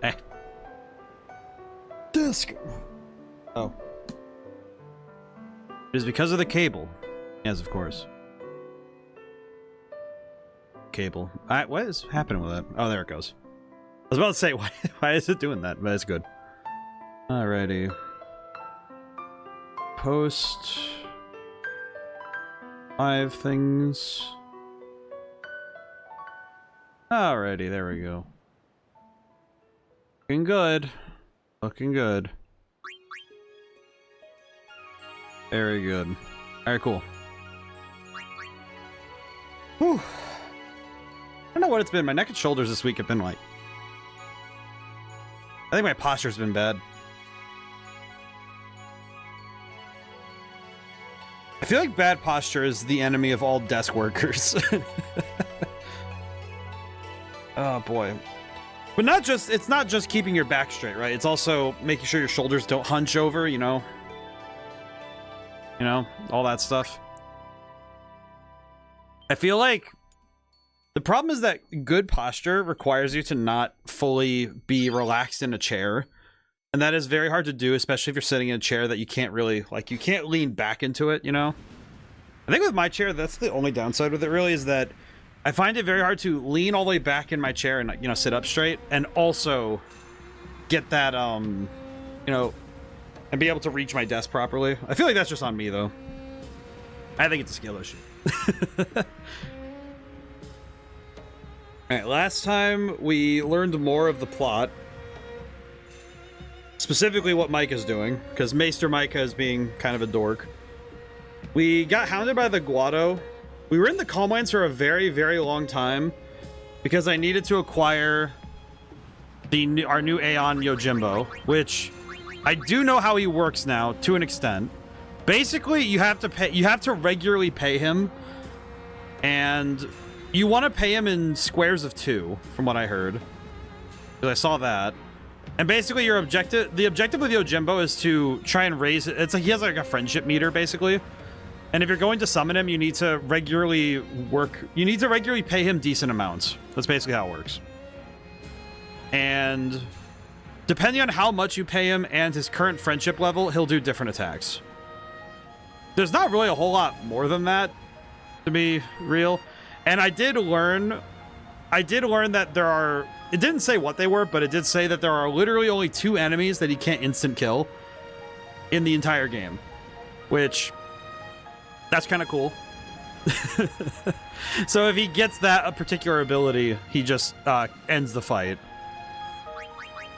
Eh. Disc. Oh. It is because of the cable. Yes, of course. Cable. What is happening with that? Oh, there it goes. I was about to say, why is it doing that? But it's good. Alrighty. Post 5 things. Alrighty, there we go. Looking good. Looking good. Very good. Alright, cool. Whew. I don't know what it's been. My neck and shoulders this week have been like... I think my posture's been bad. I feel like bad posture is the enemy of all desk workers. Oh boy. But not just, it's not just keeping your back straight, right? It's also making sure your shoulders don't hunch over, you know? You know, all that stuff. I feel like the problem is that good posture requires you to not fully be relaxed in a chair. And that is very hard to do, especially if you're sitting in a chair that you can't really, like, you can't lean back into it, you know? I think with my chair, that's the only downside with it really, is that I find it very hard to lean all the way back in my chair and, you know, sit up straight and also get that, you know, and be able to reach my desk properly. I feel like that's just on me, though. I think it's a skill issue. Alright, last time we learned more of the plot. Specifically what Micah is doing, because Maester Micah is being kind of a dork. We got hounded by the Guado. We were in the Calm Lands for a very, very long time because I needed to acquire our new Aeon Yojimbo, which I do know how he works now to an extent. Basically, you have to regularly pay him, and you want to pay him in squares of 2, from what I heard. Because I saw that. And basically, the objective with Yojimbo is to try and raise it. It's like he has like a friendship meter, basically. And if you're going to summon him, you need to regularly pay him decent amounts. That's basically how it works. And depending on how much you pay him and his current friendship level, he'll do different attacks. There's not really a whole lot more than that, to be real. And I did learn that there are, it didn't say what they were, but it did say that there are literally only 2 enemies that he can't instant kill in the entire game, which, that's kind of cool. So if he gets that particular ability, he just ends the fight.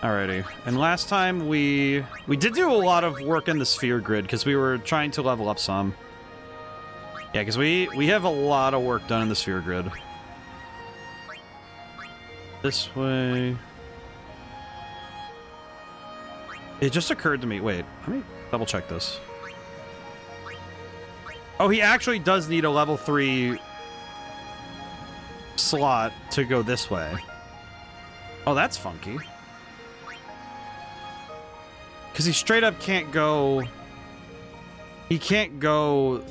Alrighty. And last time we did do a lot of work in the sphere grid because we were trying to level up some. Yeah, because we have a lot of work done in the sphere grid. This way. It just occurred to me. Wait, let me double check this. Oh, he actually does need a level 3 slot to go this way. Oh, that's funky. Because he straight up can't go... He can't go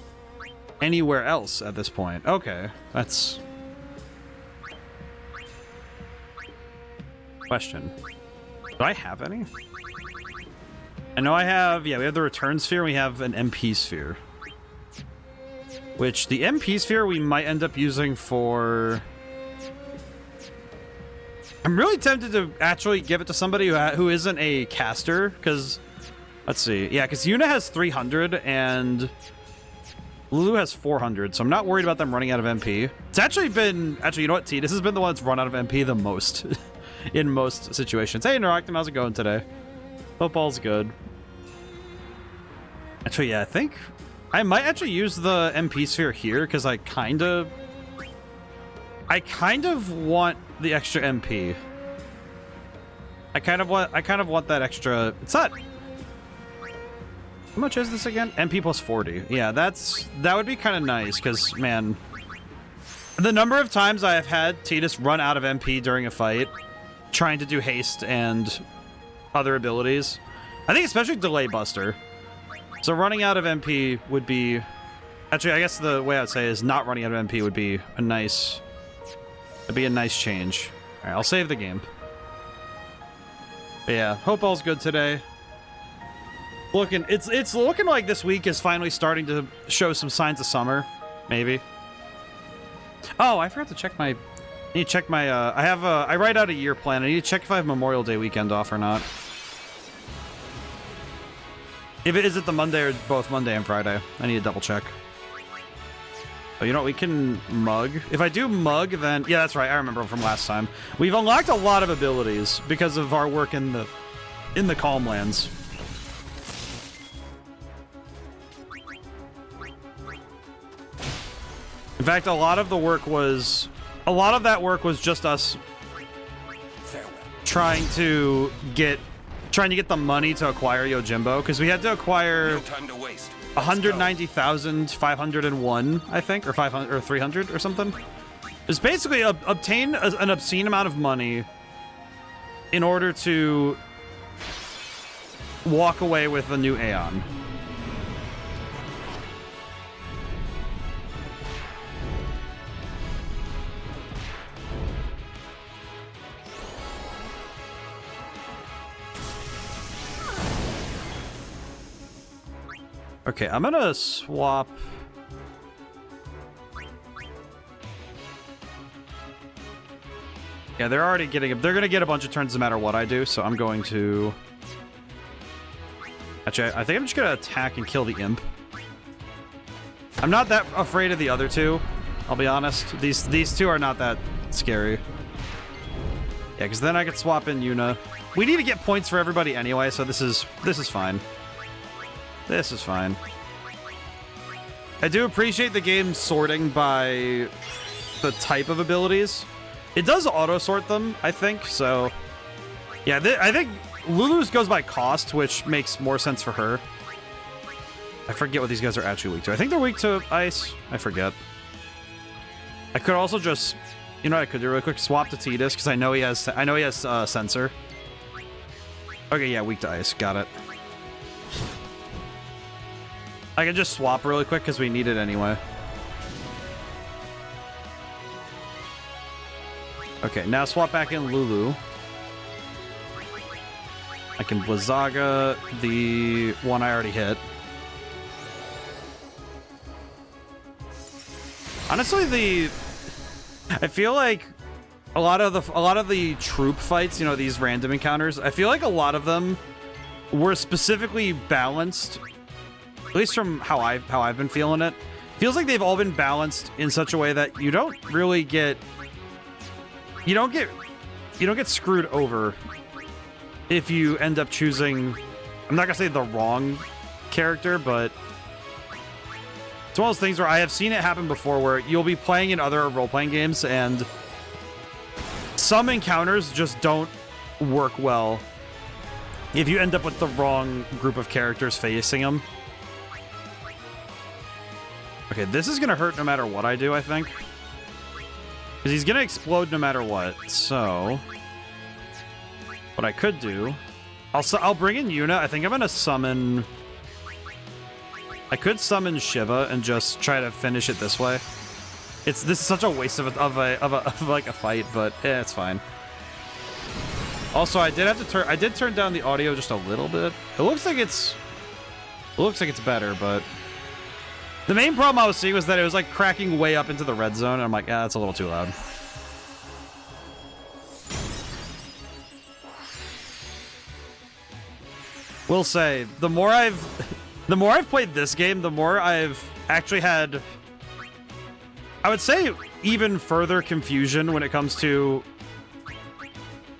anywhere else at this point. Okay, that's... Question. Do I have any? I know I have... Yeah, we have the return sphere. We have an MP sphere. Which, the MP sphere we might end up using for... I'm really tempted to actually give it to somebody who isn't a caster, because... Let's see. Yeah, because Yuna has 300, and... Lulu has 400, so I'm not worried about them running out of MP. It's actually been... Actually, you know what, T? This has been the one that's run out of MP the most. In most situations. Hey, Interactum, how's it going today? Hope all's good. Actually, yeah, I think... I might actually use the MP sphere here, because I kind of want the extra MP. I kind of want that extra... It's not... How much is this again? MP plus 40. Yeah, that would be kind of nice, because, man... The number of times I have had Tidus run out of MP during a fight, trying to do haste and other abilities. I think especially Delay Buster. So running out of MP would be... Actually, I guess the way I would say is not running out of MP would be a nice... It'd be a nice change. Alright, I'll save the game. But yeah, hope all's good today. It's looking like this week is finally starting to show some signs of summer, maybe. Oh, I forgot to check my. I need to check my. I write out a year plan. I need to check if I have Memorial Day weekend off or not. If it is it the Monday or both Monday and Friday, I need to double check. Oh, you know what? We can mug. If I do mug, then yeah, that's right. I remember from last time. We've unlocked a lot of abilities because of our work in the Calm Lands. In fact, a lot of that work was just us trying to get the money to acquire Yojimbo, because we had to acquire 190,501, I think, or 500 or 300 or something. It's basically obtain an obscene amount of money in order to walk away with a new Aeon. Okay, I'm gonna swap. Yeah, they're already getting. They're gonna get a bunch of turns no matter what I do. So I'm going to. Actually, I think I'm just gonna attack and kill the imp. I'm not that afraid of the other two. I'll be honest. These two are not that scary. Yeah, because then I could swap in Yuna. We need to get points for everybody anyway, so this is fine. This is fine. I do appreciate the game sorting by the type of abilities. It does auto-sort them, I think, so... Yeah, I think Lulu's goes by cost, which makes more sense for her. I forget what these guys are actually weak to. I think they're weak to ice. I forget. I could also just... You know what I could do really quick? Swap to Tidus, because I know he has Sensor. Okay, yeah, weak to ice. Got it. I can just swap really quick because we need it anyway. Okay, now swap back in Lulu. I can Blizzaga the one I already hit. Honestly, I feel like a lot of the troop fights, you know, these random encounters, I feel like a lot of them were specifically balanced. At least from how I've been feeling it. Feels like they've all been balanced in such a way that you don't really get... You don't get screwed over if you end up choosing... I'm not gonna say the wrong character, but... It's one of those things where I have seen it happen before where you'll be playing in other role-playing games and... Some encounters just don't work well if you end up with the wrong group of characters facing them. Okay, this is gonna hurt no matter what I do, I think. Because he's gonna explode no matter what, so... What I could do... I'll bring in Yuna. I think I'm gonna summon... I could summon Shiva and just try to finish it this way. This is such a waste of like a fight, but it's fine. Also, I did turn down the audio just a little bit. It looks like it's better, but... The main problem I was seeing was that it was like cracking way up into the red zone, and I'm like, that's a little too loud. Will say, the more I've played this game, the more I've actually had, I would say, even further confusion when it comes to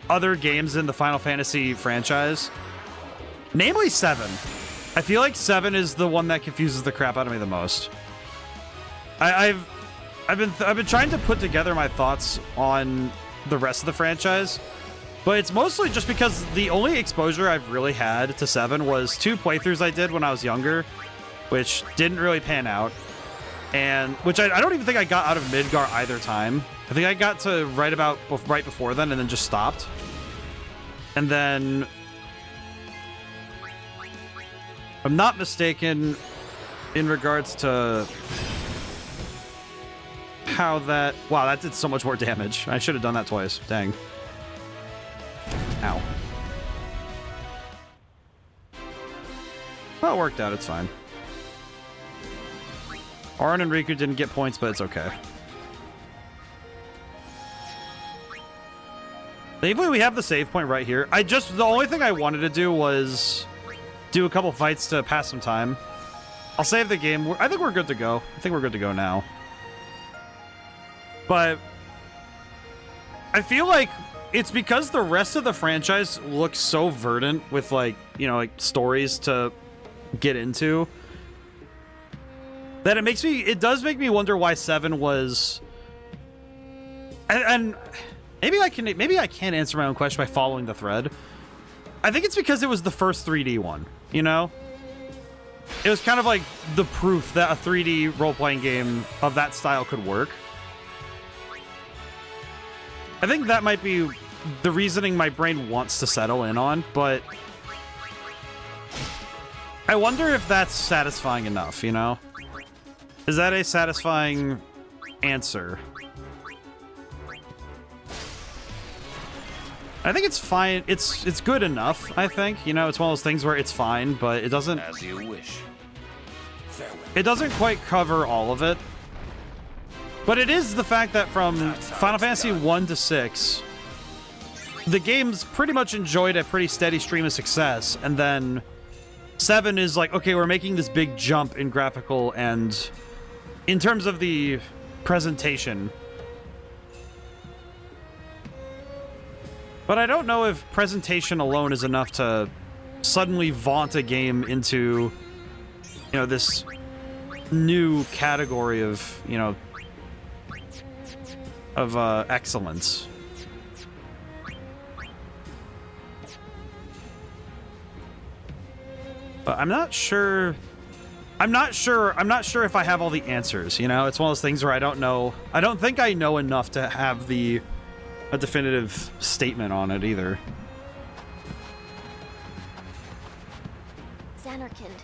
other games in the Final Fantasy franchise. Namely 7. I feel like 7 is the one that confuses the crap out of me the most. I've been trying to put together my thoughts on the rest of the franchise, but it's mostly just because the only exposure I've really had to 7 was 2 playthroughs I did when I was younger, which didn't really pan out, and which I don't even think I got out of Midgar either time. I think I got to right before then and then just stopped. And then... If I'm not mistaken, in regards to how that... Wow, that did so much more damage. I should have done that twice. Dang. Ow. Oh, it worked out. It's fine. Auron and Riku didn't get points, but it's okay. Thankfully, we have the save point right here. The only thing I wanted to do was do a couple fights to pass some time. I'll save the game. I think we're good to go. I think we're good to go now. But I feel like it's because the rest of the franchise looks so verdant with, like, you know, like stories to get into that it does make me wonder why 7 was. And maybe I can't answer my own question by following the thread. I think it's because it was the first 3D one, you know? It was kind of like the proof that a 3D role-playing game of that style could work. I think that might be the reasoning my brain wants to settle in on, but I wonder if that's satisfying enough, you know? Is that a satisfying answer? I think it's fine. It's good enough, I think. You know, it's one of those things where it's fine, but it doesn't... As you wish. Farewell. It doesn't quite cover all of it. But it is the fact that from Final Fantasy 1 to 6, the game's pretty much enjoyed a pretty steady stream of success, and then 7 is like, okay, we're making this big jump in graphical and in terms of the presentation. But I don't know if presentation alone is enough to suddenly vaunt a game into, you know, this new category of, you know, of excellence. But I'm not sure if I have all the answers, you know? It's one of those things where I don't know. I don't think I know enough to have a definitive statement on it either. Xanarkand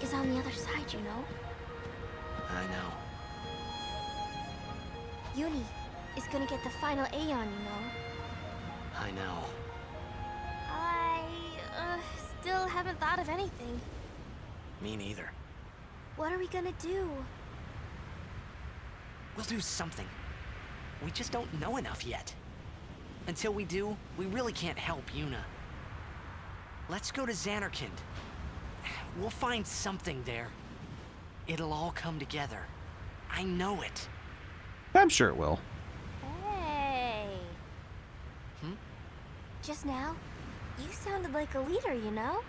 is on the other side, you know? I know. Uni is gonna get the final Aeon, you know? I know. I still haven't thought of anything. Me neither. What are we gonna do? We'll do something. We just don't know enough yet. Until we do, we really can't help Yuna. Let's go to Xanarkand. We'll find something there. It'll all come together. I know it. I'm sure it will. Hey. Just now, you sounded like a leader, you know?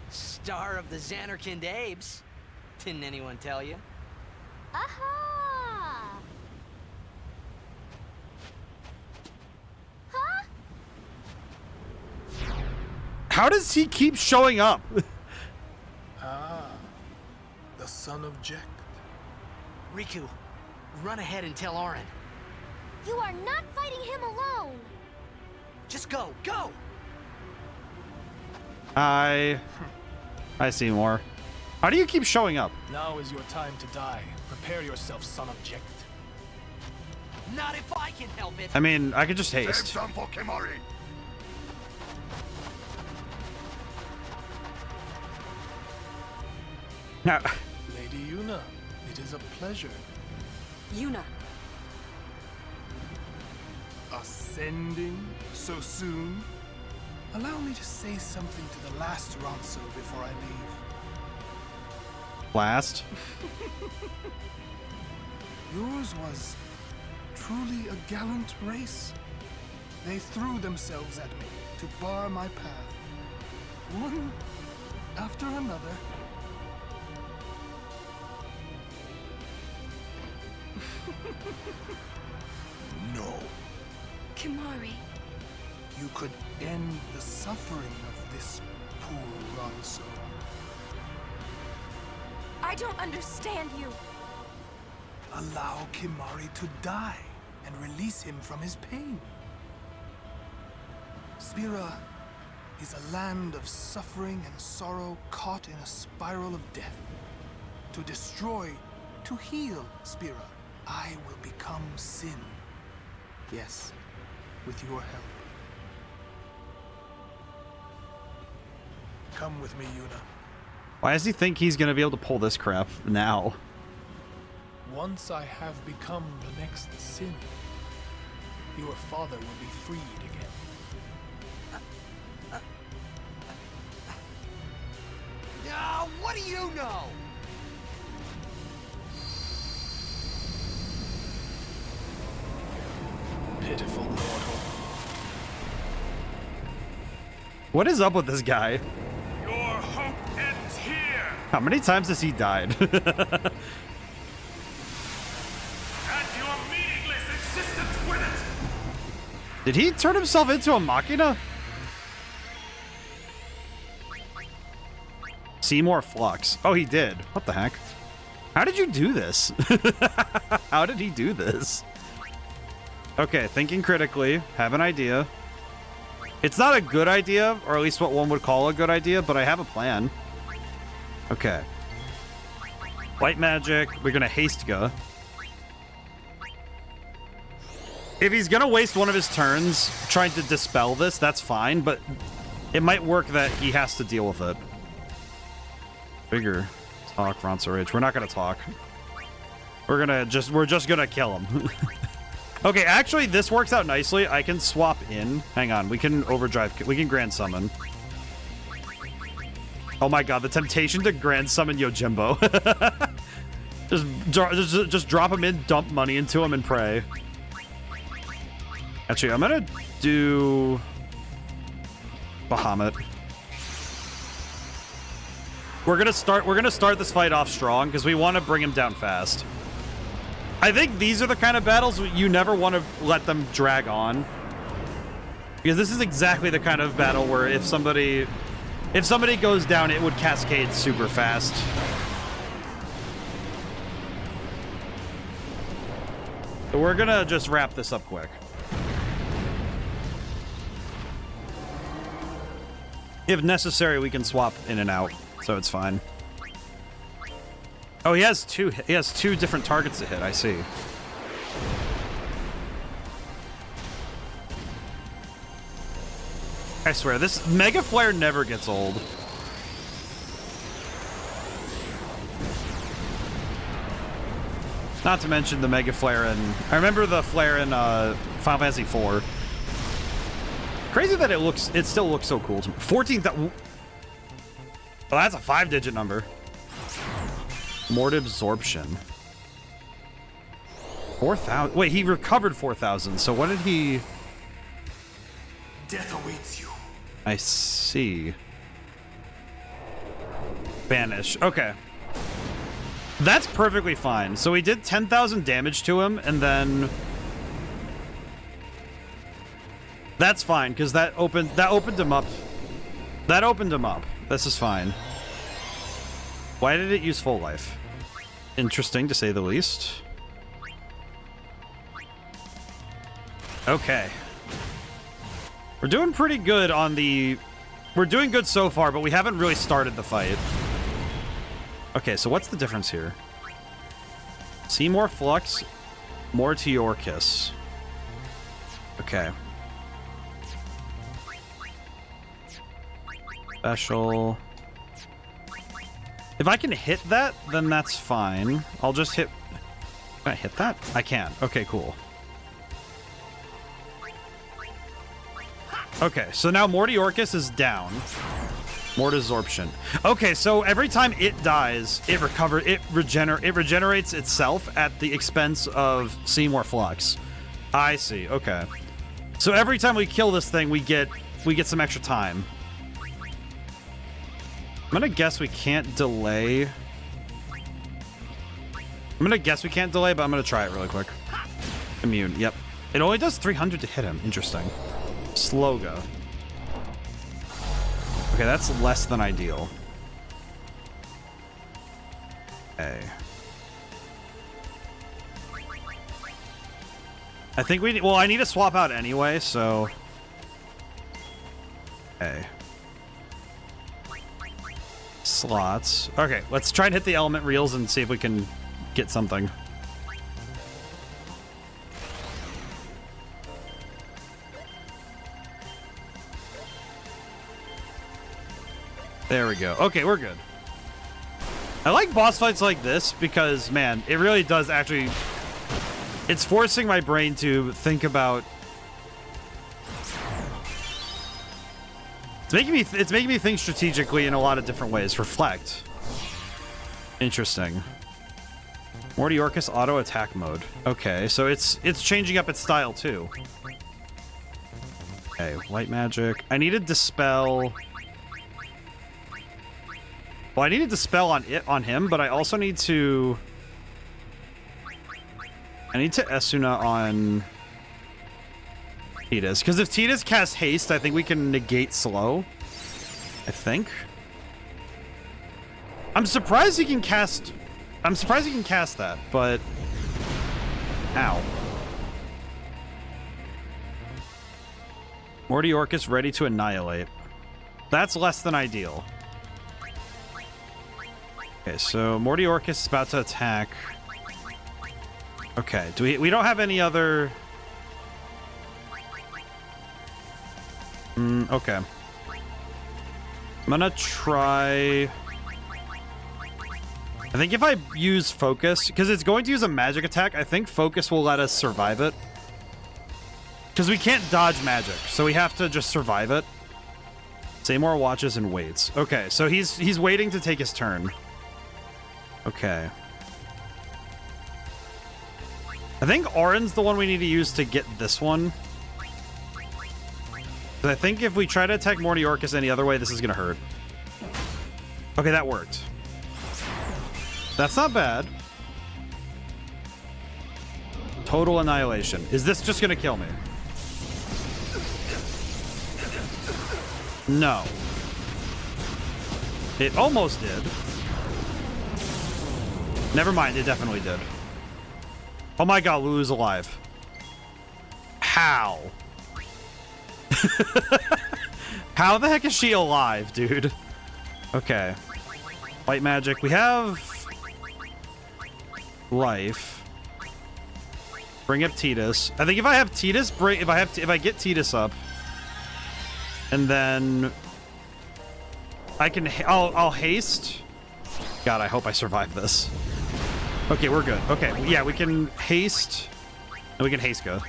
Star of the Xanarkand Abes. Didn't anyone tell you? Aha! Huh? How does he keep showing up? The son of Jekt. Riku, run ahead and tell Auron. You are not fighting him alone! Just go, go! I see more. How do you keep showing up? Now is your time to die. Prepare yourself, son of Jekt. Not if I can help it. I mean, I could just haste. Save some for Kimahri. Now, Lady Yuna, it is a pleasure. Yuna. Ascending so soon? Allow me to say something to the last Ronso before I leave. last. Yours was truly a gallant race. They threw themselves at me to bar my path, one after another. No. Kimahri. You could end the suffering of this poor Ronso. I don't understand you. Allow Kimahri to die and release him from his pain. Spira is a land of suffering and sorrow caught in a spiral of death. To destroy, to heal Spira, I will become sin. Yes, with your help. Come with me, Yuna. Why does he think he's gonna be able to pull this crap now? Once I have become the next sin, your father will be freed again. No, what do you know? Pitiful mortal. What is up with this guy? Your hope ends here, How many times has he died? and your meaningless existence with it. Did he turn himself into a machina? Seymour Flux. Oh, he did. What the heck? How did you do this? How did he do this? Okay, thinking critically. Have an idea. It's not a good idea, or at least what one would call a good idea, but I have a plan. Okay. White magic. We're gonna haste go. If he's gonna waste one of his turns trying to dispel this, that's fine, but it might work that he has to deal with it. Bigger talk, Ronso Rage. We're not gonna talk. We're just gonna kill him. Okay, actually, this works out nicely. I can swap in. Hang on, we can overdrive. We can grand summon. Oh my god, the temptation to grand summon Yojimbo. just drop him in, dump money into him, and pray. Actually, I'm gonna do Bahamut. We're gonna start this fight off strong because we want to bring him down fast. I think these are the kind of battles you never want to let them drag on, because this is exactly the kind of battle where if somebody goes down, it would cascade super fast. So we're gonna just wrap this up quick. If necessary, we can swap in and out, so it's fine. Oh, he has two different targets to hit, I see. I swear, this Mega Flare never gets old. Not to mention the Mega Flare in... I remember the Flare in Final Fantasy IV. Crazy that it still looks so cool to me. 14,000... Well, that's a 5-digit number. Mort Absorption. 4,000. Wait, he recovered 4,000. So what did he... Death awaits you. I see. Banish. Okay. That's perfectly fine. So we did 10,000 damage to him, and then... That's fine, because that opened him up. That opened him up. This is fine. Why did it use full life? Interesting, to say the least. Okay. We're doing pretty good on the... We're doing good so far, but we haven't really started the fight. Okay, so what's the difference here? Seymour Flux, Mortiorcus. Okay. Special... If I can hit that, then that's fine. I'll just hit... Can I hit that? I can. Okay, cool. Okay, so now Mortiorcus is down. Mort Absorption. Okay, so every time it dies, it regenerates itself at the expense of Seymour Flux. I see. Okay. So every time we kill this thing, we get some extra time. I'm gonna guess we can't delay. But I'm gonna try it really quick. Immune. Yep. It only does 300 to hit him. Interesting. Slow go. Okay, that's less than ideal. Okay. I think we... Well, I need to swap out anyway, so... Okay. Slots. Okay, let's try and hit the element reels and see if we can get something. There we go. Okay, we're good. I like boss fights like this because, man, it really does actually... It's forcing my brain to think about... It's making me think strategically in a lot of different ways. Reflect. Interesting. Mortiorcus auto attack mode. Okay, so it's changing up its style too. Okay, light magic. I needed dispel... Well, I needed dispel on him, but I also need to... I need to Esuna on Tidus. Because if Tidus casts haste, I think we can negate slow. I think. I'm surprised he can cast that, but... Ow. Mortiorcus ready to annihilate. That's less than ideal. Okay, so Mortiorcus is about to attack. Okay, we don't have any other... Okay. I'm gonna try... I think if I use focus, because it's going to use a magic attack, I think focus will let us survive it. Because we can't dodge magic, so we have to just survive it. Seymour watches and waits. Okay, so he's waiting to take his turn. Okay. I think Orin's the one we need to use to get this one. But I think if we try to attack Mortiorcus any other way, this is going to hurt. Okay, that worked. That's not bad. Total annihilation. Is this just going to kill me? No. It almost did. Never mind, it definitely did. Oh my god, Lulu's alive. How? How the heck is she alive, dude? Okay. Light magic. We have... life. Bring up Tidus. I think if I have Tidus, if I get Tidus up, and then I can... I'll haste. God, I hope I survive this. Okay, we're good. Okay, yeah, we can haste, and we can haste go.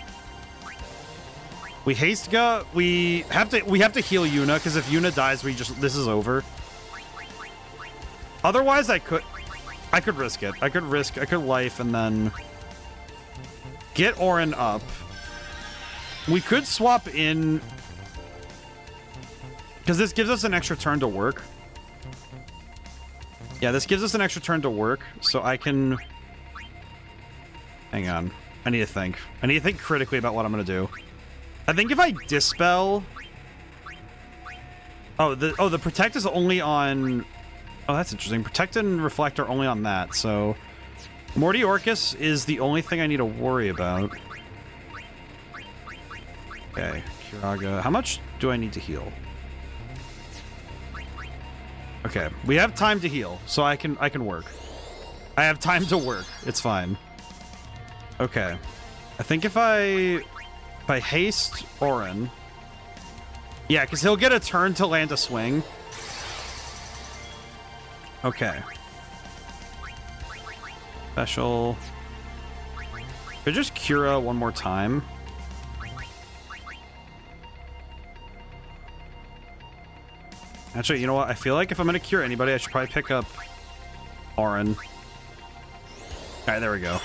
We haste go. We have to heal Yuna, because if Yuna dies, this is over. Otherwise, I could risk it. I could life and then get Orin up. We could swap in, because this gives us an extra turn to work. Yeah, this gives us an extra turn to work, so I can... Hang on. I need to think. I need to think critically about what I'm going to do. I think if I dispel... the protect is only on... Oh, that's interesting. Protect and reflect are only on that, so... Mortiorcus is the only thing I need to worry about. Okay, Kiraga. How much do I need to heal? Okay, we have time to heal, so I can work. I have time to work. It's fine. Okay. I think if I haste Orin... Yeah, because he'll get a turn to land a swing. Okay. Special. Could just Cura one more time. Actually, you know what? I feel like if I'm going to cure anybody, I should probably pick up Orin. Alright, there we go.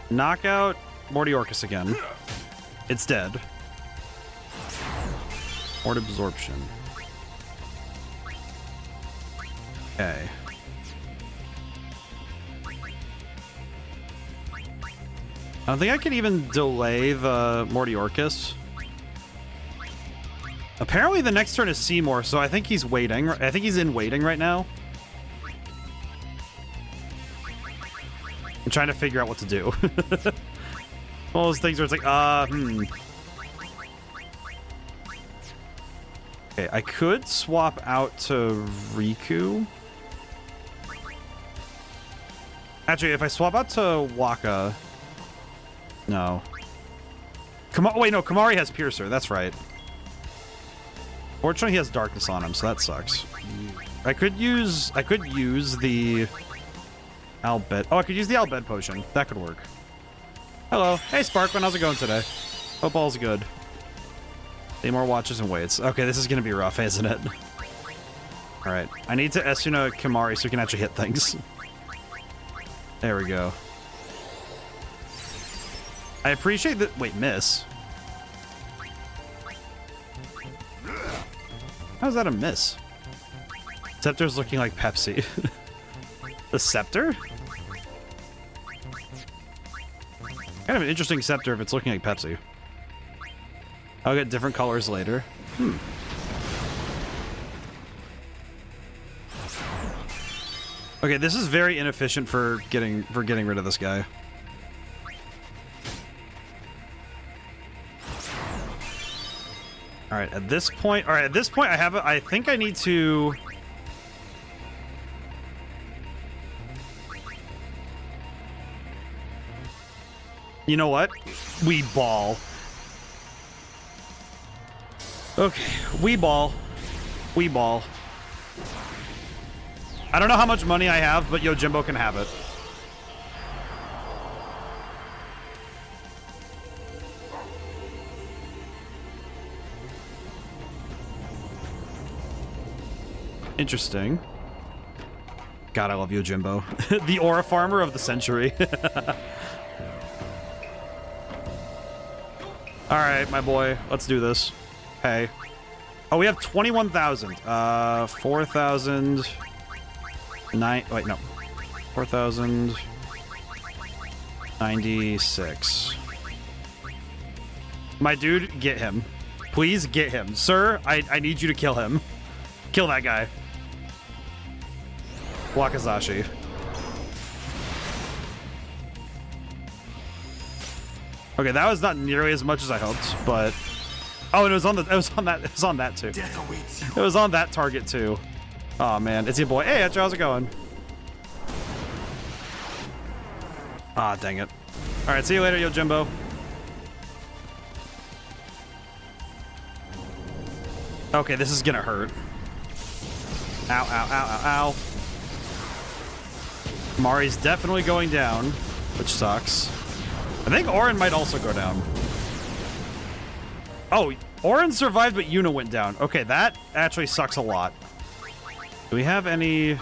Knockout Mortiorcus again. It's dead. Mort absorption. Okay. I don't think I can even delay the Mortiorcus. Apparently the next turn is Seymour, so I think he's waiting. I think he's in waiting right now. I'm trying to figure out what to do. One of those things where it's like, Okay, I could swap out to Riku. Actually, if I swap out to Waka... No. Wait, no, Kamari has Piercer. That's right. Fortunately, he has Darkness on him, so that sucks. I could use the Albed. Oh, I could use the Albed potion. That could work. Hello. Hey, Sparkman. How's it going today? Hope all's good. Any more watches and waits. Okay, this is going to be rough, isn't it? All right. I need to Esuna Kimari so we can actually hit things. There we go. I appreciate that. Wait, miss? How's that a miss? Scepter's looking like Pepsi. The scepter? Kind of an interesting scepter if it's looking like Pepsi. I'll get different colors later. Okay, this is very inefficient for getting rid of this guy. All right, at this point, I think I need to. You know what? We ball. Okay, we ball. We ball. I don't know how much money I have, but Yojimbo can have it. Interesting. God, I love Yojimbo. The aura farmer of the century. All right, my boy, let's do this. Hey. Oh, we have 21,000. 4,000. Wait, no. 4,096. My dude, get him. Please get him. Sir, I need you to kill him. Kill that guy. Wakazashi. Okay, that was not nearly as much as I hoped, but oh, and it was on that too. Death awaits you. It was on that target too. Oh man, it's your boy. Hey, how's it going? Ah, dang it. All right, see you later, Yojimbo. Okay, this is gonna hurt. Ow, ow, ow, ow, ow. Mari's definitely going down, which sucks. I think Orin might also go down. Oh, Orin survived, but Yuna went down. Okay, that actually sucks a lot. Do we have any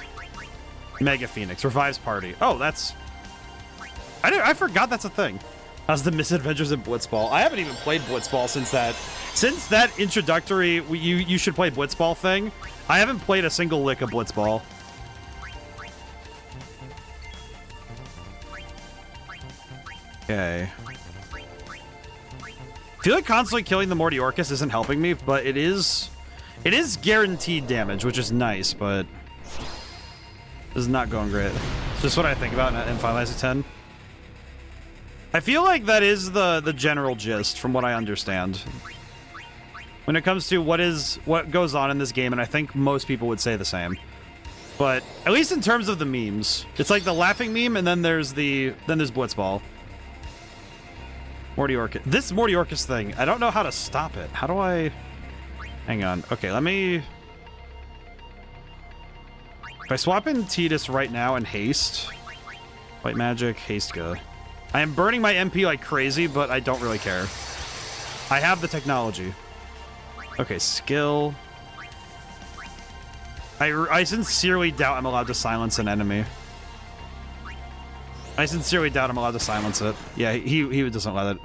Mega Phoenix? Revives party. Oh, that's... I forgot that's a thing. How's the misadventures in Blitzball? I haven't even played Blitzball since that introductory you should play Blitzball thing. I haven't played a single lick of Blitzball. Okay. I feel like constantly killing the Mortiorcus isn't helping me, but it is guaranteed damage, which is nice, but this is not going great. It's just what I think about in Final Fantasy X. I feel like that is the general gist from what I understand when it comes to what goes on in this game, and I think most people would say the same. But at least in terms of the memes, it's like the laughing meme, and then there's Blitzball. Mortiorcus. This Mortiorcus thing, I don't know how to stop it. How do I... Hang on. Okay, let me... If I swap in Tidus right now and haste... White magic, haste go. I am burning my MP like crazy, but I don't really care. I have the technology. Okay, skill. I sincerely doubt I'm allowed to silence an enemy. I sincerely doubt I'm allowed to silence it. Yeah, he doesn't let it.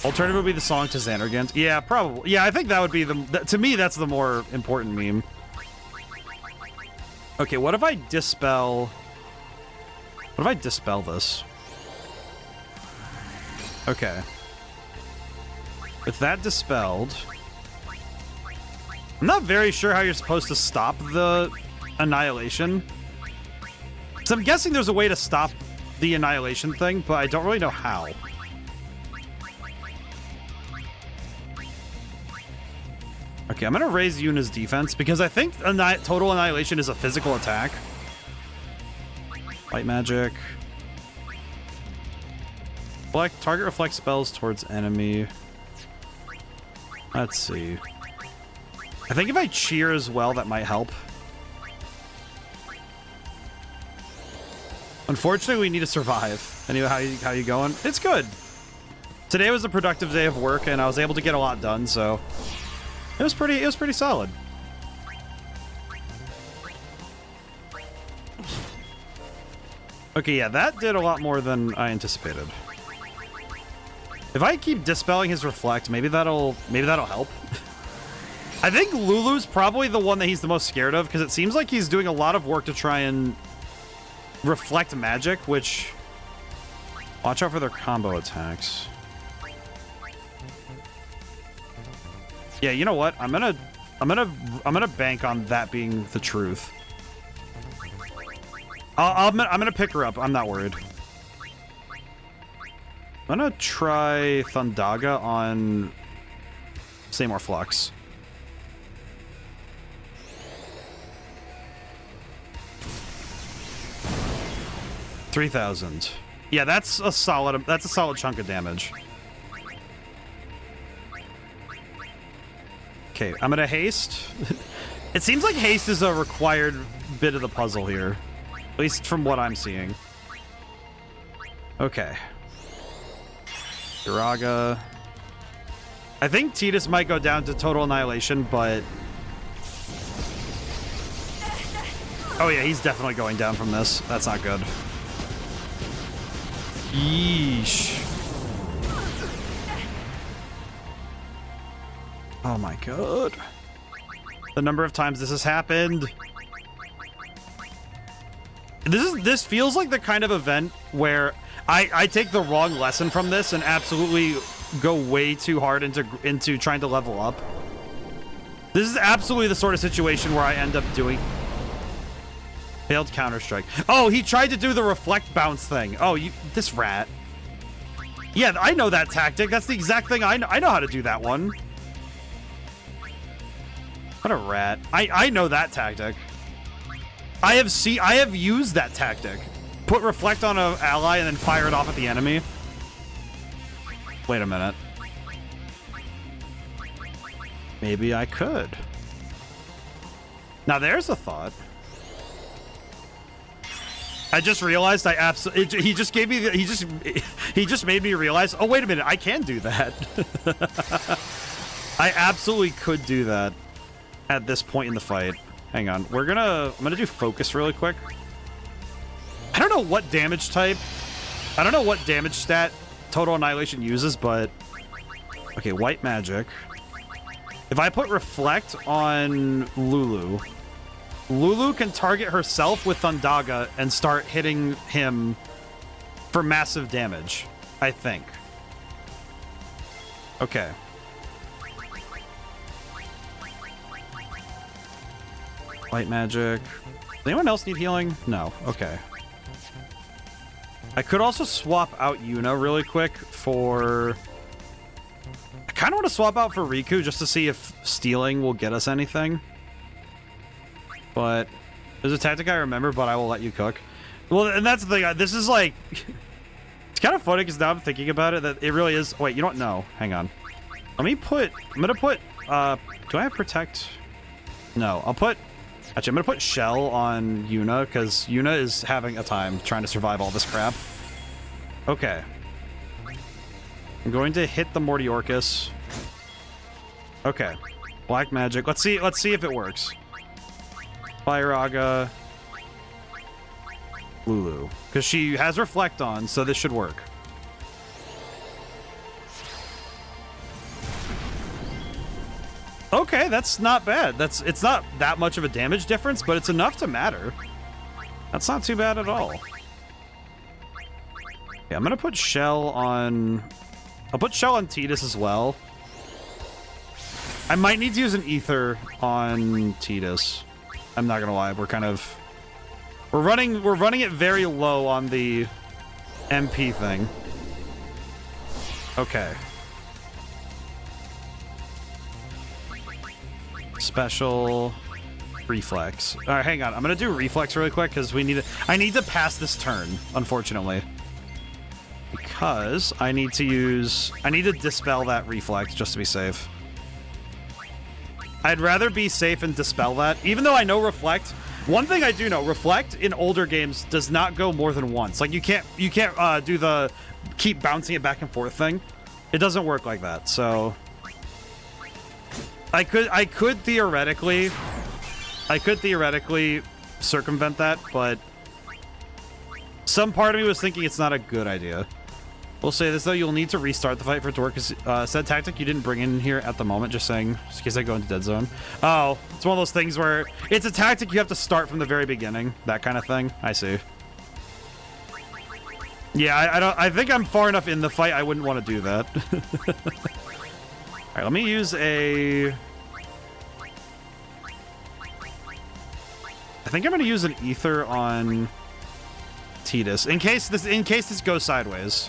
Alternative would be the song to Xanargant. Yeah, probably. Yeah, I think that would be to me, that's the more important meme. Okay, what if I dispel... What if I dispel this? Okay. With that dispelled... I'm not very sure how you're supposed to stop the annihilation. So I'm guessing there's a way to stop the annihilation thing, but I don't really know how. Okay, I'm gonna raise Yuna's defense because I think total annihilation is a physical attack. Light magic. Target reflects spells towards enemy. Let's see. I think if I cheer as well, that might help. Unfortunately, we need to survive. Anyway, how you going? It's good. Today was a productive day of work, and I was able to get a lot done, so it was pretty solid. Okay, yeah, that did a lot more than I anticipated. If I keep dispelling his reflect, maybe that'll help. I think Lulu's probably the one that he's the most scared of, because it seems like he's doing a lot of work to try and reflect magic, which... Watch out for their combo attacks. Yeah, you know what? I'm gonna bank on that being the truth. I'm gonna pick her up. I'm not worried. I'm gonna try Thundaga on Seymour Flux. $3,000. Yeah, that's a solid chunk of damage. Okay, I'm gonna haste. It seems like haste is a required bit of the puzzle here. At least from what I'm seeing. Okay. Uraga. I think Tidus might go down to total annihilation, but... Oh yeah, he's definitely going down from this. That's not good. Yeesh. Oh my god. The number of times this has happened. This feels like the kind of event where I take the wrong lesson from this and absolutely go way too hard into trying to level up. This is absolutely the sort of situation where I end up doing... Failed Counter-Strike. Oh, he tried to do the reflect bounce thing. Oh, this rat. Yeah, I know that tactic. That's the exact thing. I know how to do that one. What a rat. I know that tactic. I have used that tactic. Put reflect on an ally and then fire it off at the enemy. Wait a minute. Maybe I could. Now there's a thought. I just realized he just gave me he just made me realize, oh wait a minute, I can do that. I absolutely could do that at this point in the fight. Hang on. I'm gonna do focus really quick. I don't know what damage type. I don't know what damage stat Total Annihilation uses, but okay, white magic. If I put reflect on Lulu, Lulu can target herself with Thundaga and start hitting him for massive damage, I think. Okay. Light magic. Does anyone else need healing? No. Okay. I could also swap out Yuna really quick for... I kind of want to swap out for Riku just to see if stealing will get us anything. But there's a tactic I remember, but I will let you cook. Well, and that's the thing. This is like... It's kind of funny because now I'm thinking about it that it really is... Wait, you don't know. Hang on. Let me put... I'm going to put... do I have protect? No, I'll put... Actually, I'm going to put Shell on Yuna, because Yuna is having a time trying to survive all this crap. Okay. I'm going to hit the Mortiorcus. Okay. Black magic. Let's see if it works. Firaga. Lulu. Because she has Reflect on, so this should work. Okay, that's not bad. It's not that much of a damage difference, but it's enough to matter. That's not too bad at all. Yeah, I'm gonna put Shell on... I'll put Shell on Tidus as well. I might need to use an Ether on Tidus. I'm not gonna lie, we're kind of... We're running it very low on the MP thing. Okay. Special reflex. All right, hang on. I'm gonna do reflex really quick because I need to pass this turn, unfortunately, because I need to dispel that reflex just to be safe. I'd rather be safe and dispel that, even though I know reflect One thing I do know, reflect in older games does not go more than once. Like you can't do the keep bouncing it back and forth thing. It doesn't work like that. So I could theoretically circumvent that, but some part of me was thinking it's not a good idea. We'll say this though, you'll need to restart the fight for it to work. Said tactic you didn't bring in here at the moment, just saying, just in case I go into dead zone. Oh, it's one of those things where it's a tactic you have to start from the very beginning, that kind of thing. I see. Yeah, I think I'm far enough in the fight I wouldn't want to do that. Alright, let me use a... I think I'm gonna use an ether on Tidus in case this goes sideways.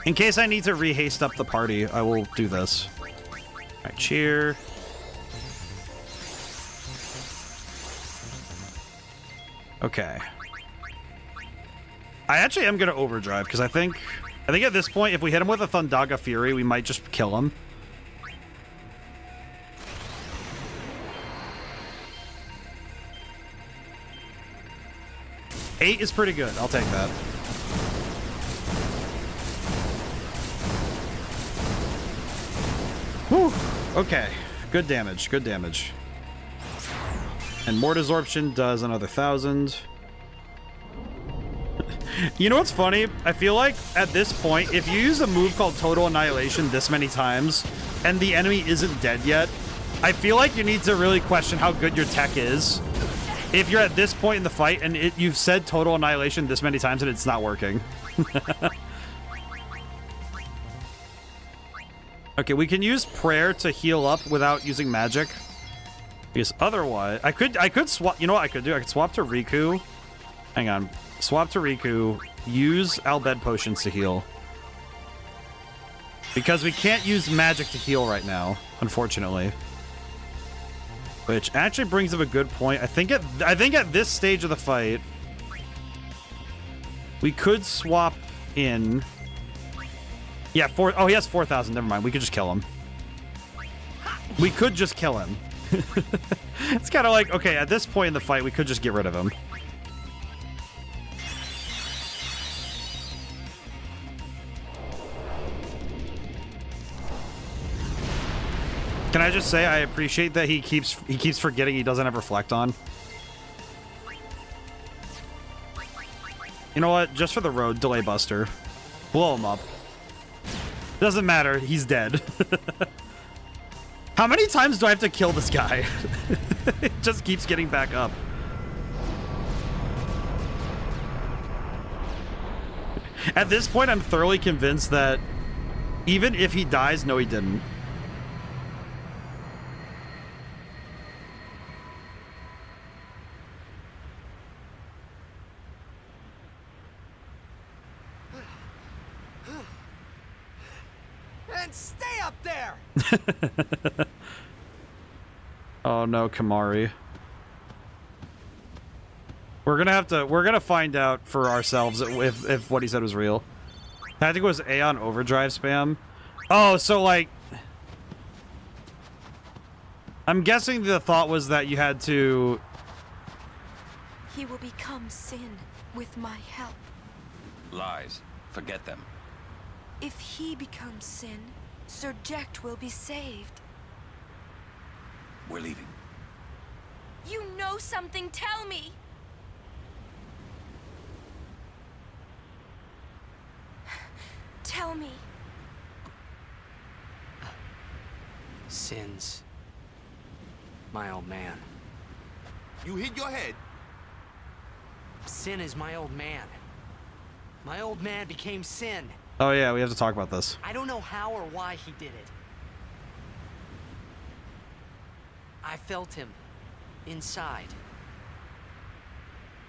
In case I need to rehaste up the party, I will do this. Alright, cheer. Okay. I actually am gonna overdrive because I think at this point, if we hit him with a Thundaga Fury, we might just kill him. Eight is pretty good. I'll take that. Whew. Okay. Good damage. Good damage. And more Desorption does another 1,000. You know what's funny? I feel like at this point, if you use a move called Total Annihilation this many times and the enemy isn't dead yet, I feel like you need to really question how good your tech is. If you're at this point in the fight and you've said Total Annihilation this many times and it's not working. Okay, we can use prayer to heal up without using magic. Because otherwise, I could swap. You know what I could do? I could swap to Riku. Hang on. Swap to Riku. Use Albed potions to heal. Because we can't use magic to heal right now, unfortunately. Which actually brings up a good point. I think at this stage of the fight, we could swap in. Yeah, oh, he has 4,000. Never mind. We could just kill him. We could just kill him. It's kind of like, okay, at this point in the fight, we could just get rid of him. Can I just say I appreciate that he keeps forgetting he doesn't have reflect on. You know what? Just for the road, delay buster. Blow him up. Doesn't matter. He's dead. How many times do I have to kill this guy? It just keeps getting back up. At this point, I'm thoroughly convinced that even if he dies, no, he didn't. And stay up there! Oh no, Kamari. We're gonna find out for ourselves if what he said was real. I think it was Aeon Overdrive spam. Oh, so like, I'm guessing the thought was that you had to. He will become sin with my help. Lies. Forget them. If he becomes sin, Sir Jecht will be saved. We're leaving. You know something, tell me! Tell me. Sins. My old man. You hit your head. Sin is my old man. My old man became Sin. Oh yeah, we have to talk about this. I don't know how or why he did it. I felt him inside.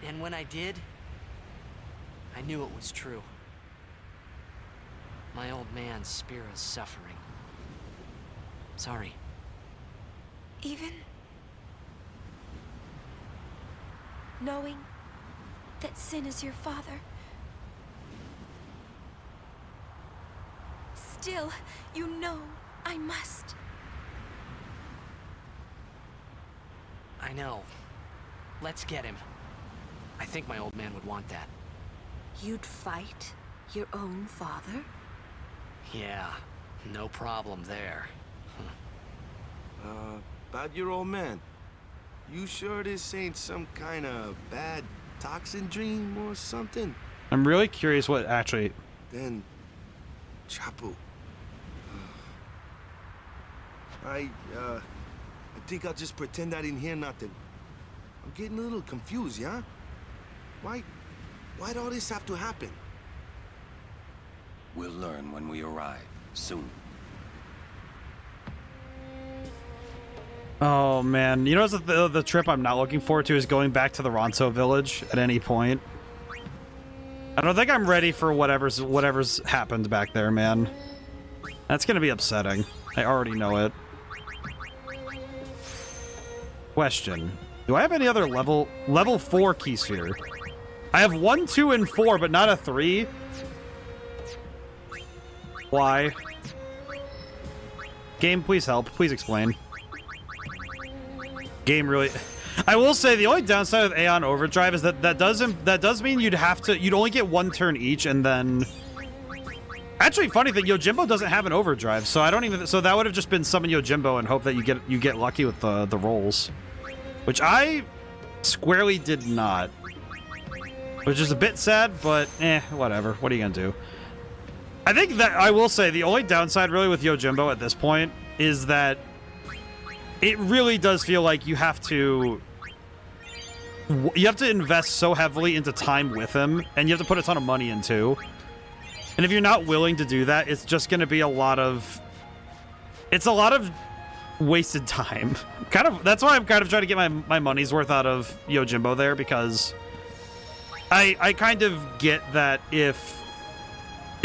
And when I did, I knew it was true. My old man's Spira's suffering. Sorry. Even knowing that Sin is your father, still, you know I must. I know. Let's get him. I think my old man would want that. You'd fight your own father? Yeah, no problem there. About your old man. You sure this ain't some kind of bad toxin dream or something? I'm really curious what actually... Then, Chapu. I think I'll just pretend I didn't hear nothing. I'm getting a little confused, yeah? Why'd all this have to happen? We'll learn when we arrive, soon. Oh man, you know the trip I'm not looking forward to is going back to the Ronso village at any point. I don't think I'm ready for whatever's happened back there, man. That's gonna be upsetting. I already know it. Question. Do I have any other level 4 key sphere? I have 1, 2, and 4, but not a 3. Why? Game, please help. Please explain. Game really... I will say the only downside with Aeon Overdrive is that that does mean you'd only get 1 turn each, and then... Actually, funny thing, Yojimbo doesn't have an overdrive, so I don't even... So that would have just been summon Yojimbo and hope that you get lucky with the rolls. Which I squarely did not. Which is a bit sad, but whatever. What are you gonna do? I think that I will say the only downside really with Yojimbo at this point is that it really does feel like you have to invest so heavily into time with him, and you have to put a ton of money into. And if you're not willing to do that, it's just gonna be a lot of wasted time. That's why I'm kind of trying to get my money's worth out of Yojimbo there, because I kind of get that if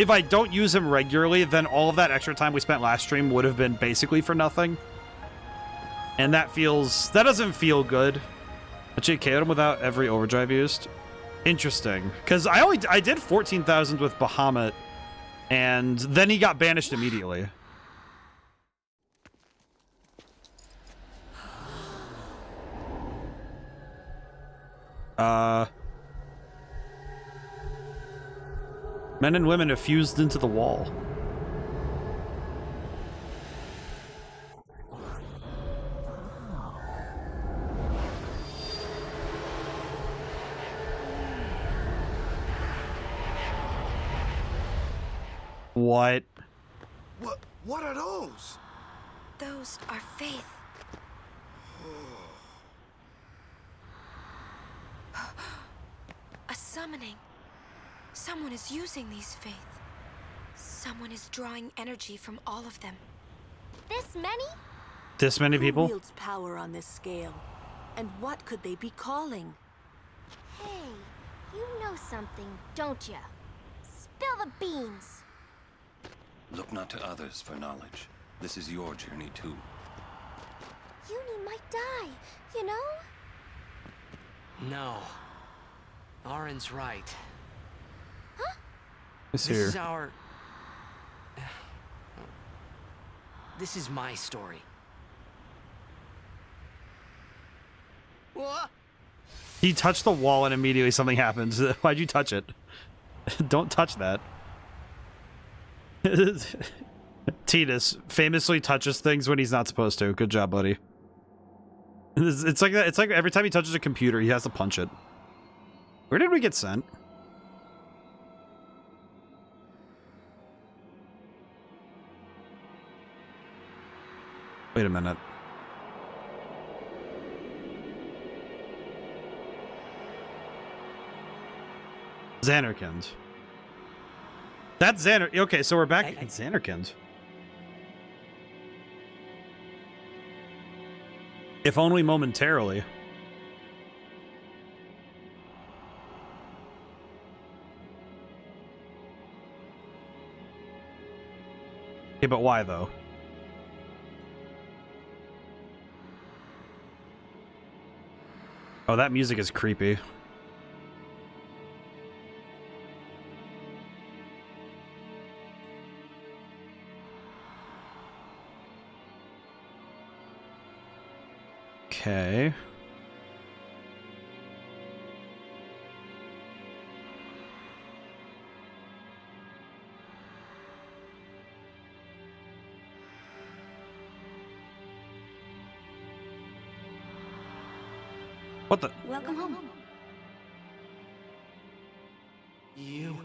I don't use him regularly, then all of that extra time we spent last stream would have been basically for nothing. And that doesn't feel good. Actually, KO'd him without every overdrive used. Interesting. Because I did 14,000 with Bahamut, and then he got banished immediately. Men and women have fused into the wall. What? What are those? Those are faith. A summoning. Someone is using these faith. Someone is drawing energy from all of them. This many? This many people? Who wields power on this scale? And what could they be calling? Hey, you know something, don't ya? Spill the beans. Look not to others for knowledge. This is your journey too. Uni might die, you know? No. Arin's right. Huh? This This here. is our... This is my story. What? He touched the wall and immediately something happens. Why'd you touch it? Don't touch that. Tidus famously touches things when he's not supposed to. Good job, buddy. It's like that. It's like every time he touches a computer, he has to punch it. Where did we get sent? Wait a minute. Xanarkand. That's Xanar. Okay, so we're back at Xanarkand. If only momentarily. Okay, but why though? Oh, that music is creepy. Okay. What the? Welcome home. You...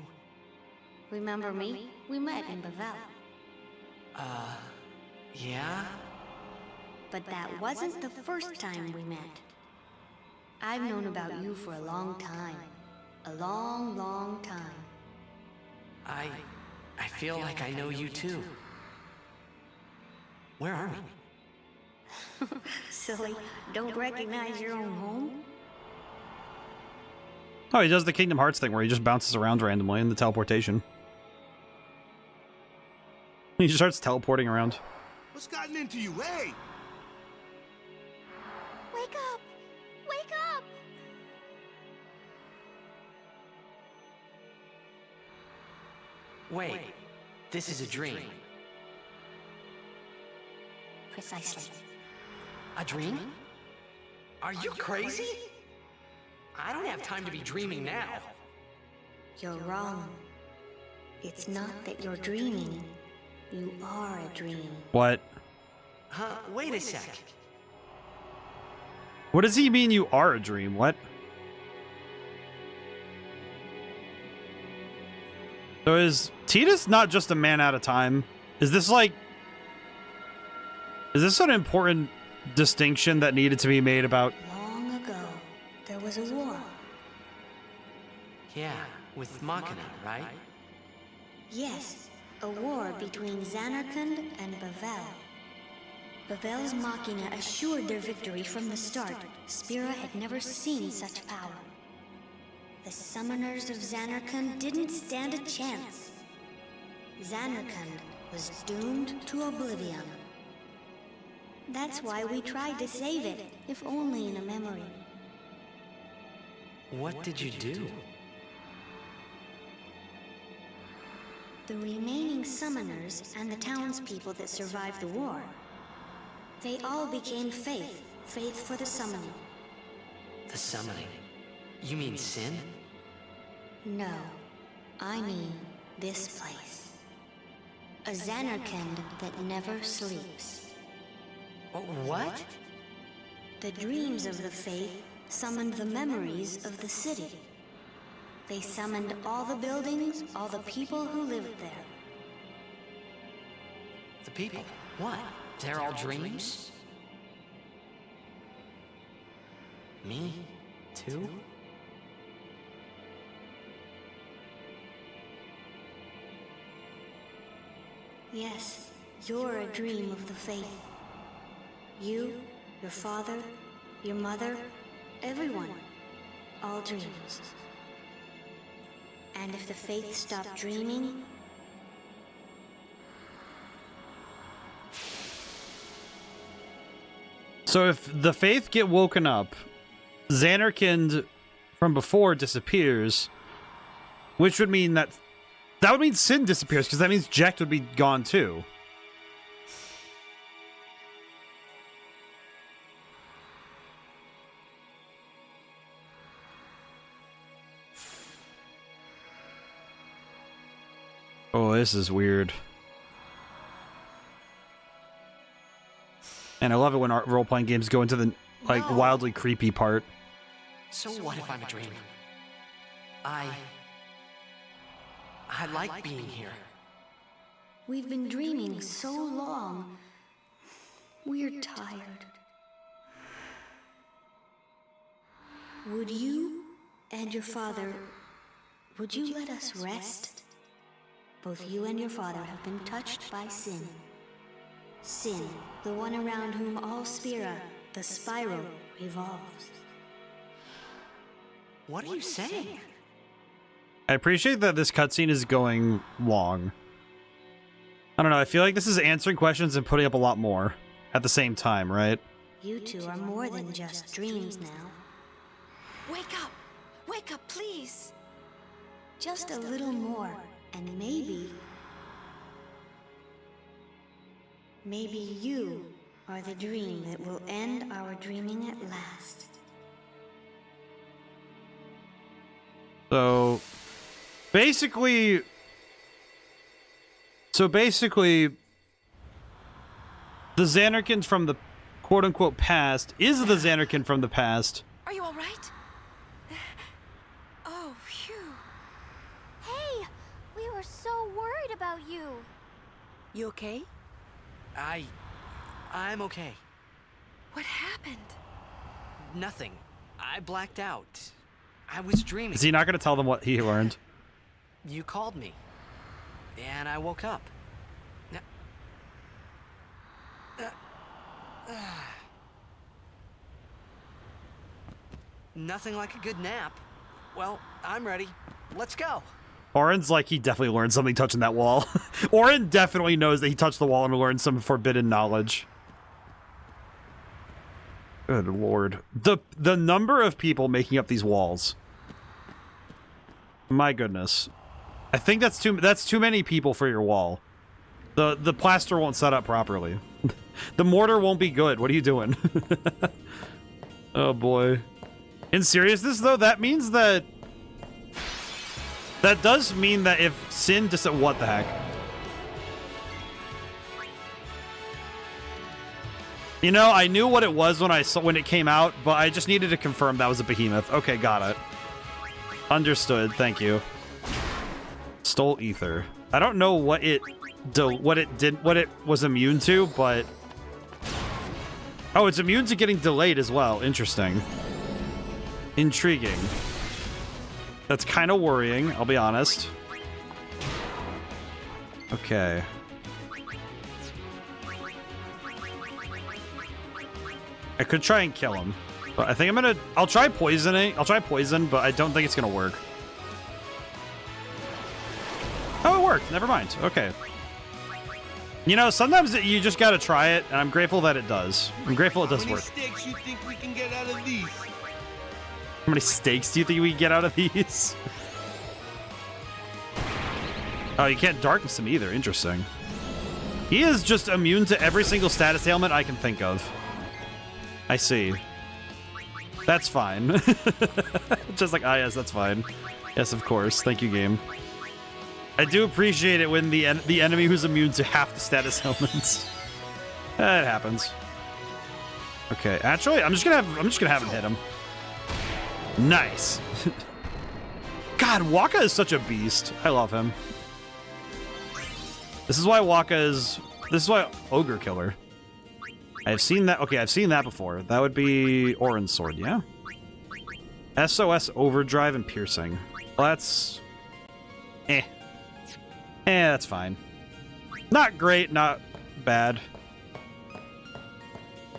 Remember me? We met in Bavel. Yeah? But that wasn't the first time we met. I've known about you for a long time. A long, long time. I feel like I know you too. Where are we? Silly, don't recognize your own home? Oh, he does the Kingdom Hearts thing where he just bounces around randomly in the teleportation. He just starts teleporting around. What's gotten into you, hey? Wake up! Wake up! Wait, this is a dream. Precisely. A dream? Are you crazy? I don't have time to be dreaming now. You're wrong. It's not that you're dreaming. You are a dream. What? Huh? Wait a sec. What does he mean you are a dream? What? So is Tidus not just a man out of time? Is this like... Is this an important distinction that needed to be made about... Long ago, there was a war. Yeah, with Machina, right? Yes, a war between Zanarkand and Bavel. Bavel's Machina assured their victory from the start. Spira had never seen such power. The summoners of Zanarkand didn't stand a chance. Zanarkand was doomed to oblivion. That's why we tried to save it, if only in a memory. What did you do? The remaining summoners and the townspeople that survived the war, they all became faith for the summoning. The summoning? You mean sin? No, I mean this place. A Zanarkand that never sleeps. What? The dreams of the faith summoned the memories of the city. They summoned all the buildings, all the people who lived there. The people? What? They're all dreams? Me? Too? Yes, you're a dream of the faith. You, your father, your mother, everyone. All dreams. And if the faith stopped dreaming... So if the faith get woken up, Zanarkand from before disappears, which would mean that would mean Sin disappears, because that means Jecht would be gone too. Oh, this is weird. And I love it when role-playing games go into the, like, wildly creepy part. So what if I'm a dream? I like being here. We've been dreaming so long. We're tired. Would you and your father, would you let us rest? Both you and your father have been touched by sin. Sin, the one around whom all Spira, the spiral, revolves. What are you saying? I appreciate that this cutscene is going long. I don't know, I feel like this is answering questions and putting up a lot more at the same time, right? You two are more than just dreams now. Wake up! Wake up, please! Just a little more, and maybe you are the dream that will end our dreaming at last. So basically, the Zanarkand from the quote-unquote past is the Zanarkand from the past, Are you all right? Oh, phew. Hey, we were so worried about you. You okay? I'm okay. What happened? Nothing. I blacked out. I was dreaming. Is he not going to tell them what he learned? You called me. And I woke up. Nothing like a good nap. Well, I'm ready. Let's go. Orin's like, he definitely learned something touching that wall. Orin definitely knows that he touched the wall and learned some forbidden knowledge. Good lord. The number of people making up these walls. My goodness. I think that's too many people for your wall. The plaster won't set up properly. The mortar won't be good. What are you doing? Oh boy. In seriousness though, that means that does mean that if Sin just what the heck? You know, I knew what it was when it came out, but I just needed to confirm that was a behemoth. Okay, got it. Understood. Thank you. Stole ether. I don't know what it was immune to, but oh, it's immune to getting delayed as well. Interesting. Intriguing. That's kind of worrying, I'll be honest. Okay. I could try and kill him, but I think I'll try poisoning. I'll try poison, but I don't think it's gonna work. Oh, it worked. Never mind. Okay. You know, sometimes you just gotta try it, and I'm grateful that it does. I'm grateful it does work. How many stakes you think we can get out of these? How many stakes do you think we can get out of these? Oh, you can't darkness him either. Interesting. He is just immune to every single status ailment I can think of. I see. That's fine. Just like, ah, yes, that's fine. Yes, of course. Thank you, game. I do appreciate it when the enemy who's immune to half the status ailments. It happens. Okay, actually, I'm just gonna have him hit him. Nice. God, Waka is such a beast. I love him. This is why Ogre Killer. I've seen that. Okay, I've seen that before. That would be Orin's sword, yeah? SOS Overdrive and Piercing. Well, that's... that's fine. Not great, not bad.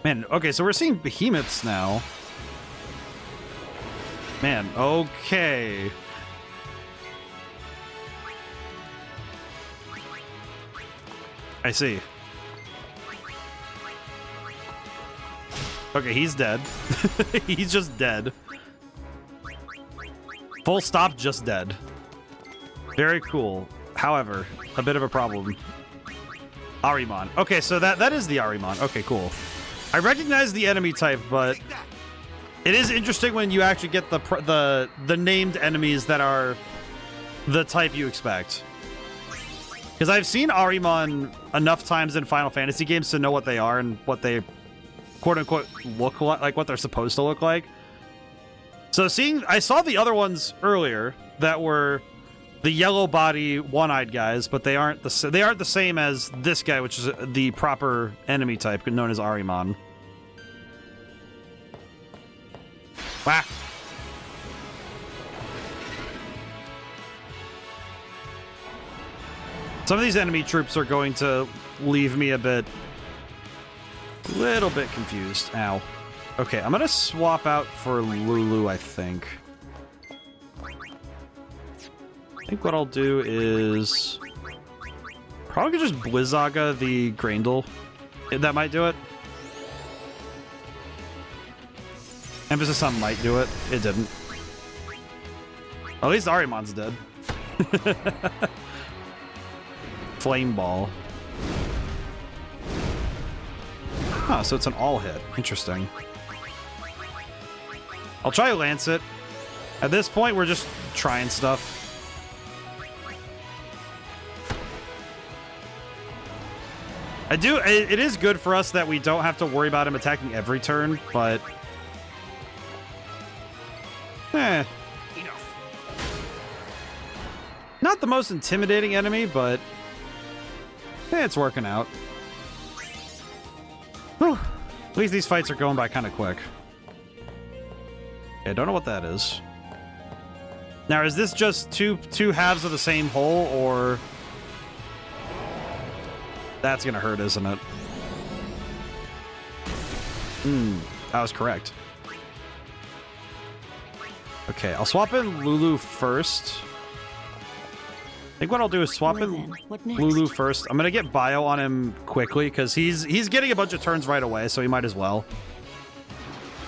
Man, okay, so we're seeing behemoths now. Man, okay. I see. Okay, he's dead. He's just dead. Full stop, just dead. Very cool. However, a bit of a problem. Ahriman. Okay, so that is the Ahriman. Okay, cool. I recognize the enemy type, but it is interesting when you actually get the named enemies that are the type you expect. Because I've seen Ahriman enough times in Final Fantasy games to know what they are and what they quote-unquote look like, what they're supposed to look like. So I saw the other ones earlier that were the yellow body one-eyed guys, but they aren't the same as this guy, which is the proper enemy type known as Ahriman. Whack. Some of these enemy troops are going to leave me a little bit confused. Ow. Okay, I'm gonna swap out for Lulu, I think. I think what I'll do is probably just Blizzaga the Graendal. That might do it. Emphasis on might do it. It didn't. At least Ahriman's dead. Flame Ball. Huh, so it's an all hit. Interesting. I'll try Lancet. At this point, we're just trying stuff. It is good for us that we don't have to worry about him attacking every turn, but the most intimidating enemy, but it's working out. Whew. At least these fights are going by kind of quick. Okay, I don't know what that is. Now, is this just two halves of the same hole, or... That's gonna hurt, isn't it? That was correct. Okay, I'll swap in Lulu first. I think what I'll do is swap in Lulu first. I'm gonna get bio on him quickly because he's getting a bunch of turns right away, so he might as well.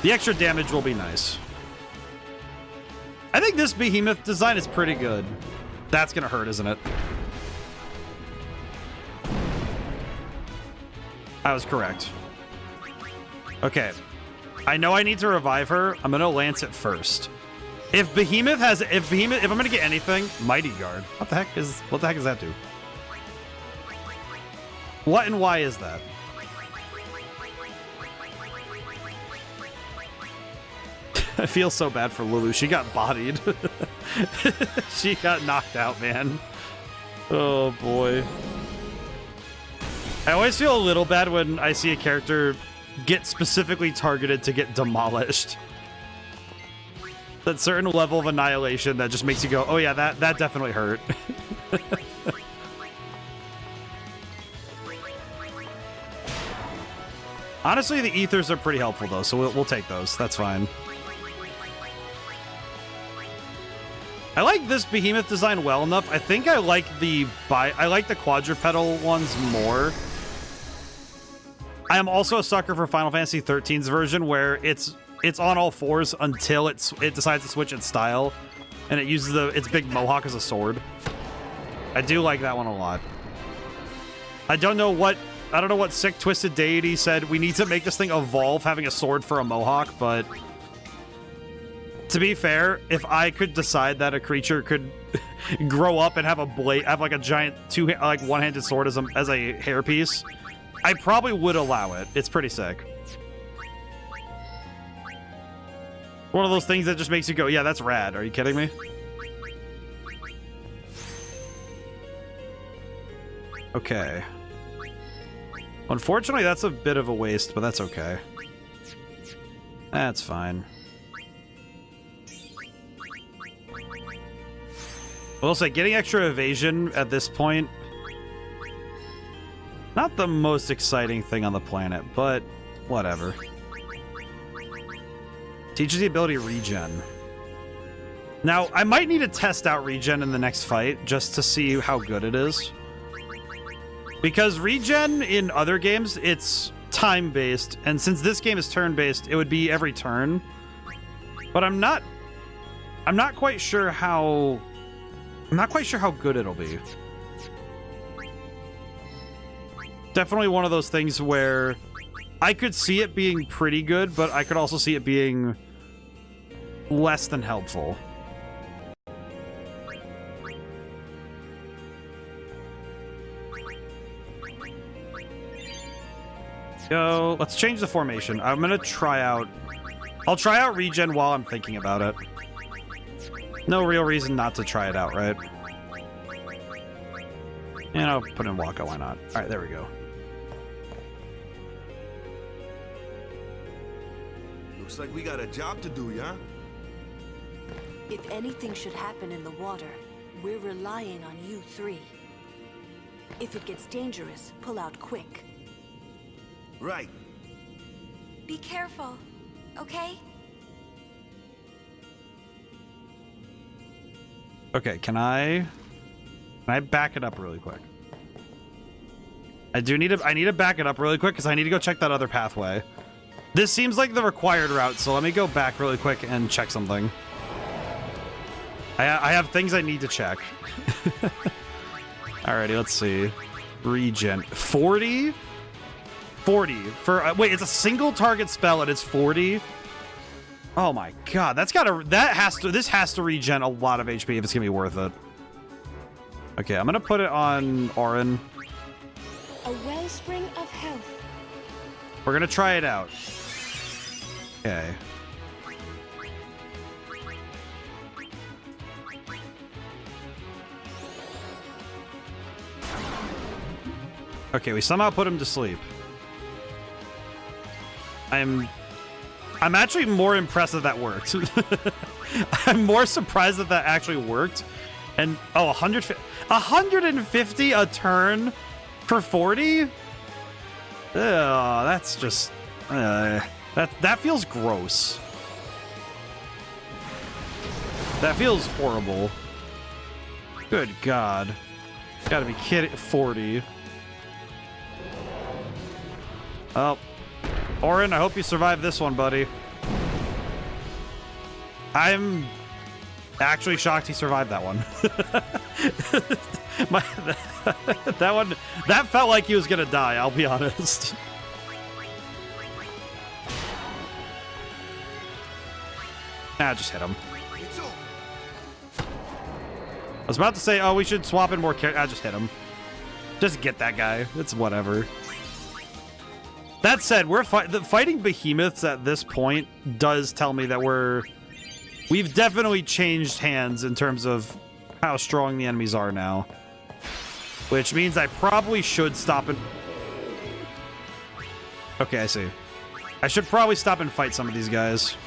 The extra damage will be nice. I think this behemoth design is pretty good. That's gonna hurt, isn't it? I was correct. Okay. I know I need to revive her. I'm gonna lance it first. If I'm gonna get anything, Mighty Guard. What the heck does that do? What and why is that? I feel so bad for Lulu. She got bodied. She got knocked out, man. Oh boy. I always feel a little bad when I see a character get specifically targeted to get demolished. That certain level of annihilation that just makes you go, oh yeah, that definitely hurt. Honestly, the ethers are pretty helpful though, so we'll take those. That's fine. I like this behemoth design well enough. I think I like the quadrupedal ones more. I am also a sucker for Final Fantasy XIII's version where it's on all fours until it decides to switch its style, and it uses its big mohawk as a sword. I do like that one a lot. I don't know what sick twisted deity said we need to make this thing evolve having a sword for a mohawk, but to be fair, if I could decide that a creature could grow up and have a blade, have like a giant one-handed sword as a hairpiece, I probably would allow it. It's pretty sick. One of those things that just makes you go, yeah, that's rad. Are you kidding me? Okay. Unfortunately, that's a bit of a waste, but that's okay. That's fine. I will say, getting extra evasion at this point, not the most exciting thing on the planet, but whatever. Teaches the ability regen. Now, I might need to test out regen in the next fight, just to see how good it is. Because regen in other games, it's time-based, and since this game is turn-based, it would be every turn. But I'm not quite sure how... I'm not quite sure how good it'll be. Definitely one of those things where I could see it being pretty good, but I could also see it being less than helpful. So let's change the formation. I'm gonna try out... I'll try out regen while I'm thinking about it. No real reason not to try it out, right? And I'll put in Waka, why not? Alright, there we go. Looks like we got a job to do, yeah? If anything should happen in the water, we're relying on you three. If it gets dangerous, pull out quick. Right. Be careful, okay? Okay, can I back it up really quick? I need to back it up really quick because I need to go check that other pathway. This seems like the required route, so let me go back really quick and check something. I have things I need to check. Alrighty, let's see. Regen. 40? 40 for wait, it's a single target spell and it's 40. Oh my god, this has to regen a lot of HP if it's gonna be worth it. Okay, I'm gonna put it on Orin. A wellspring of health. We're gonna try it out. Okay. Okay, we somehow put him to sleep. I'm actually more impressed that that worked. I'm more surprised that that actually worked. And, oh, 150 a turn for 40? Ugh, that's just... that feels gross. That feels horrible. Good God. Gotta be kidding. 40. Oh. Orin, I hope you survive this one, buddy. I'm actually shocked he survived that one. That one, that felt like he was gonna die, I'll be honest. Nah, just hit him. I was about to say, oh, we should swap in more characters. I just hit him. Just get that guy. It's whatever. That said, fighting behemoths at this point does tell me that we've definitely changed hands in terms of how strong the enemies are now. Which means I probably should stop and... Okay, I see. I should probably stop and fight some of these guys.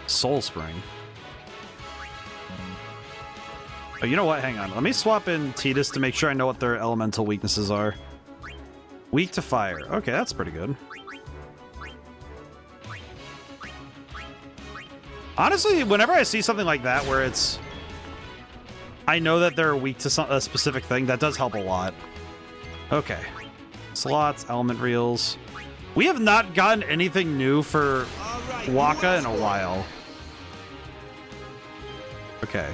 Soul Spring. Oh, you know what? Hang on. Let me swap in Tidus to make sure I know what their elemental weaknesses are. Weak to fire. Okay, that's pretty good. Honestly, whenever I see something like that where it's... I know that they're weak to a specific thing, that does help a lot. Okay. Slots, element reels. We have not gotten anything new for Waka in a while. Okay.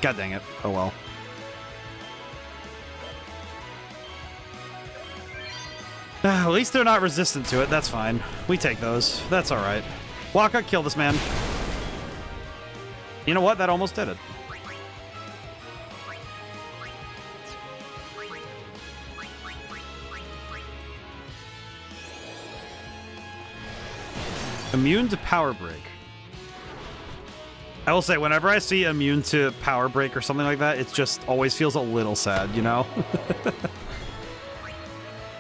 God dang it. Oh well. At least they're not resistant to it. That's fine. We take those. That's alright. Waka, kill this man. You know what? That almost did it. Immune to power break. I will say, whenever I see immune to power break or something like that, it just always feels a little sad, you know?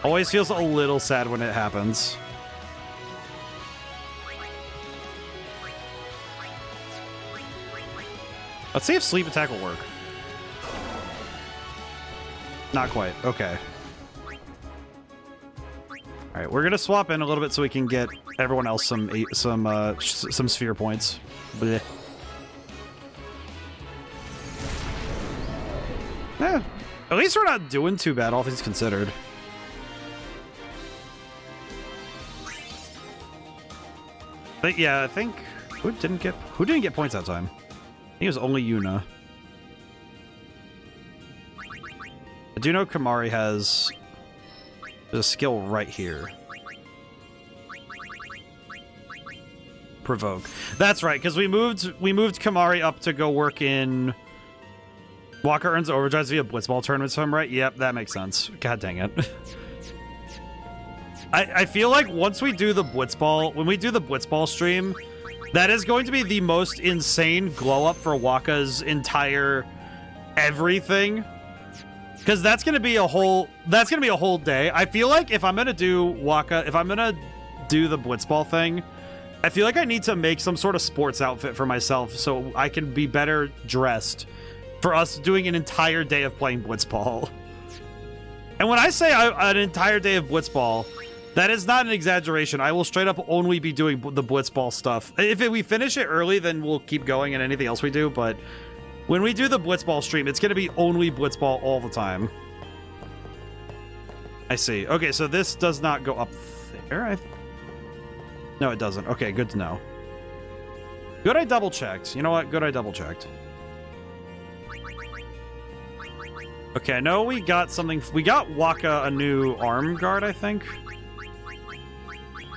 Always feels a little sad when it happens. Let's see if sleep attack will work. Not quite. Okay. All right, we're gonna swap in a little bit so we can get everyone else some sphere points. Blech. Yeah, at least we're not doing too bad, all things considered. But yeah, I think who didn't get points that time? I think it was only Yuna. I do know Kamari has a skill right here. Provoke. That's right, because we moved Kamari up to go work in Waka earns overdrives via Blitzball tournaments, if I'm right. Yep, that makes sense. God dang it. I feel like once we do the Blitzball, when we do the Blitzball stream, that is going to be the most insane glow up for Waka's entire everything. Because that's gonna be a whole day. I feel like if I'm gonna do Waka, if I'm gonna do the Blitzball thing, I feel like I need to make some sort of sports outfit for myself so I can be better dressed for us doing an entire day of playing Blitzball. And when I say an entire day of Blitzball, that is not an exaggeration. I will straight up only be doing the Blitzball stuff. If we finish it early, then we'll keep going and anything else we do, but when we do the Blitzball stream, it's going to be only Blitzball all the time. I see. Okay, so this does not go up there. No, it doesn't. Okay, good to know. Good I double-checked. You know what? Good I double-checked. Okay, I know we got something. We got Waka a new arm guard, I think.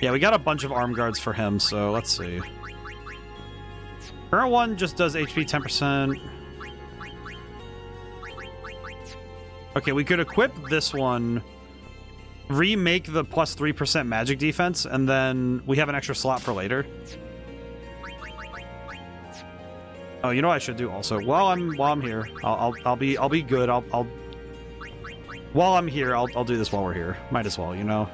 Yeah, we got a bunch of arm guards for him, so let's see. Current one just does HP 10%. Okay, we could equip this one, remake the plus 3% magic defense, and then we have an extra slot for later. Oh, you know what I should do also? While I'm here, I'll be good. I'll while I'm here, I'll do this while we're here. Might as well, you know?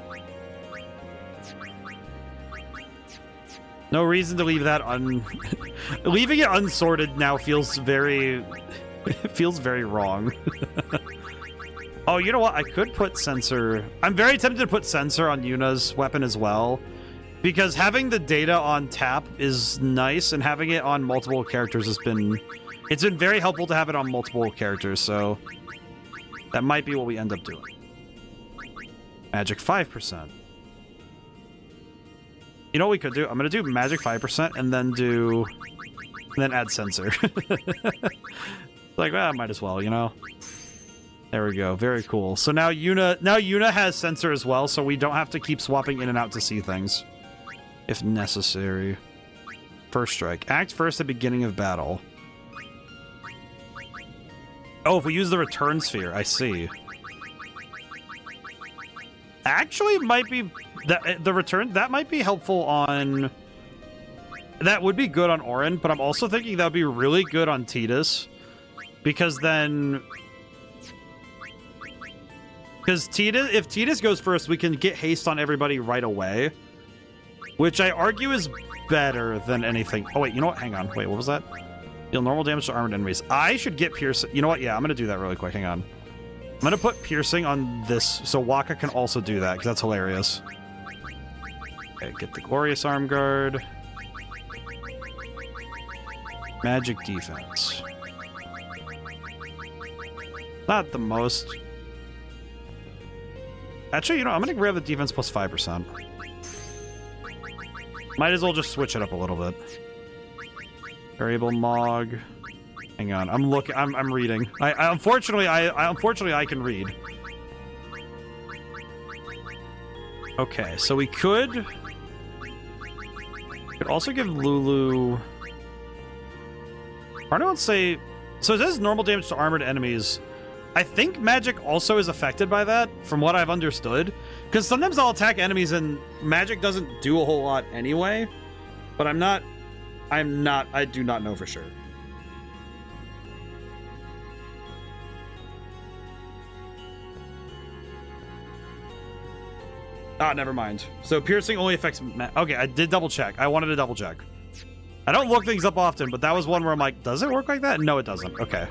No reason to leave that leaving it unsorted now feels very... it feels very wrong. Oh, you know what? I could put sensor... I'm very tempted to put sensor on Yuna's weapon as well. Because having the data on tap is nice, and having it on multiple characters has been... It's been very helpful to have it on multiple characters, so... That might be what we end up doing. Magic 5%. You know what we could do? I'm gonna do magic 5% and then do... And then add sensor. Like, well, might as well, you know? There we go. Very cool. So now Yuna has sensor as well, so we don't have to keep swapping in and out to see things. If necessary. First strike. Act first at beginning of battle. Oh, if we use the return sphere, I see. Actually, might be that the return that might be helpful on. That would be good on Orin, but I'm also thinking that would be really good on Tidus, because then, if Tidus goes first, we can get haste on everybody right away, which I argue is better than anything. Oh wait, you know what? Hang on. Wait, what was that? Deal normal damage to armored enemies. I should get piercing. You know what? Yeah, I'm gonna do that really quick. Hang on. I'm gonna put piercing on this so Waka can also do that, because that's hilarious. Okay, get the glorious arm guard. Magic defense. Not the most. Actually, you know, I'm gonna grab the defense plus 5%. Might as well just switch it up a little bit. Variable Mog. Hang on, I'm reading. Unfortunately I can read. Okay, so we could also give Lulu. I don't say. So it says normal damage to armored enemies. I think magic also is affected by that, from what I've understood. Because sometimes I'll attack enemies and magic doesn't do a whole lot anyway. But I do not know for sure. Ah, never mind. So piercing only affects... Okay, I did double check. I wanted to double check. I don't look things up often, but that was one where I'm like, does it work like that? No, it doesn't. Okay.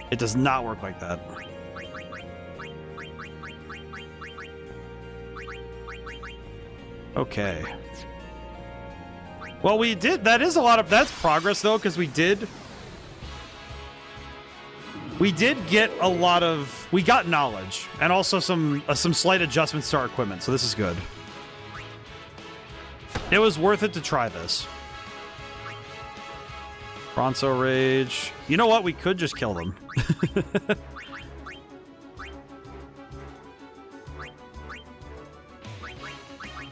It does not work like that. Okay. Well, we did... That is a lot of... That's progress, though, because we did get a lot of... We got knowledge, and also some slight adjustments to our equipment, so this is good. It was worth it to try this. Bronzo Rage. You know what? We could just kill them.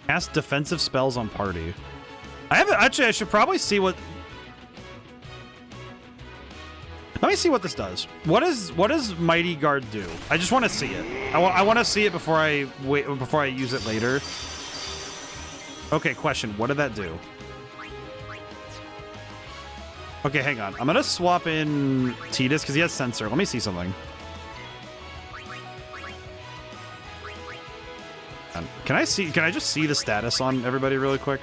Cast defensive spells on party. Actually, I should probably see what... Let me see what this does. What does Mighty Guard do? I just want to see it. I want to see it before I use it later. Okay, question. What did that do? Okay, hang on. I'm gonna swap in Tidus because he has sensor. Let me see something. Can I just see the status on everybody really quick?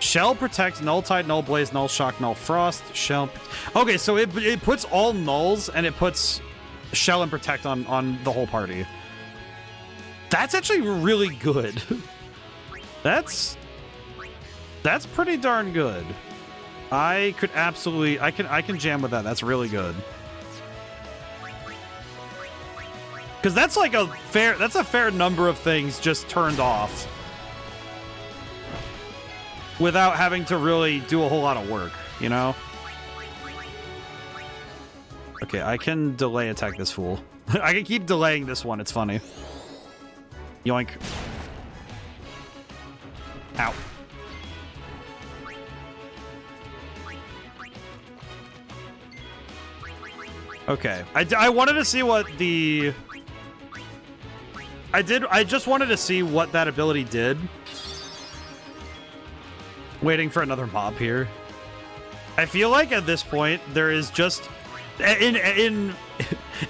Shell protect, null tide, null blaze, null shock, null frost, shell. Okay, so it puts all nulls and it puts shell and protect on the whole party. That's actually really good. That's pretty darn good. I can jam with that. That's really good. Because that's like a fair number of things just turned off without having to really do a whole lot of work, you know? Okay, I can delay attack this fool. I can keep delaying this one. It's funny. Yoink. Ow. Okay. I wanted to see what the... I just wanted to see what that ability did. Waiting for another mob here. I feel like at this point, there is just In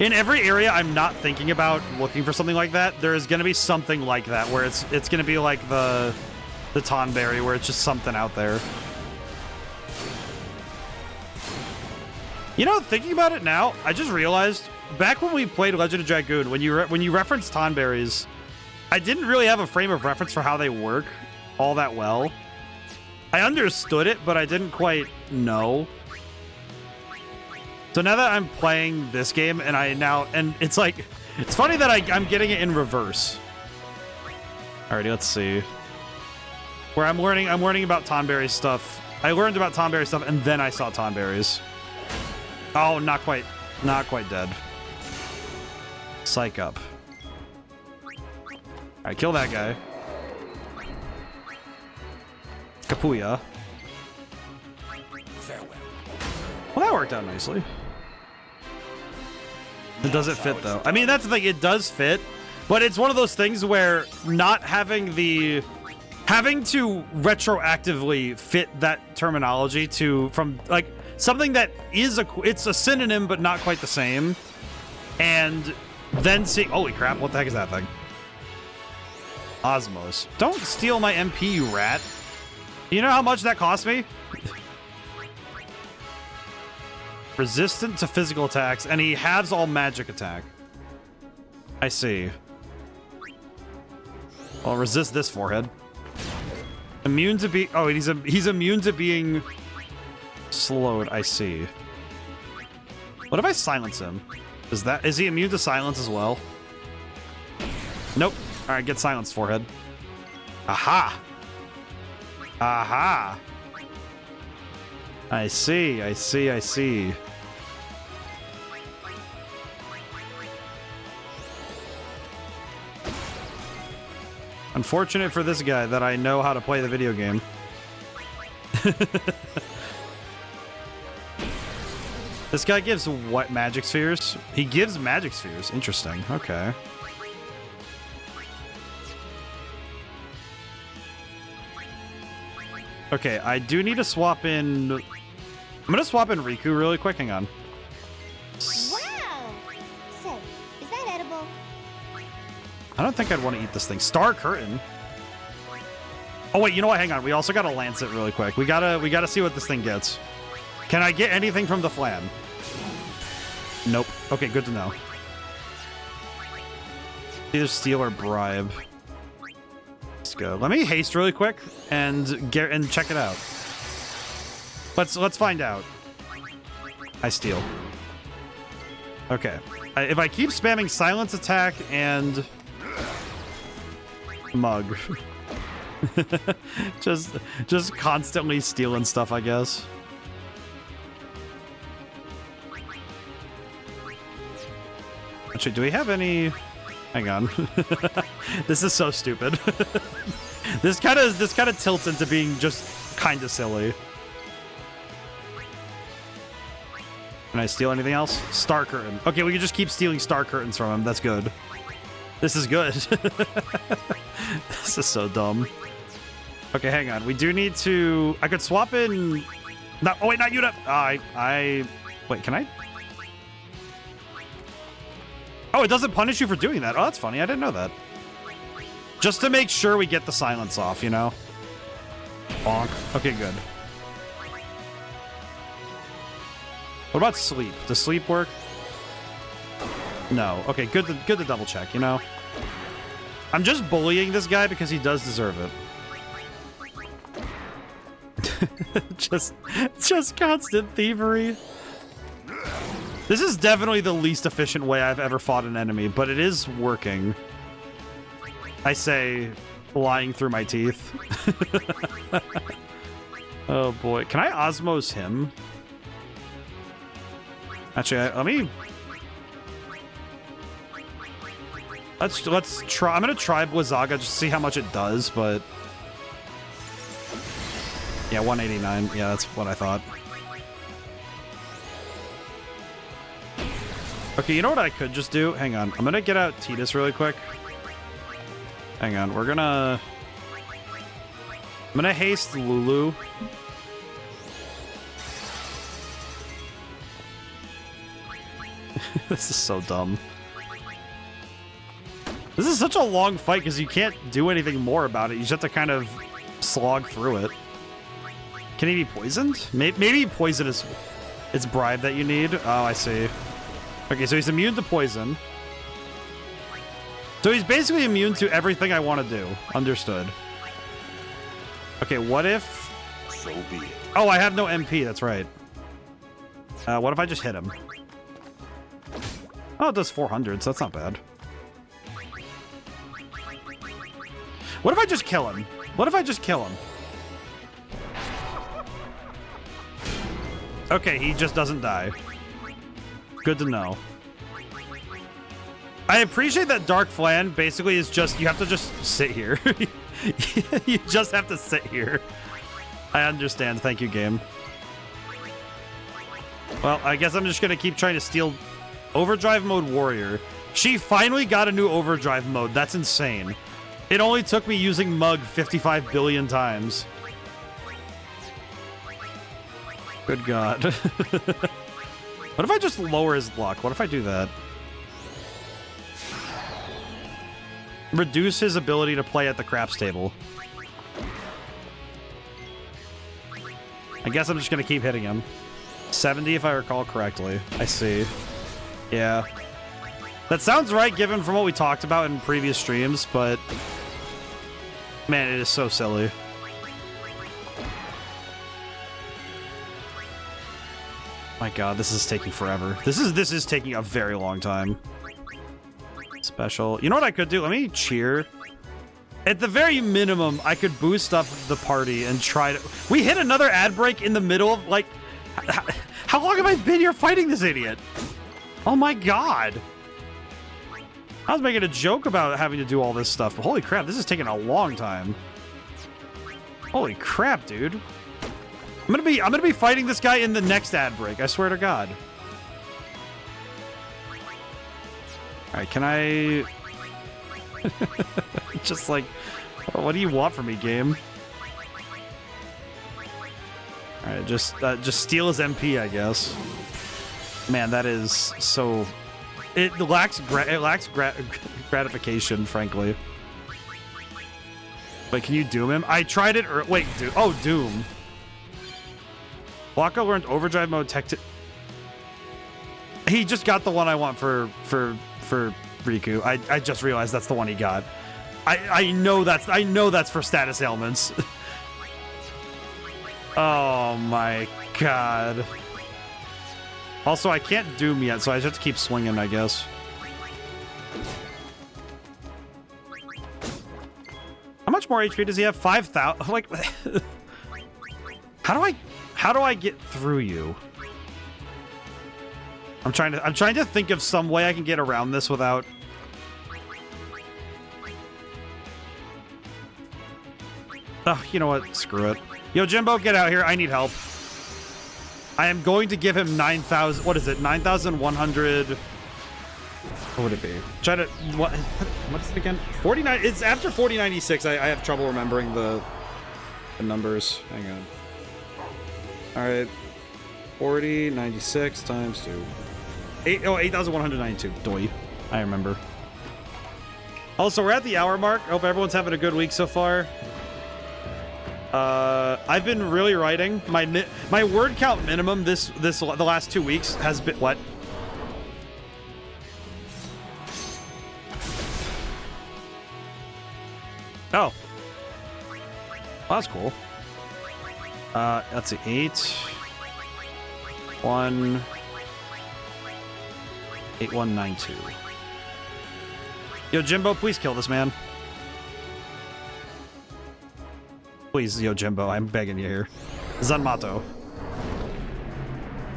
every area I'm not thinking about looking for something like that, there is going to be something like that where it's going to be like the Tonberry, where it's just something out there. You know, thinking about it now, I just realized back when we played Legend of Dragoon, when you referenced Tonberries, I didn't really have a frame of reference for how they work all that well. I understood it, but I didn't quite know. So now that I'm playing this game, and it's like, it's funny that I'm getting it in reverse. Alrighty, let's see. Where I'm learning about Tonberry stuff. I learned about Tonberry stuff, and then I saw Tonberries. Oh, not quite dead. Psych up. Alright, kill that guy. Kapuya. Farewell. Well, that worked out nicely. It doesn't fit, though. I mean, that's the thing. It does fit, but it's one of those things where not having to retroactively fit that terminology from like something that is it's a synonym, but not quite the same. And then see, holy crap, what the heck is that thing? Osmos. Don't steal my MP, you rat. You know how much that cost me? Resistant to physical attacks, and he halves all magic attack. I see. Well, resist this forehead. Immune to be... Oh, he's immune to being slowed. I see. What if I silence him? Is he immune to silence as well? Nope. All right, get silenced, forehead. Aha! Aha! I see. Unfortunate for this guy that I know how to play the video game. This guy gives what magic spheres? He gives magic spheres. Interesting. Okay. Okay, I do need to swap in... I'm gonna swap in Riku really quick. Hang on. Wow! Say, is that edible? I don't think I'd want to eat this thing. Star Curtain? Oh, wait, you know what? Hang on. We also gotta lance it really quick. We gotta see what this thing gets. Can I get anything from the flan? Nope. Okay, good to know. Either steal or bribe. Let's go. Let me haste really quick and check it out. Let's find out. I steal. Okay. If I keep spamming silence attack and mug, just constantly stealing stuff, I guess. Actually, do we have any? Hang on. This is so stupid. This kind of tilts into being just kind of silly. Can I steal anything else? Star Curtain. Okay, we can just keep stealing Star Curtains from him. That's good. This is good. This is so dumb. Okay, hang on. We do need to... I could swap in... No, oh, wait, not you. Wait, can I? Oh, it doesn't punish you for doing that. Oh, that's funny. I didn't know that. Just to make sure we get the silence off, you know? Bonk. Okay, good. What about sleep? Does sleep work? No. Okay, good to double check, you know? I'm just bullying this guy because he does deserve it. just constant thievery. This is definitely the least efficient way I've ever fought an enemy, but it is working. I say, lying through my teeth. Oh boy. Can I osmose him? Actually, let me... Let's try... I'm gonna try Blizzaga just to see how much it does, but... Yeah, 189. Yeah, that's what I thought. Okay, you know what I could just do? Hang on. I'm gonna get out Tidus really quick. Hang on. I'm gonna haste Lulu. This is so dumb. This is such a long fight because you can't do anything more about it. You just have to kind of slog through it. Can he be poisoned? Maybe poison is it's bribe that you need. Oh, I see. Okay, so he's immune to poison. So he's basically immune to everything I want to do. Understood. Okay, what if... So be it. Oh, I have no MP. That's right. What if I just hit him? Oh, it does 400, so that's not bad. What if I just kill him? What if I just kill him? Okay, he just doesn't die. Good to know. I appreciate that Dark Flan basically is just, you have to just sit here. You just have to sit here. I understand. Thank you, game. Well, I guess I'm just going to keep trying to steal Overdrive Mode Warrior. She finally got a new Overdrive Mode. That's insane. It only took me using Mug 55 billion times. Good God. What if I just lower his luck? What if I do that? Reduce his ability to play at the craps table. I guess I'm just going to keep hitting him. 70 if I recall correctly. I see. Yeah. That sounds right given from what we talked about in previous streams, but... Man, it is so silly. My God, this is taking forever. This is taking a very long time. Special. You know what I could do? Let me cheer. At the very minimum, I could boost up the party and try to... We hit another ad break in the middle of, like... How long have I been here fighting this idiot? Oh my God. I was making a joke about having to do all this stuff, but holy crap, this is taking a long time. Holy crap, dude. I'm gonna be fighting this guy in the next ad break, I swear to God. Alright, can I... Just like... What do you want from me, game? Alright, just steal his MP, I guess. Man, that is so... It lacks gratification, frankly. Wait, can you doom him? I tried it, or... Wait, oh, doom. Waka learned Overdrive Mode tech... He just got the one I want for Riku. I just realized that's the one he got. I know that's for status ailments. Oh my God. Also, I can't doom yet, so I just have to keep swinging, I guess. How much more HP does he have? 5,000. Like, how do I get through you? I'm trying to think of some way I can get around this without... Oh, you know what? Screw it. Yo, Jimbo, get out here. I need help. I am going to give him 9,000... What is it? 9,100... What would it be? Try to... What is it again? 49... It's after 4096. I have trouble remembering the numbers. Hang on. Alright. 4096 times 2. 8,192. Doi. I remember. Also, we're at the hour mark. Hope everyone's having a good week so far. I've been really writing. My word count minimum the last 2 weeks has been what? Oh. Well, that's cool. Let's see. 8192. Yo, Jimbo, please kill this man. Please, yo, Jimbo, I'm begging you here. Zanmato.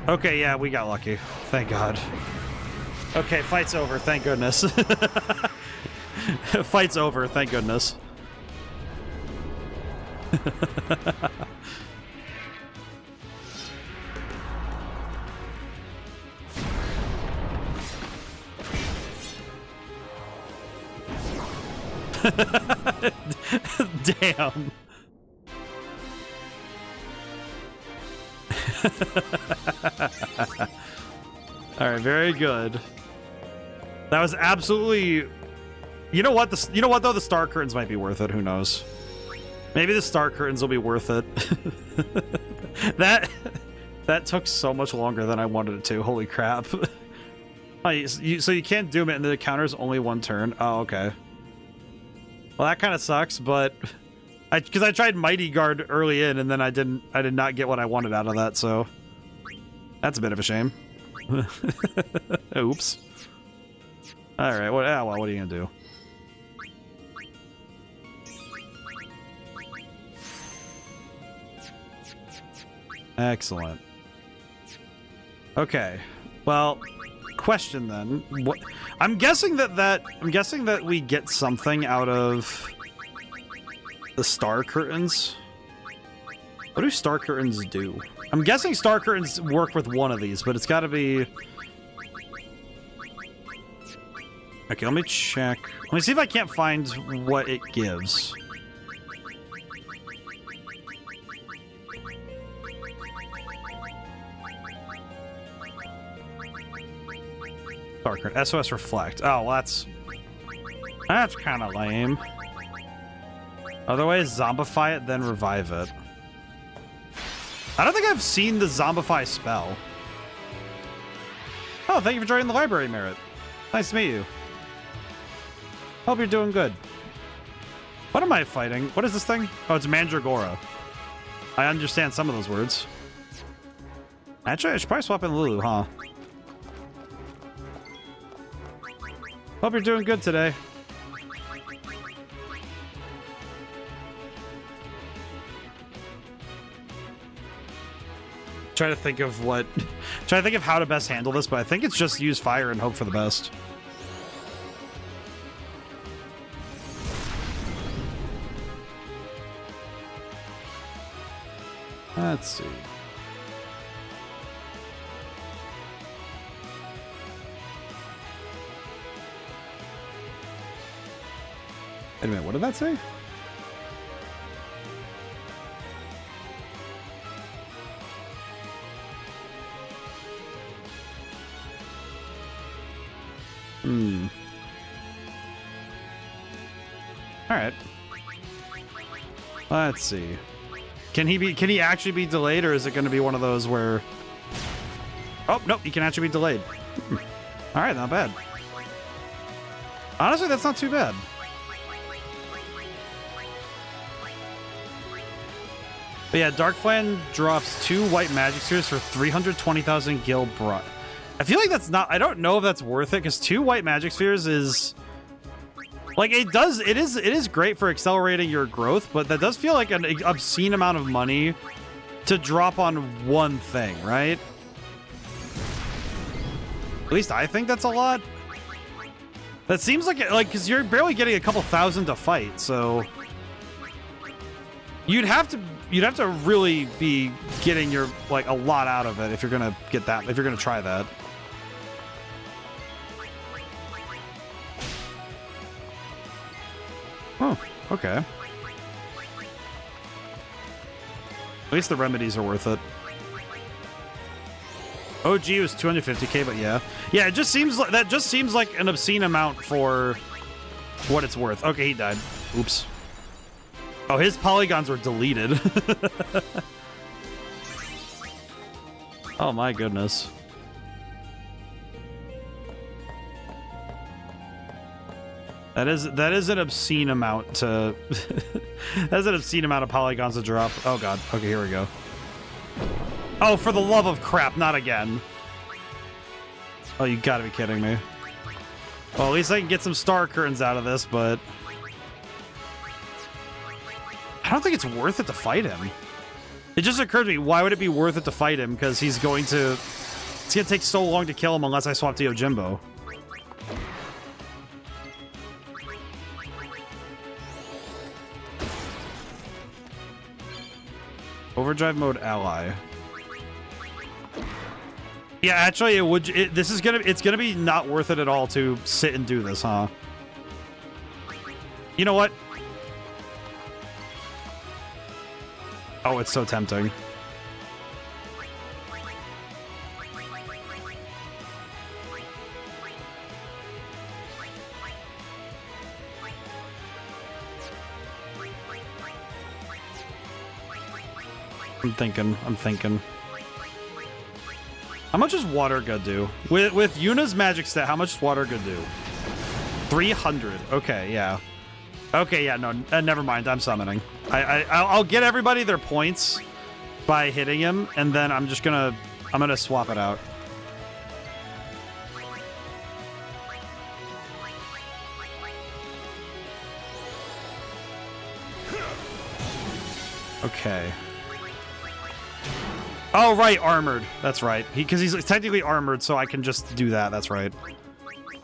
Okay, yeah, we got lucky. Thank God. Okay, fight's over. Thank goodness. Fight's over. Thank goodness. Damn. All right, very good. That was absolutely. You know what? You know what though? The star curtains might be worth it. Who knows? Maybe the star curtains will be worth it. That took so much longer than I wanted it to. Holy crap! Oh, so you can't doom it, and the counter's only 1 turn. Oh, okay. Well, that kind of sucks, but because I tried Mighty Guard early in, and then I did not get what I wanted out of that. So that's a bit of a shame. Oops. All right. What are you gonna do? Excellent. Okay. Well, question then. What I'm guessing that we get something out of the star curtains. What do star curtains do? I'm guessing star curtains work with one of these, but it's got to be. Okay, let me check. Let me see if I can't find what it gives. Darker. SOS Reflect. Oh, well, that's kind of lame. Otherwise, zombify it, then revive it. I don't think I've seen the zombify spell. Oh, thank you for joining the library, Merritt. Nice to meet you. Hope you're doing good. What am I fighting? What is this thing? Oh, it's Mandragora. I understand some of those words. Actually, I should probably swap in Lulu, huh? Hope you're doing good today. Trying to think of how to best handle this, but I think it's just use fire and hope for the best. Let's see. Wait a minute, what did that say? All right. Let's see. Can he actually be delayed, or is it going to be one of those where... Oh, nope, he can actually be delayed. All right, not bad. Honestly, that's not too bad. But yeah, Darkflan drops 2 white magic spheres for 320,000 gil brought. I feel like that's not... I don't know if that's worth it, because 2 white magic spheres is... Like, it is great for accelerating your growth, but that does feel like an obscene amount of money to drop on one thing, right? At least I think that's a lot. That seems like, because you're barely getting a couple thousand to fight, so... You'd have to really be getting your, like, a lot out of it if you're gonna get that, if you're gonna try that. Oh, okay. At least the remedies are worth it. OG was 250k, but yeah. Yeah, it just seems like, that just seems like an obscene amount for what it's worth. Okay, he died. Oops. Oh, his polygons were deleted. Oh my goodness. That is an obscene amount to that's an obscene amount of polygons to drop. Oh god. Okay, here we go. Oh, for the love of crap, not again. Oh, you gotta be kidding me. Well, at least I can get some star curtains out of this, but I don't think it's worth it to fight him. It just occurred to me, why would it be worth it to fight him? Because it's gonna take so long to kill him unless I swap to Yojimbo. Overdrive mode ally. Yeah, actually, it's gonna be not worth it at all to sit and do this, huh? You know what? Oh, it's so tempting. I'm thinking. How much does water gonna do? With Yuna's magic stat, how much does water gonna do? 300. Okay, yeah. Okay, yeah, no, never mind. I'm summoning. I'll get everybody their points by hitting him, and then I'm gonna swap it out. Okay. Oh, right, armored. That's right. Because he's technically armored, so I can just do that. That's right.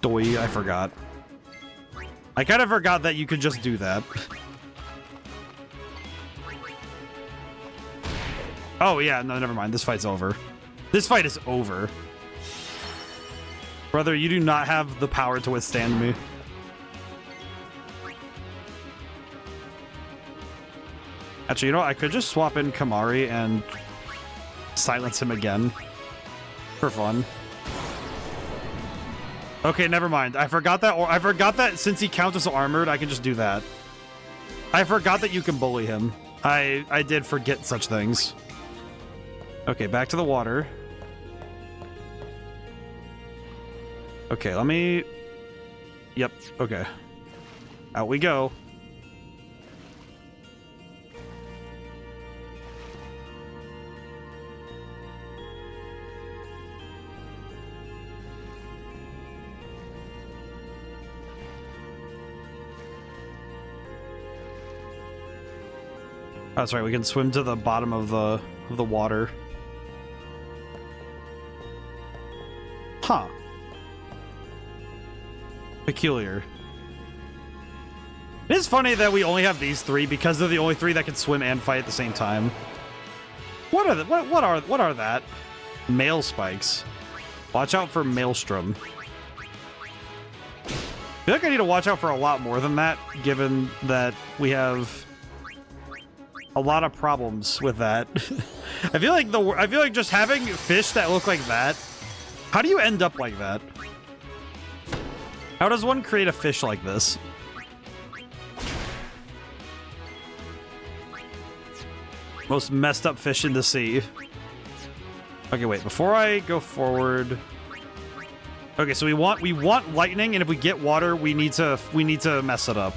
Doi, I forgot. I kind of forgot that you could just do that. Oh, yeah, no, never mind. This fight's over. This fight is over. Brother, you do not have the power to withstand me. Actually, you know what? I could just swap in Kamari and silence him again. For fun. Okay, never mind. I forgot that since he counts as armored, I can just do that. I forgot that you can bully him. I did forget such things. Okay, back to the water. Okay, let me... Yep, okay. Out we go. That's right, we can swim to the bottom of the water. Huh. Peculiar. It is funny that we only have these three because they're the only three that can swim and fight at the same time. What are that? Mail spikes. Watch out for Maelstrom. I feel like I need to watch out for a lot more than that, given that we have a lot of problems with that. I feel like just having fish that look like that. How do you end up like that? How does one create a fish like this? Most messed up fish in the sea. Okay, wait, before I go forward. Okay, so we want lightning, and if we get water, we need to mess it up.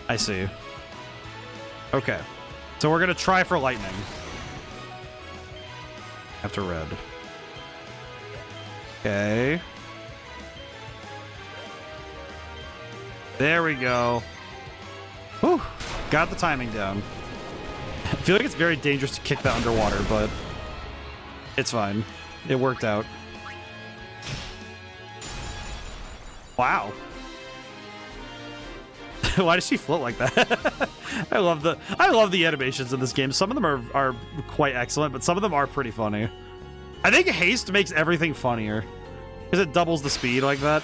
I see. Okay. So we're gonna try for lightning. After red. Okay. There we go. Whew. Got the timing down. I feel like it's very dangerous to kick that underwater, but it's fine. It worked out. Wow. Why does she float like that? I love the animations in this game. Some of them are quite excellent, but some of them are pretty funny. I think haste makes everything funnier because it doubles the speed like that.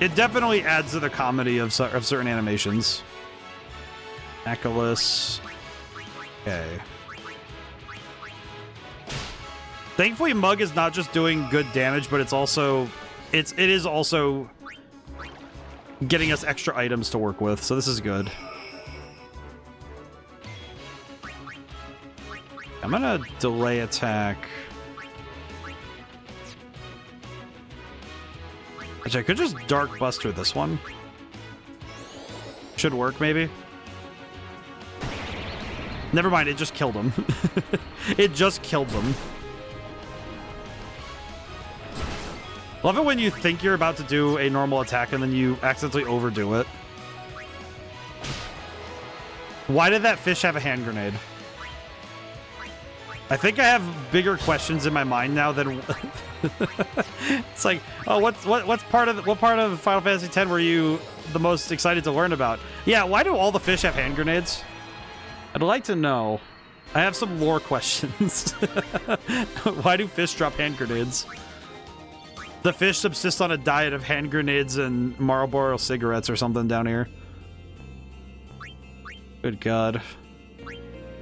It definitely adds to the comedy of certain animations. Achilles. Okay. Thankfully, Mug is not just doing good damage, but it is also getting us extra items to work with, so this is good. I'm gonna delay attack. Actually, I could just Dark Buster this one. Should work, maybe. Never mind, it just killed him. It just killed them. Love it when you think you're about to do a normal attack and then you accidentally overdo it. Why did that fish have a hand grenade? I think I have bigger questions in my mind now than... It's like, oh, what part of Final Fantasy X were you the most excited to learn about? Yeah, why do all the fish have hand grenades? I'd like to know. I have some lore questions. Why do fish drop hand grenades? The fish subsist on a diet of hand grenades and Marlboro cigarettes or something down here. Good God.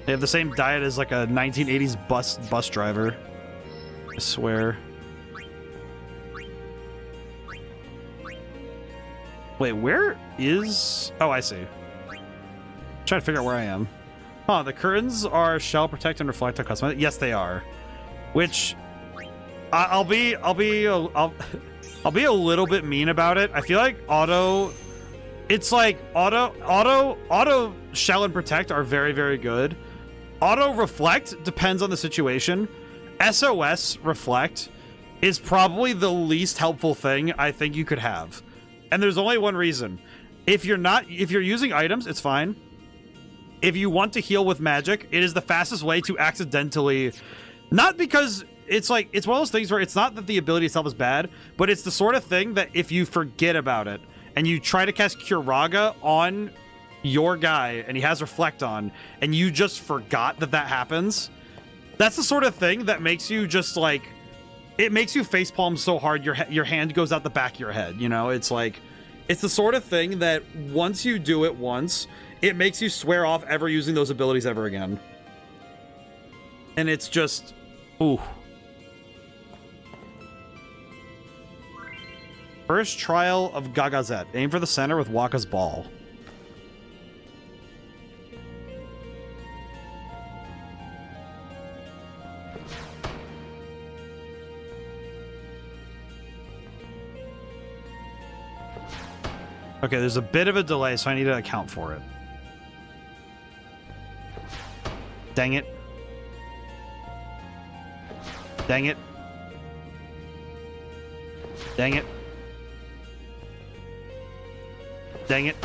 They have the same diet as like a 1980s bus driver. I swear. Wait, where is... Oh, I see. I'm trying to figure out where I am. Huh, the curtains are shall protect and reflect on custom. Yes, they are. Which I'll be a little bit mean about it. I feel like auto shell and protect are very, very good. Auto reflect depends on the situation. SOS reflect is probably the least helpful thing I think you could have. And there's only one reason. If you're using items, it's fine. If you want to heal with magic, it is the fastest way to accidentally, not because it's one of those things where it's not that the ability itself is bad, but it's the sort of thing that if you forget about it and you try to cast Cure Raga on your guy and he has reflect on and you just forgot that happens, that's the sort of thing that makes you just like, it makes you facepalm so hard your hand goes out the back of your head, you know? It's like, it's the sort of thing that once you do it once, it makes you swear off ever using those abilities ever again. And it's just, ooh. First trial of Gagazet. Aim for the center with Waka's ball. Okay, there's a bit of a delay, so I need to account for it. Dang it. Dang it. Dang it. Dang it.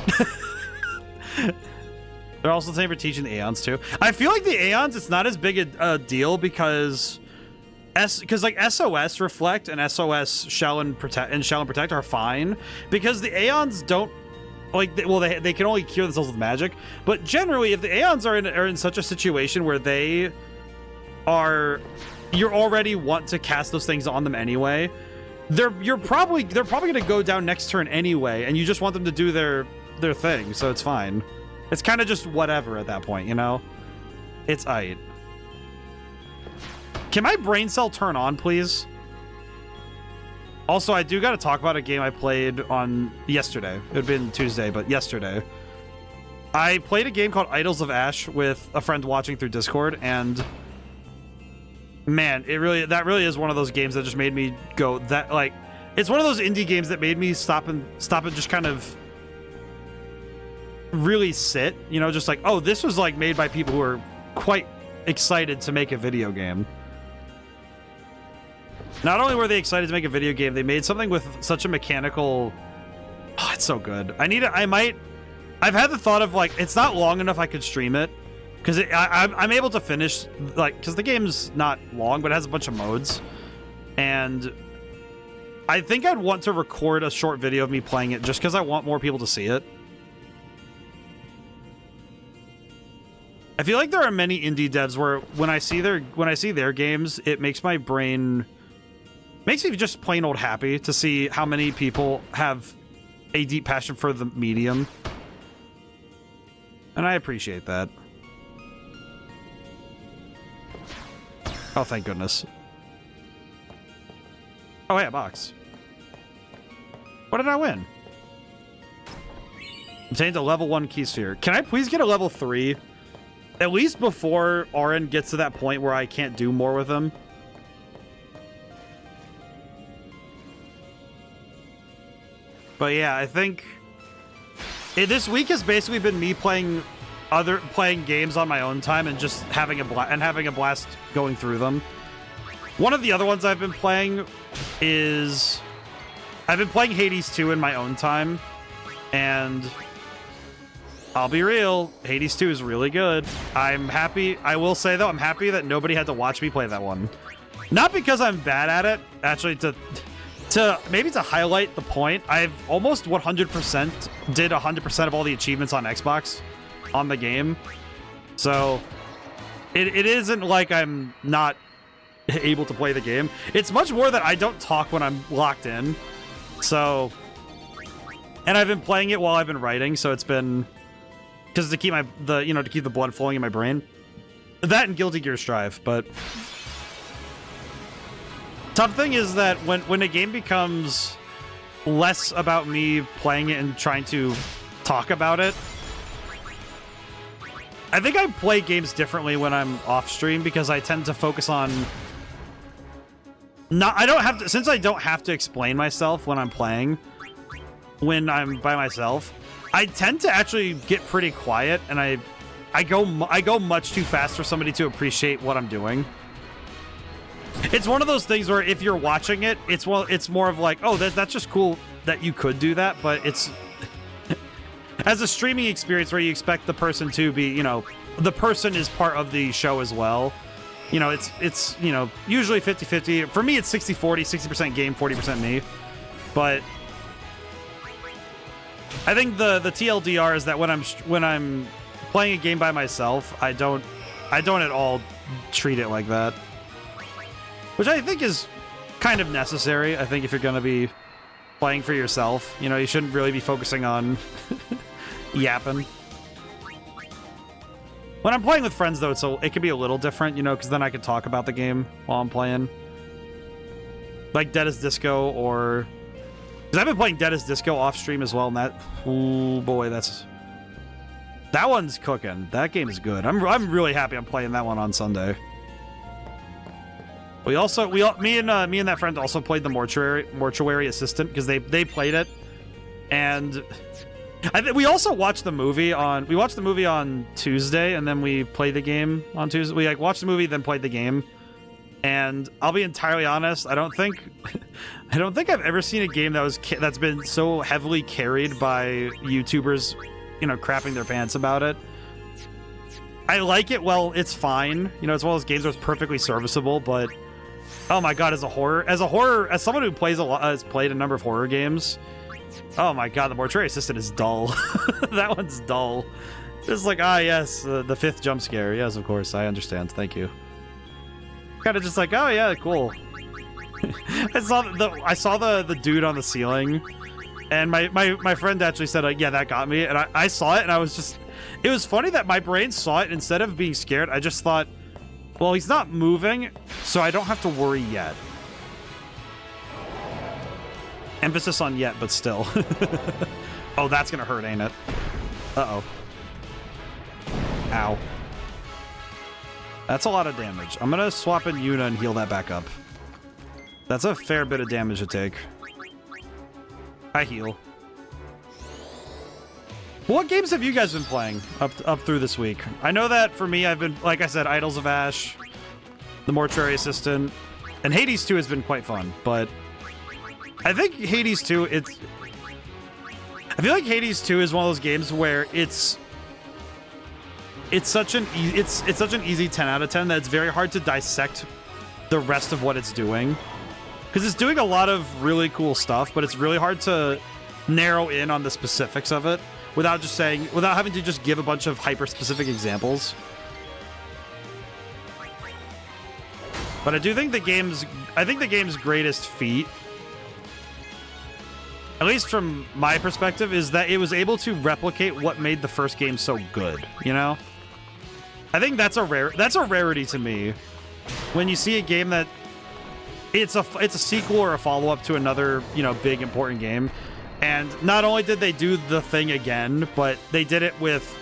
They're also the same for teaching the Aeons too. I feel like the Aeons, it's not as big a deal because like SOS reflect and SOS shell and protect are fine because the Aeons don't like they can only cure themselves with magic. But generally, if the Aeons are in such a situation where you already want to cast those things on them anyway, they're probably going to go down next turn anyway, and you just want them to do their thing, so it's fine. It's kind of just whatever at that point, you know? It's aight. Can my brain cell turn on, please? Also, I do got to talk about a game I played on yesterday. It would have been Tuesday, but yesterday. I played a game called Idols of Ash with a friend watching through Discord, and man, that really is one of those games that just made me go that, like, it's one of those indie games that made me stop and just kind of really sit, you know, just like, oh, this was like made by people who are quite excited to make a video game. Not only were they excited to make a video game, they made something with such a mechanical, oh, it's so good. I've had the thought of like, it's not long enough I could stream it. Because I'm able to finish, like, because the game's not long, but it has a bunch of modes. And I think I'd want to record a short video of me playing it just because I want more people to see it. I feel like there are many indie devs where when I see their games, it makes my brain, makes me just plain old happy to see how many people have a deep passion for the medium. And I appreciate that. Oh, thank goodness. Oh, hey, a box. What did I win? Obtained a level 1 key sphere. Can I please get a level 3? At least before Auron gets to that point where I can't do more with him. But yeah, I think this week has basically been me playing games on my own time and just having a blast going through them. One of the other ones I've been playing is I've been playing Hades 2 in my own time, and I'll be real, Hades 2 is really good. I'm happy. I will say though, I'm happy that nobody had to watch me play that one. Not because I'm bad at it, actually, maybe to highlight the point, I've almost 100% did 100% of all the achievements on Xbox on the game. So it isn't like I'm not able to play the game. It's much more that I don't talk when I'm locked in. So, and I've been playing it while I've been writing, so it's been because to keep to keep the blood flowing in my brain. That and Guilty Gear Strive, but tough thing is that when a game becomes less about me playing it and trying to talk about it, I think I play games differently when I'm off stream because I tend to focus on I don't have to, since I don't have to explain myself when I'm playing, when I'm by myself, I tend to actually get pretty quiet, and I go much too fast for somebody to appreciate what I'm doing. It's one of those things where if you're watching it, it's more of like, oh, that's just cool that you could do that, but it's as a streaming experience where you expect the person to be, you know, the person is part of the show as well. You know, it's you know, usually 50-50. For me, it's 60-40, 60% game, 40% me. But I think the TLDR is that when I'm playing a game by myself, I don't at all treat it like that. Which I think is kind of necessary. I think if you're going to be playing for yourself, you know, you shouldn't really be focusing on yapping. When I'm playing with friends, though, it can be a little different, you know, because then I can talk about the game while I'm playing. Like Dead as Disco, or... Because I've been playing Dead as Disco off-stream as well, and that... Oh, boy, that one's cooking. That game is good. I'm really happy I'm playing that one on Sunday. Me and that friend also played the Mortuary Assistant, because they played it, and... we also watched the movie on Tuesday, and then we played the game on Tuesday. We watched the movie, then played the game. And I'll be entirely honest, I don't think I've ever seen a game that's been so heavily carried by YouTubers, you know, crapping their pants about it. I like it. Well, it's fine. You know, it's one of those games where it's perfectly serviceable, but oh my god, as someone who has played a number of horror games. Oh my god, the Mortuary Assistant is dull. That one's dull. Just like, yes, the fifth jump scare. Yes, of course, I understand. Thank you. Kind of just like, oh yeah, cool. I saw the dude on the ceiling, and my friend actually said, yeah, that got me. And I saw it, and it was funny that my brain saw it, and instead of being scared, I just thought, well, he's not moving, so I don't have to worry yet. Emphasis on yet, but still. Oh, that's gonna hurt, ain't it? Uh-oh. Ow. That's a lot of damage. I'm gonna swap in Yuna and heal that back up. That's a fair bit of damage to take. I heal. What games have you guys been playing up through this week? I know that for me, I've been, like I said, Idols of Ash, the Mortuary Assistant, and Hades 2 has been quite fun, but I think Hades 2, I feel like Hades 2 is one of those games where it's such an easy 10 out of 10 that it's very hard to dissect the rest of what it's doing. Because it's doing a lot of really cool stuff, but it's really hard to narrow in on the specifics of it without having to just give a bunch of hyper-specific examples. But I think the game's greatest feat, at least from my perspective, is that it was able to replicate what made the first game so good, you know? I think that's a rarity to me. When you see a game that it's a sequel or a follow-up to another, you know, big important game, and not only did they do the thing again, but they did it with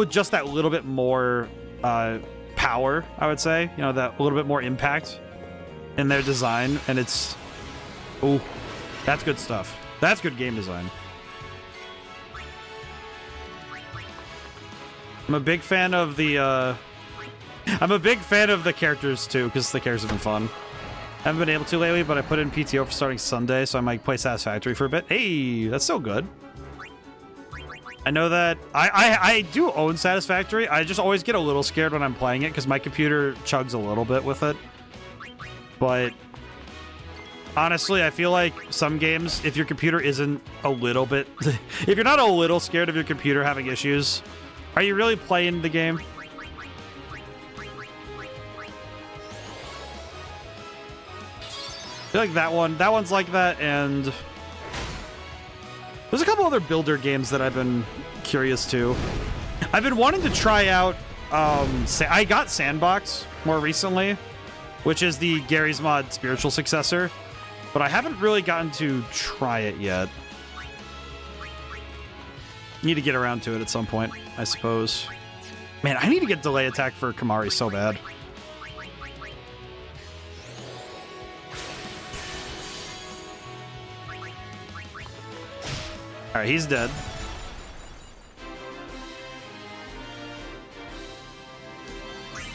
just that little bit more power, I would say, you know, that little bit more impact in their design, and it's ooh, that's good stuff. That's good game design. I'm a big fan of the characters too, because the characters have been fun. I haven't been able to lately, but I put in PTO for starting Sunday, so I might play Satisfactory for a bit. Hey, that's so good. I know that I do own Satisfactory. I just always get a little scared when I'm playing it because my computer chugs a little bit with it. But honestly, I feel like some games, if your computer isn't a little bit... if you're not a little scared of your computer having issues, are you really playing the game? I feel like that one's like that, and there's a couple other builder games that I've been curious to. I've been wanting to try out, I got Sandbox more recently, which is the Garry's Mod spiritual successor, but I haven't really gotten to try it yet. Need to get around to it at some point, I suppose. Man, I need to get delay attack for Kamari so bad. Alright, he's dead.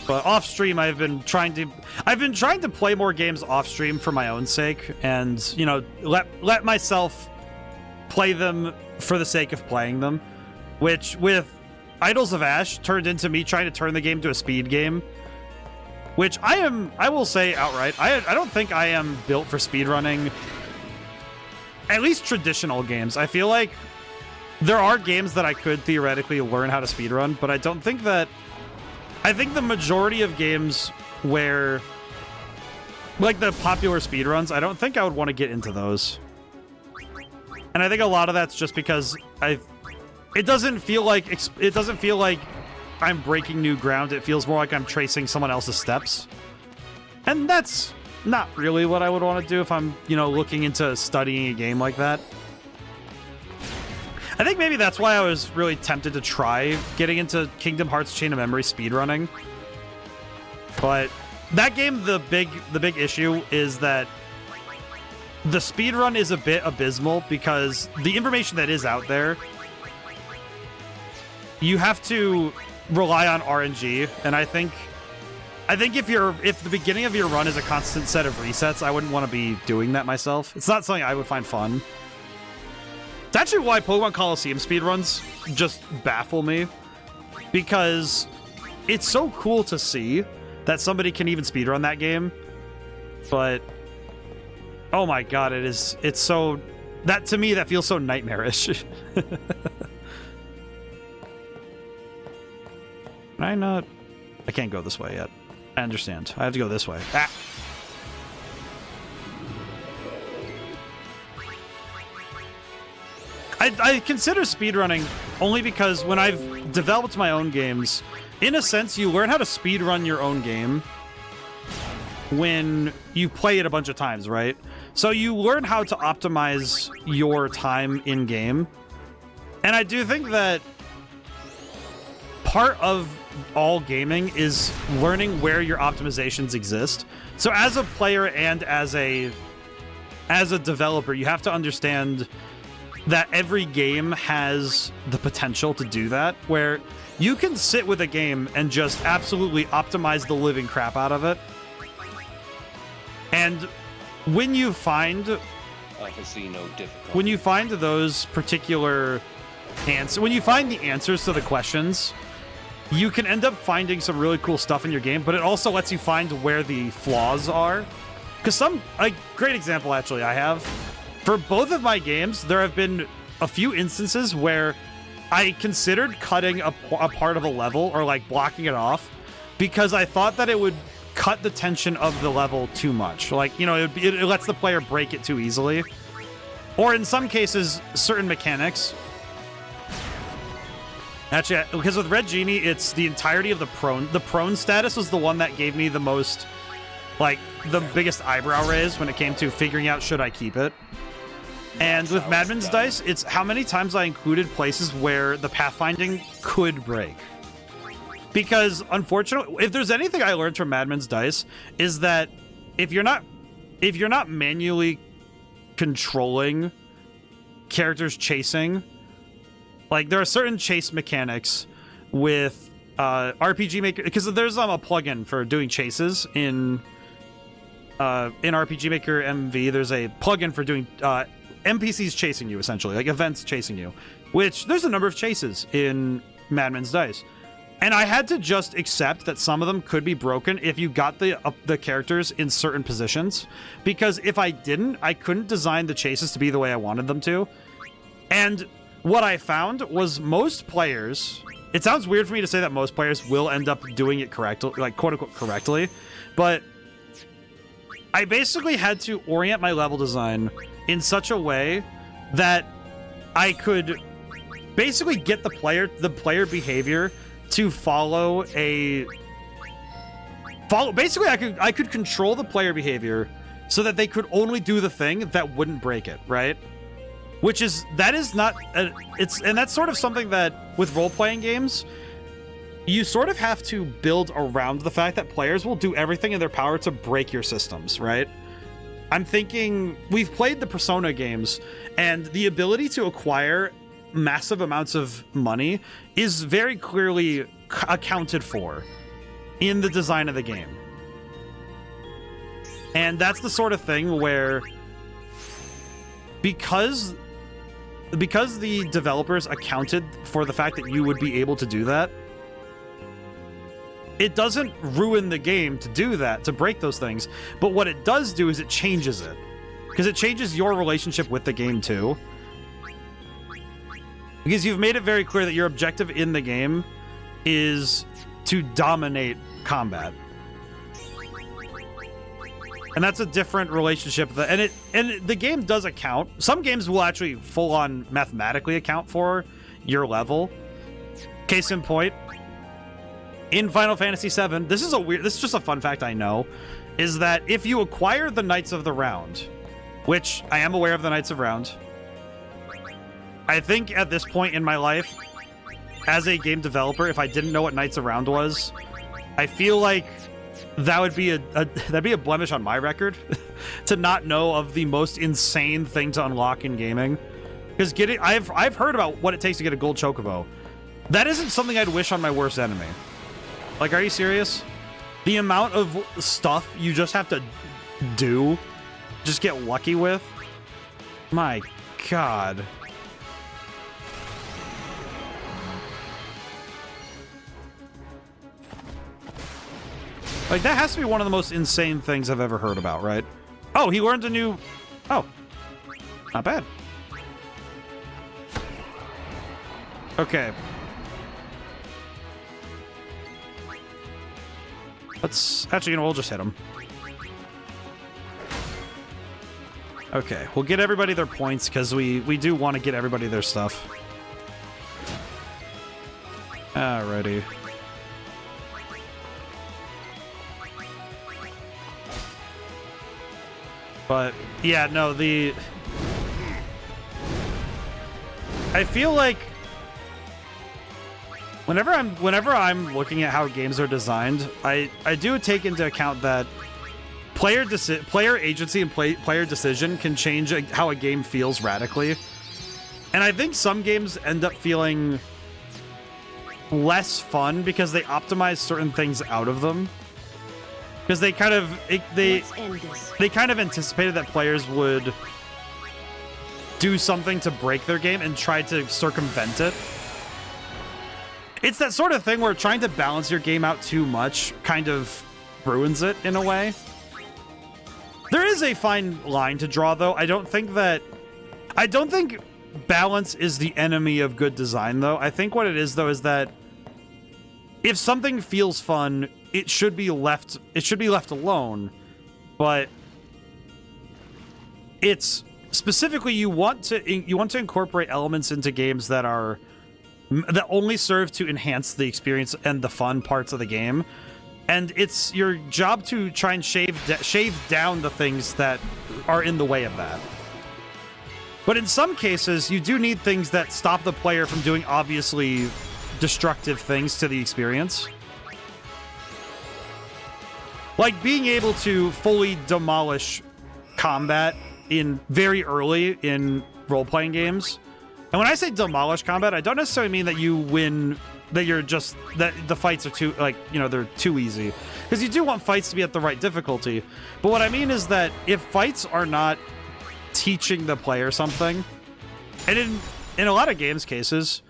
But off stream, I've been trying to play more games off stream for my own sake, and you know, let myself play them for the sake of playing them, which with Idols of Ash turned into me trying to turn the game to a speed game, which I will say outright, I don't think I am built for speedrunning, at least traditional games. I feel like there are games that I could theoretically learn how to speedrun, but I don't think that. I think the majority of games where, like the popular speedruns, I don't think I would want to get into those. And I think a lot of that's just because it doesn't feel like I'm breaking new ground. It feels more like I'm tracing someone else's steps. And that's not really what I would want to do if I'm, you know, looking into studying a game like that. I think maybe that's why I was really tempted to try getting into Kingdom Hearts Chain of Memory speedrunning. But that game, the big issue is that the speedrun is a bit abysmal because the information that is out there, you have to rely on RNG, and I think if the beginning of your run is a constant set of resets, I wouldn't want to be doing that myself. It's not something I would find fun. It's actually why Pokemon Coliseum speedruns just baffle me, because it's so cool to see that somebody can even speedrun that game, but oh my god, it's so, that to me, that feels so nightmarish. Can I not? I can't go this way yet. I understand. I have to go this way. Ah! I consider speedrunning only because when I've developed my own games, in a sense, you learn how to speedrun your own game when you play it a bunch of times, right? So you learn how to optimize your time in-game. And I do think that part of all gaming is learning where your optimizations exist. So as a player and as a developer, you have to understand that every game has the potential to do that, where you can sit with a game and just absolutely optimize the living crap out of it. And when you find I can see no difficulty. When you find those particular answers, when you find the answers to the questions, you can end up finding some really cool stuff in your game, but it also lets you find where the flaws are. Because a great example actually I have, for both of my games, there have been a few instances where I considered cutting a part of a level or like blocking it off because I thought that it would cut the tension of the level too much. Like, you know, it lets the player break it too easily. Or in some cases, certain mechanics. Actually, because with Red Genie, it's the entirety of the prone. The prone status was the one that gave me the most, like, the biggest eyebrow raise when it came to figuring out should I keep it. And with Madman's Dice, it's how many times I included places where the pathfinding could break. Because, unfortunately, if there's anything I learned from Madman's Dice, is that if you're not manually controlling characters chasing, like, there are certain chase mechanics with RPG Maker, because there's a plugin for doing chases in RPG Maker MV. There's a plugin for doing NPCs chasing you, essentially, like events chasing you, which there's a number of chases in Madman's Dice. And I had to just accept that some of them could be broken if you got the characters in certain positions, because if I didn't, I couldn't design the chases to be the way I wanted them to. And what I found was most players, it sounds weird for me to say that most players will end up doing it correctly, like quote-unquote correctly, but I basically had to orient my level design in such a way that I could basically get the player behavior to follow. Basically, I could control the player behavior so that they could only do the thing that wouldn't break it, right? that is not and that's sort of something that with role-playing games you sort of have to build around the fact that players will do everything in their power to break your systems, right? I'm thinking we've played the Persona games, and the ability to acquire massive amounts of money is very clearly accounted for in the design of the game. And that's the sort of thing where because the developers accounted for the fact that you would be able to do that, it doesn't ruin the game to do that, to break those things. But what it does do is it changes it. Because it changes your relationship with the game too. Because you've made it very clear that your objective in the game is to dominate combat. And that's a different relationship. And the game does account. Some games will actually full-on mathematically account for your level. Case in point, in Final Fantasy VII, this is just a fun fact I know, is that if you acquire the Knights of the Round, which I am aware of the Knights of Round, I think at this point in my life, as a game developer, if I didn't know what Knights of Round was, I feel like that would be that'd be a blemish on my record to not know of the most insane thing to unlock in gaming. Because I've heard about what it takes to get a gold chocobo. That isn't something I'd wish on my worst enemy. Like, are you serious? The amount of stuff you just have to do, just get lucky with? My God. Like, that has to be one of the most insane things I've ever heard about, right? Oh, he learned a new... Oh. Not bad. Okay. Let's... Actually, you know, we'll just hit him. Okay, we'll get everybody their points, because we do want to get everybody their stuff. Alrighty. But, yeah, no, I feel like whenever I'm looking at how games are designed, I do take into account that player agency and player decision can change how a game feels radically. And I think some games end up feeling less fun because they optimize certain things out of them. Because they kind of they kind of anticipated that players would do something to break their game and try to circumvent it. It's that sort of thing where trying to balance your game out too much kind of ruins it in a way. There is a fine line to draw, though. I don't think balance is the enemy of good design, though. I think what it is, though, is that if something feels fun, it should be left alone. But it's specifically you want to incorporate elements into games that only serve to enhance the experience and the fun parts of the game. And it's your job to try and shave down the things that are in the way of that. But in some cases, you do need things that stop the player from doing obviously destructive things to the experience. Like being able to fully demolish combat very early in role-playing games. And when I say demolish combat, I don't necessarily mean that you win, that the fights are too, they're too easy. Because you do want fights to be at the right difficulty. But what I mean is that if fights are not teaching the player something, and in a lot of games cases,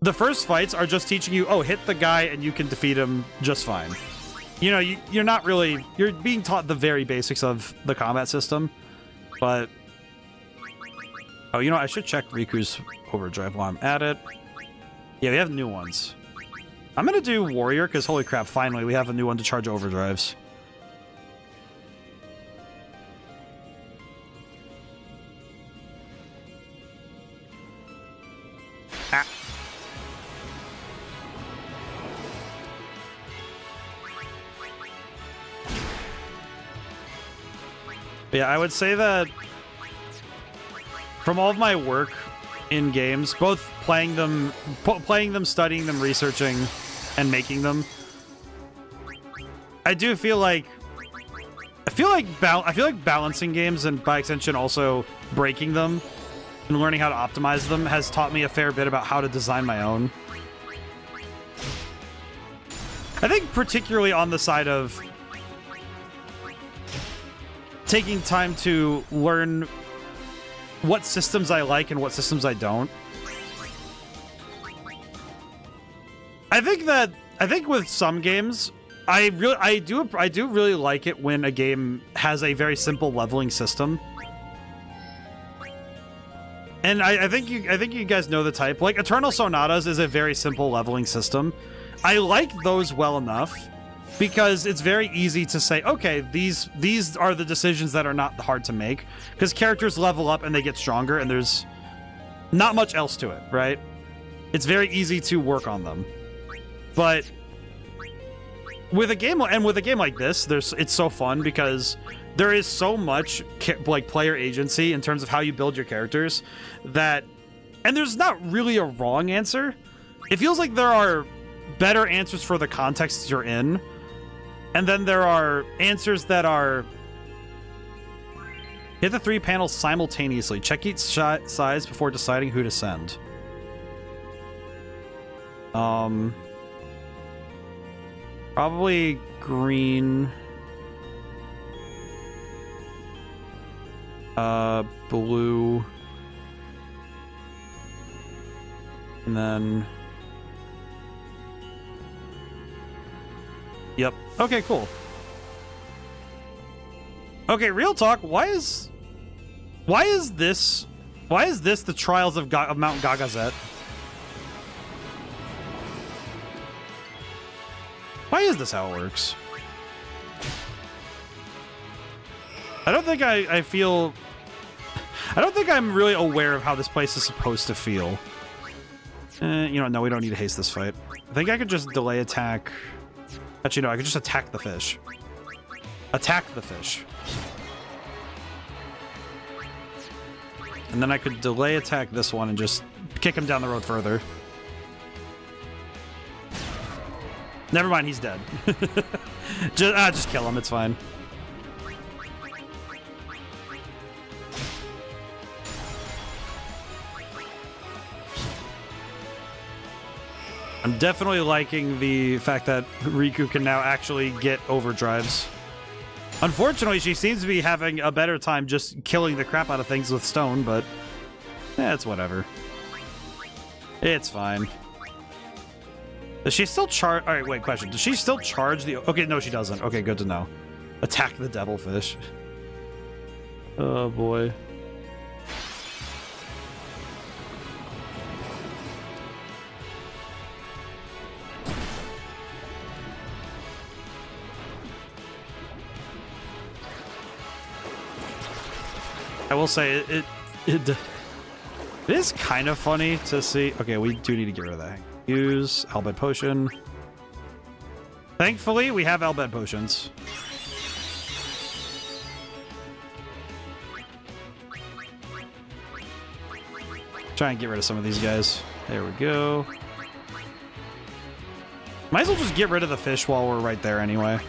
the first fights are just teaching you, oh, hit the guy and you can defeat him just fine. You know, you're being taught the very basics of the combat system, but... Oh, you know, I should check Riku's overdrive while I'm at it. Yeah, we have new ones. I'm gonna do Warrior, because holy crap, finally, we have a new one to charge overdrives. Ah. Yeah, I would say that from all of my work in games, both playing them, studying them, researching, and making them, I do feel like I feel like balancing games, and by extension also breaking them and learning how to optimize them, has taught me a fair bit about how to design my own. I think particularly on the side of taking time to learn what systems I like and what systems I don't. I think with some games, I do really like it when a game has a very simple leveling system. And I think you guys know the type. Like Eternal Sonatas is a very simple leveling system. I like those well enough because it's very easy to say, okay, these are the decisions that are not hard to make, because characters level up and they get stronger and there's not much else to it, right? It's very easy to work on them. But with a game like this, it's so fun because there is so much like player agency in terms of how you build your characters that, and there's not really a wrong answer. It feels like there are better answers for the context you're in, and then there are answers that are hit the 3 panels simultaneously. Check each size before deciding who to send. Probably green. Blue. And then... Yep. Okay, cool. Okay, real talk. Why is this the Trials of Mount Gagazet? Why is this how it works? I don't think I'm really aware of how this place is supposed to feel. You know, no, we don't need to haste this fight. I think I could just delay attack. Actually, no, I could just attack the fish. Attack the fish. And then I could delay attack this one and just kick him down the road further. Never mind, he's dead. just kill him, it's fine. I'm definitely liking the fact that Riku can now actually get overdrives. Unfortunately, she seems to be having a better time just killing the crap out of things with stone, but it's whatever. It's fine. Does she still charge? All right, wait, question. Does she still charge the... Okay, no, she doesn't. Okay, good to know. Attack the devilfish. Oh, boy. I will say, it is kind of funny to see... Okay, we do need to get rid of that. Use Albed Potion. Thankfully, we have Albed Potions. Try and get rid of some of these guys. There we go. Might as well just get rid of the fish while we're right there anyway.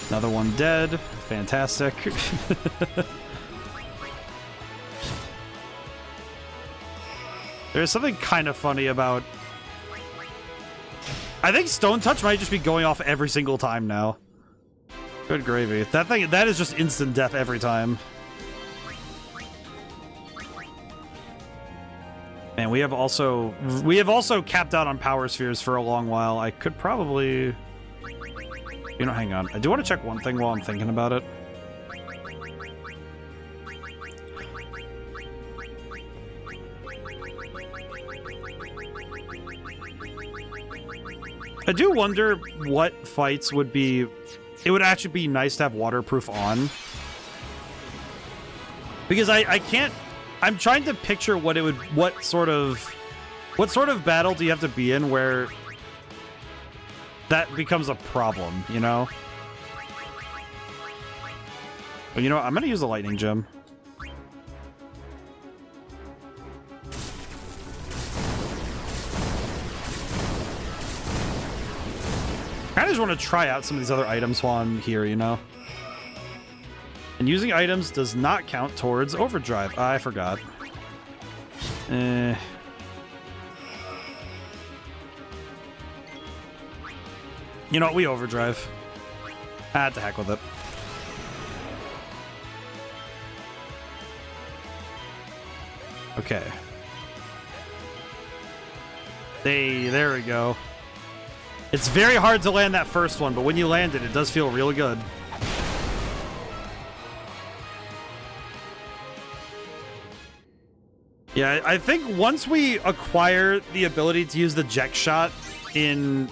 Another one dead. Fantastic. There's something kind of funny about... I think Stone Touch might just be going off every single time now. Good gravy. That is just instant death every time. And we have also capped out on power spheres for a long while. I could probably... You know, hang on. I do want to check one thing while I'm thinking about it. I do wonder what fights would be... It would actually be nice to have waterproof on. Because I can't... I'm trying to picture what it would... What sort of battle do you have to be in where that becomes a problem, you know? But you know what? I'm going to use the lightning gem. just want to try out some of these other items while I'm here, you know? And using items does not count towards overdrive. I forgot. You know what? We overdrive. Ah, to heck with it. Okay. There we go. It's very hard to land that first one, but when you land it, it does feel really good. Yeah, I think once we acquire the ability to use the Jet Shot in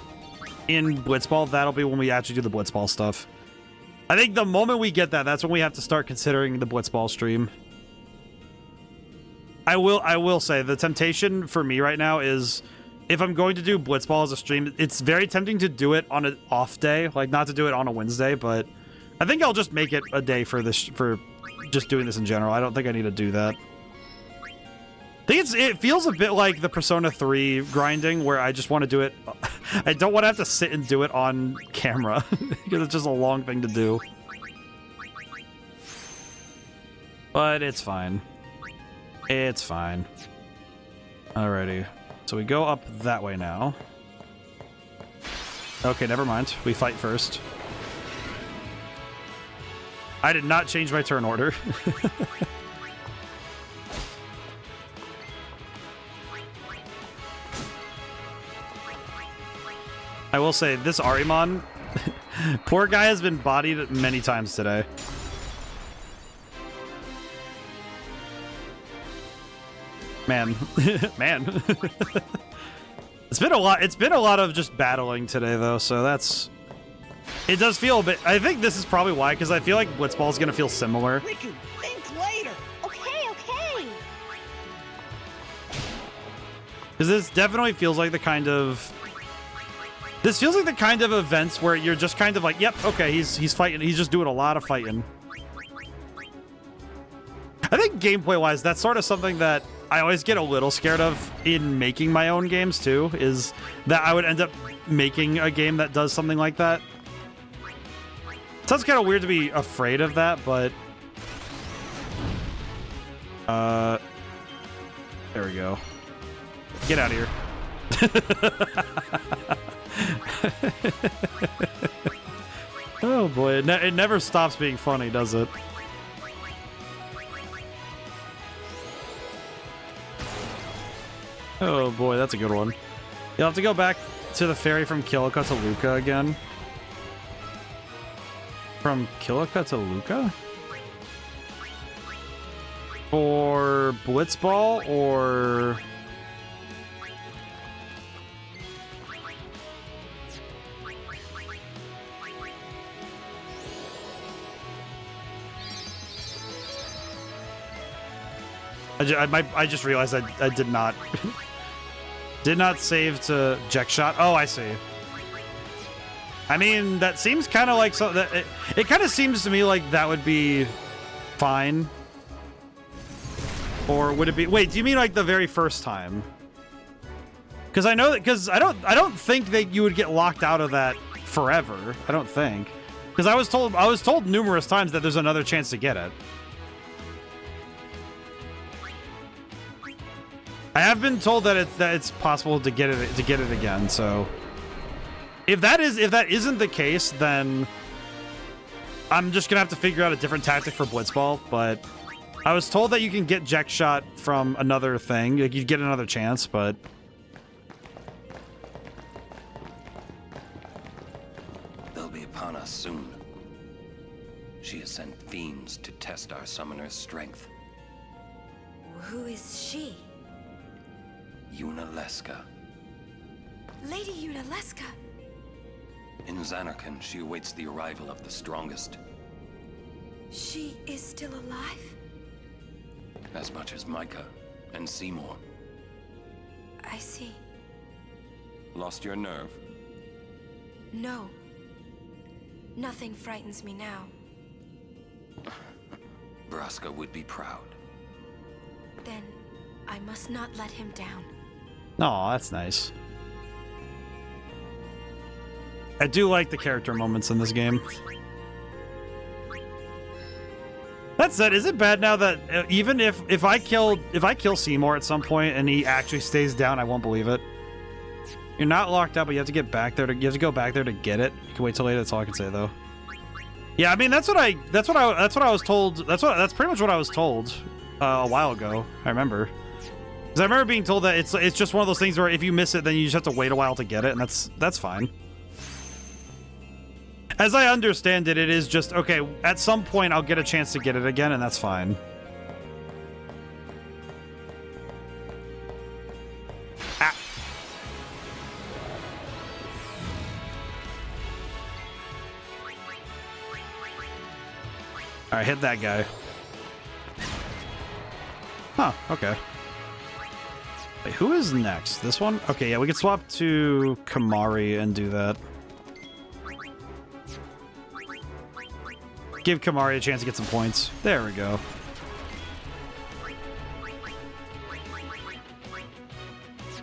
Blitzball, that'll be when we actually do the Blitzball stuff. I think the moment we get that, that's when we have to start considering the Blitzball stream. I will say the temptation for me right now is, if I'm going to do Blitzball as a stream, it's very tempting to do it on an off day, like not to do it on a Wednesday, but I think I'll just make it a day for this, for just doing this in general. I don't think I need to do that. I think it feels a bit like the Persona 3 grinding, where I just want to do it. I don't want to have to sit and do it on camera because it's just a long thing to do. But it's fine. It's fine. Alrighty. So we go up that way now. Okay, never mind. We fight first. I did not change my turn order. I will say, this Arimon, poor guy has been bodied many times today. Man. Man. It's been a lot of just battling today, though, so that's... It does feel a bit... I think this is probably why, because I feel like Blitzball is going to feel similar. Riku, think later. Okay. Because this definitely feels like the kind of... This feels like the kind of events where you're just kind of like, yep, okay, he's fighting. He's just doing a lot of fighting. I think gameplay-wise, that's sort of something that I always get a little scared of in making my own games, too, is that I would end up making a game that does something like that. It sounds kind of weird to be afraid of that, but... There we go. Get out of here. Oh boy, it never stops being funny, does it? Oh boy, that's a good one. You'll have to go back to the ferry from Kilika to Luca again. From Kilika to Luca? For Blitzball, or... I just realized I did not did not save to Jet Shot. Oh, I see. I mean, that seems kind of like it kind of seems to me like that would be fine. Or would it be? Wait, do you mean like the very first time? Because I know that I don't think that you would get locked out of that forever. I don't think. Because I was told numerous times that there's another chance to get it. I have been told that it's possible to get it again. So if that isn't the case, then I'm just gonna have to figure out a different tactic for Blitzball. But I was told that you can get Jet Shot from another thing, like you get another chance, but they'll be upon us soon. She has sent fiends to test our summoner's strength. Who is she? Yunaleska. Lady Yunaleska. In Zanarkand, she awaits the arrival of the strongest. She is still alive? As much as Micah and Seymour. I see. Lost your nerve? No. Nothing frightens me now. Braska would be proud. Then I must not let him down. Aw, that's nice. I do like the character moments in this game. That said, is it bad now that even if I kill Seymour at some point and he actually stays down, I won't believe it. You're not locked up, but you have to get back there. You have to go back there to get it. You can wait till later. That's all I can say, though. Yeah, I mean that's what I was told. That's pretty much what I was told a while ago. I remember, because I remember being told that it's just one of those things where if you miss it, then you just have to wait a while to get it, and that's fine. As I understand it, it is just, okay, at some point I'll get a chance to get it again, and that's fine. Ah. Alright, hit that guy. Huh, okay. Wait, who is next? This one? Okay, yeah, we can swap to Kamari and do that. Give Kamari a chance to get some points. There we go.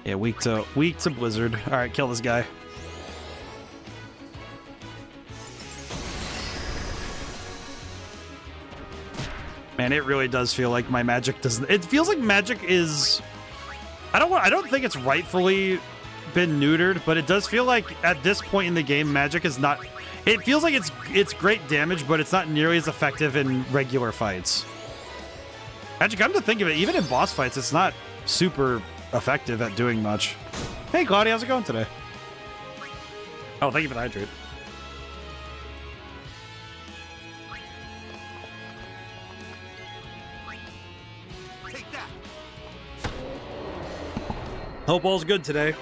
Yeah, weak to Blizzard. All right, kill this guy. Man, it really does feel like my magic doesn't. It feels like magic is. I don't think it's rightfully been neutered, but it does feel like at this point in the game, magic is not. It feels like it's great damage, but it's not nearly as effective in regular fights. Actually, come to think of it, even in boss fights, it's not super effective at doing much. Hey, Claudia, how's it going today? Oh, thank you for the hydrate. Take that. Hope all's good today.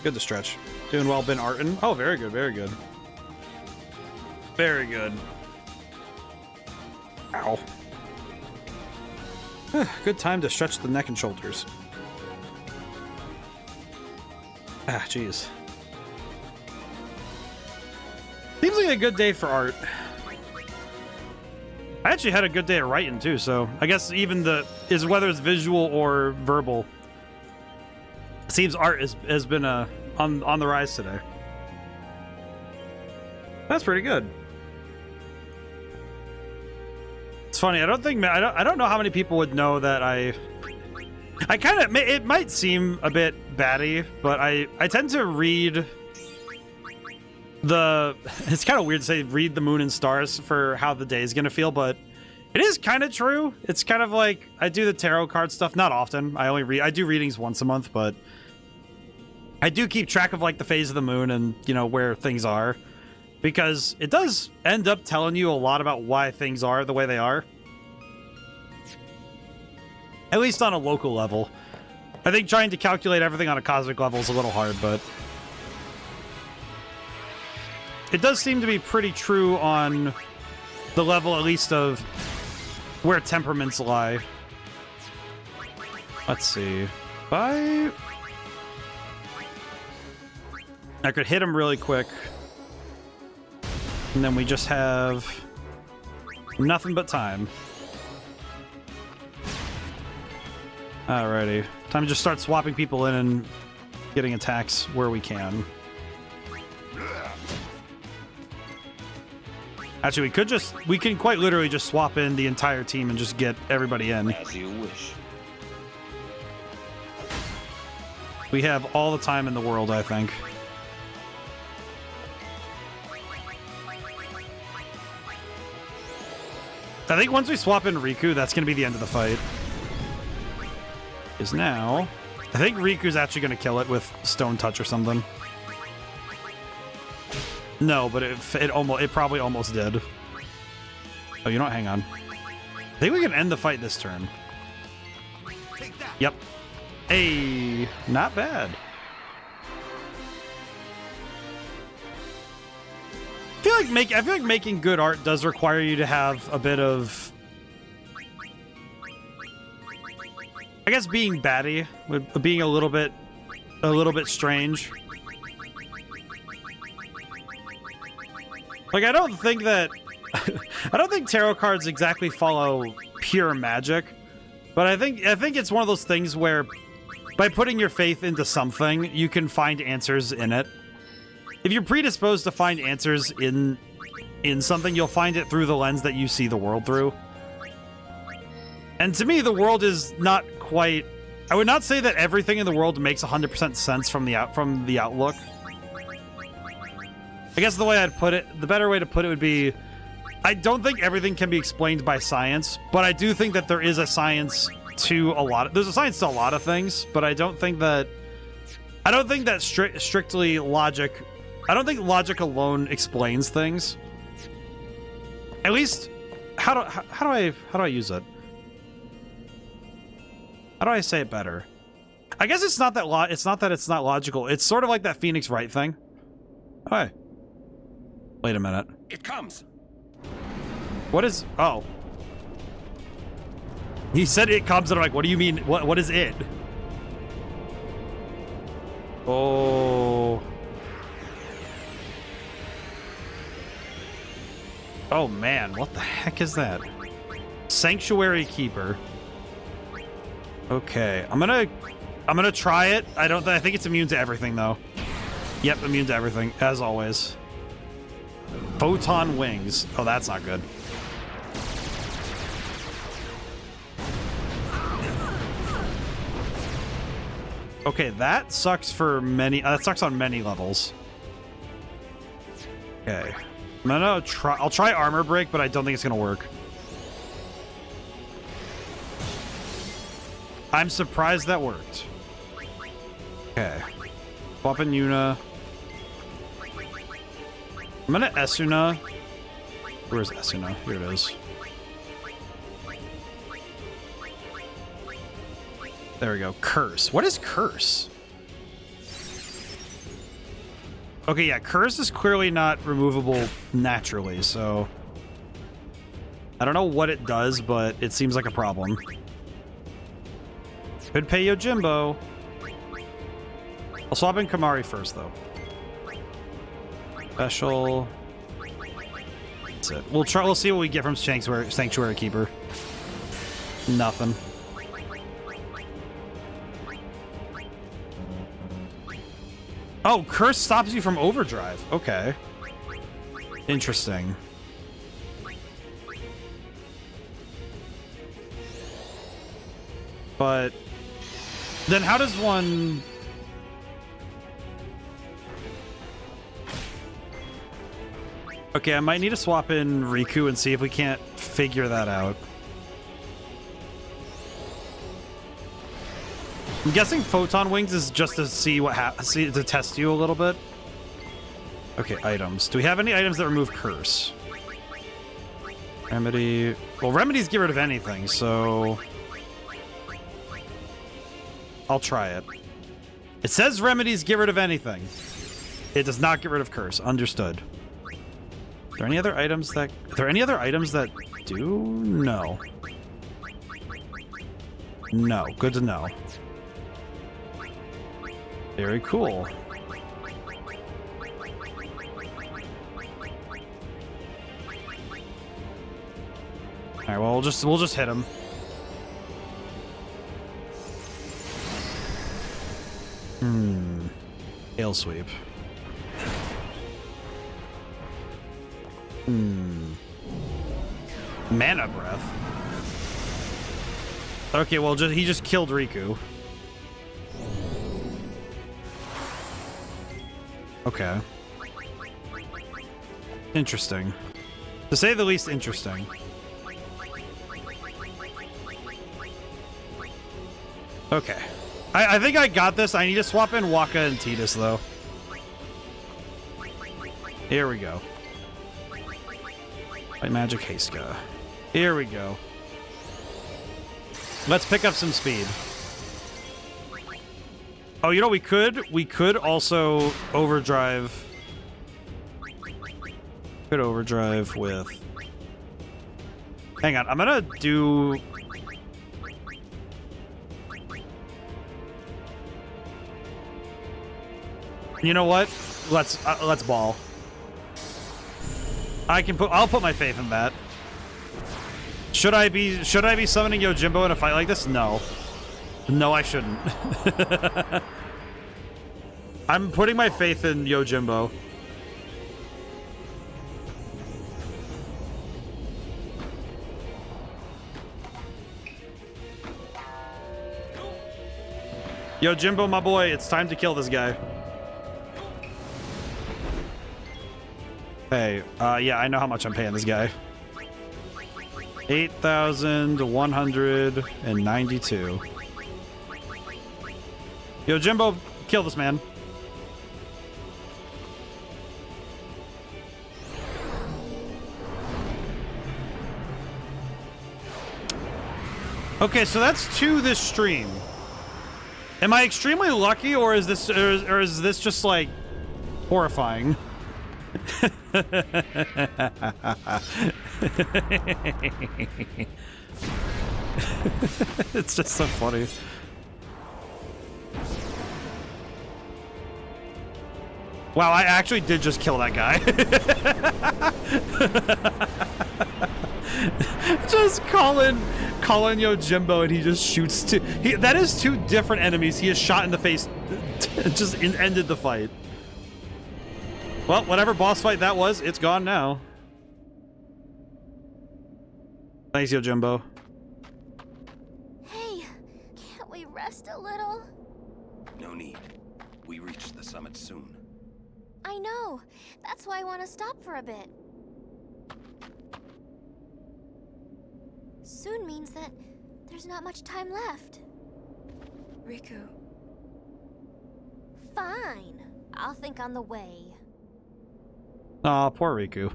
Good to stretch. Doing well, Ben Arton. Oh, very good, very good. Very good. Ow. Good time to stretch the neck and shoulders. Ah, jeez. Seems like a good day for art. I actually had a good day at writing too, so I guess even whether it's visual or verbal, it seems art has been on the rise today. That's pretty good. It's funny. I don't know how many people would know that I kind of, it might seem a bit batty, but I tend to read it's kind of weird to say read the moon and stars for how the day is going to feel, but it is kind of true. It's kind of like I do the tarot card stuff, not often. I do readings once a month, but I do keep track of like the phase of the moon and, you know, where things are, because it does end up telling you a lot about why things are the way they are. At least on a local level. I think trying to calculate everything on a cosmic level is a little hard, but it does seem to be pretty true on the level, at least, of where temperaments lie. Let's see. I could hit him really quick. And then we just have nothing but time. Alrighty. Time to just start swapping people in and getting attacks where we can. Actually, we can quite literally just swap in the entire team and just get everybody in. As you wish. We have all the time in the world, I think. I think once we swap in Riku, that's going to be the end of the fight. Is now. I think Riku's actually going to kill it with Stone Touch or something. No, but it probably almost did. Oh, you know what? Hang on. I think we can end the fight this turn. Yep. Hey, not bad. I feel like making good art does require you to have a bit of, I guess, being batty, being a little bit strange. Like, I don't think tarot cards exactly follow pure magic, but I think it's one of those things where by putting your faith into something, you can find answers in it. If you're predisposed to find answers in something, you'll find it through the lens that you see the world through. And to me, the world is not quite... I would not say that everything in the world makes 100% sense from the outlook. I guess the way I'd put it, the better way to put it would be, I don't think everything can be explained by science, but I do think that there is a science to a lot of... There's a science to a lot of things, but I don't think that strictly logic... I don't think logic alone explains things. At least, how do I use it? How do I say it better? I guess it's not that it's not logical. It's sort of like that Phoenix Wright thing. Hey. Wait a minute. It comes. What is... Oh. He said it comes, and I'm like, what do you mean? What is it? Oh. Oh, man. What the heck is that? Sanctuary Keeper. Okay. I'm gonna try it. I think it's immune to everything, though. Yep, immune to everything, as always. Photon Wings. Oh, that's not good. Okay, that sucks for many... that sucks on many levels. Okay. I'll try Armor Break, but I don't think it's gonna work. I'm surprised that worked. Okay. Swap in Yuna. I'm gonna Esuna. Where's Esuna? Here it is. There we go. Curse. What is Curse? Okay, yeah, Curse is clearly not removable naturally, so... I don't know what it does, but it seems like a problem. Could pay Yojimbo. I'll swap in Kamari first, though. Special. That's it. We'll see what we get from Sanctuary Keeper. Nothing. Oh, Curse stops you from overdrive. Okay. Interesting. But then how does one... Okay, I might need to swap in Riku and see if we can't figure that out. I'm guessing Photon Wings is just to see what to test you a little bit. Okay, items. Do we have any items that remove Curse? Remedy. Well, remedies get rid of anything, so I'll try it. It says remedies get rid of anything. It does not get rid of Curse. Understood. Are there any other items that... Are there any other items that do? No. No. Good to know. Very cool. Alright, well, we'll just hit him. Tail sweep. Mana breath. Okay, well, he just killed Riku. Okay. Interesting. To say the least, interesting. Okay. I think I got this. I need to swap in Waka and Tidus, though. Here we go. White Magic Heiska. Here we go. Let's pick up some speed. Oh, you know, we could also overdrive. Could overdrive with... Hang on, I'm gonna do... You know what? Let's ball. I'll put my faith in that. Should I be summoning Yojimbo in a fight like this? No. No, I shouldn't. I'm putting my faith in Yojimbo. Yojimbo, my boy, it's time to kill this guy. Hey, yeah, I know how much I'm paying this guy. 8,192. Yojimbo, kill this man. Okay, so that's 2 this stream. Am I extremely lucky, or is this just like horrifying? It's just so funny. Wow, I actually did just kill that guy. Just calling Yojimbo, and he just shoots two. That is 2 different enemies. He is shot in the face. Just ended the fight. Well, whatever boss fight that was, it's gone now. Thanks, Yojimbo. Hey, can't we rest a little? No need. We reach the summit soon. I know. That's why I want to stop for a bit. Soon means that there's not much time left. Riku. Fine. I'll think on the way. Aw, poor Riku.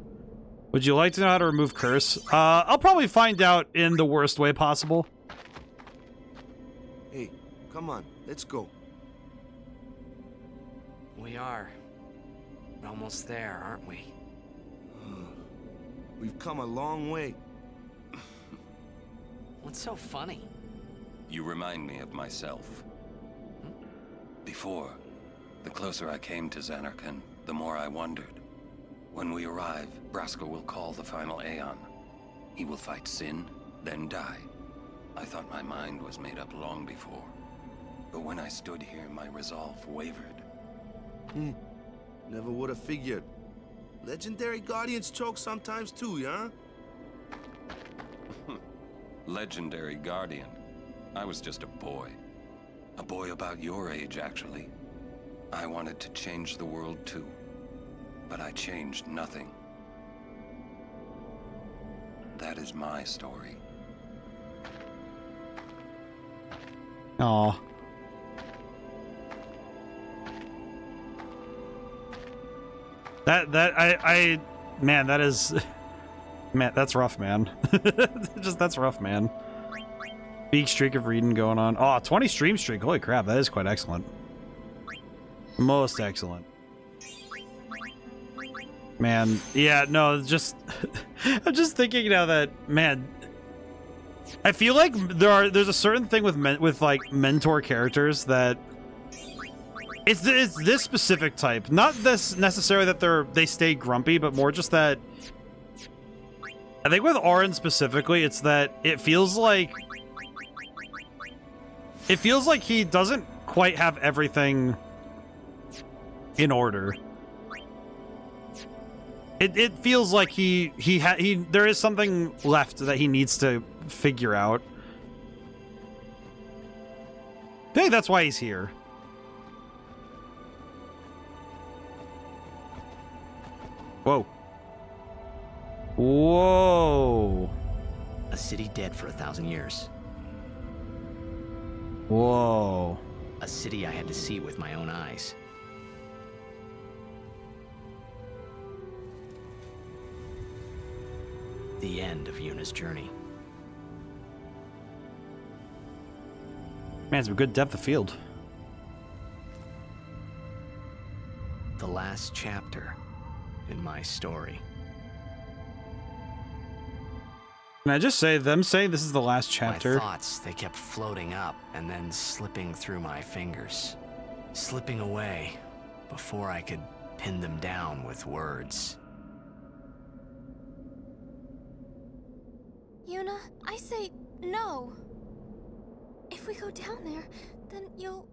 Would you like to know how to remove curse? I'll probably find out in the worst way possible. Hey, come on, let's go. We are. We're almost there, aren't we? We've come a long way. What's so funny? You remind me of myself. Before, the closer I came to Zanarkand, the more I wondered. When we arrive, Braska will call the final Aeon. He will fight sin, then die. I thought my mind was made up long before. But when I stood here, my resolve wavered. Never would have figured. Legendary Guardians choke sometimes too, yeah? Legendary Guardian. I was just a boy. A boy about your age, actually. I wanted to change the world too. But I changed nothing. That is my story. Aw. Man, that is, man, that's rough, man. That's rough, man. Big streak of reading going on. Oh, 20 stream streak. Holy crap, that is quite excellent. Most excellent. Man, yeah, no, just I'm just thinking now that, man, I feel like there's a certain thing with like mentor characters that it's this specific type. Not this necessarily that they stay grumpy, but more just that I think with Auron specifically, it's that it feels like he doesn't quite have everything in order. It feels like there is something left that he needs to figure out. I think that's why he's here. Whoa. Whoa. A city dead for 1,000 years. Whoa. A city I had to see with my own eyes. The end of Yuna's journey. Man, it's a good depth of field. The last chapter in my story. Can I just say, them saying this is the last chapter? My thoughts, they kept floating up and then slipping through my fingers. Slipping away before I could pin them down with words. Yuna, I say no. If If we go down there, then you'll...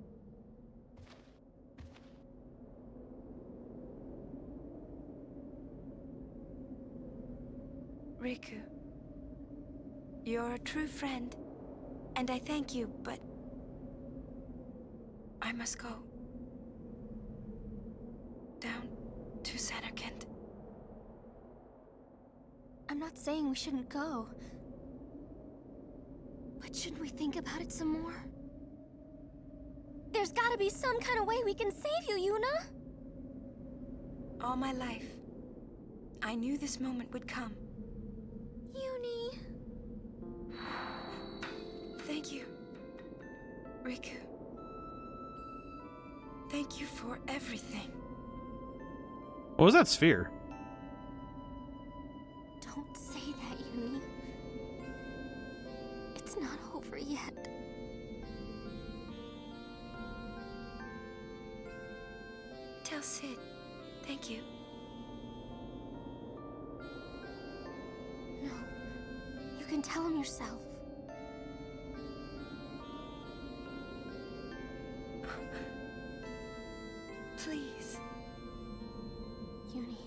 Riku, you're a true friend, and I thank you, but I must go down to Zanarkand. I'm not saying we shouldn't go. But shouldn't we think about it some more? There's gotta be some kind of way we can save you, Yuna! All my life, I knew this moment would come. Uni... Thank you, Riku. Thank you for everything. What was that sphere? Don't say that, Uni. It's not over yet. Tell Sid, thank you. No. You can tell him yourself. Please. Uni,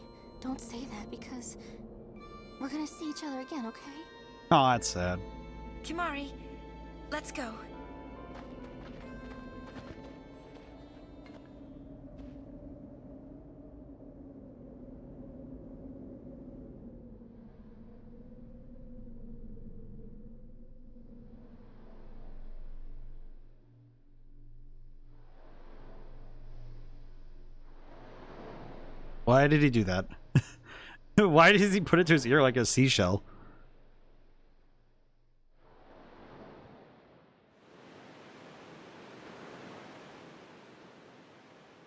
don't say that because we're gonna see each other again, okay? Oh, that's sad. Kimari, let's go. Why did he do that? Why does he put it to his ear like a seashell?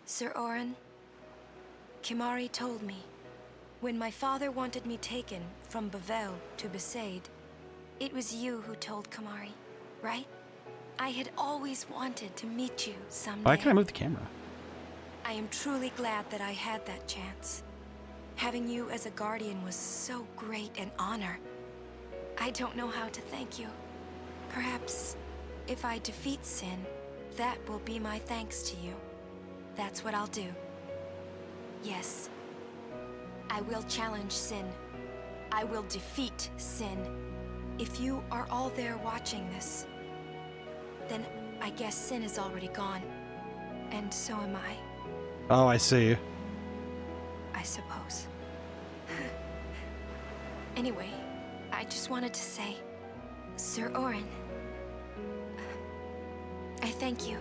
Sir Orin, Kimari told me, when my father wanted me taken from Bavel to Besaid, it was you who told Kimari, right? I had always wanted to meet you someday. Why can't I move the camera? I am truly glad that I had that chance. Having you as a guardian was so great an honor. I don't know how to thank you. Perhaps, if I defeat Sin, that will be my thanks to you. That's what I'll do. Yes. I will challenge Sin. I will defeat Sin. If you are all there watching this, then I guess Sin is already gone. And so am I. Oh, I see. I suppose. Anyway, I just wanted to say, Sir Orin, I thank you.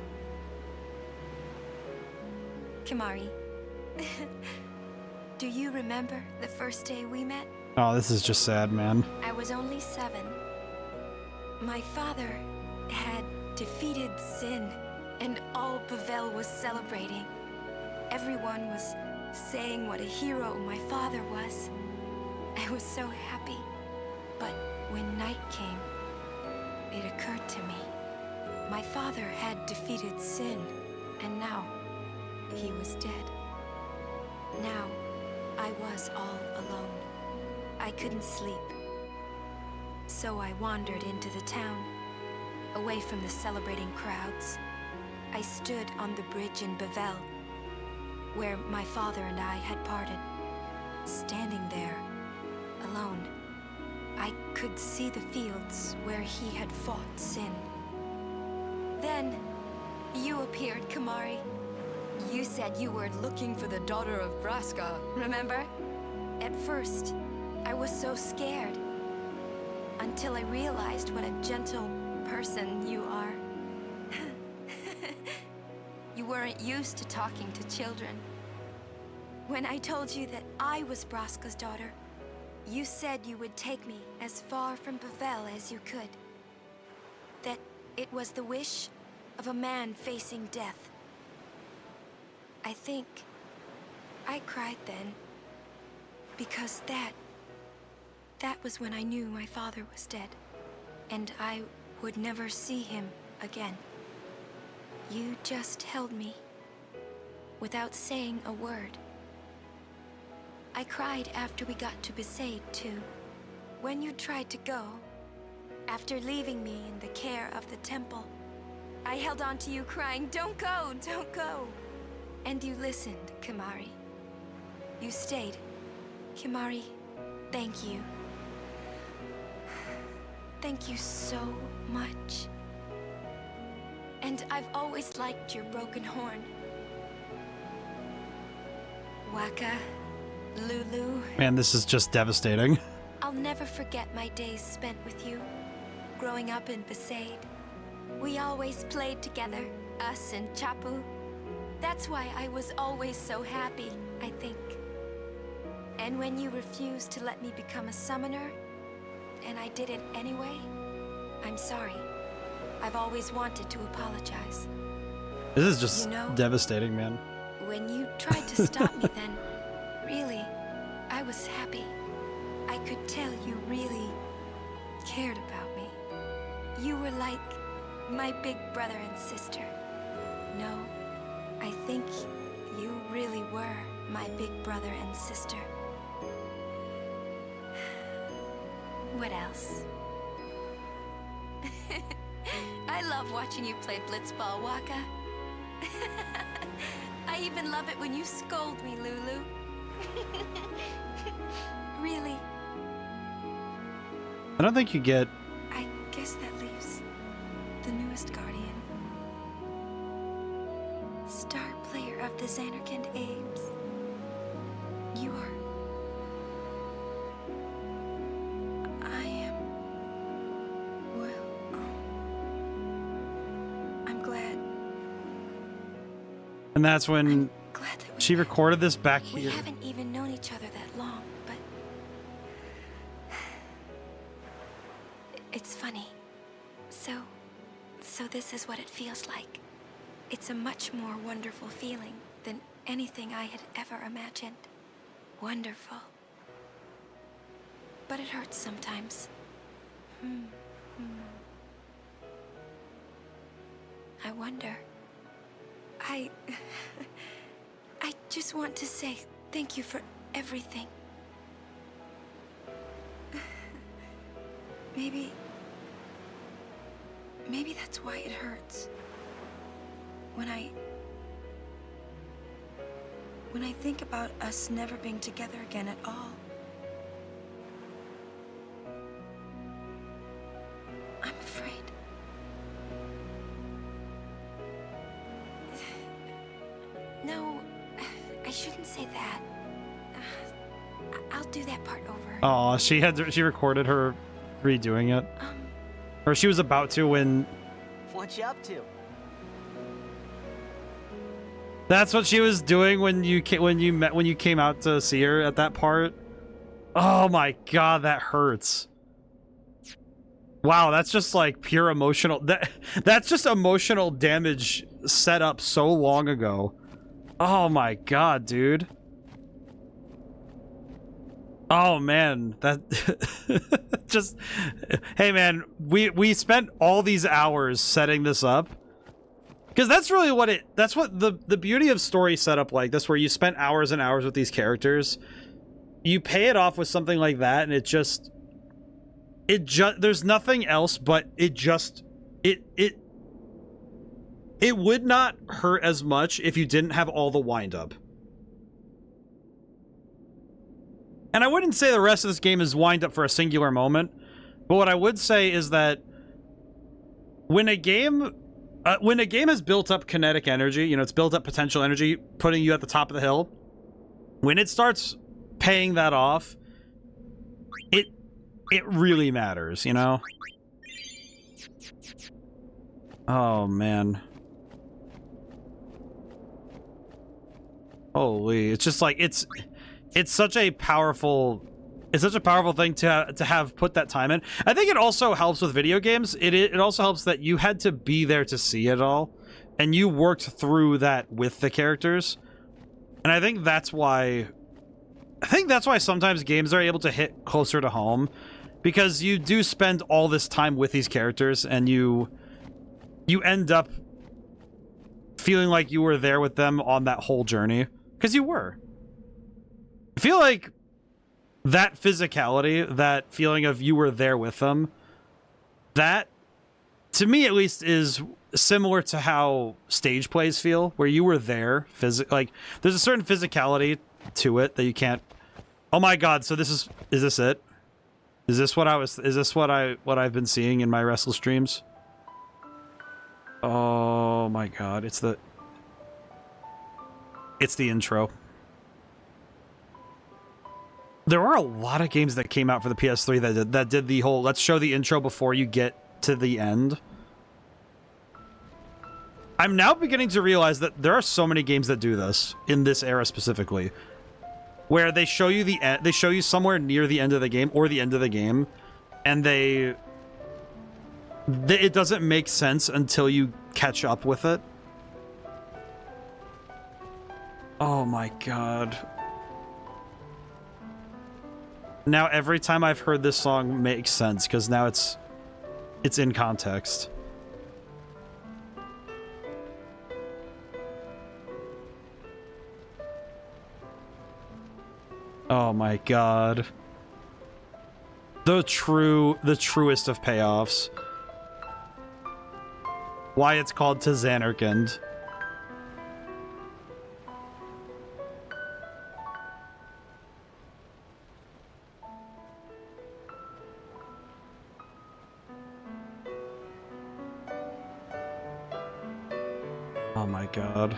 Kimari, do you remember the first day we met? Oh, this is just sad, man. I was only 7. My father had defeated Sin, and all Bavel was celebrating. Everyone was saying what a hero my father was. I was so happy. But when night came, it occurred to me. My father had defeated Sin, and now he was dead. Now, I was all alone. I couldn't sleep. So I wandered into the town, away from the celebrating crowds. I stood on the bridge in Bavel, where my father and I had parted. Standing there, alone, I could see the fields where he had fought Sin. Then, you appeared, Kimari. You said you were looking for the daughter of Braska, remember? At first, I was so scared. Until I realized what a gentle person you are. You weren't used to talking to children. When I told you that I was Braska's daughter, you said you would take me as far from Bavel as you could. That it was the wish of a man facing death. I think I cried then, because that was when I knew my father was dead, and I would never see him again. You just held me, without saying a word. I cried after we got to Besaid, too. When you tried to go, after leaving me in the care of the temple, I held on to you crying, don't go, don't go. And you listened, Kimahri. You stayed. Kimahri, thank you. Thank you so much. And I've always liked your broken horn. Wakka, Lulu. Man, this is just devastating. I'll never forget my days spent with you, growing up in Besaid. We always played together, us and Chapu. That's why I was always so happy, I think. And when you refused to let me become a summoner, and I did it anyway, I'm sorry. I've always wanted to apologize. This is just devastating, man. When you tried to stop me then, really, I was happy. I could tell you really cared about me. You were like my big brother and sister. No, I think you really were my big brother and sister. What else? I love watching you play blitzball, Wakka. I even love it when you scold me, Lulu. Really. I don't think you get... I guess that leaves the newest Guardian. Star player of the Xanarkand Apes. You are... I am... Well... I'm glad. And that's when Glad that she recorded this back we here. haven't even known each other that long, but... It's funny. So this is what it feels like. It's a much more wonderful feeling than anything I had ever imagined. Wonderful. But it hurts sometimes. I wonder. I just want to say thank you for everything. Maybe that's why it hurts. When I think about us never being together again at all. I'm afraid. No, I shouldn't say that. I'll do that part over. Oh, she recorded her redoing it. Or she was about to when... What you up to? That's what she was doing when you came out to see her at that part. Oh my god, that hurts. Wow, that's just like pure emotional... That's just emotional damage set up so long ago. Oh my god, dude. Oh man, that just... Hey man, we spent all these hours setting this up. Because that's really what that's what the beauty of story setup like this, where you spent hours and hours with these characters. You pay it off with something like that, and there's nothing else, but it would not hurt as much if you didn't have all the wind up. And I wouldn't say the rest of this game is wind up for a singular moment, but what I would say is that when a game has built up kinetic energy, it's built up potential energy, putting you at the top of the hill, when it starts paying that off, it really matters, Oh, man. Holy, it's just like, it's such a powerful thing to have put that time in. I think it also helps with video games. It also helps that you had to be there to see it all, and you worked through that with the characters. And I think that's why sometimes games are able to hit closer to home, because you do spend all this time with these characters, and you end up feeling like you were there with them on that whole journey, because you were. I feel like that physicality, that feeling of you were there with them, that to me at least, is similar to how stage plays feel, where you were there, like, there's a certain physicality to it that you can't... Oh my god, so is this it? Is this what I've been seeing in my Restless Dreams? Oh my god, it's the intro. There were a lot of games that came out for the PS3 that did the whole, let's show the intro before you get to the end. I'm now beginning to realize that there are so many games that do this, in this era specifically, where they show you the end, they show you somewhere near the end of the game, or the end of the game, and it doesn't make sense until you catch up with it. Oh my god. Now every time I've heard this song makes sense, because now it's in context. Oh my god. The truest of payoffs. Why it's called To Xanarkand. Oh my god.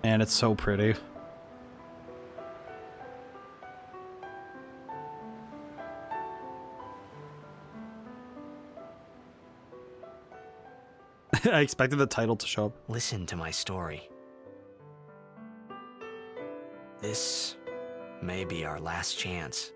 And it's so pretty. I expected the title to show up. Listen to my story. This may be our last chance.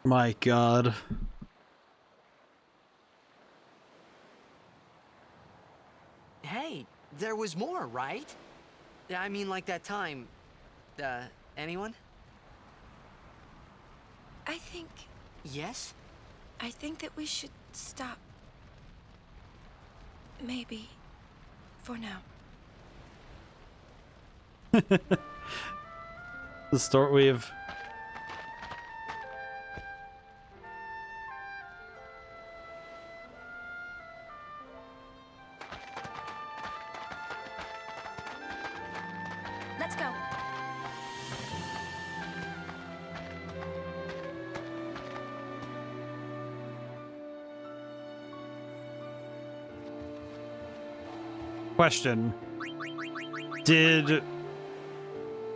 My god. Hey, there was more, right? I mean, like that time. Anyone? I think... Yes? I think that we should stop. Maybe. For now. The story we've... Let's go. Question.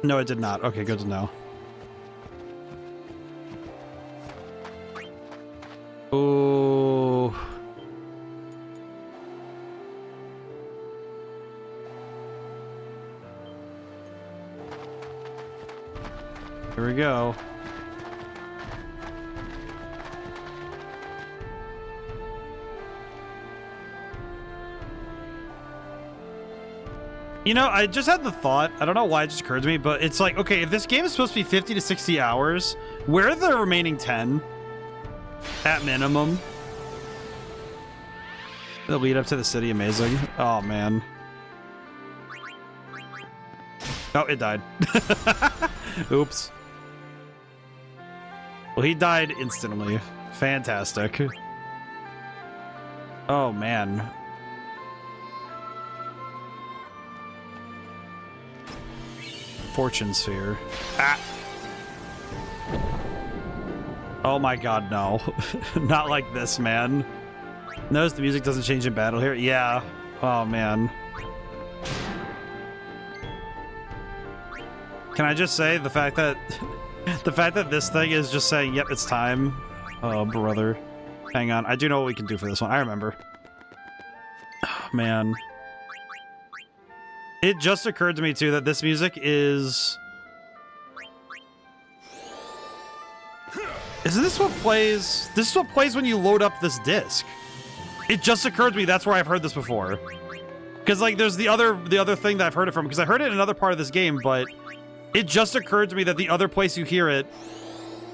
No, it did not. Okay, good to know. Ooh. Here we go. You know, I just had the thought, I don't know why it just occurred to me, but it's like, okay, if this game is supposed to be 50 to 60 hours, where are the remaining 10? At minimum. The lead up to the city, amazing. Oh, man. Oh, it died. Oops. Well, he died instantly. Fantastic. Oh, man. Fortune sphere. Ah. Oh my god, no. Not like this, man. Notice the music doesn't change in battle here? Yeah. Oh, man. Can I just say the fact that this thing is just saying, yep, it's time. Oh, brother. Hang on. I do know what we can do for this one. I remember. Oh, man. It just occurred to me too that this music is... Isn't this what plays? This is what plays when you load up this disc. It just occurred to me that's where I've heard this before. Because like there's the other thing that I've heard it from, because I heard it in another part of this game, but it just occurred to me that the other place you hear it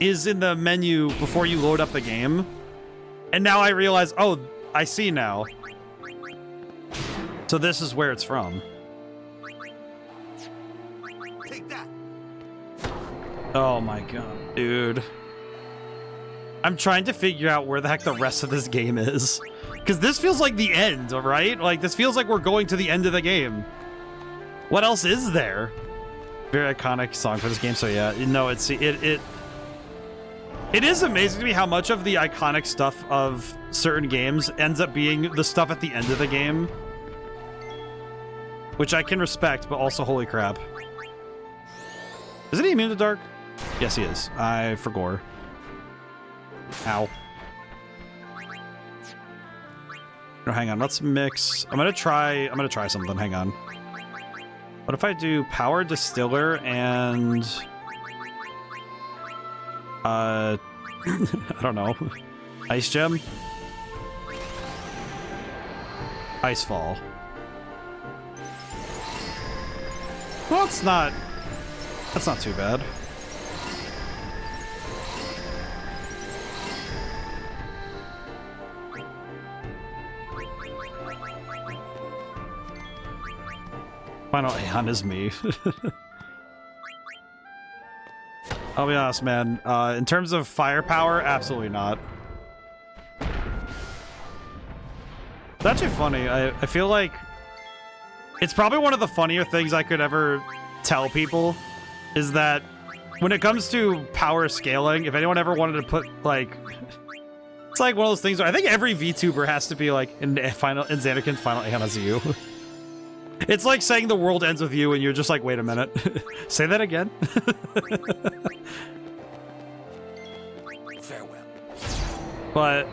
is in the menu before you load up the game. And now I realize, oh, I see now. So this is where it's from. Take that. Oh my god, dude. I'm trying to figure out where the heck the rest of this game is. Because this feels like the end, right? Like, this feels like we're going to the end of the game. What else is there? Very iconic song for this game, so yeah. No, it is amazing to me how much of the iconic stuff of certain games ends up being the stuff at the end of the game. Which I can respect, but also holy crap. Isn't he immune to dark? Yes, he is. I forgot. Ow. No, hang on. Let's mix. I'm gonna try something. Hang on. What if I do power distiller and I don't know. Ice gem? Ice fall. Well, that's not too bad. Final Aeon is me. I'll be honest, man. In terms of firepower, absolutely not. It's actually funny. I feel like it's probably one of the funnier things I could ever tell people is that when it comes to power scaling, if anyone ever wanted to put like, it's like one of those things where I think every VTuber has to be like in Xanarkin's Final Aeon as you. It's like saying the world ends with you and you're just like, wait a minute. Say that again? Farewell. But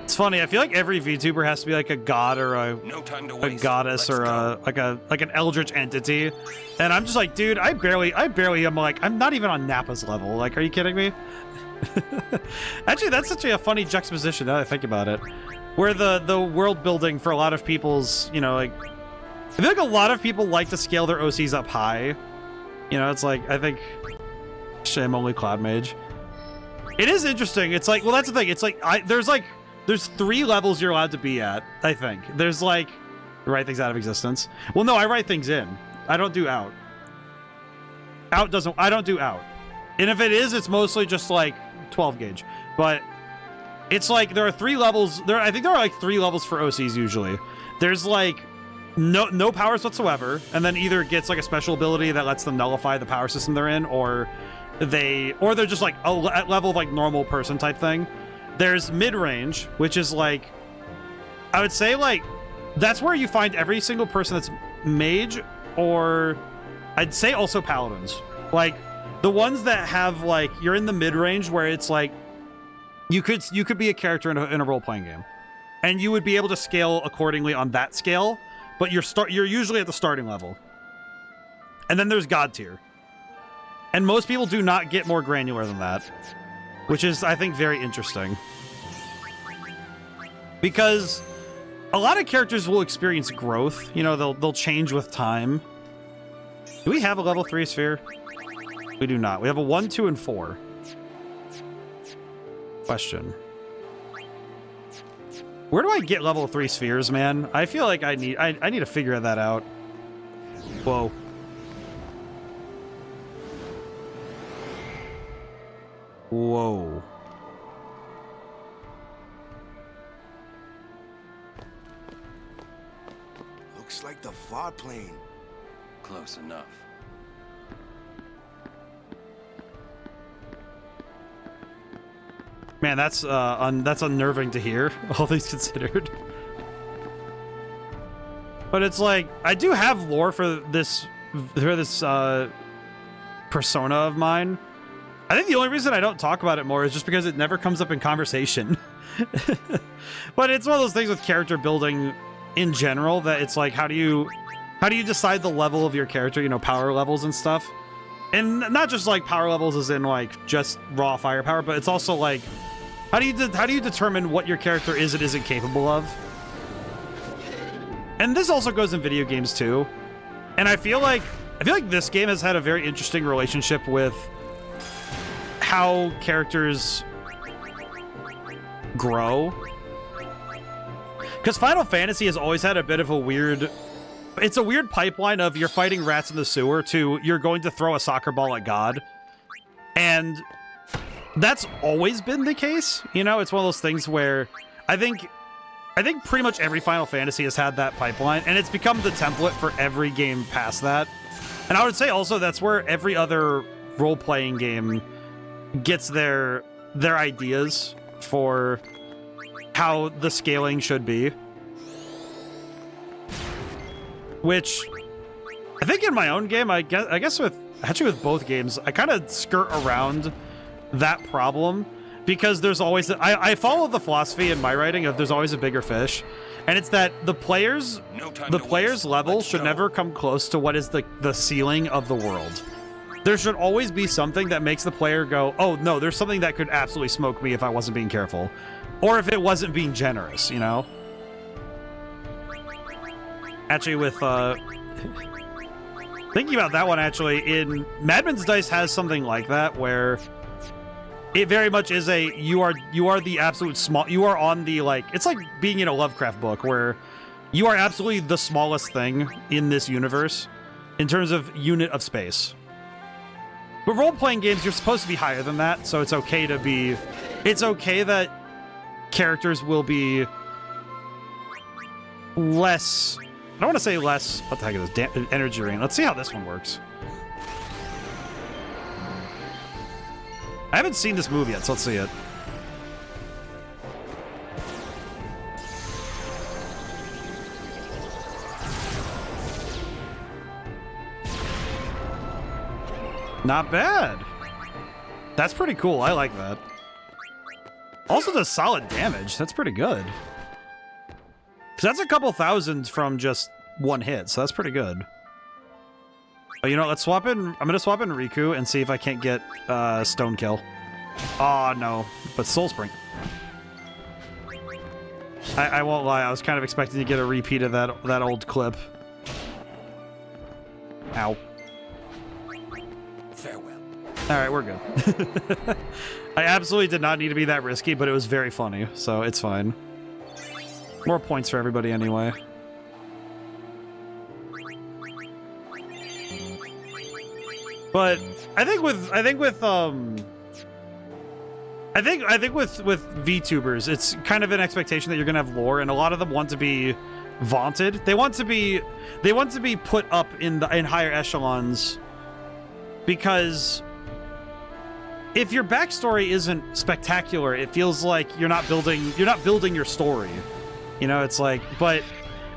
it's funny, I feel like every VTuber has to be like a god or a goddess or like an eldritch entity. And I'm just like, dude, I barely am like, I'm not even on Nappa's level. Like, are you kidding me? Actually, that's such a funny juxtaposition now that I think about it. Where the world building for a lot of people's, you know, like, I feel like a lot of people like to scale their OCs up high. You know, it's like, I think, shame only Cloud Mage. It is interesting. It's like, well, that's the thing. It's like, there's 3 levels you're allowed to be at, I think. There's like, write things out of existence. Well, no, I write things in. I don't do out. I don't do out. And if it is, it's mostly just like 12 gauge. But it's like there are 3 levels. I think there are like 3 levels for OCs usually. There's like no powers whatsoever, and then either it gets like a special ability that lets them nullify the power system they're in, or they're just like a level of like normal person type thing. There's mid-range, which is like, I would say like that's where you find every single person that's mage, or I'd say also paladins. Like the ones that have like, you're in the mid-range where it's like you could be a character in a role-playing game, and you would be able to scale accordingly on that scale, but you're usually at the starting level. And then there's God tier. And most people do not get more granular than that, which is, I think, very interesting. Because a lot of characters will experience growth. You know, they'll change with time. Do we have a level 3 sphere? We do not. We have a 1, 2, and 4. Question. Where do I get level 3 spheres, man? I feel like I need to figure that out. Whoa. Whoa. Looks like the VAR plane. Close enough. Man, that's unnerving to hear, all things considered. But it's like, I do have lore for this persona of mine. I think the only reason I don't talk about it more is just because it never comes up in conversation. But it's one of those things with character building in general that it's like, how do you How do you decide the level of your character, you know, power levels and stuff? And not just like power levels as in like just raw firepower, but it's also like how do you determine what your character is and isn't capable of? And this also goes in video games too. And I feel like this game has had a very interesting relationship with how characters grow. Because Final Fantasy has always had a bit of a weird pipeline of you're fighting rats in the sewer to you're going to throw a soccer ball at God. And that's always been the case. You know, it's one of those things where I think pretty much every Final Fantasy has had that pipeline, and it's become the template for every game past that. And I would say also that's where every other role-playing game gets their ideas for how the scaling should be. Which I think in my own game, I guess with both games, I kind of skirt around that problem because there's always I follow the philosophy in my writing of there's always a bigger fish, and it's that the player's level should never come close to what is the ceiling of the world. There should always be something that makes the player go, oh no, there's something that could absolutely smoke me if I wasn't being careful, or if it wasn't being generous, you know. Actually, with thinking about that one, actually, in Madman's Dice has something like that where it very much is a you are the absolute small. You are on the like it's like being in a Lovecraft book where you are absolutely the smallest thing in this universe in terms of unit of space. But role-playing games, you're supposed to be higher than that, so it's okay to be. It's okay that characters will be less. I don't want to say less. What the heck is this? Energy ring. Let's see how this one works. I haven't seen this move yet, so let's see it. Not bad. That's pretty cool. I like that. Also does solid damage. That's pretty good. So that's a couple thousand from just one hit, so that's pretty good. Oh, you know what? Let's swap in. I'm gonna swap in Riku and see if I can't get Stone Kill. Oh no, but Soul Spring. I won't lie. I was kind of expecting to get a repeat of that old clip. Ow. Farewell. All right, we're good. I absolutely did not need to be that risky, but it was very funny, so it's fine. More points for everybody anyway. But I think with VTubers, it's kind of an expectation that you're gonna have lore, and a lot of them want to be vaunted. They want to be put up in higher echelons, because if your backstory isn't spectacular, it feels like you're not building your story. You know, it's like, but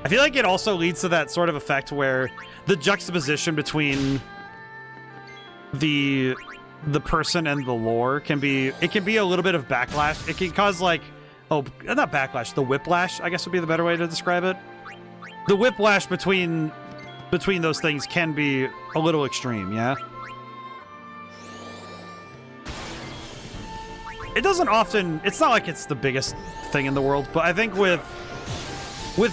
I feel like it also leads to that sort of effect where the juxtaposition between the person and the lore can be a little bit of backlash. It can cause like, oh, not backlash, the whiplash, I guess would be the better way to describe it. The whiplash between those things can be a little extreme, yeah? It doesn't often, it's not like it's the biggest thing in the world, but I think with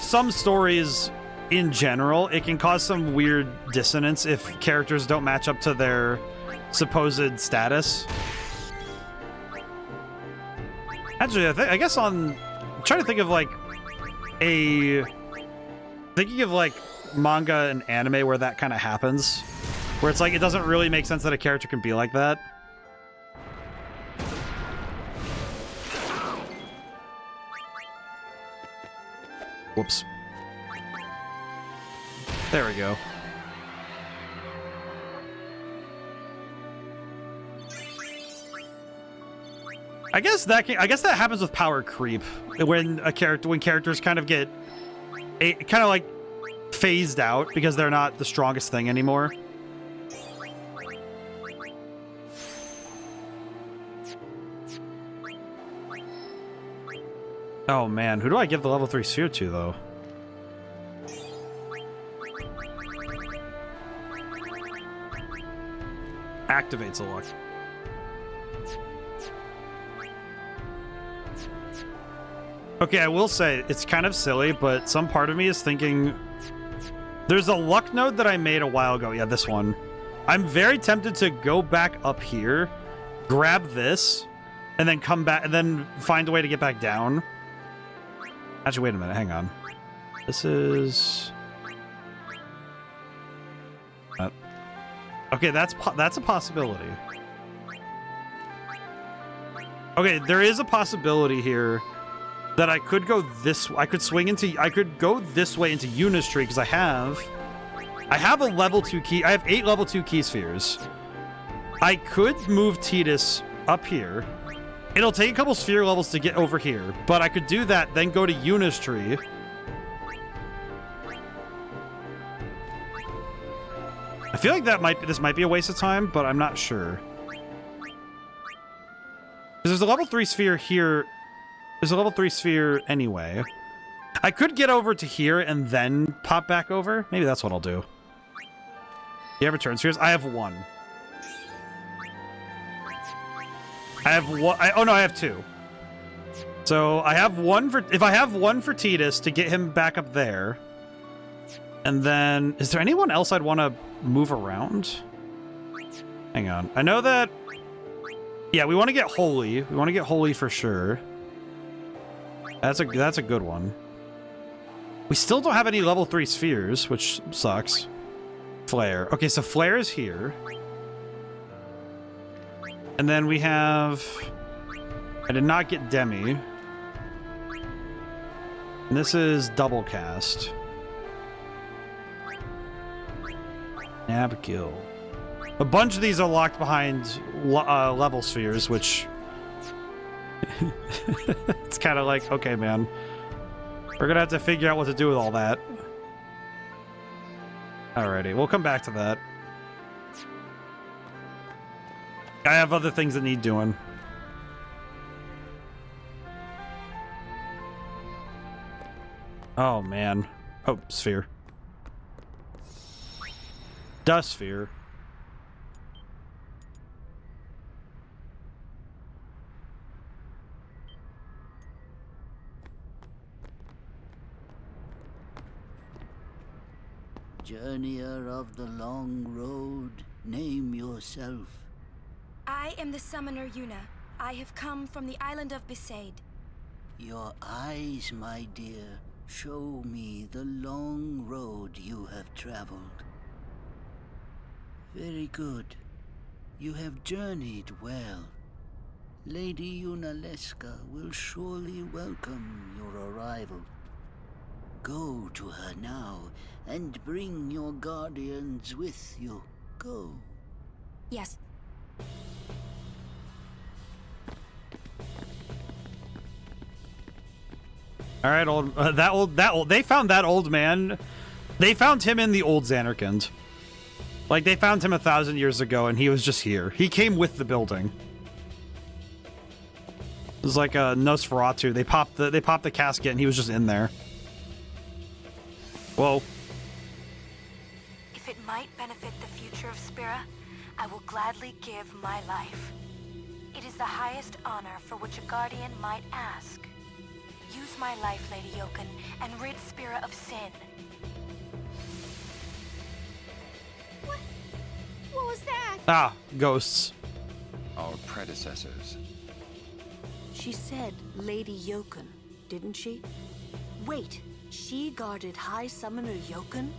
some stories in general, it can cause some weird dissonance if characters don't match up to their supposed status. Actually, I guess I'm trying to think of like thinking of like manga and anime where that kind of happens, where it's like it doesn't really make sense that a character can be like that. Whoops. There we go. I guess that happens with power creep when characters kind of get kind of like phased out because they're not the strongest thing anymore. Oh man, who do I give the level 3 sphere to though? activates a luck. Okay, I will say, it's kind of silly, but some part of me is thinking... There's a luck node that I made a while ago. Yeah, this one. I'm very tempted to go back up here, grab this, and then come back, and then find a way to get back down. Actually, wait a minute. Hang on. This is... Okay, that's a possibility. Okay, there is a possibility here that I could go this. I could go this way into Yuna's tree because I have a level 2 key. I have 8 level 2 key spheres. I could move Tidus up here. It'll take a couple sphere levels to get over here, but I could do that, then go to Yuna's tree. I feel like this might be a waste of time, but I'm not sure. There's a level 3 sphere here. There's a level 3 sphere anyway. I could get over to here and then pop back over. Maybe that's what I'll do. You have return spheres? I have 1. I have 1. Oh no, I have 2. So I have 1 for... If I have 1 for Tidus to get him back up there. And then... Is there anyone else I'd want to move around? Hang on. I know that... Yeah, we want to get Holy. We want to get Holy for sure. That's a good one. We still don't have any level 3 spheres, which sucks. Flare. Okay, so Flare is here. And then we have... I did not get Demi. And this is double cast. Abigail. A bunch of these are locked behind level spheres, which... It's kind of like, okay, man. We're gonna have to figure out what to do with all that. Alrighty, we'll come back to that. I have other things that need doing. Oh, man. Oh, sphere. Dust sphere. Journeyer of the long road, name yourself. I am the summoner Yuna. I have come from the island of Besaid. Your eyes, my dear, show me the long road you have traveled. Very good. You have journeyed well. Lady Yunalesca will surely welcome your arrival. Go to her now, and bring your guardians with you. Go. Yes. All right, they found that old man. They found him in the old Zanarkand. Like, they found him 1,000 years ago, and he was just here. He came with the building. It was like a Nosferatu. They popped the casket, and he was just in there. Whoa. If it might benefit the future of Spira, I will gladly give my life. It is the highest honor for which a guardian might ask. Use my life, Lady Yoken, and rid Spira of sin. What was that? Ah, ghosts. Our predecessors. She said Lady Yoken, didn't she? Wait, she guarded High Summoner Yoken?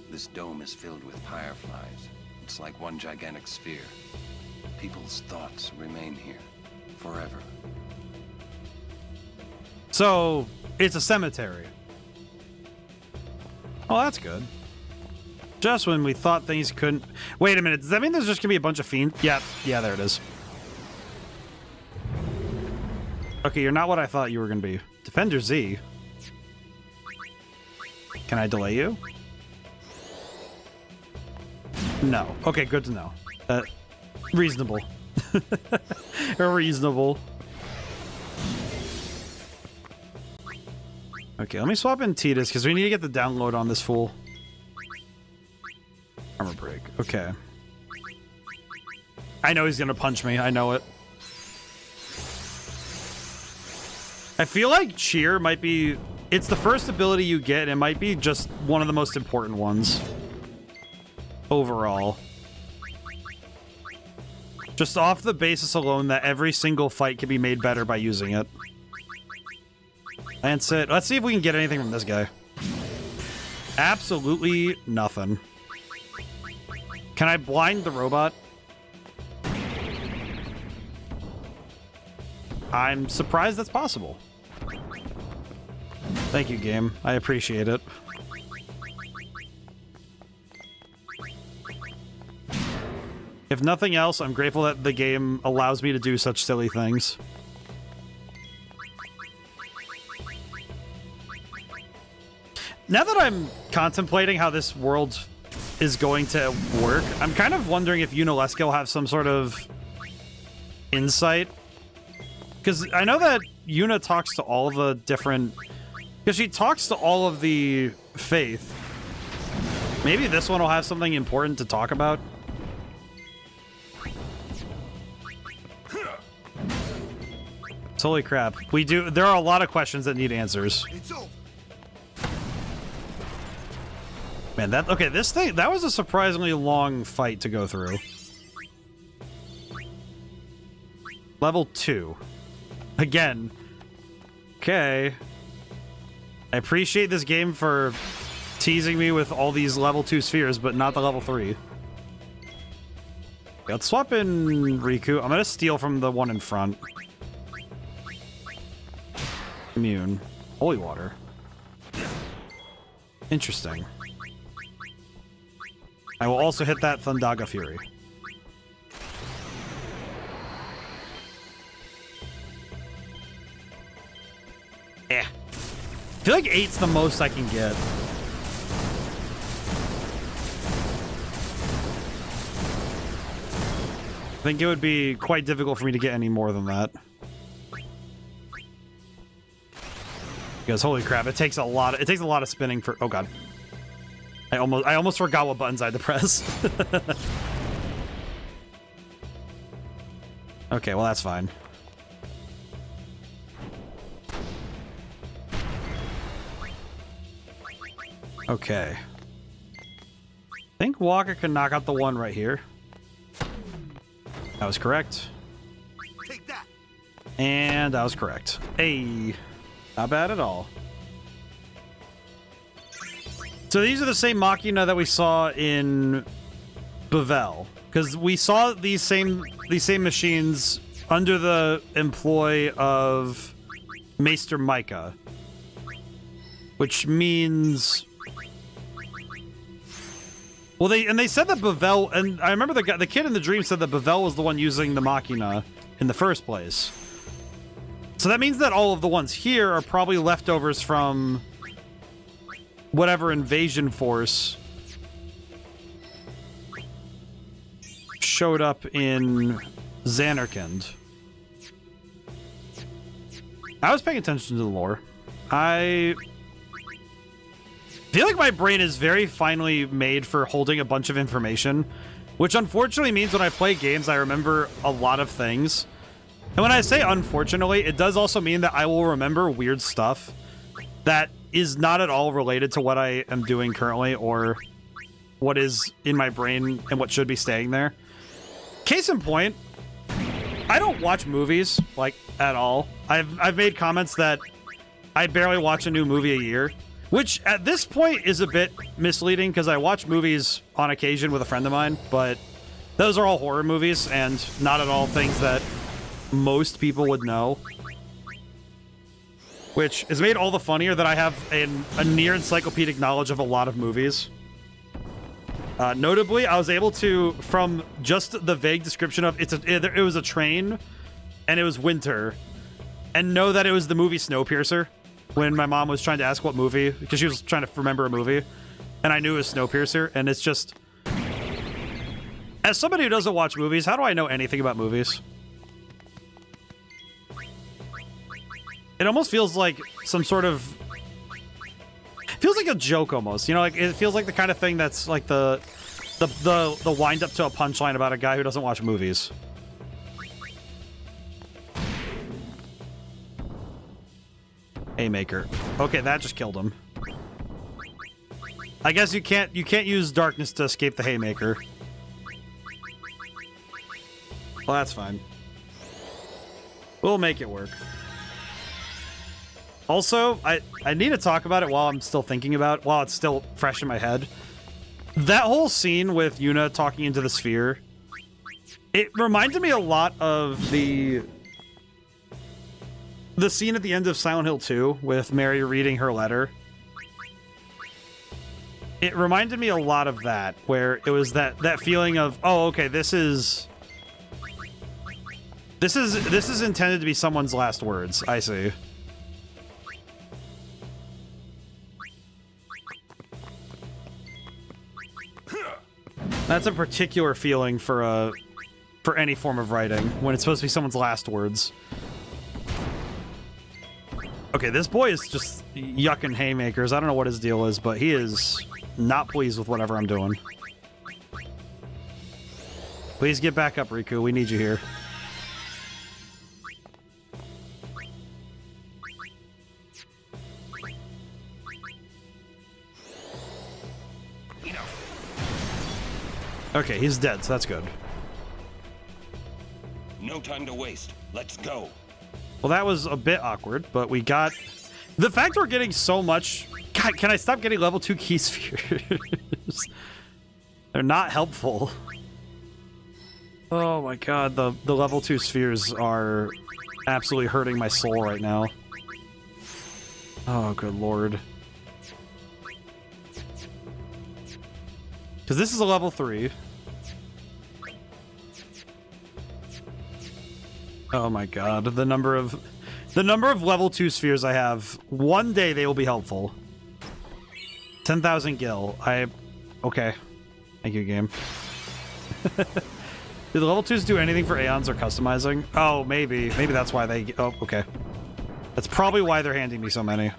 This dome is filled with fireflies. It's like one gigantic sphere. People's thoughts remain here forever. So, it's a cemetery. Oh, that's good. Just when we thought things couldn't... Wait a minute, does that mean there's just gonna be a bunch of fiends? Yeah, there it is. Okay, you're not what I thought you were gonna be. Defender Z. Can I delay you? No. Okay, good to know. Reasonable. Reasonable. Okay, let me swap in Tidus, because we need to get the download on this fool. Armor break. Okay. I know he's gonna punch me. I know it. I feel like Cheer might be... It's the first ability you get, and it might be just one of the most important ones. Overall. Just off the basis alone that every single fight can be made better by using it. That's it. Let's see if we can get anything from this guy. Absolutely nothing. Can I blind the robot? I'm surprised that's possible. Thank you, game. I appreciate it. If nothing else, I'm grateful that the game allows me to do such silly things. Now that I'm contemplating how this world is going to work, I'm kind of wondering if Yunalesca will have some sort of insight. Because I know that Yuna talks to all the different... Because she talks to all of the faith. Maybe this one will have something important to talk about. Holy crap. We do... There are a lot of questions that need answers. Man, that... Okay, this thing... That was a surprisingly long fight to go through. Level 2. Again. Okay. I appreciate this game for teasing me with all these level 2 spheres, but not the level 3. Let's swap in Riku. I'm gonna steal from the one in front. Immune. Holy water. Interesting. I will also hit that Thundaga Fury. Eh. I feel like 8's the most I can get. I think it would be quite difficult for me to get any more than that. Because holy crap, it takes a lot of spinning for... Oh god. I almost forgot what buttons I had to press. Okay, well that's fine. Okay. I think Walker can knock out the one right here. That was correct. Take that. And that was correct. Hey, not bad at all. So these are the same Machina that we saw in Bavel, because we saw these same machines under the employ of Maester Micah, which means... Well, they said that Bavel, and I remember the kid in the dream said that Bavel was the one using the Machina in the first place. So that means that all of the ones here are probably leftovers from whatever invasion force showed up in Zanarkand. I was paying attention to the lore. I feel like my brain is very finely made for holding a bunch of information, which unfortunately means when I play games, I remember a lot of things. And when I say unfortunately, it does also mean that I will remember weird stuff that is not at all related to what I am doing currently or what is in my brain and what should be staying there. Case in point, I don't watch movies, like, at all. I've made comments that I barely watch a new movie a year, which at this point is a bit misleading because I watch movies on occasion with a friend of mine, but those are all horror movies and not at all things that most people would know. Which is made all the funnier that I have a near encyclopedic knowledge of a lot of movies. Notably, I was able to, from just the vague description of it was a train and it was winter, and know that it was the movie Snowpiercer when my mom was trying to ask what movie, because she was trying to remember a movie, and I knew it was Snowpiercer, and it's just... As somebody who doesn't watch movies, how do I know anything about movies? It almost feels like some sort of... It feels like a joke almost, you know, like it feels like the kind of thing that's like the the wind up to a punchline about a guy who doesn't watch movies. Haymaker. Okay, that just killed him. I guess you can't use darkness to escape the Haymaker. Well, that's fine. We'll make it work. Also, I need to talk about it while I'm still thinking about it, while it's still fresh in my head. That whole scene with Yuna talking into the sphere, it reminded me a lot of the scene at the end of Silent Hill 2 with Mary reading her letter. It reminded me a lot of that, where it was that feeling of, oh, okay, this is intended to be someone's last words. I see. That's a particular feeling for any form of writing, when it's supposed to be someone's last words. Okay, this boy is just yucking haymakers. I don't know what his deal is, but he is not pleased with whatever I'm doing. Please get back up, Riku. We need you here. Okay, he's dead, so that's good. No time to waste. Let's go. Well, that was a bit awkward, but we got... The fact we're getting so much... God, can I stop getting level 2 key spheres? They're not helpful. Oh my god, the level 2 spheres are absolutely hurting my soul right now. Oh, good lord. Because this is a level 3. Oh my god, the number of level 2 spheres I have, one day they will be helpful. 10,000 gil. Okay. Thank you, game. Do the level 2s do anything for Aeons or customizing? Oh, maybe. Maybe that's why they... Oh, okay. That's probably why they're handing me so many.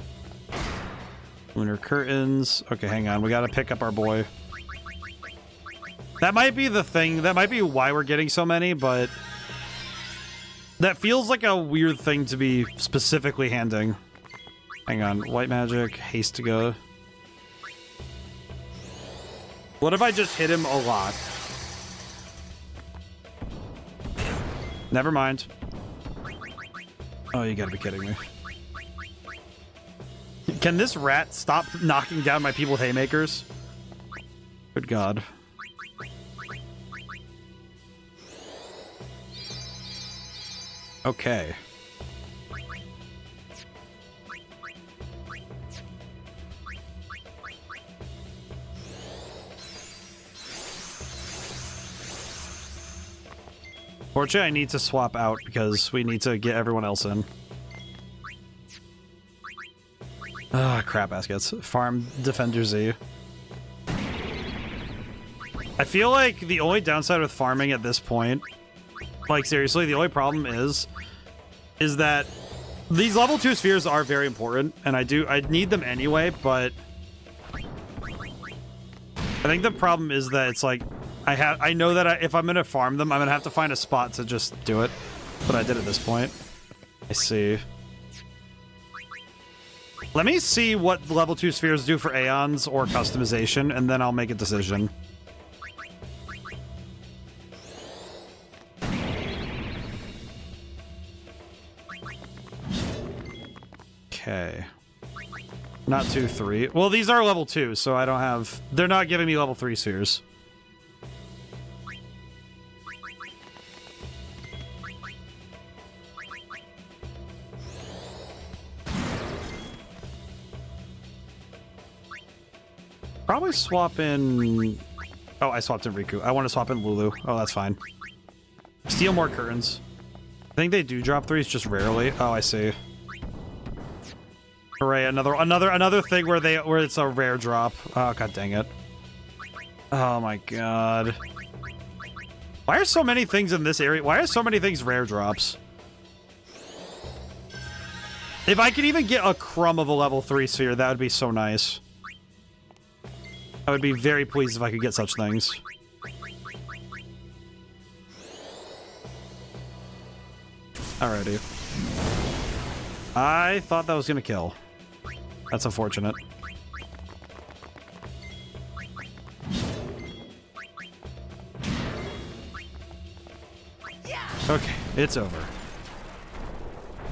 Lunar curtains. Okay, hang on. We gotta pick up our boy. That might be the thing. That might be why we're getting so many, but... That feels like a weird thing to be specifically handing. Hang on. White magic. Haste to go. What if I just hit him a lot? Never mind. Oh, you gotta be kidding me. Can this rat stop knocking down my people with haymakers? Good god. Okay. Fortunately, I need to swap out because we need to get everyone else in. Ah, crap baskets. Farm Defender Z. I feel like the only downside with farming at this point, like seriously, the only problem is that these level 2 spheres are very important, and I need them anyway, but I think the problem is that it's like I know that if I'm gonna farm them, I'm gonna have to find a spot to just do it. But I did at this point. I see. Let me see what level 2 spheres do for Aeons or customization, and then I'll make a decision. Okay. Not 2, 3. Well, these are level 2, so I don't have... They're not giving me level 3 spheres. Probably swap in... Oh, I swapped in Riku. I want to swap in Lulu. Oh, that's fine. Steal more curtains. I think they do drop 3s, just rarely. Oh, I see. Hooray, another thing where it's a rare drop. Oh, god dang it. Oh my god. Why are so many things in this area? Why are so many things rare drops? If I could even get a crumb of a level 3 sphere, that would be so nice. I would be very pleased if I could get such things. Alrighty. I thought that was gonna kill. That's unfortunate. Okay, it's over.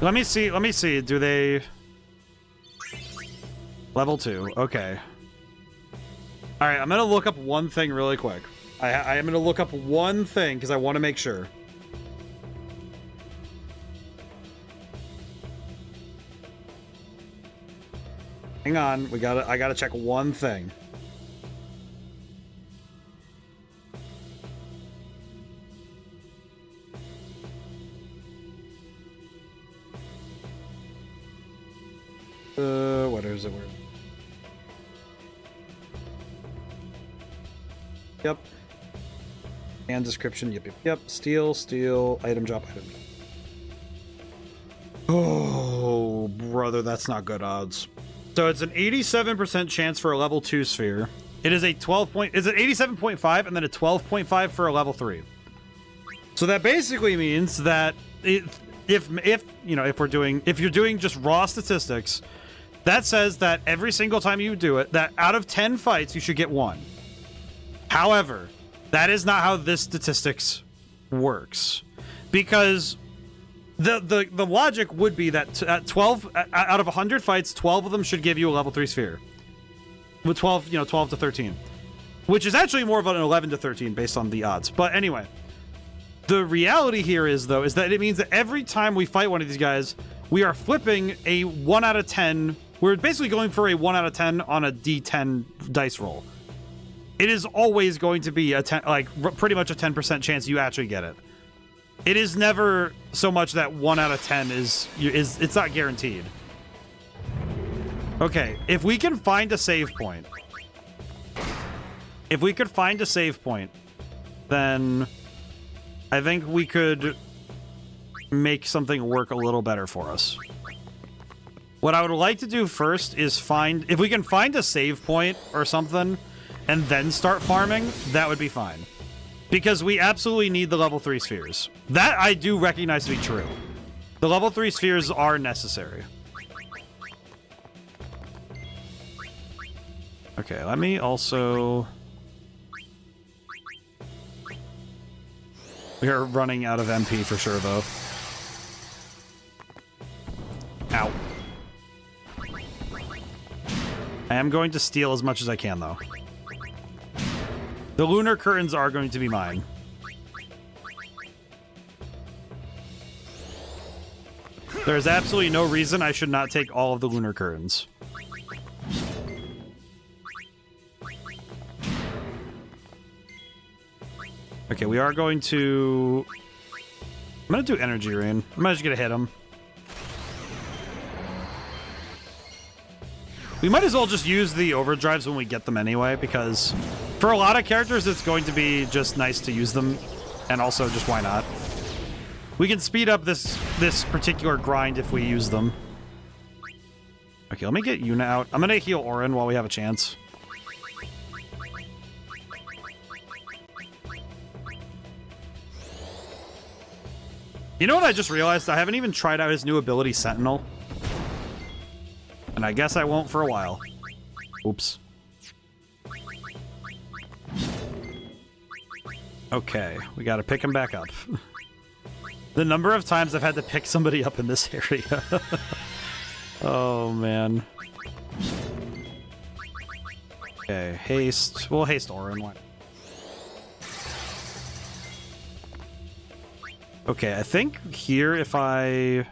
Let me see. Do they... Level 2, okay. Alright, I'm gonna look up one thing really quick. I am gonna look up one thing, because I want to make sure. Hang on, I gotta check one thing. What is it? Yep. And description, yep. Steal, item drop, item. Oh, brother, that's not good odds. So it's an 87% chance for a level 2 sphere. It is a 87.5 and then a 12.5 for a level 3. So that basically means that if you're doing just raw statistics, that says that every single time you do it, that out of 10 fights, you should get 1. However, that is not how this statistics works, because the logic would be that at 12 out of 100 fights, 12 of them should give you a level 3 sphere. With 12 to 13, which is actually more of an 11 to 13 based on the odds. But anyway, the reality here is that it means that every time we fight one of these guys, we are flipping a 1 out of 10. We're basically going for a 1 out of 10 on a D10 dice roll. It is always going to be a 10, like pretty much a 10% chance you actually get it. It is never so much that 1 out of 10 is it's not guaranteed. Okay, if we can find a save point. If we could find a save point, then I think we could make something work a little better for us. What I would like to do first is if we can find a save point or something and then start farming, that would be fine. Because we absolutely need the level 3 spheres. That I do recognize to be true. The level 3 spheres are necessary. Okay, let me also... We are running out of MP for sure, though. Ow. I am going to steal as much as I can, though. The lunar curtains are going to be mine. There's absolutely no reason I should not take all of the lunar curtains. Okay, we are going to... I'm going to do energy rain. I'm just going to hit him. We might as well just use the overdrives when we get them anyway, because for a lot of characters, it's going to be just nice to use them. And also, just why not? We can speed up this particular grind if we use them. Okay, let me get Yuna out. I'm going to heal Orin while we have a chance. You know what I just realized? I haven't even tried out his new ability, Sentinel. And I guess I won't for a while. Oops. Okay, we gotta pick him back up. The number of times I've had to pick somebody up in this area. Oh, man. Okay, haste. We'll haste Orin. Okay, I think here if I'm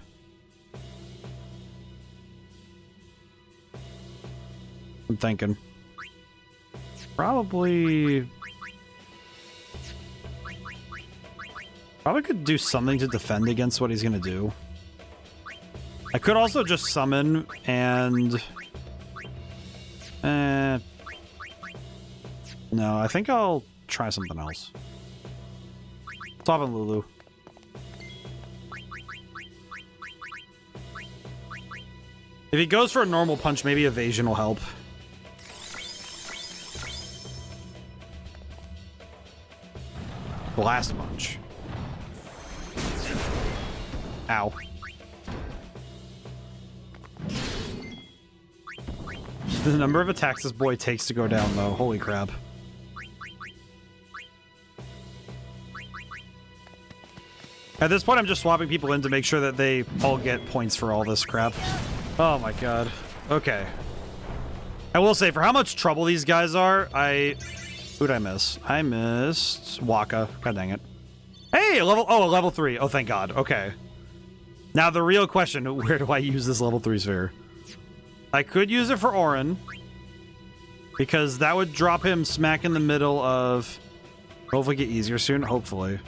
thinking. Probably could do something to defend against what he's gonna do. I could also just summon and... No, I think I'll try something else. Stop on Lulu. If he goes for a normal punch, maybe evasion will help. Blast Punch. Ow. The number of attacks this boy takes to go down, though. Holy crap. At this point, I'm just swapping people in to make sure that they all get points for all this crap. Oh my god. Okay. I will say, for how much trouble these guys are, who'd I miss? I missed Waka. God dang it. Hey, a level 3. Oh, thank god. Okay. Now, the real question, where do I use this level 3 sphere? I could use it for Auron, because that would drop him smack in the middle of... Hopefully get easier soon. Hopefully.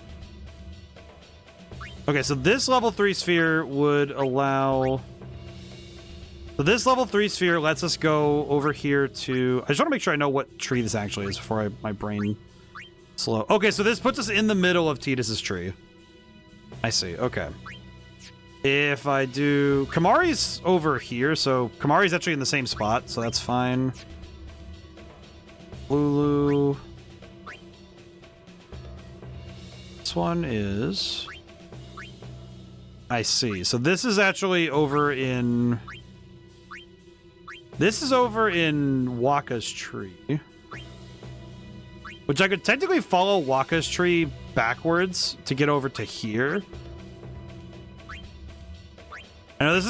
Okay, so this level 3 sphere would allow... So this level 3 sphere lets us go over here to... I just want to make sure I know what tree this actually is before my brain slow. Okay, so this puts us in the middle of Tidus's tree. I see, okay. If I do... Kamari's over here, so Kamari's actually in the same spot, so that's fine. Lulu... This one is... I see. So this is actually over in... This is over in Waka's tree. Which I could technically follow Waka's tree backwards to get over to here. I know this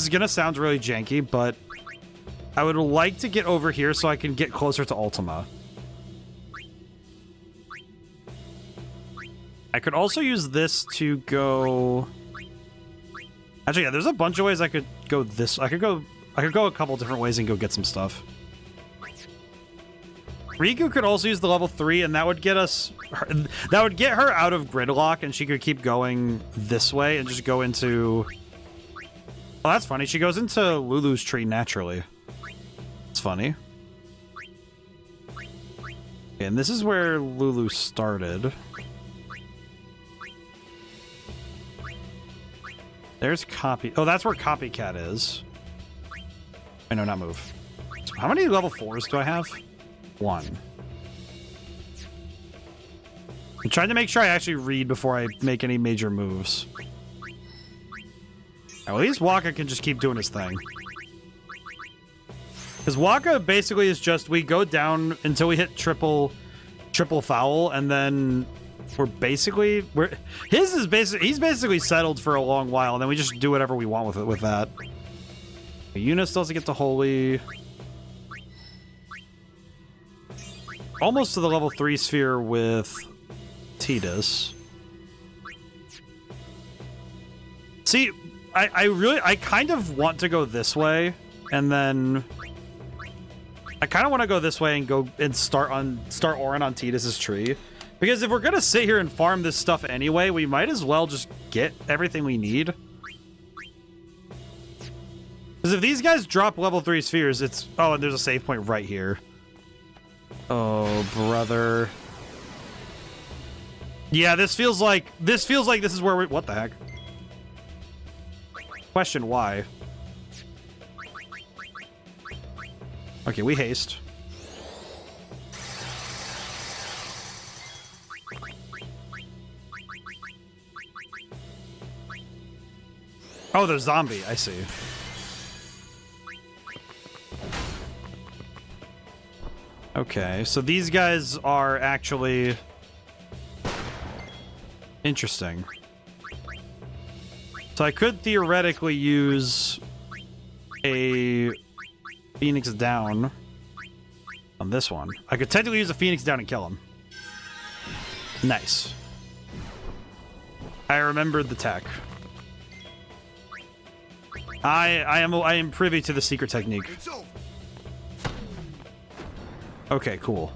is gonna sound really janky, but I would like to get over here so I can get closer to Ultima. I could also use this to go... Actually, yeah, there's a bunch of ways I could go this... I could go a couple different ways and go get some stuff. Riku could also use the level 3, and that would get us... That would get her out of gridlock, and she could keep going this way and just go into... Oh, that's funny. She goes into Lulu's tree naturally. It's funny. And this is where Lulu started. There's Copy... Oh, that's where Copycat is. I know, not move. So how many level 4s do I have? 1. I'm trying to make sure I actually read before I make any major moves. Now, at least Waka can just keep doing his thing. Because Waka basically is just, we go down until we hit triple foul, and then... he's basically settled for a long while, and then we just do whatever we want with that. Yuna still doesn't get to Holy. Almost to the level 3 sphere with Tidus. See, I kind of want to go this way, and then I kind of want to go this way and go and start Auron on Tidus's tree. Because if we're going to sit here and farm this stuff anyway, we might as well just get everything we need. Because if these guys drop level 3 spheres, it's... Oh, and there's a save point right here. Oh, brother. Yeah, this feels like this is where we... What the heck? Question, why? Okay, we haste. Oh, there's zombie. I see. Okay, so these guys are actually interesting. So I could theoretically use a Phoenix down on this one. I could technically use a Phoenix down and kill him. Nice. I remembered the tech. I am privy to the secret technique. Okay, cool.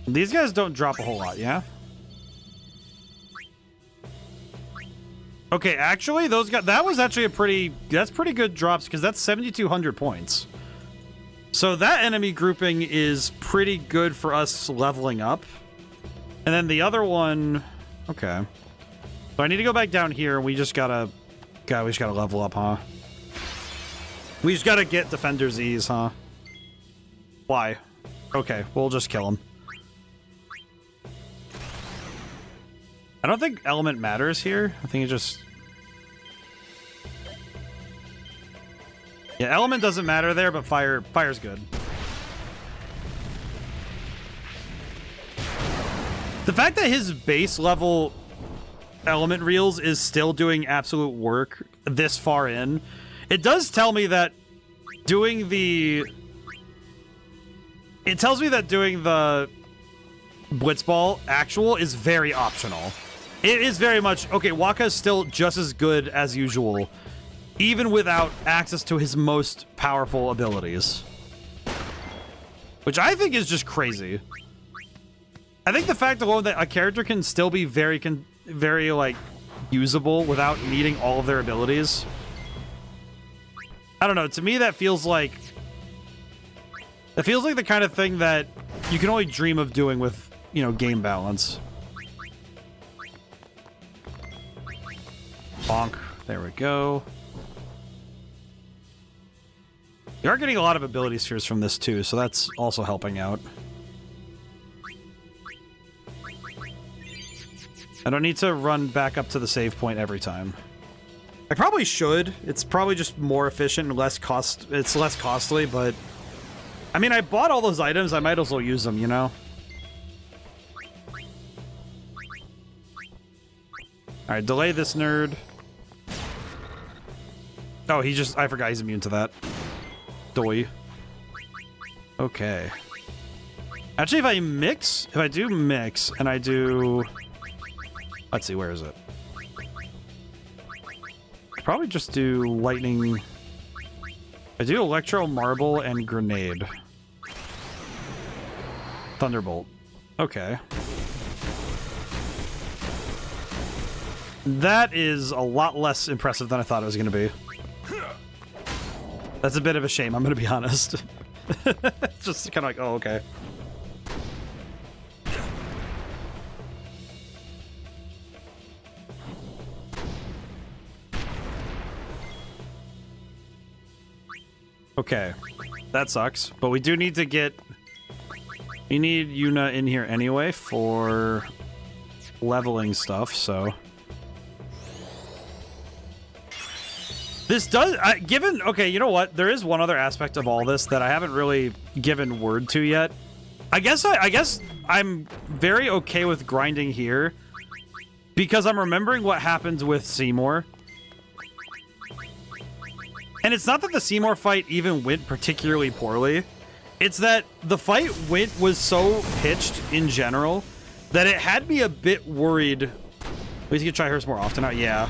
These guys don't drop a whole lot, yeah? Okay, actually, those guys, that was actually that's pretty good drops, because that's 7,200 points. So that enemy grouping is pretty good for us leveling up. And then the other one, okay. So I need to go back down here, and we just gotta level up, huh? We just gotta get Defender's Ease, huh? Why? Okay, we'll just kill him. I don't think element matters here. I think it just... Yeah, element doesn't matter there, but fire's good. The fact that his base level element reels is still doing absolute work this far in, it does tell me that doing the... It tells me that doing the Blitzball actual is very optional. It is very much, okay, Wakka is still just as good as usual, even without access to his most powerful abilities. Which I think is just crazy. I think the fact alone that a character can still be very, like, usable without needing all of their abilities. I don't know, to me that feels like... It feels like the kind of thing that you can only dream of doing with, you know, game balance. Bonk. There we go. You are getting a lot of ability spheres from this too, so that's also helping out. I don't need to run back up to the save point every time. I probably should. It's probably just more efficient and less costly, but... I mean, I bought all those items, I might as well use them, you know? Alright, delay this nerd. Oh, he just... I forgot he's immune to that. Doi. Okay. Actually, if I do mix, and I do... Let's see, where is it? Probably just do lightning... I do Electro, Marble, and Grenade. Thunderbolt. Okay. That is a lot less impressive than I thought it was going to be. That's a bit of a shame, I'm going to be honest. Just kind of like, oh, okay. Okay, that sucks, but we do need to get... We need Yuna in here anyway for leveling stuff, so... This does... given... Okay, you know what? There is one other aspect of all this that I haven't really given word to yet. I guess I'm very okay with grinding here because I'm remembering what happened with Seymour. And it's not that the Seymour fight even went particularly poorly. It's that the fight was so pitched in general that it had me a bit worried. We could try hers more often now. Yeah.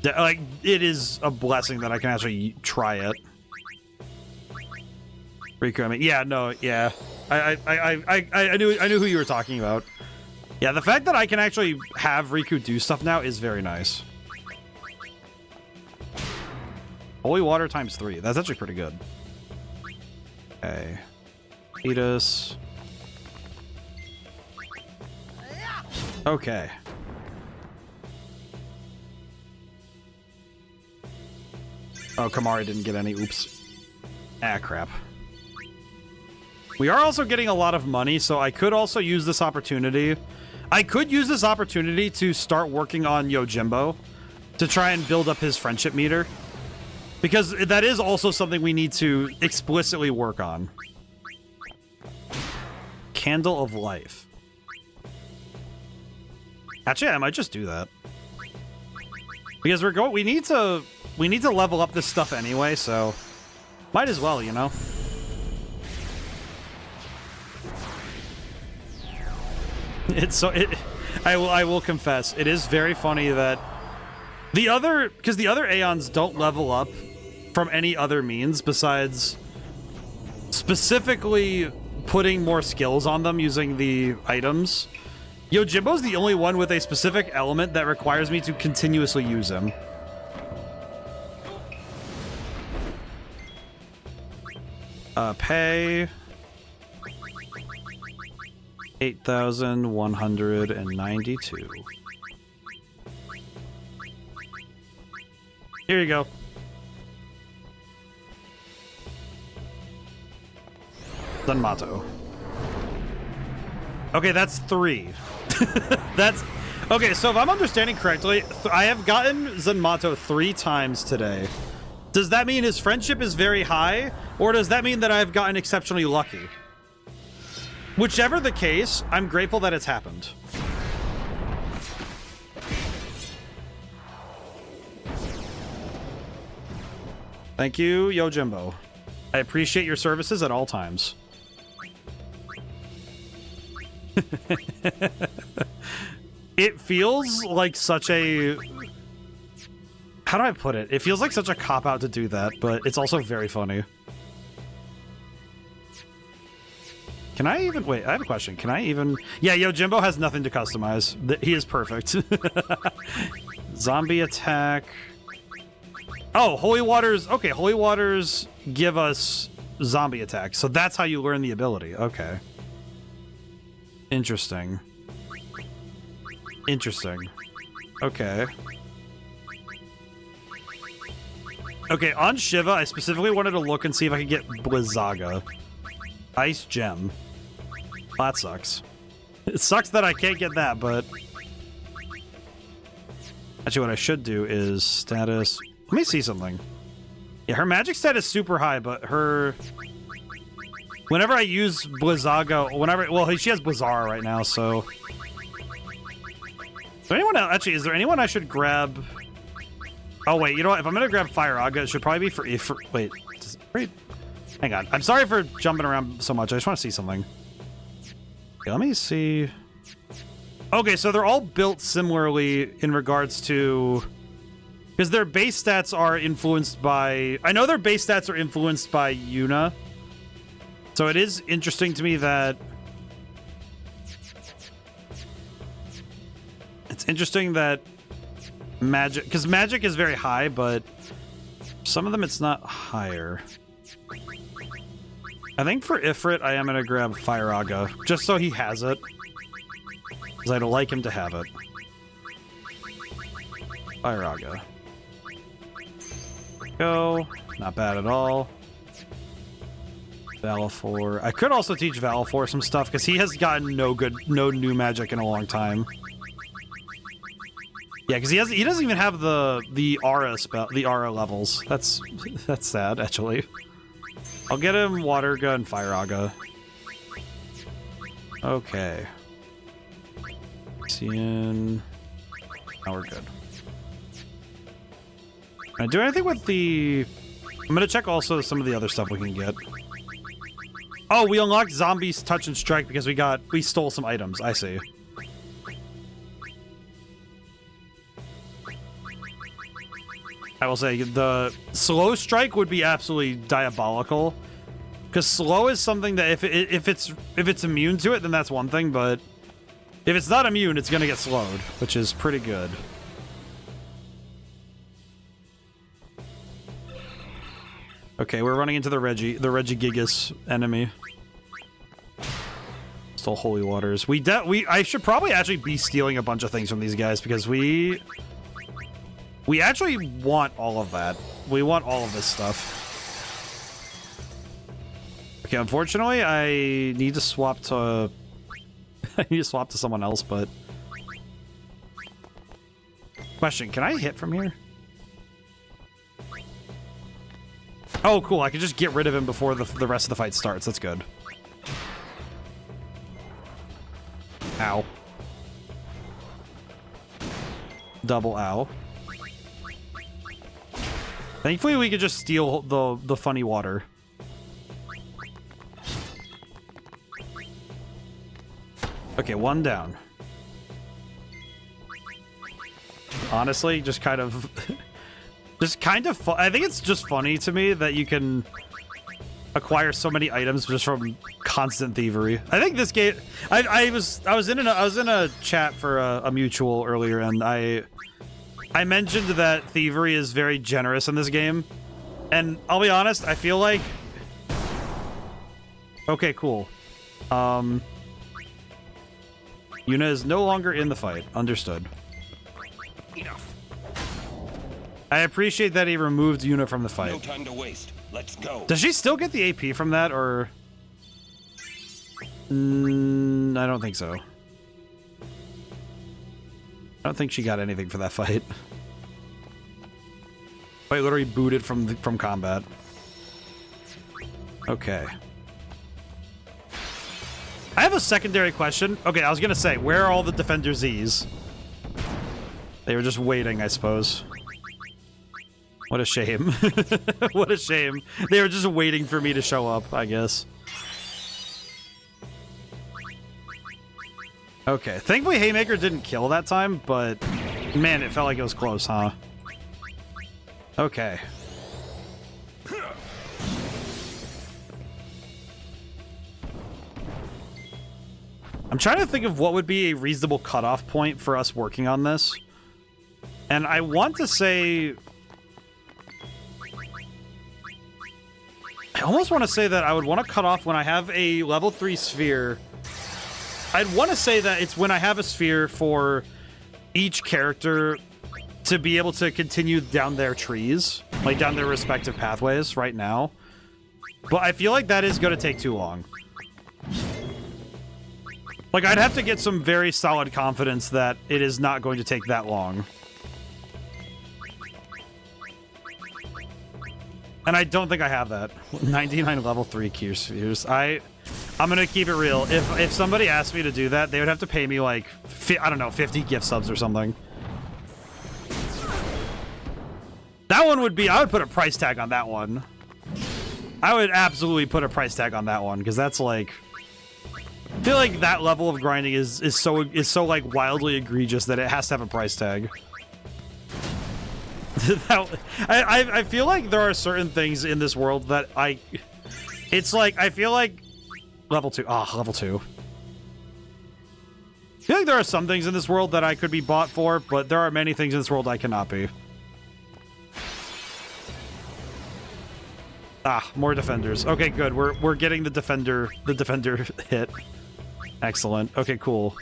Like, it is a blessing that I can actually try it. Riku, I mean, yeah, no, yeah. I knew who you were talking about. Yeah, the fact that I can actually have Riku do stuff now is very nice. Holy water times 3. That's actually pretty good. Okay. Fetus. Okay. Oh, Kamari didn't get any. Oops. Ah, crap. We are also getting a lot of money, so I could also use this opportunity. I could use this opportunity to start working on Yojimbo to try and build up his friendship meter. Because that is also something we need to explicitly work on. Candle of Life. Actually, I might just do that. Because we need to level up this stuff anyway, so might as well, you know. I will confess, it is very funny that because the other Aeons don't level up from any other means besides specifically putting more skills on them using the items. Yojimbo's the only one with a specific element that requires me to continuously use him. Pay 8,192. Here you go. Danmato. Okay, that's 3. That's... Okay, so if I'm understanding correctly, I have gotten Zenmato 3 times today. Does that mean his friendship is very high, or does that mean that I've gotten exceptionally lucky? Whichever the case, I'm grateful that it's happened. Thank you, Yojimbo. I appreciate your services at all times. It feels like such a... How do I put it? It feels like such a cop-out to do that, but it's also very funny. Can I even... Wait, I have a question. Can I even... Yeah, Yojimbo has nothing to customize. He is perfect. Zombie attack... Oh, Holy Waters... Okay, Holy Waters give us zombie attack. So that's how you learn the ability. Okay. Interesting. Interesting. Okay. Okay, on Shiva, I specifically wanted to look and see if I could get Blizzaga. Ice Gem. That sucks. It sucks that I can't get that, but... Actually, what I should do is status... Let me see something. Yeah, her magic stat is super high, but her... Whenever I use Blizzaga... Well, she has Blizzara right now, so... Is there anyone else? Actually, is there anyone I should grab? Oh, wait, you know what? If I'm going to grab Fire-Aga, it should probably be for wait. Hang on. I'm sorry for jumping around so much. I just want to see something. Okay, let me see. Okay, so they're all built similarly in regards to... Because their base stats are influenced by... I know their base stats are influenced by Yuna. So it is interesting to me that... It's interesting that magic, because magic is very high, but some of them it's not higher. I think for Ifrit, I am going to grab Fire-Aga, just so he has it. Because I'd like him to have it. Fire-Aga. Go. Not bad at all. Valifor. I could also teach Valifor some stuff, because he has gotten no new magic in a long time. Yeah, because he doesn't even have the aura spell, the aura levels. That's sad, actually. I'll get him Water Gun, Fire-Aga. Okay. Seeing. Now we're good. Can I do anything with the? I'm gonna check also some of the other stuff we can get. Oh, we unlocked Zombies Touch and Strike because we stole some items. I see. I will say the slow strike would be absolutely diabolical, because slow is something that if it's immune to it, then that's one thing, but if it's not immune, it's gonna get slowed, which is pretty good. Okay, we're running into the Regigigas enemy. Still Holy Waters. I should probably actually be stealing a bunch of things from these guys, because we actually want all of that. We want all of this stuff. Okay, unfortunately, I need to swap to... I need to swap to someone else, but... Question, can I hit from here? Oh, cool. I can just get rid of him before the rest of the fight starts. That's good. Ow. Double ow. Thankfully, we could just steal the funny water. Okay, one down. Honestly, just kind of... I think it's just funny to me that you can acquire so many items just from constant thievery. I think this game... I was in a chat for a mutual earlier, and I mentioned that thievery is very generous in this game, and I'll be honest, I feel like... Okay, cool. Yuna is no longer in the fight. Understood. Enough. I appreciate that he removed Yuna from the fight. No time to waste. Let's go. Does she still get the AP from that, or... I don't think so. I don't think she got anything for that fight. Fight literally booted from combat. Okay. I have a secondary question. Okay, I was gonna say, where are all the Defender Zs? They were just waiting, I suppose. What a shame. What a shame. They were just waiting for me to show up, I guess. Okay, thankfully Haymaker didn't kill that time, but man, it felt like it was close, huh? Okay. I'm trying to think of what would be a reasonable cutoff point for us working on this. And I want to say... I almost want to say that I would want to cut off when I have a level 3 sphere. I'd want to say that it's when I have a sphere for each character to be able to continue down their trees, like down their respective pathways right now. But I feel like that is going to take too long. Like, I'd have to get some very solid confidence that it is not going to take that long. And I don't think I have that. 99 level 3 Kier spheres. I'm gonna keep it real. If somebody asked me to do that, they would have to pay me like, I don't know, 50 gift subs or something. That one would be, I would put a price tag on that one. I would absolutely put a price tag on that one, because that's like, I feel like that level of grinding is so like wildly egregious that it has to have a price tag. I feel like there are certain things in this world that it's like, I feel like level 2. Level 2. I feel like there are some things in this world that I could be bought for, but there are many things in this world I cannot be. More defenders. Okay, good. We're getting the defender hit. Excellent. Okay, cool.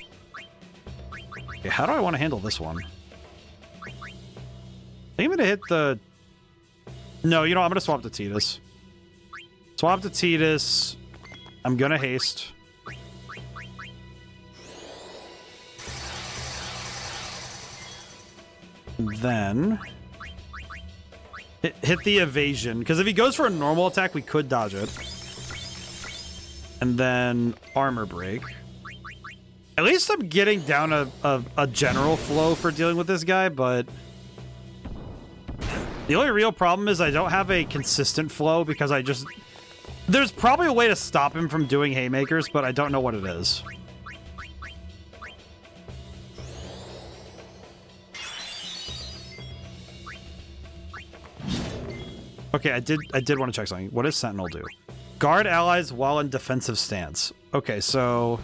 Okay, how do I want to handle this one? I think I'm gonna hit the... No, you know, I'm gonna swap to Tidus. Swap to Tidus. I'm gonna haste. And then... Hit the evasion, because if he goes for a normal attack, we could dodge it. And then armor break. At least I'm getting down a general flow for dealing with this guy, but... The only real problem is I don't have a consistent flow because I just... There's probably a way to stop him from doing haymakers, but I don't know what it is. Okay, I did want to check something. What does Sentinel do? Guard allies while in defensive stance. Okay, so...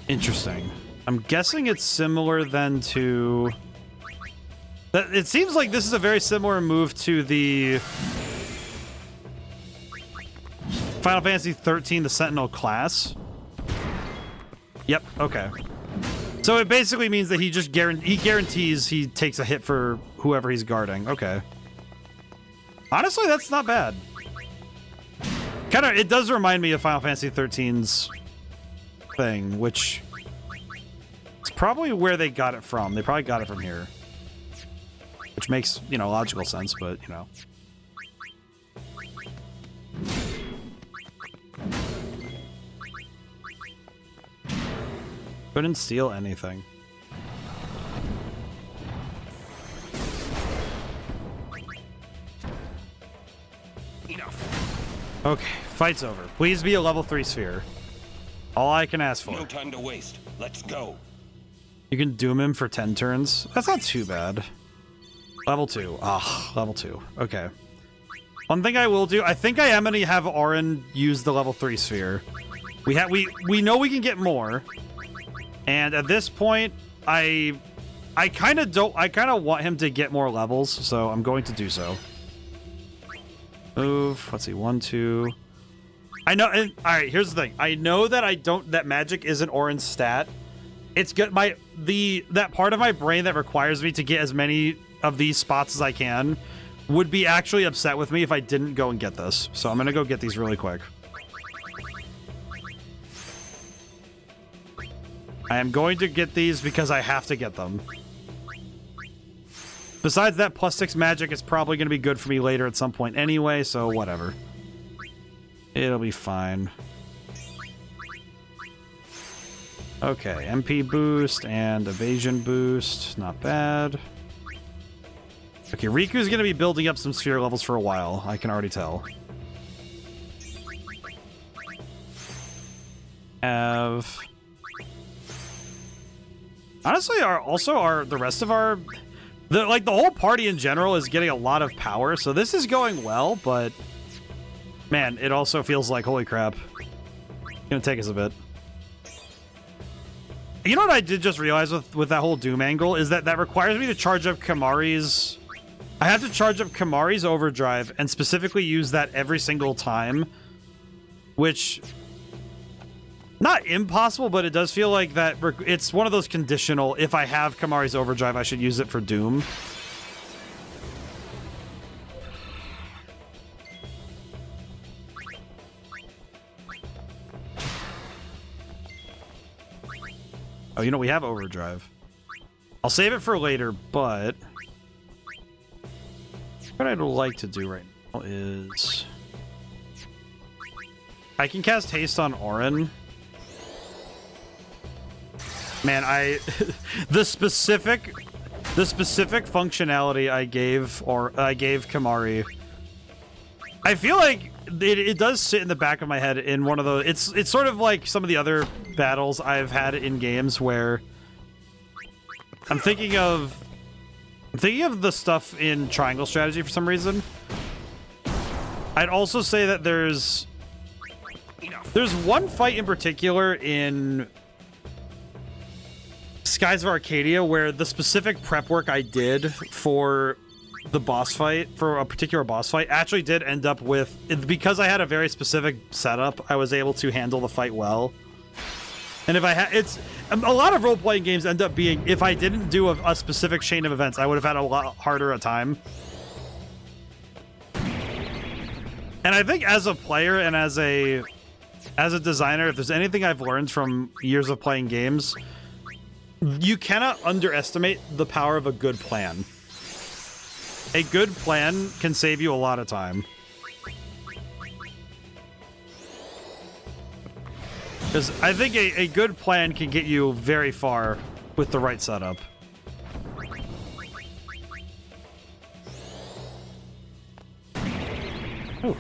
Interesting. I'm guessing it's similar then to... It seems like this is a very similar move to the... Final Fantasy 13, the Sentinel class. Yep, okay. So it basically means that he guarantees he takes a hit for whoever he's guarding. Okay. Honestly, that's not bad. It does remind me of Final Fantasy 13's thing, which... It's probably where they got it from. They probably got it from here. Which makes, you know, logical sense, but, you know. Couldn't steal anything. Enough. Okay, fight's over. Please be a level 3 sphere. All I can ask for. No time to waste. Let's go. You can doom him for 10 turns. That's not too bad. Level 2. Level 2. Okay. One thing I will do, I think I am going to have Auron use the level 3 sphere. We know we can get more. And at this point, I kind of want him to get more levels, so I'm going to do so. Move. Let's see. 1, 2. I know. All right. Here's the thing. I know that that magic isn't Auron's stat. It's good. That part of my brain that requires me to get as many of these spots as I can would be actually upset with me if I didn't go and get this. So I'm gonna go get these really quick. I am going to get these because I have to get them. Besides that, +6 magic is probably going to be good for me later at some point anyway, so whatever. It'll be fine. Okay, MP boost and evasion boost. Not bad. Okay, Riku's going to be building up some sphere levels for a while. I can already tell. Have... Honestly, the rest of our... The whole party in general is getting a lot of power, so this is going well, but... Man, it also feels like, holy crap. It's gonna take us a bit. You know what I did just realize with that whole Doom angle is that requires me to charge up Kamari's... I have to charge up Kamari's overdrive and specifically use that every single time, which... Not impossible, but it does feel like that it's one of those conditional, if I have Kamari's overdrive, I should use it for Doom. Oh, you know, we have overdrive. I'll save it for later, but what I'd like to do right now is I can cast haste on Orin. Man, the specific functionality I gave Kamari, I feel like it does sit in the back of my head in one of those. It's sort of like some of the other battles I've had in games where I'm thinking of the stuff in Triangle Strategy for some reason. I'd also say that there's one fight in particular in Skies of Arcadia where the specific prep work I did for the boss fight, for a particular boss fight, actually did end up with, because I had a very specific setup, I was able to handle the fight well. And if I had, it's a lot of role-playing games end up being, if I didn't do a specific chain of events, I would have had a lot harder a time. And I think as a player and as a designer, if there's anything I've learned from years of playing games, you cannot underestimate the power of a good plan. A good plan can save you a lot of time. Because I think a good plan can get you very far with the right setup. Ooh.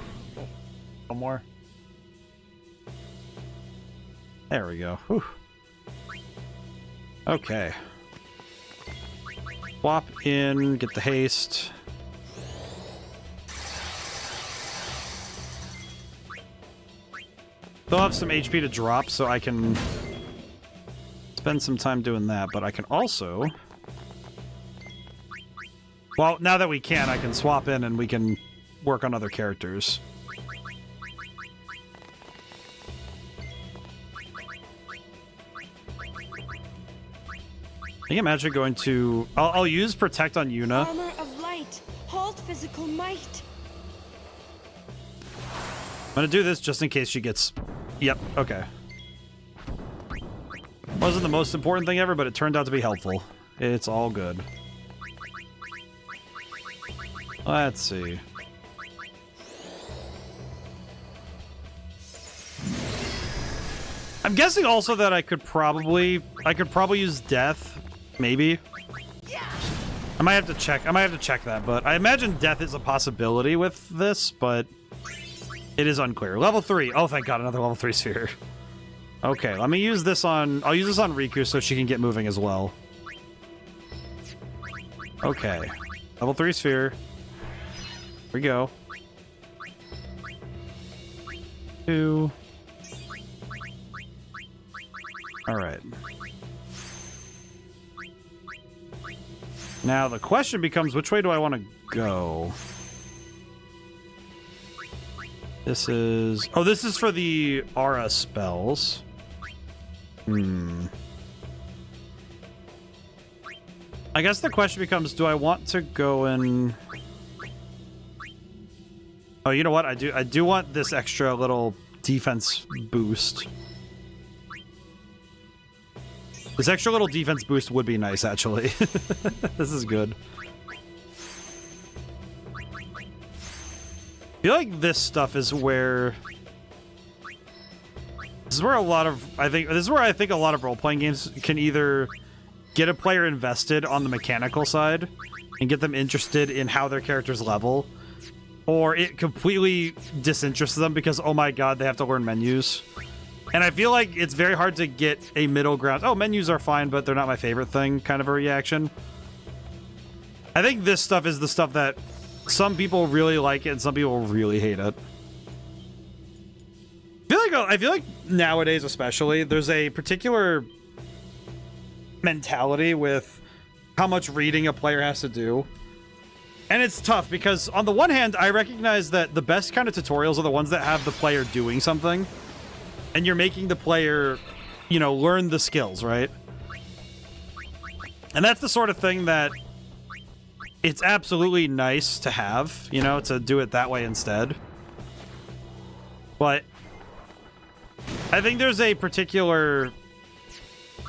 One more. There we go. Whew. Okay. Swap in, get the haste. They'll have some HP to drop, so I can spend some time doing that, but I can also... Well, now that we can, I can swap in and we can work on other characters. I think I'm actually going to... I'll use Protect on Yuna. Armor of light, halt physical might. I'm gonna do this just in case she gets... Yep, okay. Wasn't the most important thing ever, but it turned out to be helpful. It's all good. Let's see. I'm guessing also that I could probably use Death. Maybe. I might have to check that, but I imagine Death is a possibility with this, but it is unclear. Level 3. Oh, thank God, another level 3 sphere. Okay, let me use this on... I'll use this on Riku so she can get moving as well. Okay. Level 3 sphere. Here we go. 2. Alright. Now, the question becomes, which way do I want to go? This is... Oh, this is for the aura spells. I guess the question becomes, do I want to go and... Oh, you know what? I do want this extra little defense boost. This extra little defense boost would be nice, actually. This is good. I feel like this stuff is where... This is where a lot of... This is where I think a lot of role-playing games can either get a player invested on the mechanical side and get them interested in how their characters level, or it completely disinterests them because, oh my god, they have to learn menus. And I feel like it's very hard to get a middle ground. Oh, menus are fine, but they're not my favorite thing, kind of a reaction. I think this stuff is the stuff that some people really like it and some people really hate it. I feel like nowadays especially, there's a particular mentality with how much reading a player has to do. And it's tough because on the one hand, I recognize that the best kind of tutorials are the ones that have the player doing something. And you're making the player, you know, learn the skills, right? And that's the sort of thing that it's absolutely nice to have, you know, to do it that way instead. But I think there's a particular,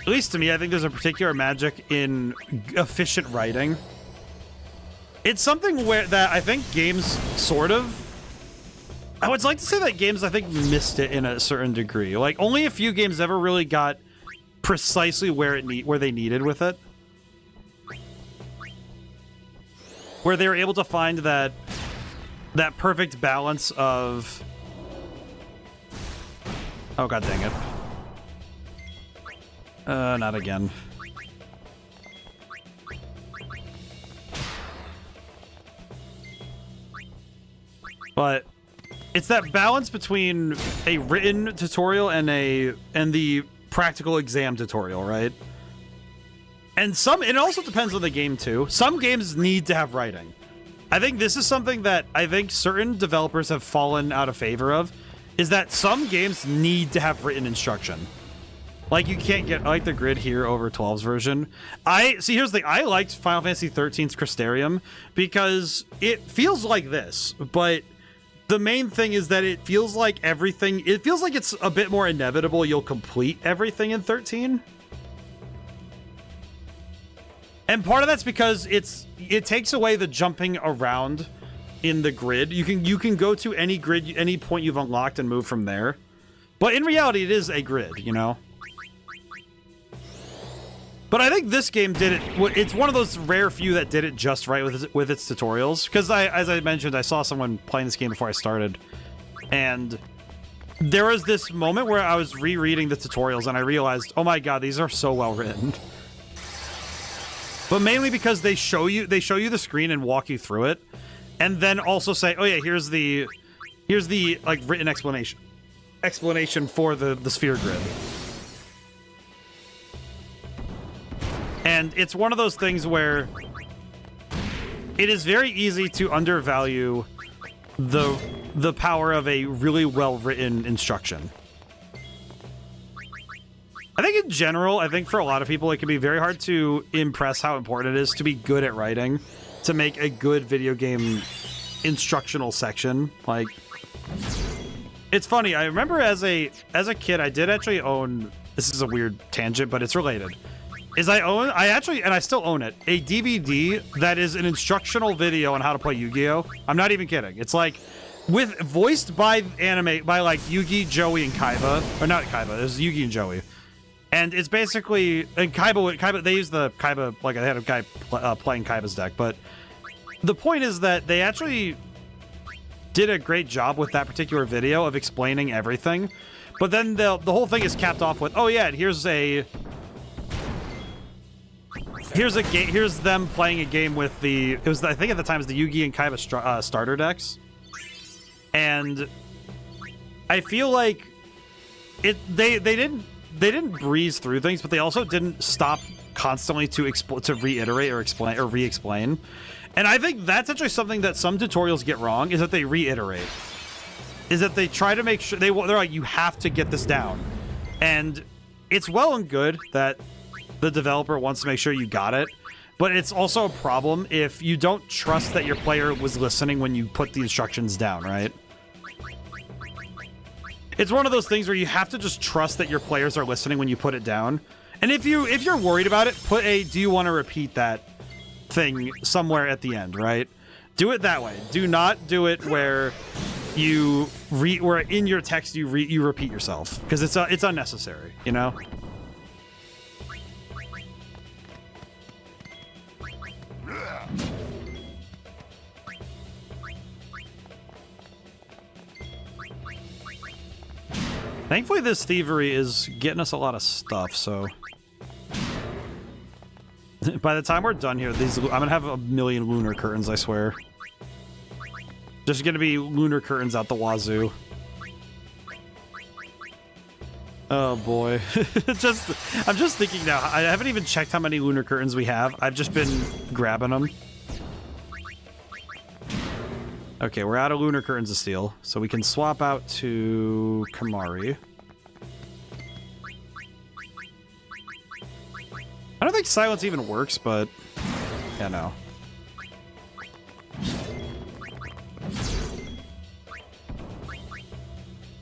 at least to me, I think there's a particular magic in efficient writing. It's something where that I think games sort of, I would like to say that games, I think, missed it in a certain degree. Like, only a few games ever really got precisely where they needed with it. Where they were able to find that perfect balance of... Oh, god dang it. Not again. But it's that balance between a written tutorial and the practical exam tutorial, right? And it also depends on the game too. Some games need to have writing. I think this is something that I think certain developers have fallen out of favor of, is that some games need to have written instruction. Like, you can't get, I like the grid here over 12's version. Here's the thing, I liked Final Fantasy 13's Crystarium because it feels like this, but the main thing is that it feels like it's a bit more inevitable you'll complete everything in 13. And part of that's because it takes away the jumping around in the grid. You can go to any grid, any point you've unlocked and move from there. But in reality, it is a grid, you know? But I think this game did it. It's one of those rare few that did it just right with its tutorials. Because as I mentioned, I saw someone playing this game before I started. And there was this moment where I was rereading the tutorials and I realized, oh my god, these are so well written. But mainly because they show you the screen and walk you through it. And then also say, oh yeah, here's the like written explanation for the sphere grid. And it's one of those things where it is very easy to undervalue the power of a really well-written instruction. I think in general, I think for a lot of people, it can be very hard to impress how important it is to be good at writing, to make a good video game instructional section. Like, it's funny, I remember as a kid, I did actually own, this is a weird tangent, but it's related. I still own it, a DVD that is an instructional video on how to play Yu-Gi-Oh! I'm not even kidding. It's like, voiced by like Yugi, Joey, and Kaiba. Or not Kaiba, it was Yugi and Joey. And it's basically, and Kaiba, they use the Kaiba, like I had a guy playing Kaiba's deck, but the point is that they actually did a great job with that particular video of explaining everything. But then the whole thing is capped off with, oh yeah, here's them playing a game with I think at the time it was the Yugi and Kaiba starter decks. And I feel like they didn't breeze through things, but they also didn't stop constantly to reiterate or explain or re-explain. And I think that's actually something that some tutorials get wrong, is that they reiterate. Is that they try to make sure they're like, you have to get this down. And it's well and good that the developer wants to make sure you got it, but it's also a problem if you don't trust that your player was listening when you put the instructions down, right? It's one of those things where you have to just trust that your players are listening when you put it down. And if you're worried about it, put a "do you want to repeat that" thing somewhere at the end, right? Do it that way. Do not do it where where in your text you repeat yourself, because it's unnecessary, you know? Thankfully, this thievery is getting us a lot of stuff, so... By the time we're done here, I'm gonna have a million lunar curtains, I swear. There's gonna be lunar curtains out the wazoo. Oh boy. I'm just thinking now, I haven't even checked how many lunar curtains we have. I've just been grabbing them. Okay, we're out of lunar curtains to steal, so we can swap out to Kamari. I don't think silence even works, but yeah, no.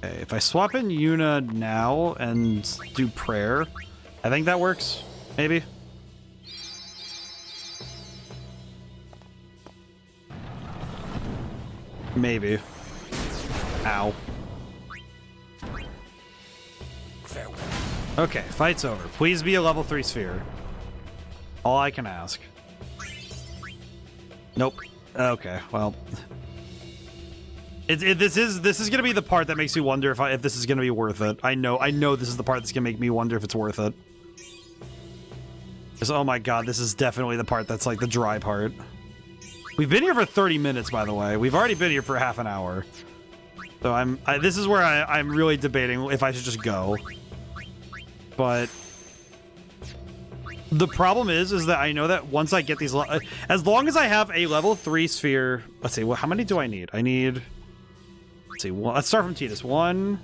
Okay, if I swap in Yuna now and do prayer, I think that works, maybe. Maybe. Ow. Okay, fight's over. Please be a level 3 sphere. All I can ask. Nope. Okay, well. This is gonna be the part that makes me wonder if this is gonna be worth it. I know this is the part that's gonna make me wonder if it's worth it. Because, oh my god, this is definitely the part that's like the dry part. We've been here for 30 minutes, by the way. We've already been here for half an hour. So this is where I'm really debating if I should just go. But the problem is that I know that once I get these, as long as I have a level 3 sphere, let's see, well, how many do I need? I need, let's see, well, let's start from Titus. 1,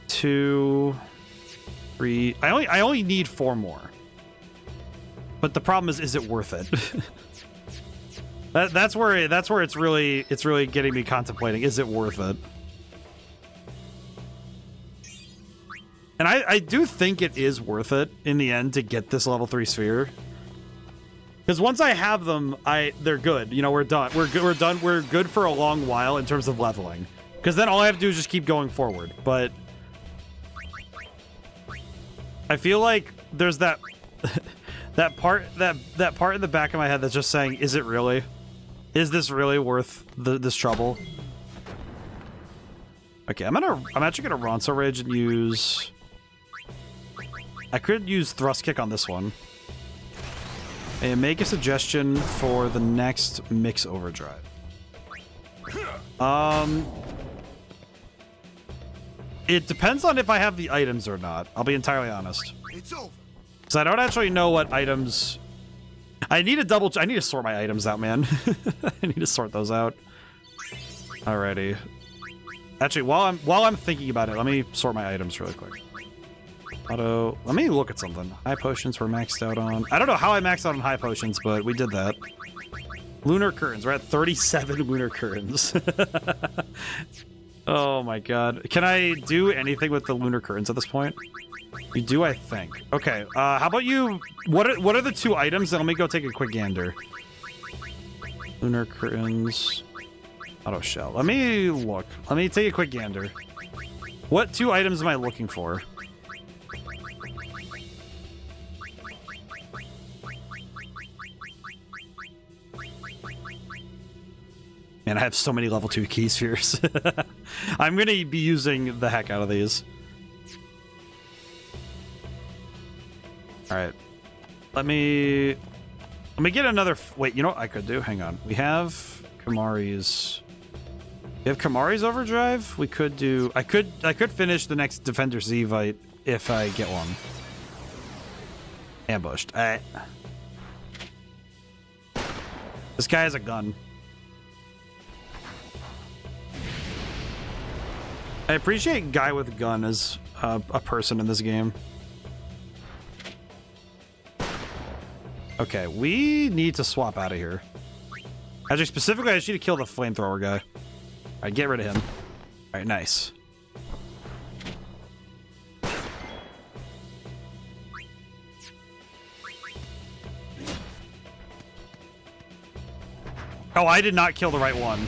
2, 3. I only need 4 more. But the problem is it worth it? that's where it's really getting me contemplating. Is it worth it? And I do think it is worth it in the end to get this level 3 sphere. Because once I have them, they're good. You know, we're done. We're done. We're good for a long while in terms of leveling. Because then all I have to do is just keep going forward. But I feel like there's that that part in the back of my head that's just saying, is it really? Is this really worth this trouble? Okay, I'm actually gonna Ronso Rage and use. I could use Thrust Kick on this one. And make a suggestion for the next Mix Overdrive. It depends on if I have the items or not. I'll be entirely honest. It's over. Because I don't actually know what items. I need to sort my items out, man. I need to sort those out. Alrighty. Actually, while I'm thinking about it, let me sort my items really quick. Let me look at something. High potions we're maxed out on. I don't know how I maxed out on high potions, but we did that. Lunar curtains. We're at 37 lunar curtains. Oh my god. Can I do anything with the lunar curtains at this point? You do, I think. Okay, how about you... What are the 2 items? Let me go take a quick gander. Lunar curtains... Auto shell. Let me look. Let me take a quick gander. What 2 items am I looking for? Man, I have so many level 2 key spheres. I'm gonna be using the heck out of these. Alright. Let me get another... Wait, you know what I could do? Hang on. We have Kamari's... We have Kamari's Overdrive? We could do... I could finish the next Defender Z-Vite if I get one. Ambushed. Alright. This guy has a gun. I appreciate guy with a gun as a person in this game. Okay, we need to swap out of here. Actually, specifically, I just need to kill the flamethrower guy. Alright, get rid of him. Alright, nice. Oh, I did not kill the right one.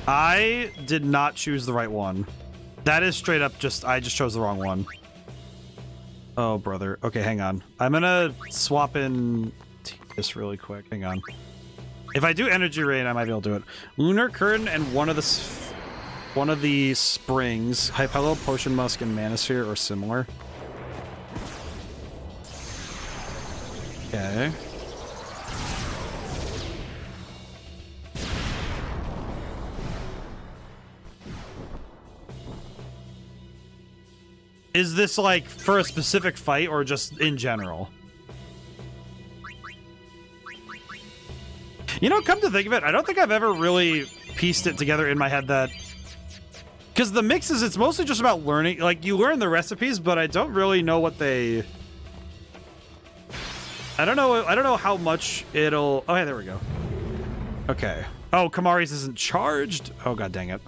I did not choose the right one. That is straight up just, I just chose the wrong one. Oh, brother. Okay, hang on. I'm gonna swap in this really quick. Hang on. If I do energy rain, I might be able to do it. Lunar Curtain and one of the springs, Hypello, Potion Musk, and Manosphere are similar. Okay. Is this like for a specific fight or just in general? You know, come to think of it, I don't think I've ever really pieced it together in my head that... Because the mixes, it's mostly just about learning. Like, you learn the recipes, but I don't really know what they... I don't know how much it'll... Oh, yeah, there we go. Okay. Oh, Kamari's isn't charged? Oh, god dang it.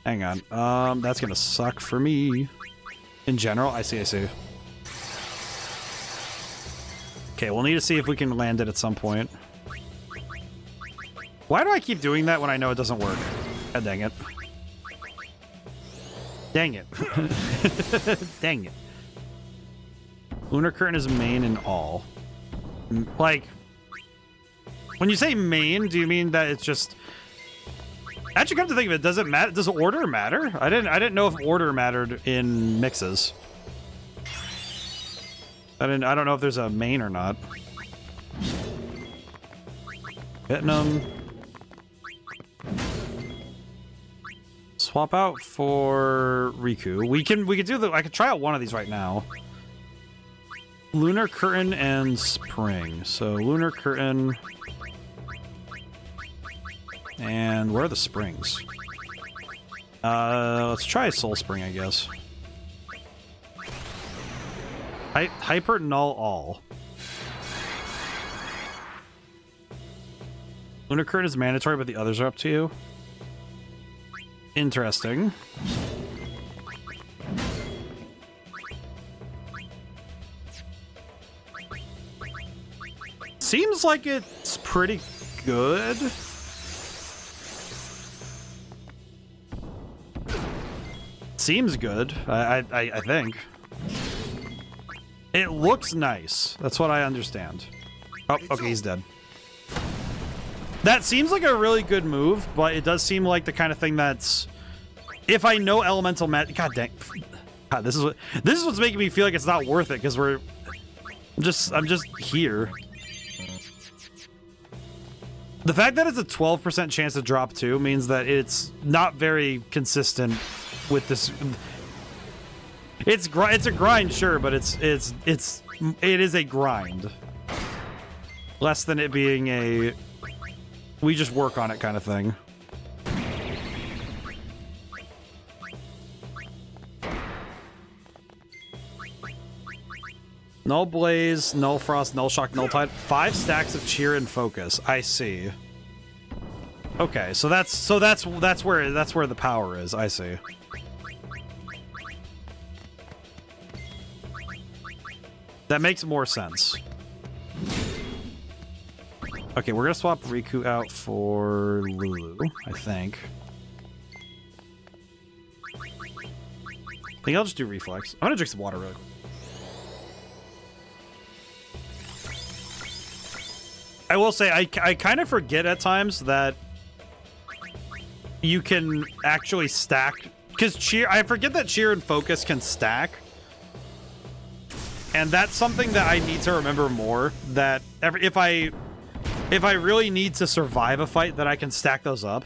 Hang on. That's gonna suck for me. In general, I see. Okay, we'll need to see if we can land it at some point. Why do I keep doing that when I know it doesn't work? God dang it. Dang it. Dang it. Lunar Curtain is main in all. Like, when you say main, do you mean that it's just... Actually, come to think of it, does it matter? Does order matter? I didn't know if order mattered in mixes. I don't know if there's a main or not. Hitting them. Swap out for Riku. We could do the... I could try out one of these right now. Lunar Curtain and Spring. So Lunar Curtain... And where are the springs? Let's try Soul Spring, I guess. Hyper Null All. Lunar Curtain is mandatory, but the others are up to you. Interesting. Seems like it's pretty good. Seems good, I think. It looks nice. That's what I understand. Oh, okay, he's dead. That seems like a really good move, but it does seem like the kind of thing that's... If I know elemental magic... God dang. God, this is what's making me feel like it's not worth it, because I'm just here. The fact that it's a 12% chance to drop 2 means that it's not very consistent with this. It's a grind, sure, but it is a grind. Less than it being a we just work on it kind of thing. Null Blaze, Null Frost, Null Shock, Null Tide. 5 stacks of Cheer and Focus. I see. Okay, so that's where the power is. I see. That makes more sense. Okay, we're gonna swap Riku out for Lulu, I think. I think I'll just do Reflex. I'm gonna drink some water really quick. I will say, I kind of forget at times that you can actually stack, because I forget that Cheer and Focus can stack. And that's something that I need to remember more, that if I really need to survive a fight, that I can stack those up.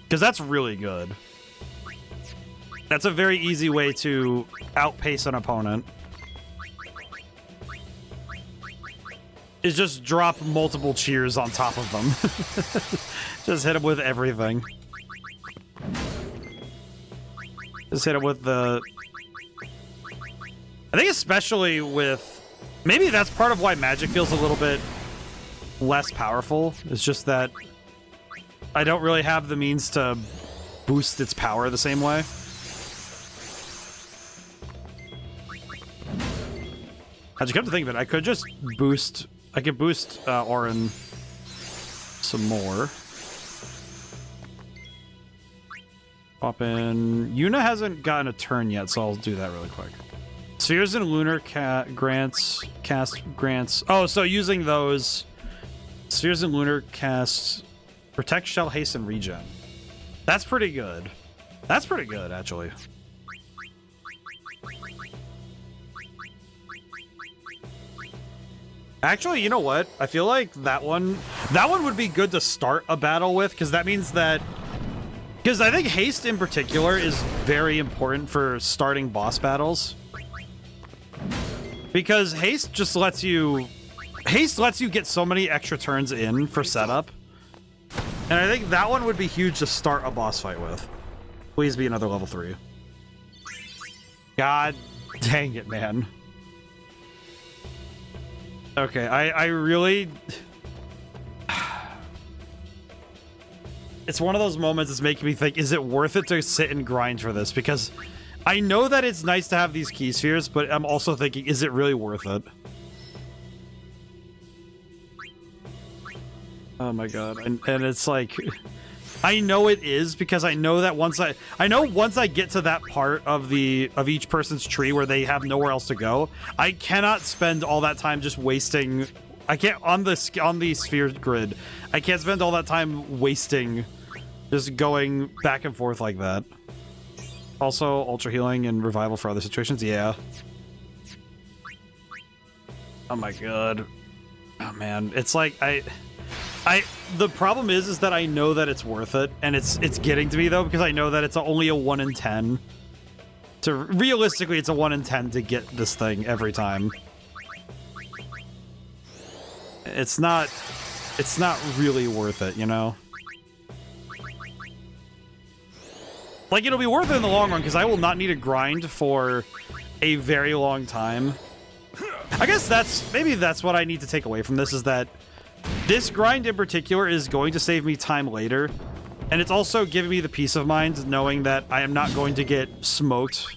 Because that's really good. That's a very easy way to outpace an opponent. Is just drop multiple cheers on top of them. Just hit them with everything. Just hit them with the... I think especially with... Maybe that's part of why magic feels a little bit less powerful. It's just that I don't really have the means to boost its power the same way. As you come to think of it, I could just boost... I could boost Auron some more. Pop in. Yuna hasn't gotten a turn yet, so I'll do that really quick. Spheres and lunar cast grants. Oh, so using those spheres and lunar casts protect, shell, haste, and regen. That's pretty good. That's pretty good, actually. Actually, you know what? I feel like that one would be good to start a battle with, because that means that... Because I think haste in particular is very important for starting boss battles. Because haste just lets you... Haste lets you get so many extra turns in for setup. And I think that one would be huge to start a boss fight with. Please be another level 3. God dang it, man. Okay, I really... It's one of those moments that's making me think, is it worth it to sit and grind for this? Because I know that it's nice to have these key spheres, but I'm also thinking, is it really worth it? Oh my god. And it's like... I know it is, because I know that once I get to that part of each person's tree where they have nowhere else to go, I cannot spend all that time just wasting... I can't... On the sphere grid, I can't spend all that time wasting just going back and forth like that. Also, ultra healing and revival for other situations, yeah. Oh my god. Oh man, it's like the problem is that I know that it's worth it, and it's getting to me though, because I know that it's only a 1 in 10. Realistically, it's a 1 in 10 to get this thing every time. It's not really worth it, you know? Like, it'll be worth it in the long run, because I will not need to grind for a very long time. I guess maybe that's what I need to take away from this, is that this grind in particular is going to save me time later, and it's also giving me the peace of mind knowing that I am not going to get smoked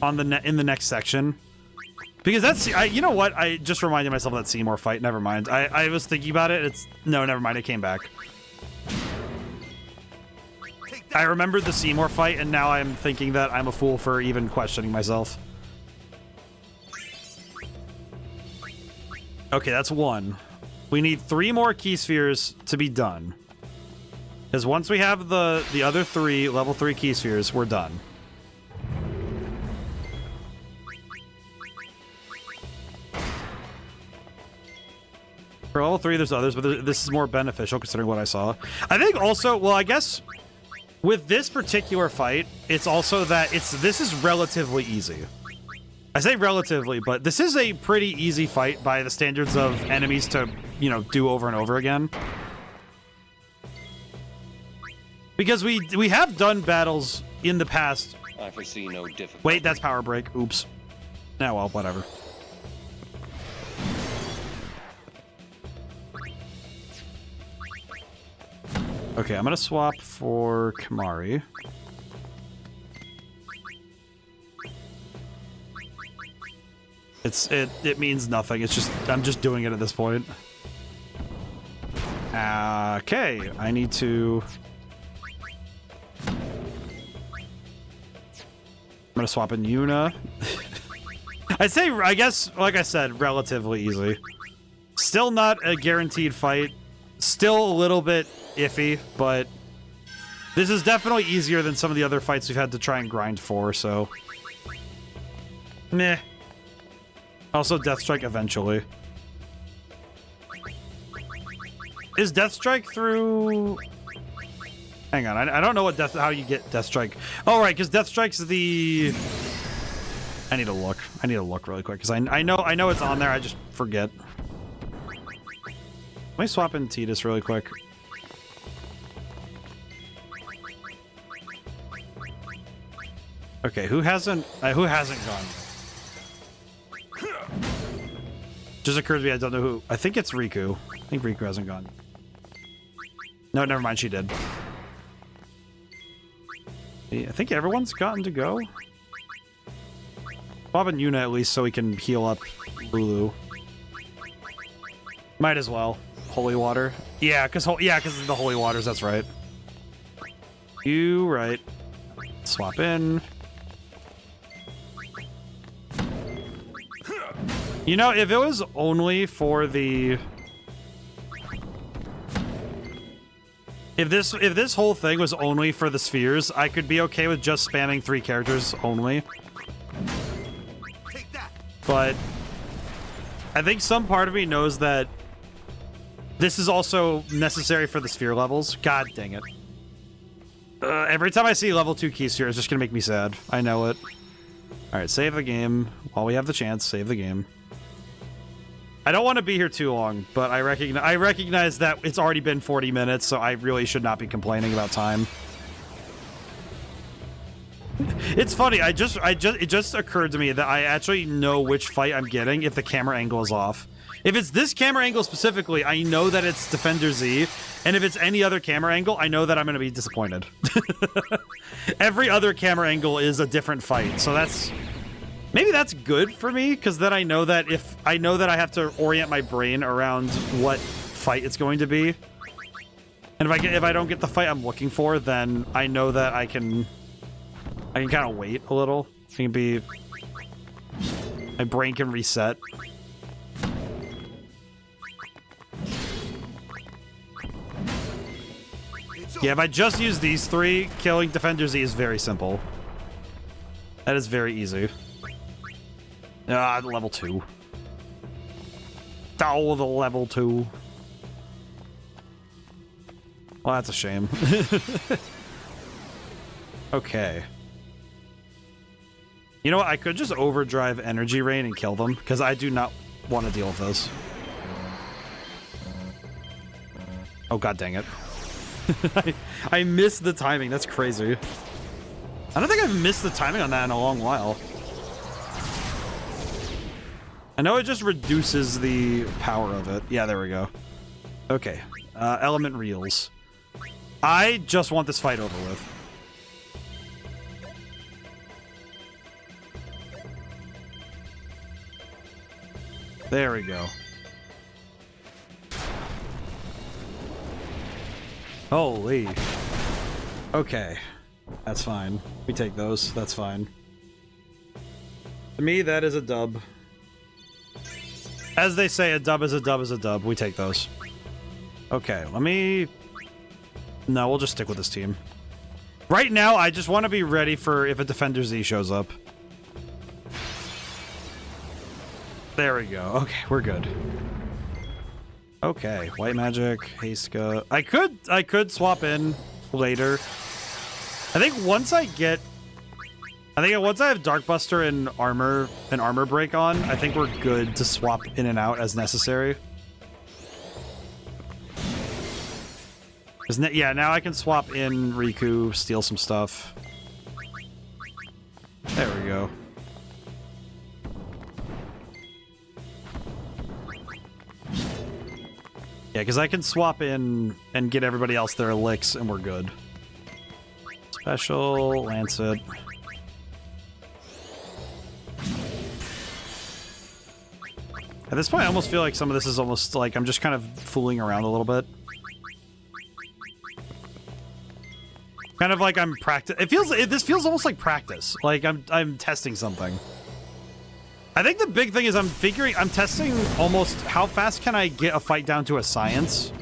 on in the next section. Because that's... you know what? I just reminded myself of that Seymour fight. Never mind. I was thinking about it. No, never mind. It came back. I remembered the Seymour fight, and now I'm thinking that I'm a fool for even questioning myself. Okay, that's 1. We need 3 more key spheres to be done. Because once we have the other 3 level 3 key spheres, we're done. For level 3, there's others, but this is more beneficial considering what I saw. I think also, well, I guess with this particular fight, it's also that this is relatively easy. I say relatively, but this is a pretty easy fight by the standards of enemies to, you know, do over and over again. Because we have done battles in the past. I foresee no difficulty. Wait, that's power break. Oops. Nah, well, whatever. Okay, I'm gonna swap for Kamari. It means nothing. It's just I'm just doing it at this point. Okay, I need to... I'm gonna swap in Yuna. I guess, like I said, relatively easy. Still not a guaranteed fight. Still a little bit iffy, but this is definitely easier than some of the other fights we've had to try and grind for, so... Meh. Also, Death Strike eventually. Is Death Strike through... Hang on, I don't know what how you get Death Strike. Oh, right, because Death Strike's the... I need to look. I need to look really quick, because I know it's on there, I just forget. Let me swap in Tidus really quick. Okay, who hasn't gone? Just occurs to me, I don't know who. I think it's Riku. I think Riku hasn't gone. No, never mind, she did. I think everyone's gotten to go. Bob and Yuna at least, so we can heal up Lulu. Might as well. Holy water. Yeah, because of the holy waters. That's right. You right. Swap in. You know, if it was only for the... If this whole thing was only for the spheres, I could be okay with just spamming 3 characters only. Take that. But I think some part of me knows that this is also necessary for the sphere levels. God dang it. Every time I see level 2 key sphere, it's just gonna make me sad. I know it. Alright, save the game. While we have the chance, save the game. I don't want to be here too long, but I recognize that it's already been 40 minutes, so I really should not be complaining about time. It's funny, it just occurred to me that I actually know which fight I'm getting if the camera angle is off. If it's this camera angle specifically, I know that it's Defender Z, and if it's any other camera angle, I know that I'm going to be disappointed. Every other camera angle is a different fight, so that's... Maybe that's good for me, because then I know that I have to orient my brain around what fight it's going to be. And if I don't get the fight I'm looking for, then I know that I can kind of wait a little. My brain can reset. Yeah, if I just use these 3, killing Defender Z is very simple. That is very easy. Ah, level 2. Oh, the level 2. Well, that's a shame. Okay. You know what? I could just overdrive Energy Rain and kill them, because I do not want to deal with this. Oh, god dang it. I missed the timing. That's crazy. I don't think I've missed the timing on that in a long while. I know it just reduces the power of it. Yeah, there we go. Okay. Element reels. I just want this fight over with. There we go. Holy. Okay. That's fine. We take those. That's fine. To me, that is a dub. As they say, a dub is a dub is a dub. We take those. Okay, let me... No, we'll just stick with this team. Right now, I just want to be ready for if a Defender Z shows up. There we go. Okay, we're good. Okay, White Magic, Haska. I could swap in later. I think once I have Darkbuster and armor break on, I think we're good to swap in and out as necessary. Yeah, now I can swap in Riku, steal some stuff. There we go. Yeah, because I can swap in and get everybody else their licks, and we're good. Special, Lancet. At this point, I almost feel like some of this is almost like I'm just kind of fooling around a little bit. Kind of like I'm practice. This feels almost like practice. Like I'm testing something. I think the big thing is I'm testing almost how fast can I get a fight down to a science.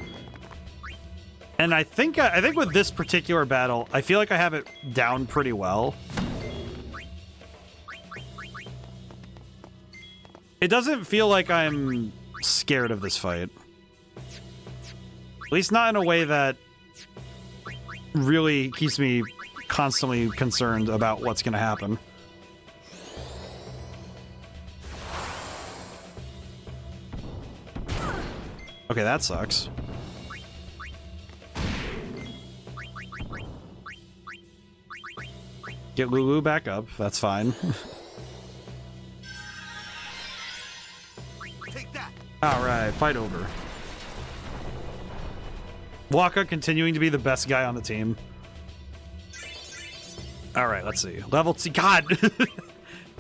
And I think with this particular battle, I feel like I have it down pretty well. It doesn't feel like I'm scared of this fight. At least not in a way that really keeps me constantly concerned about what's going to happen. Okay, that sucks. Get Lulu back up. That's fine. Alright, fight over. Waka continuing to be the best guy on the team. Alright, let's see. Level 2. God!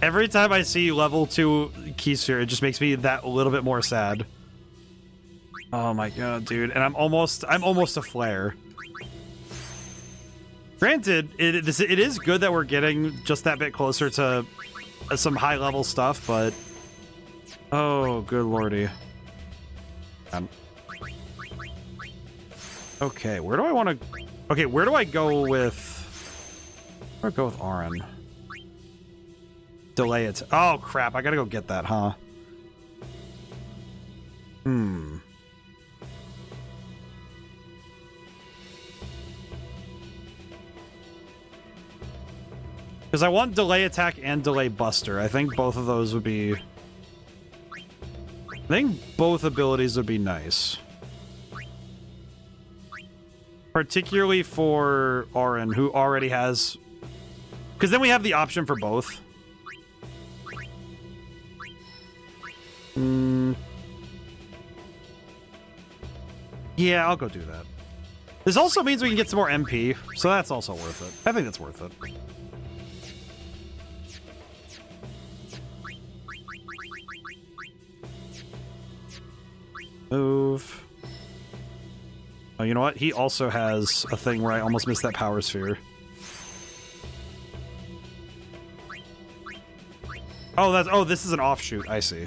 Every time I see level 2 Keysphere, it just makes me that little bit more sad. Oh my god, dude. And I'm almost a flare. Granted, it is good that we're getting just that bit closer to some high level stuff, but oh, good lordy. Okay, where do I want to? Okay, where do I go with? Where do I go with Auron? Delay it. Oh crap! I gotta go get that, huh? Hmm. Because I want delay attack and delay buster. I think both of those would be... I think both abilities would be nice. Particularly for Auron, who already has... Because then we have the option for both. Yeah, I'll go do that. This also means we can get some more MP, so that's also worth it. I think that's worth it. Move. Oh, you know what? He also has a thing where I almost missed that power sphere. Oh, this is an offshoot. I see.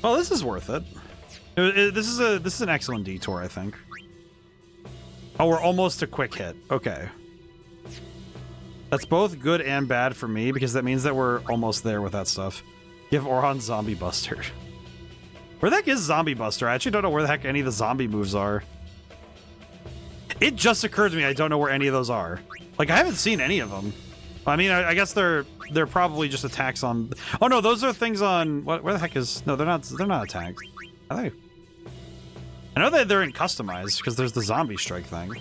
Well, this is worth it. This is an excellent detour, I think. Oh, we're almost a quick hit. Okay. That's both good and bad for me, because that means that we're almost there with that stuff. Give Auron Zombie Buster. Where the heck is Zombie Buster? I actually don't know where the heck any of the zombie moves are. It just occurred to me I don't know where any of those are. Like, I haven't seen any of them. I mean, I guess they're probably just attacks on... Oh, no, those are things on... Where the heck is... No, they're not attacks. Are they? I know that they're in customized, because there's the zombie strike thing.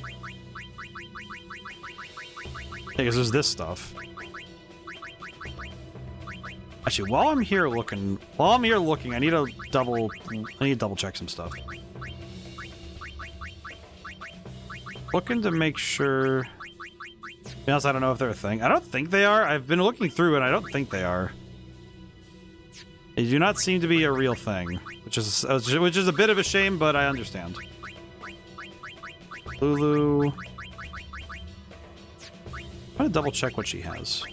Yeah, because there's this stuff. Actually, while I'm here looking, I need to double check some stuff. Looking to make sure. To be honest, I don't know if they're a thing. I don't think they are. I've been looking through and I don't think they are. They do not seem to be a real thing, which is a bit of a shame, but I understand. Lulu. I'm gonna double check what she has.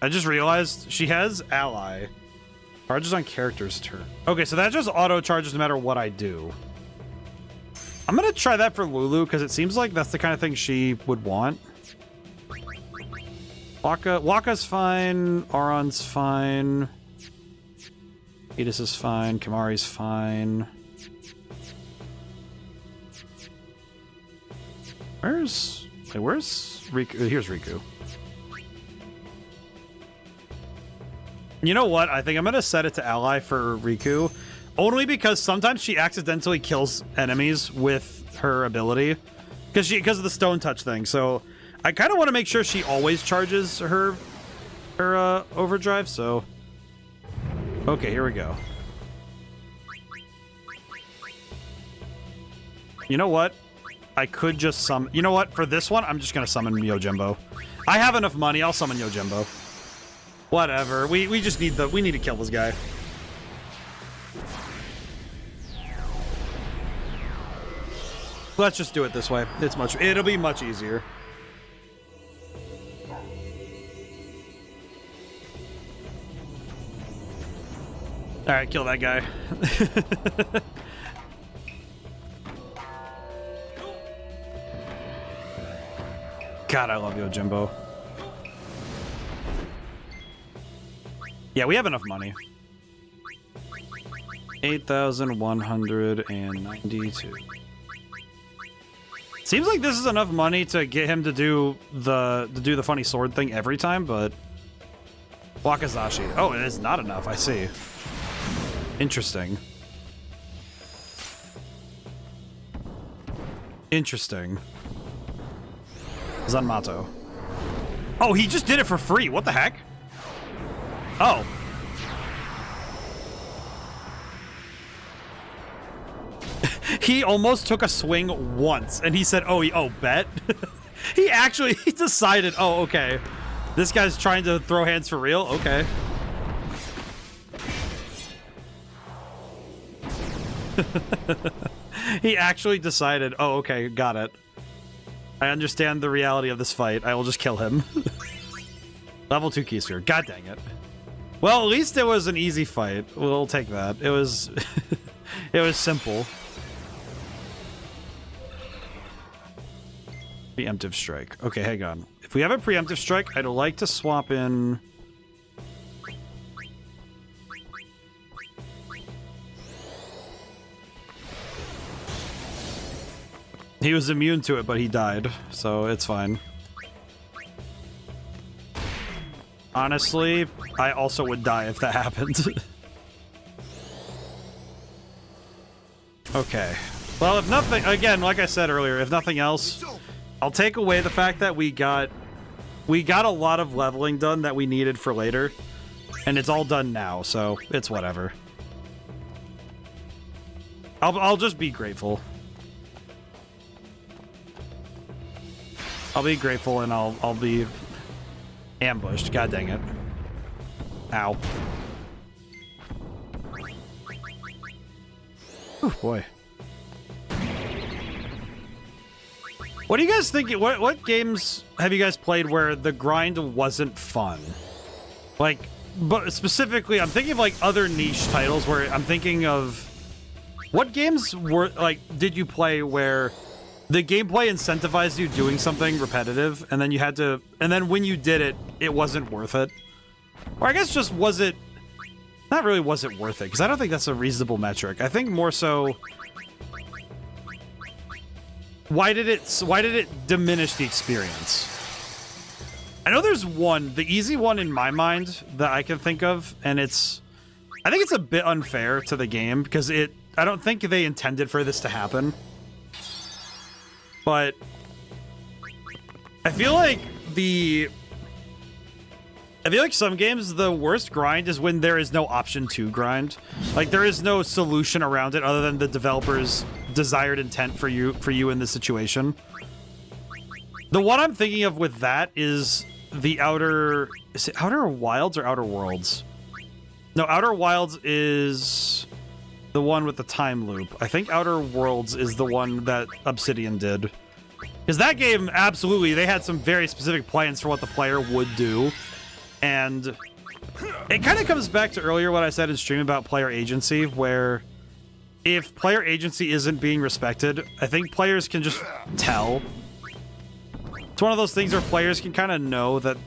I just realized she has ally. Charges on character's turn. Okay, so that just auto charges no matter what I do. I'm gonna try that for Lulu because it seems like that's the kind of thing she would want. Waka's fine. Auron's fine. Edis is fine. Kimari's fine. Where's Riku? Here's Riku. You know what? I think I'm gonna set it to ally for Riku, only because sometimes she accidentally kills enemies with her ability, because of the stone touch thing. So I kind of want to make sure she always charges her overdrive. So okay, here we go. You know what? I could just summon. You know what? For this one, I'm just gonna summon Yojimbo. I have enough money. I'll summon Yojimbo. Whatever. We just need we need to kill this guy. Let's just do it this way. It'll be much easier. All right, kill that guy. God, I love Yojimbo. Yeah, we have enough money. 8,192. Seems like this is enough money to get him to do the funny sword thing every time, but Wakazashi. Oh, it is not enough. I see. Interesting. Interesting. Zanmato. Oh, he just did it for free. What the heck? Oh. He almost took a swing once, and he said, oh, bet? He actually decided, oh, okay. This guy's trying to throw hands for real? Okay. He actually decided, oh, okay, got it. I understand the reality of this fight. I will just kill him. Level 2 Keister. God dang it. Well, at least it was an easy fight. We'll take that. It was... it was simple. Preemptive strike. Okay, hang on. If we have a preemptive strike, I'd like to swap in... He was immune to it, but he died, so it's fine. Honestly, I also would die if that happened. Okay. Well, if nothing... Again, like I said earlier, if nothing else, I'll take away the fact that we got a lot of leveling done that we needed for later. And it's all done now, so it's whatever. I'll just be grateful. I'll be grateful and I'll be ambushed. God dang it. Ow. Oh boy. What do you guys think? What games have you guys played where the grind wasn't fun? Like, but specifically, I'm thinking of like other niche titles where I'm thinking of what games were like, did you play where the gameplay incentivized you doing something repetitive, and then you had to, and then when you did it, it wasn't worth it? Or I guess just was it, not really was it worth it, because I don't think that's a reasonable metric. I think more so, why did it diminish the experience? I know there's one, the easy one in my mind that I can think of, and I think it's a bit unfair to the game, because I don't think they intended for this to happen. But I feel like some games, the worst grind is when there is no option to grind. Like, there is no solution around it other than the developer's desired intent for you in this situation. The one I'm thinking of with that is the is it Outer Wilds or Outer Worlds? No, Outer Wilds is the one with the time loop. I think Outer Worlds is the one that Obsidian did. Because that game, absolutely, they had some very specific plans for what the player would do. And it kind of comes back to earlier what I said in stream about player agency, where if player agency isn't being respected, I think players can just tell. It's one of those things where players can kind of know that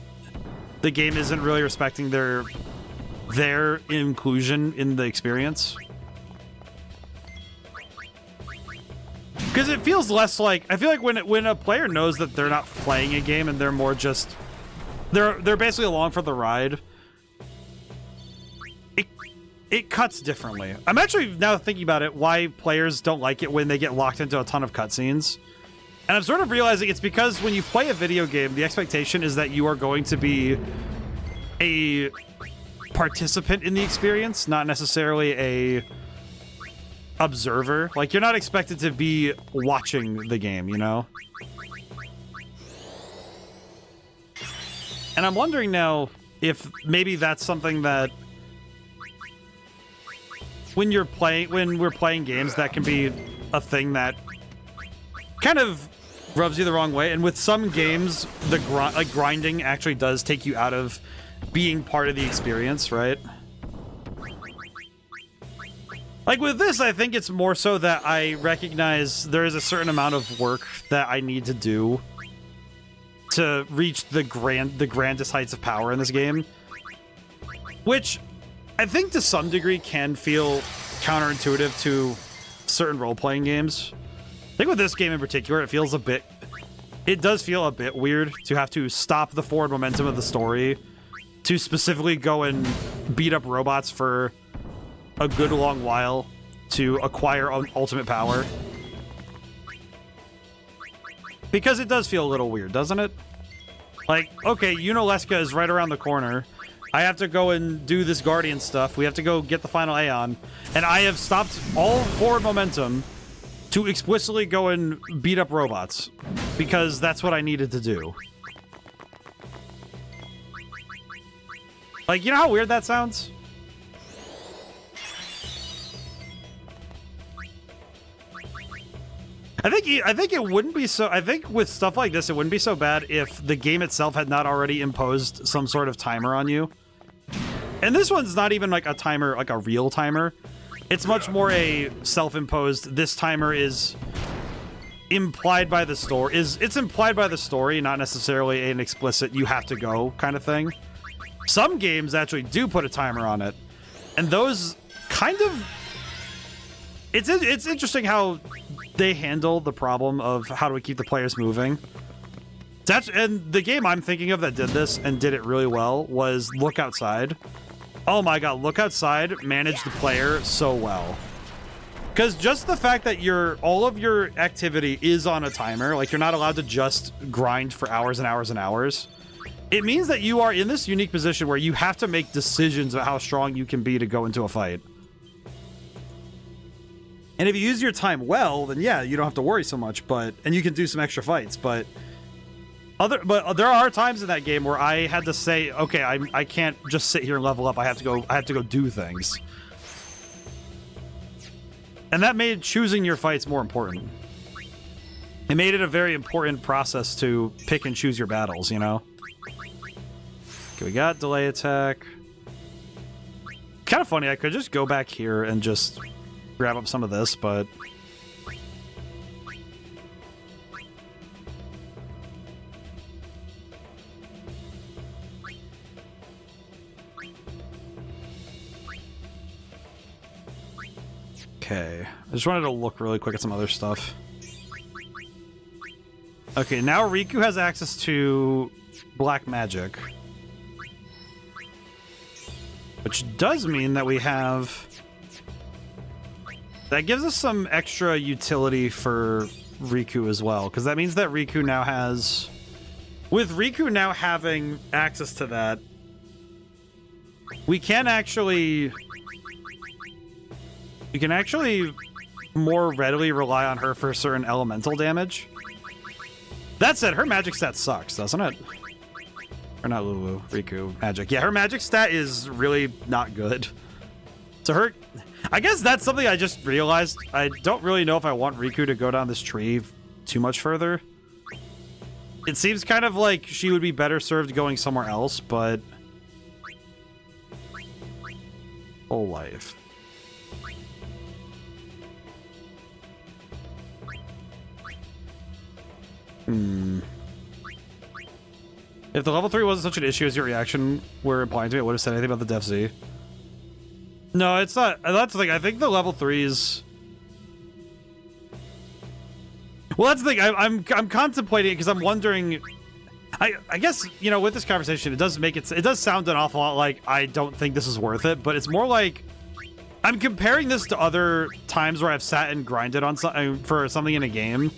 the game isn't really respecting their inclusion in the experience. Because it feels less like, I feel like when a player knows that they're not playing a game and they're more just, they're basically along for the ride, it cuts differently. I'm actually now thinking about it, why players don't like it when they get locked into a ton of cutscenes. And I'm sort of realizing it's because when you play a video game, the expectation is that you are going to be a participant in the experience, not necessarily a observer. Like, you're not expected to be watching the game, you know? And I'm wondering now if maybe that's something that when we're playing games, that can be a thing that kind of rubs you the wrong way. And with some games, the grinding actually does take you out of being part of the experience, right? Like with this, I think it's more so that I recognize there is a certain amount of work that I need to do to reach the grandest heights of power in this game, which I think to some degree can feel counterintuitive to certain role-playing games. I think with this game in particular, it does feel a bit weird to have to stop the forward momentum of the story to specifically go and beat up robots for a good long while to acquire ultimate power. Because it does feel a little weird, doesn't it? Like, okay, Yunalesca is right around the corner. I have to go and do this Guardian stuff. We have to go get the final Aeon. And I have stopped all forward momentum to explicitly go and beat up robots because that's what I needed to do. Like, you know how weird that sounds? I think it wouldn't be so. I think with stuff like this, it wouldn't be so bad if the game itself had not already imposed some sort of timer on you. And this one's not even like a timer, like a real timer. It's much more a self-imposed. This timer is implied by the story. It's implied by the story, not necessarily an explicit "you have to go" kind of thing. Some games actually do put a timer on it, and those kind of. It's interesting how they handle the problem of how do we keep the players moving. And the game I'm thinking of that did this and did it really well was Look Outside. Oh my god, Look Outside managed the player so well. Because just the fact that all of your activity is on a timer, like you're not allowed to just grind for hours and hours and hours, it means that you are in this unique position where you have to make decisions about how strong you can be to go into a fight. And if you use your time well, then yeah, you don't have to worry so much, and you can do some extra fights, but there are times in that game where I had to say, okay, I can't just sit here and level up. I have to go do things. And that made choosing your fights more important. It made it a very important process to pick and choose your battles, you know? Okay, we got delay attack. Kind of funny, I could just go back here and just grab up some of this, but okay, I just wanted to look really quick at some other stuff. Okay, now Riku has access to black magic, which does mean that we have. That gives us some extra utility for Riku as well, because that means that Riku now has... With Riku now having access to that, we can actually more readily rely on her for certain elemental damage. That said, her magic stat sucks, doesn't it? Or not Lulu, Riku, magic. Yeah, her magic stat is really not good. So her... I guess that's something I just realized. I don't really know if I want Riku to go down this tree too much further. It seems kind of like she would be better served going somewhere else, but... Whole life. If the level 3 wasn't such an issue as your reaction were implying to me, I would have said anything about the Def Z. No, it's not. That's the thing. I think the level 3s. Well, that's the thing. I'm contemplating it because I'm wondering. I guess, you know, with this conversation, it does sound an awful lot like I don't think this is worth it, but it's more like I'm comparing this to other times where I've sat and grinded on for something in a game,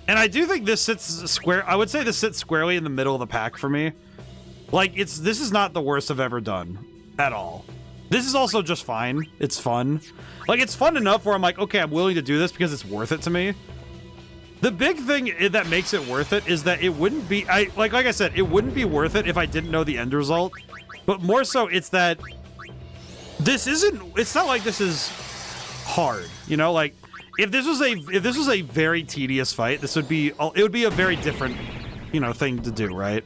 and I do think this sits square. I would say this sits squarely in the middle of the pack for me. Like this is not the worst I've ever done at all. This is also just fine. It's fun. Like, it's fun enough where I'm like, okay, I'm willing to do this because it's worth it to me. The big thing that makes it worth it is that it wouldn't be... Like I said, it wouldn't be worth it if I didn't know the end result. But more so, it's that... This isn't... It's not like this is hard, you know? Like, if this was a very tedious fight, this would be... It would be a very different, you know, thing to do, right?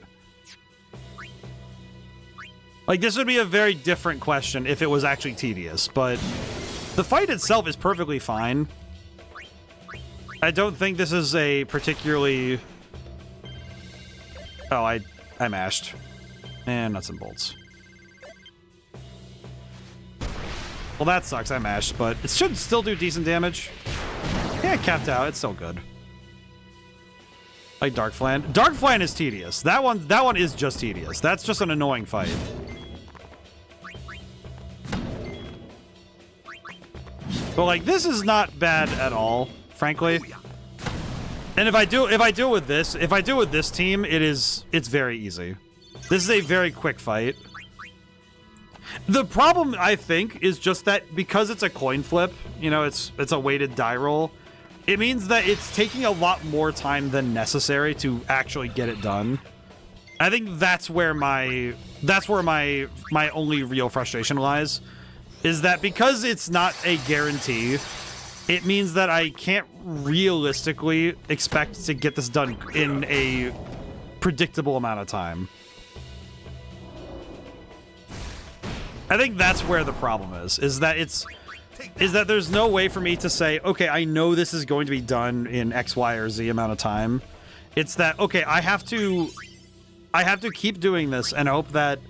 Like, this would be a very different question if it was actually tedious, but the fight itself is perfectly fine. I don't think this is a particularly... Oh, I mashed. And nuts and bolts. Well, that sucks. I mashed, but it should still do decent damage. Yeah, it capped out. It's still good. Like Dark Flan. Dark Flan is tedious. That one is just tedious. That's just an annoying fight. But like, this is not bad at all, frankly. And if I do it with this team, it's very easy. This is a very quick fight. The problem, I think, is just that because it's a coin flip, you know, it's a weighted die roll, it means that it's taking a lot more time than necessary to actually get it done. I think that's where my only real frustration lies, is that because it's not a guarantee, it means that I can't realistically expect to get this done in a predictable amount of time. I think that's where the problem is that there's no way for me to say, okay, I know this is going to be done in X, Y, or Z amount of time. It's that, okay, I have to keep doing this and hope that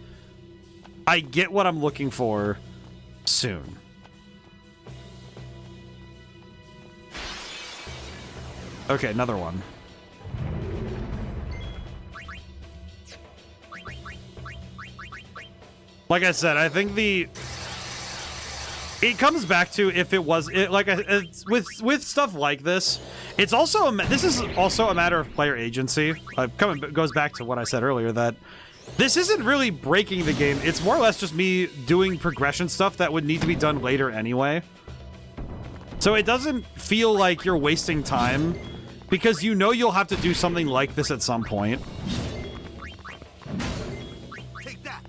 I get what I'm looking for soon. Okay, another one. Like I said, I think it comes back to if it was with stuff like this. It's also this is also a matter of player agency. Goes back to what I said earlier, that this isn't really breaking the game. It's more or less just me doing progression stuff that would need to be done later anyway. So it doesn't feel like you're wasting time, because you know you'll have to do something like this at some point. Take that.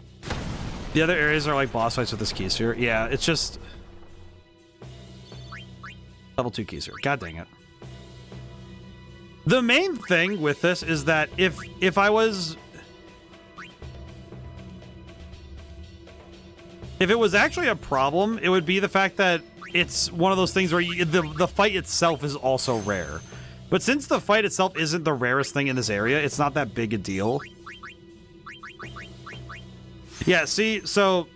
The other areas are like boss fights with this key sphere. Yeah, it's just level 2 key sphere. God dang it. The main thing with this is that if it was actually a problem, it would be the fact that it's one of those things where the fight itself is also rare. But since the fight itself isn't the rarest thing in this area, it's not that big a deal. Yeah, see, so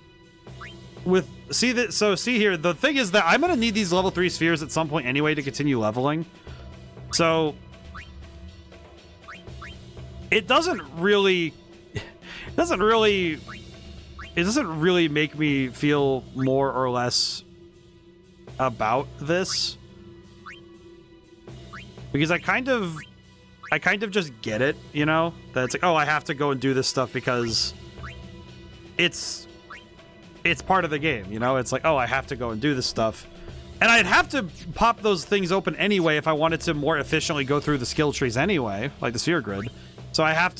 see here, the thing is that I'm gonna need these level 3 spheres at some point anyway to continue leveling. So it doesn't really make me feel more or less about this, because I kind of just get it, you know, that it's like, oh, I have to go and do this stuff because it's part of the game, you know. It's like, oh, I have to go and do this stuff, and I'd have to pop those things open anyway if I wanted to more efficiently go through the skill trees anyway, like the sphere grid. So I have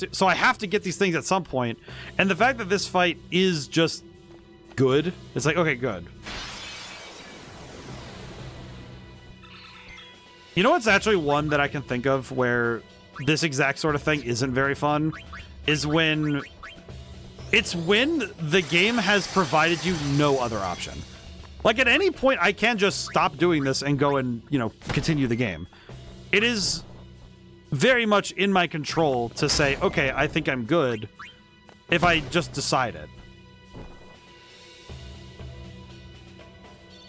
to get these things at some point. And the fact that this fight is just good, it's like, okay, good. You know what's actually one that I can think of where this exact sort of thing isn't very fun? Is when the game has provided you no other option. Like, at any point, I can just stop doing this and go and, you know, continue the game. It is very much in my control to say, okay, I think I'm good, if I just decide it.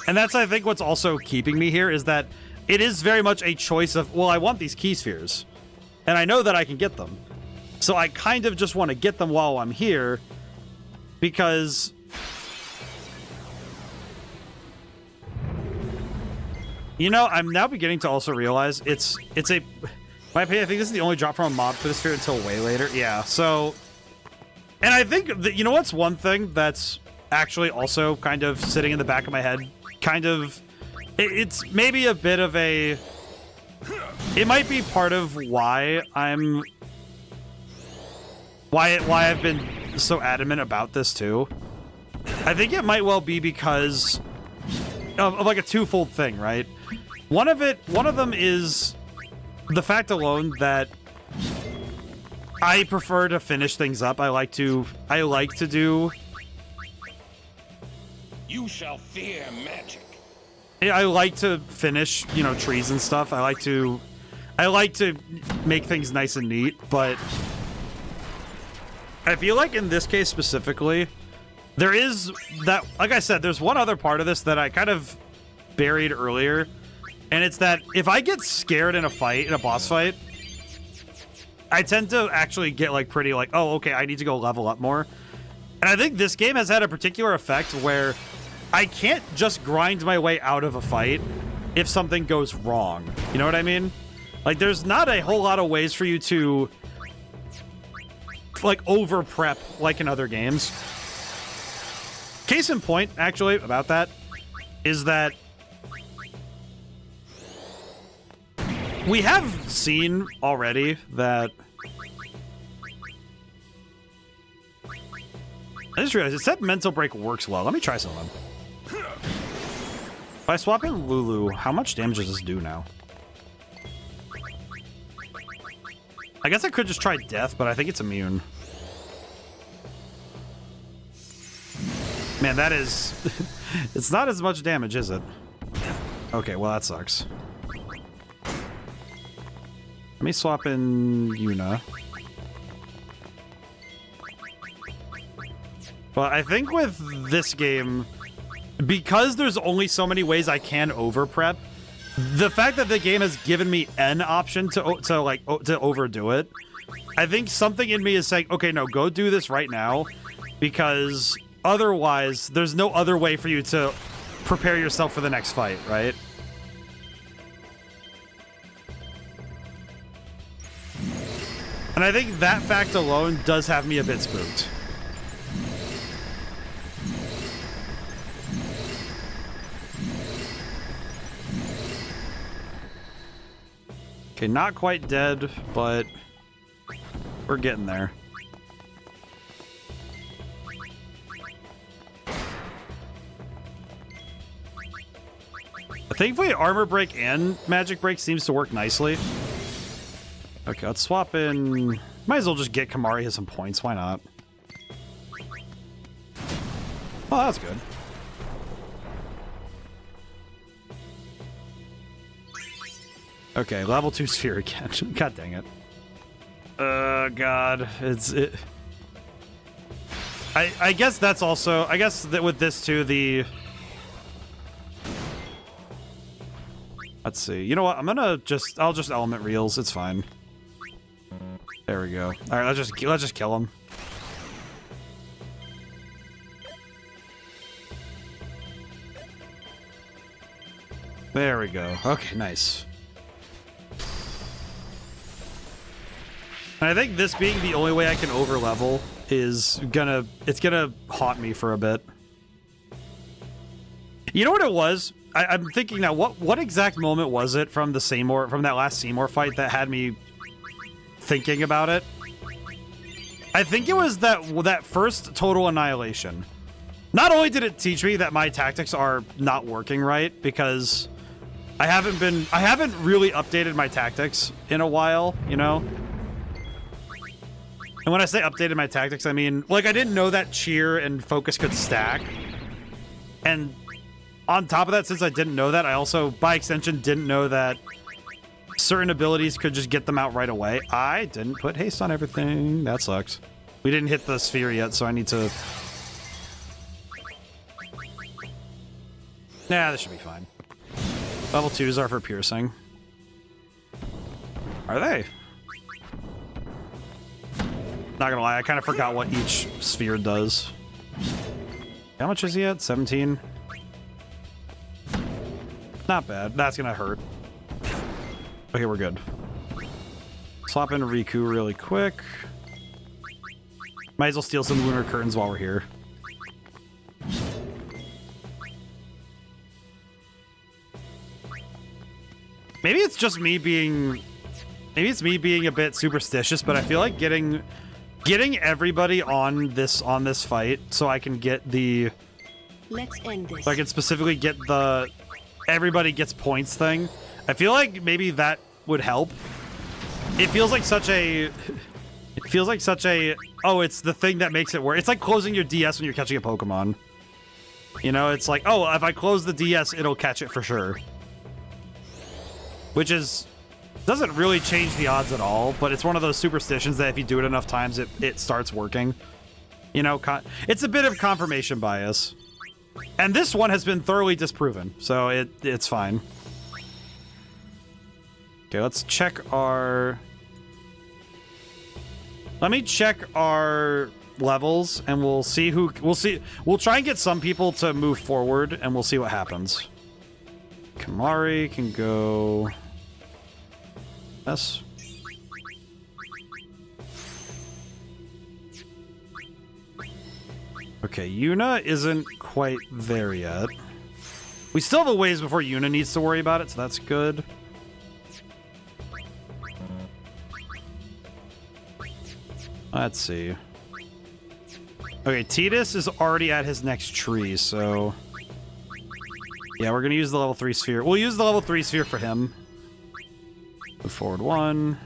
And that's, I think, what's also keeping me here, is that it is very much a choice of, well, I want these key spheres, and I know that I can get them. So I kind of just want to get them while I'm here, because you know, I'm now beginning to also realize it's a, in my opinion, I think this is the only drop from a mod for this sphere until way later. Yeah, so, and I think that, you know what's one thing that's actually also kind of sitting in the back of my head, kind of, it's maybe a bit of a, it might be part of why I've been so adamant about this too. I think it might well be because of like a twofold thing, right? One of them is the fact alone that I prefer to finish things up. I like to do. You shall fear magic. I like to finish, you know, trees and stuff. I like to make things nice and neat, but I feel like in this case specifically, there is that, like I said, there's one other part of this that I kind of buried earlier, and it's that if I get scared in a fight, in a boss fight, I tend to actually get like pretty like, oh, okay, I need to go level up more. And I think this game has had a particular effect where I can't just grind my way out of a fight if something goes wrong. You know what I mean? Like, there's not a whole lot of ways for you to like over prep like in other games. Case in point, actually, about that is that We have seen already that... I just realized it said mental break works well. Let me try some of them. If I swap in Lulu, how much damage does this do now? I guess I could just try Death, but I think it's immune. Man, that is... it's not as much damage, is it? Okay, well, that sucks. Let me swap in Yuna. But I think with this game, because there's only so many ways I can over-prep, the fact that the game has given me an option to overdo it, I think something in me is saying, okay, no, go do this right now, because otherwise, there's no other way for you to prepare yourself for the next fight, right? And I think that fact alone does have me a bit spooked. Okay, not quite dead, but we're getting there. Thankfully, Armor Break and Magic Break seems to work nicely. Okay, let's swap in... Might as well just get Kamari his some points. Why not? Oh, that's good. Okay, level 2 sphere again. God dang it. God. I guess that's also... I guess that with this too, the... Let's see. You know what? I'll just element reels. It's fine. There we go. All right, let's just kill him. There we go. Okay, nice. And I think this being the only way I can over level is gonna haunt me for a bit. You know what it was? I'm thinking now, what exact moment was it from that last Seymour fight that had me thinking about it? I think it was that first total annihilation. Not only did it teach me that my tactics are not working right, because I haven't really updated my tactics in a while, you know? And when I say updated my tactics, I mean, like, I didn't know that cheer and focus could stack. And on top of that, since I didn't know that, I also, by extension, didn't know that certain abilities could just get them out right away. I didn't put haste on everything. That sucks. We didn't hit the sphere yet, so I need to... Nah, this should be fine. Level 2s are for piercing. Are they? Not gonna lie, I kind of forgot what each sphere does. How much is he at? 17? Not bad. That's gonna hurt. Okay, we're good. Swap in Riku really quick. Might as well steal some lunar curtains while we're here. Maybe it's just me being... Maybe it's me being a bit superstitious, but I feel like getting everybody on this fight so I can get the... Let's end this. So I can specifically get the... Everybody gets points thing. I feel like maybe that would help. It feels like such a... It feels like such a... Oh, it's the thing that makes it work. It's like closing your DS when you're catching a Pokemon. You know, it's like, oh, if I close the DS, it'll catch it for sure. Which is... Doesn't really change the odds at all, but it's one of those superstitions that if you do it enough times, it starts working. You know, it's a bit of confirmation bias. And this one has been thoroughly disproven, so it's fine. Okay, let's check our... Let me check our levels, and we'll see who... We'll try and get some people to move forward, and we'll see what happens. Kamari can go... Yes. Okay, Yuna isn't quite there yet. We still have a ways before Yuna needs to worry about it, so that's good. Let's see. Okay, Tidus is already at his next tree, so... Yeah, we're gonna use the level 3 sphere. We'll use the level 3 sphere for him. Move forward 1.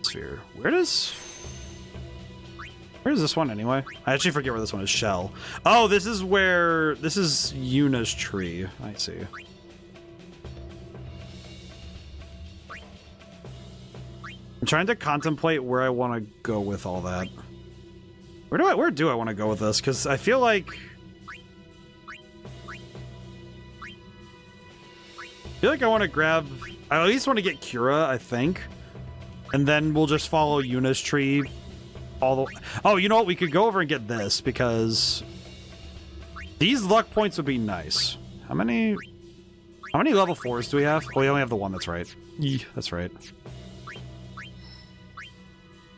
Sphere. Where does this one anyway? I actually forget where this one is. Shell. Oh, this is where... This is Yuna's tree. I see. I'm trying to contemplate where I want to go with all that. Where do I want to go with this? Because I feel like... I want to grab... I at least want to get Cura, I think. And then we'll just follow Yuna's tree all the... Oh, you know what? We could go over and get this, because... These luck points would be nice. How many level 4s do we have? Oh, we only have the one, that's right. That's right.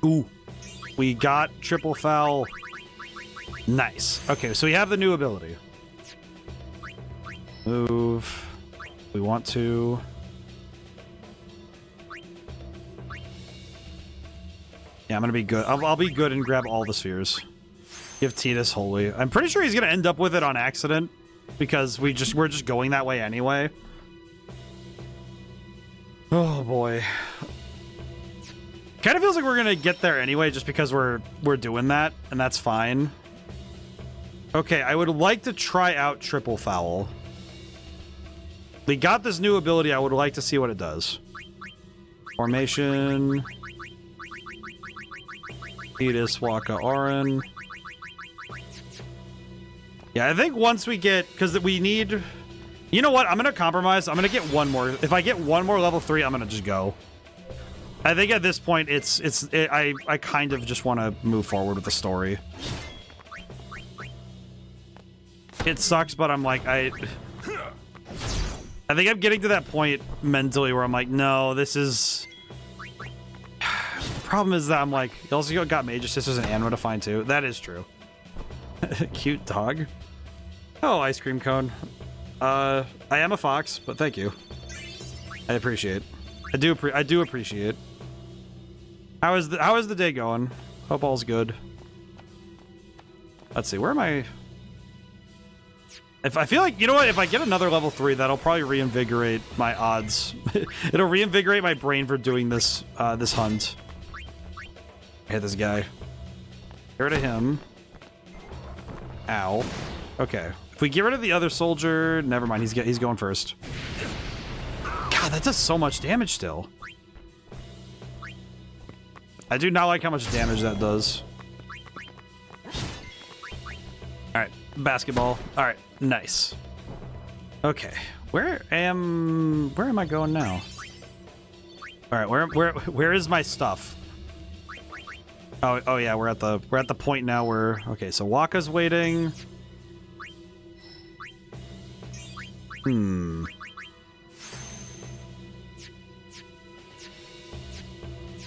Ooh. We got triple foul. Nice. Okay, so we have the new ability. Move. We want to... Yeah, I'm gonna be good. I'll be good and grab all the spheres. Give Tidus Holy. I'm pretty sure he's gonna end up with it on accident, because we're just going that way anyway. Oh boy. Kind of feels like we're gonna get there anyway, just because we're doing that, and that's fine. Okay, I would like to try out triple foul. We got this new ability. I would like to see what it does. Formation. Tidus, Waka, Auron. Yeah, I think once we get... Because we need... You know what? I'm going to compromise. I'm going to get one more. If I get one more level 3, I'm going to just go. I think at this point, I kind of just want to move forward with the story. It sucks, but I'm like, I think I'm getting to that point mentally where I'm like, no, this is... The problem is that I'm like, you also got Major Sisters and Anima to find too. That is true. Cute dog. Oh, ice cream cone. I am a fox, but thank you. I appreciate. I do appreciate. How is the day going? Hope all's good. Let's see, where am I? If I feel like, you know what, if I get another level 3, that'll probably reinvigorate my odds. It'll reinvigorate my brain for doing this this hunt. I hit this guy. Get rid of him. Ow. Okay. If we get rid of the other soldier, never mind. He's going first. God, that does so much damage still. I do not like how much damage that does. All right, basketball. All right, nice. Okay, where am I going now? All right, where is my stuff? Oh yeah, we're at the point now where, okay, so Waka's waiting.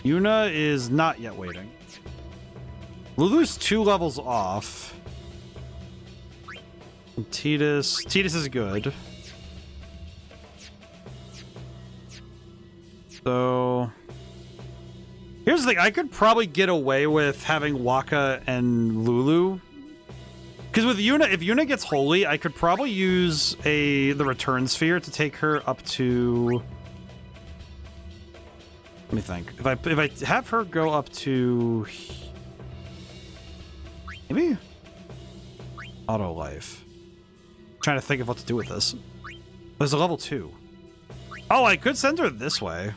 Yuna is not yet waiting. Lulu's 2 levels off. And Tidus is good. So here's the thing, I could probably get away with having Waka and Lulu. Because with Yuna, if Yuna gets holy, I could probably use the return sphere to take her up to... Let me think. If I have her go up to... Maybe? Auto life. I'm trying to think of what to do with this. There's a level 2. Oh, I could send her this way.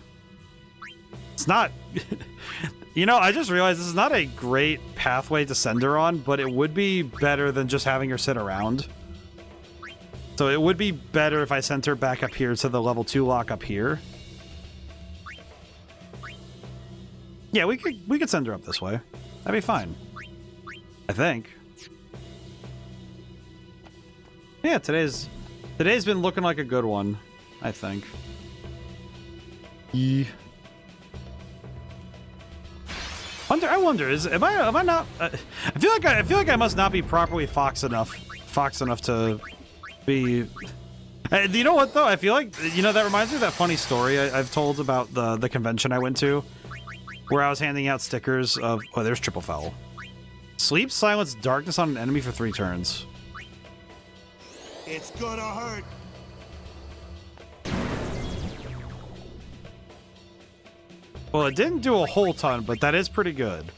It's not... You know, I just realized this is not a great pathway to send her on, but it would be better than just having her sit around. So it would be better if I sent her back up here to the level 2 lock up here. Yeah, we could send her up this way. That'd be fine. I think. Yeah, today's been looking like a good one, I think. Yeah. I wonder, am I not? I feel like I must not be properly fox enough to be. You know what though? I feel like, you know, that reminds me of that funny story I've told about the convention I went to, where I was handing out stickers of... Oh, there's triple foul. Sleep, silence, darkness on an enemy for 3 turns. It's gonna hurt. Well, it didn't do a whole ton, but that is pretty good.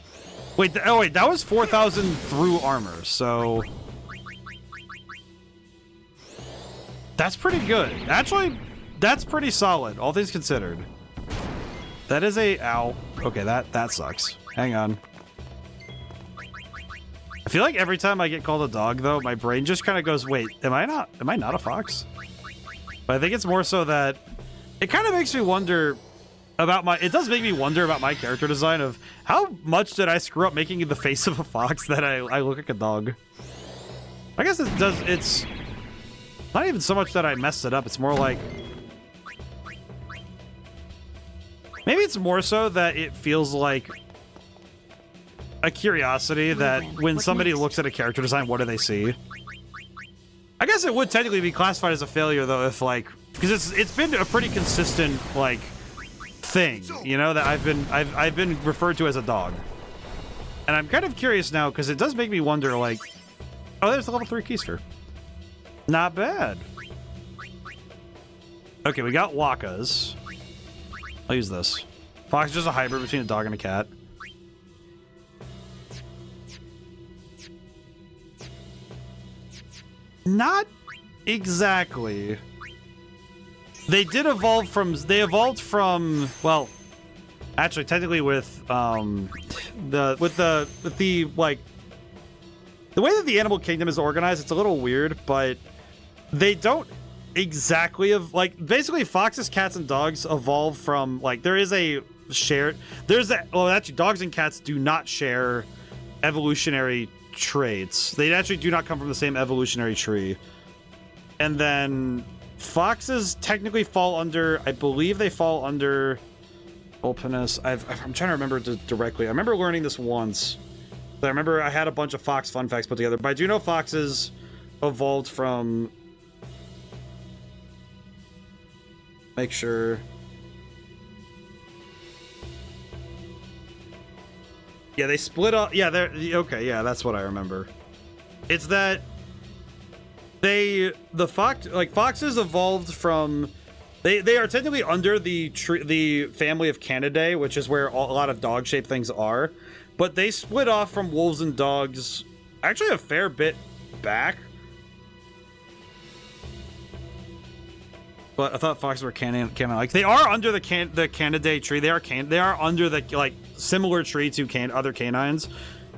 Wait, oh wait, that was 4,000 through armor, so... That's pretty good. Actually, that's pretty solid, all things considered. That is a... Ow. Okay, that sucks. Hang on. I feel like every time I get called a dog, though, my brain just kind of goes, wait, am I not a fox? But I think it's more so that it kind of makes me wonder about my... It does make me wonder about my character design of how much did I screw up making the face of a fox that I look like a dog. I guess it does... It's not even so much that I messed it up. It's more like... Maybe it's more so that it feels like a curiosity that when somebody looks at a character design, what do they see? I guess it would technically be classified as a failure, though, if like... Because it's been a pretty consistent, like... thing, you know, that I've been referred to as a dog. And I'm kind of curious now because it does make me wonder, like, oh, there's the level 3 keister. Not bad. Okay, we got Wakas. I'll use this. Fox is just a hybrid between a dog and a cat. Not exactly. They did evolve from... They evolved from... Well, actually, technically with the like... The way that the animal kingdom is organized, it's a little weird, but they don't exactly have... Like, basically, foxes, cats, and dogs evolve from... Like, there is a shared... There's a... Well, actually, dogs and cats do not share evolutionary traits. They actually do not come from the same evolutionary tree. And then... Foxes technically fall under, I believe they fall under Ulpinus. I'm trying to remember directly. I remember learning this once. I remember I had a bunch of fox fun facts put together, but I do know foxes evolved from... Make sure. Yeah, they split up. Yeah, they're... Okay, yeah, that's what I remember. It's that... Foxes evolved from... They are technically under the family of Canidae, which is where a lot of dog-shaped things are. But they split off from wolves and dogs actually a fair bit back. But I thought foxes were canon. Like, they are under the Canidae tree. They are under the, like, similar tree to other canines.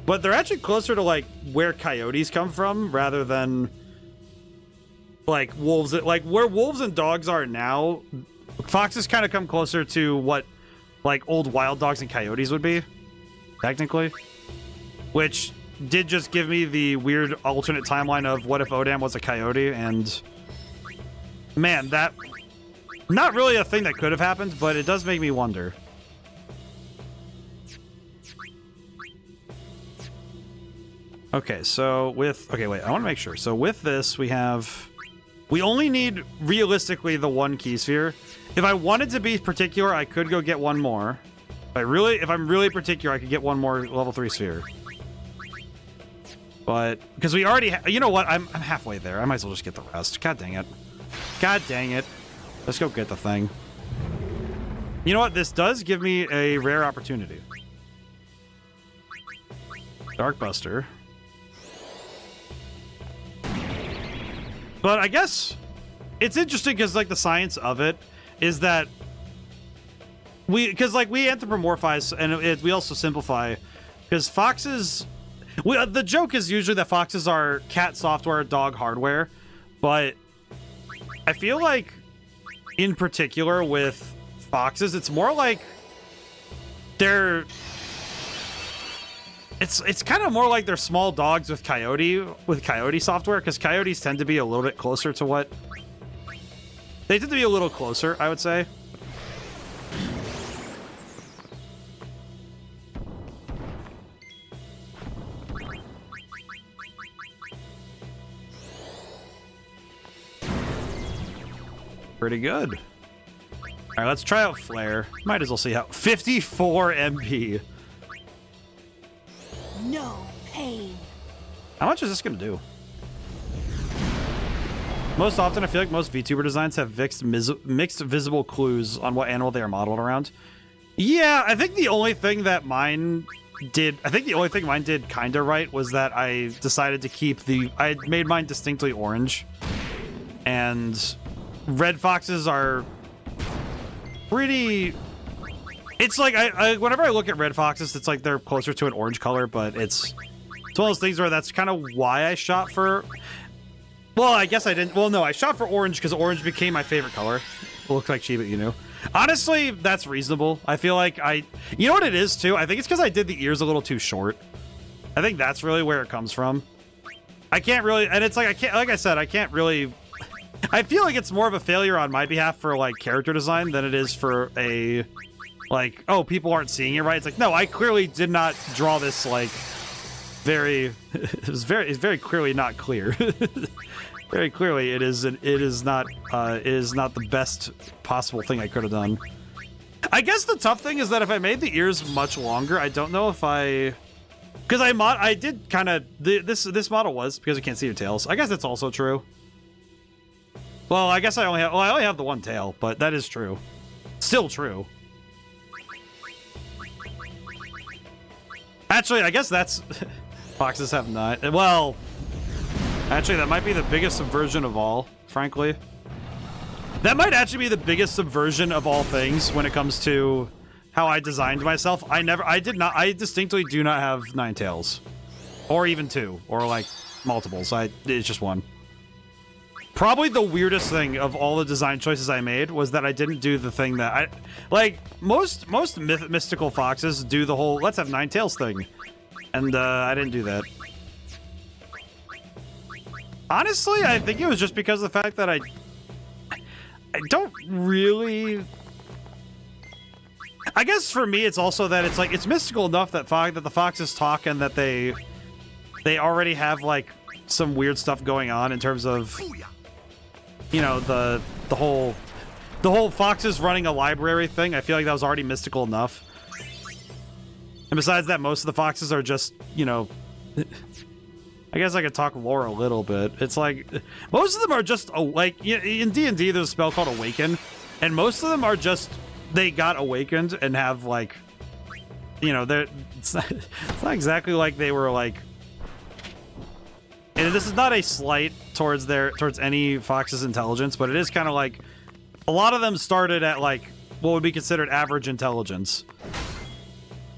But they're actually closer to, like, where coyotes come from rather than... Like wolves, like where wolves and dogs are now, foxes kind of come closer to what like old wild dogs and coyotes would be, technically. Which did just give me the weird alternate timeline of what if ODaM was a coyote, and man, that not really a thing that could have happened, but it does make me wonder. Okay, so with I want to make sure. So with this, we only need, realistically, the 1 key sphere. If I wanted to be particular, I could go get one more. If I'm really particular, I could get one more level 3 sphere. But, because we already you know what? I'm halfway there. I might as well just get the rest. God dang it. God dang it. Let's go get the thing. You know what? This does give me a rare opportunity. Darkbuster. But I guess it's interesting because, like, the science of it is that we anthropomorphize and we also simplify because foxes... the joke is usually that foxes are cat software, dog hardware, but I feel like, in particular with foxes, it's more like they're... It's kind of more like they're small dogs with coyote software, because coyotes tend to be a little bit closer to what... They tend to be a little closer, I would say. Pretty good. All right, let's try out Flare. Might as well see how. 54 MP. No pain. How much is this gonna do? Most often, I feel like most VTuber designs have mixed visible clues on what animal they are modeled around. Yeah, I think the only thing that mine did, kind of right was that I decided to keep I made mine distinctly orange. And red foxes are pretty... It's like, whenever I look at red foxes, it's like they're closer to an orange color, but it's one of those things where that's kind of why I shot for... Well, I guess I didn't... Well, no, I shot for orange because orange became my favorite color. It looked like Chiba Inu. Honestly, that's reasonable. I feel like You know what it is, too? I think it's because I did the ears a little too short. I think that's really where it comes from. I can't really... And it's like, like I said, I can't really... I feel like it's more of a failure on my behalf for, like, character design than it is for a... Like, oh, people aren't seeing it right. It's like, no, I clearly did not draw this, like, very... it's very clearly not clear. Very clearly, it is not the best possible thing I could have done. I guess the tough thing is that if I made the ears much longer, I don't know if I... Because I did kind of... This model was, because I can't see your tails. I guess that's also true. Well, I guess I only have the one tail, but that is true. Still true. Actually, I guess that's... Foxes have not... Well... Actually, that might be the biggest subversion of all, frankly. That might actually be the biggest subversion of all things when it comes to how I designed myself. I distinctly do not have 9 tails. Or even 2. Or, like, multiples. It's just 1. Probably the weirdest thing of all the design choices I made was that I didn't do the thing that I... Like, most mystical foxes do the whole, let's have 9 tails thing. And, I didn't do that. Honestly, I think it was just because of the fact that I don't really... I guess for me, it's also that it's like, it's mystical enough that the foxes talk and that they already have, like, some weird stuff going on in terms of, you know, the whole foxes running a library thing. I feel like that was already mystical enough. And besides that, most of the foxes are just, you know... I guess I could talk lore a little bit. It's like, most of them are just, like, in D&D, there's a spell called Awaken, and most of them are just, they got awakened and have, like, you know, it's not exactly like they were, like, and this is not a slight towards any fox's intelligence, but it is kind of like, a lot of them started at, like, what would be considered average intelligence.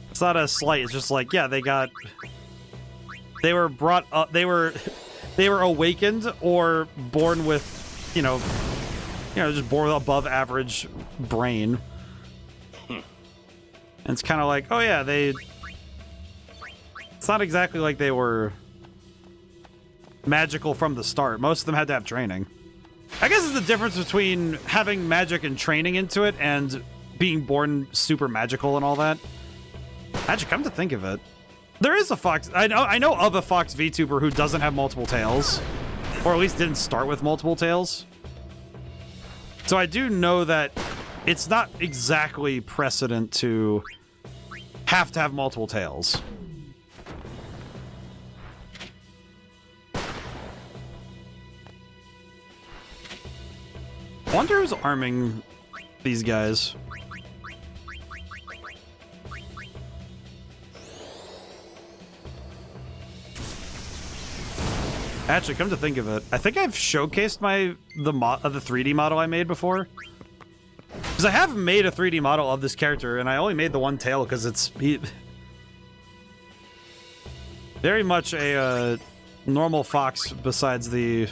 It's not a slight, it's just like, yeah, they were brought up, they were awakened or born with, you know, just born above average brain. And it's kind of like, oh yeah, it's not exactly like they were magical from the start. Most of them had to have training. I guess it's the difference between having magic and training into it and being born super magical and all that. Actually, come to think of it, there is a fox. I know of a fox VTuber who doesn't have multiple tails, or at least didn't start with multiple tails. So I do know that it's not exactly precedent to have multiple tails. I wonder who's arming these guys. Actually, come to think of it, I think I've showcased the 3D model I made before. Because I have made a 3D model of this character, and I only made the one tail because it's very much a normal fox besides the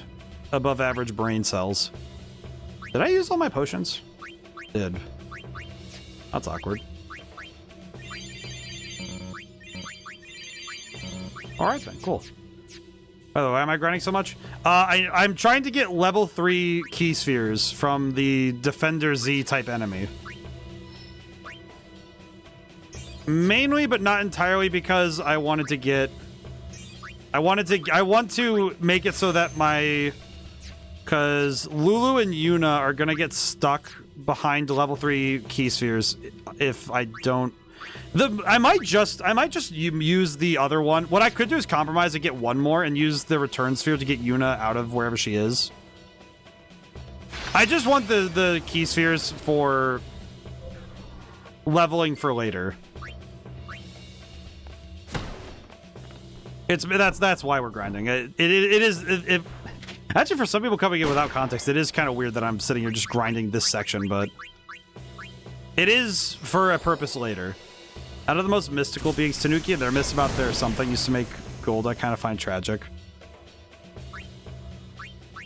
above average brain cells. Did I use all my potions? Did. That's awkward. Alright then, cool. By the way, why am I grinding so much? I'm trying to get level 3 key spheres from the Defender Z type enemy. Mainly, but not entirely, because I want to make it so that because Lulu and Yuna are gonna get stuck behind level 3 key spheres if I don't. I might just use the other one. What I could do is compromise and get one more and use the return sphere to get Yuna out of wherever she is. I just want the key spheres for leveling for later. That's why we're grinding. It is actually, for some people coming in without context, it is kind of weird that I'm sitting here just grinding this section, but it is for a purpose later. Out of the most mystical beings, Tanuki and their myths about their something used to make gold, I kind of find tragic.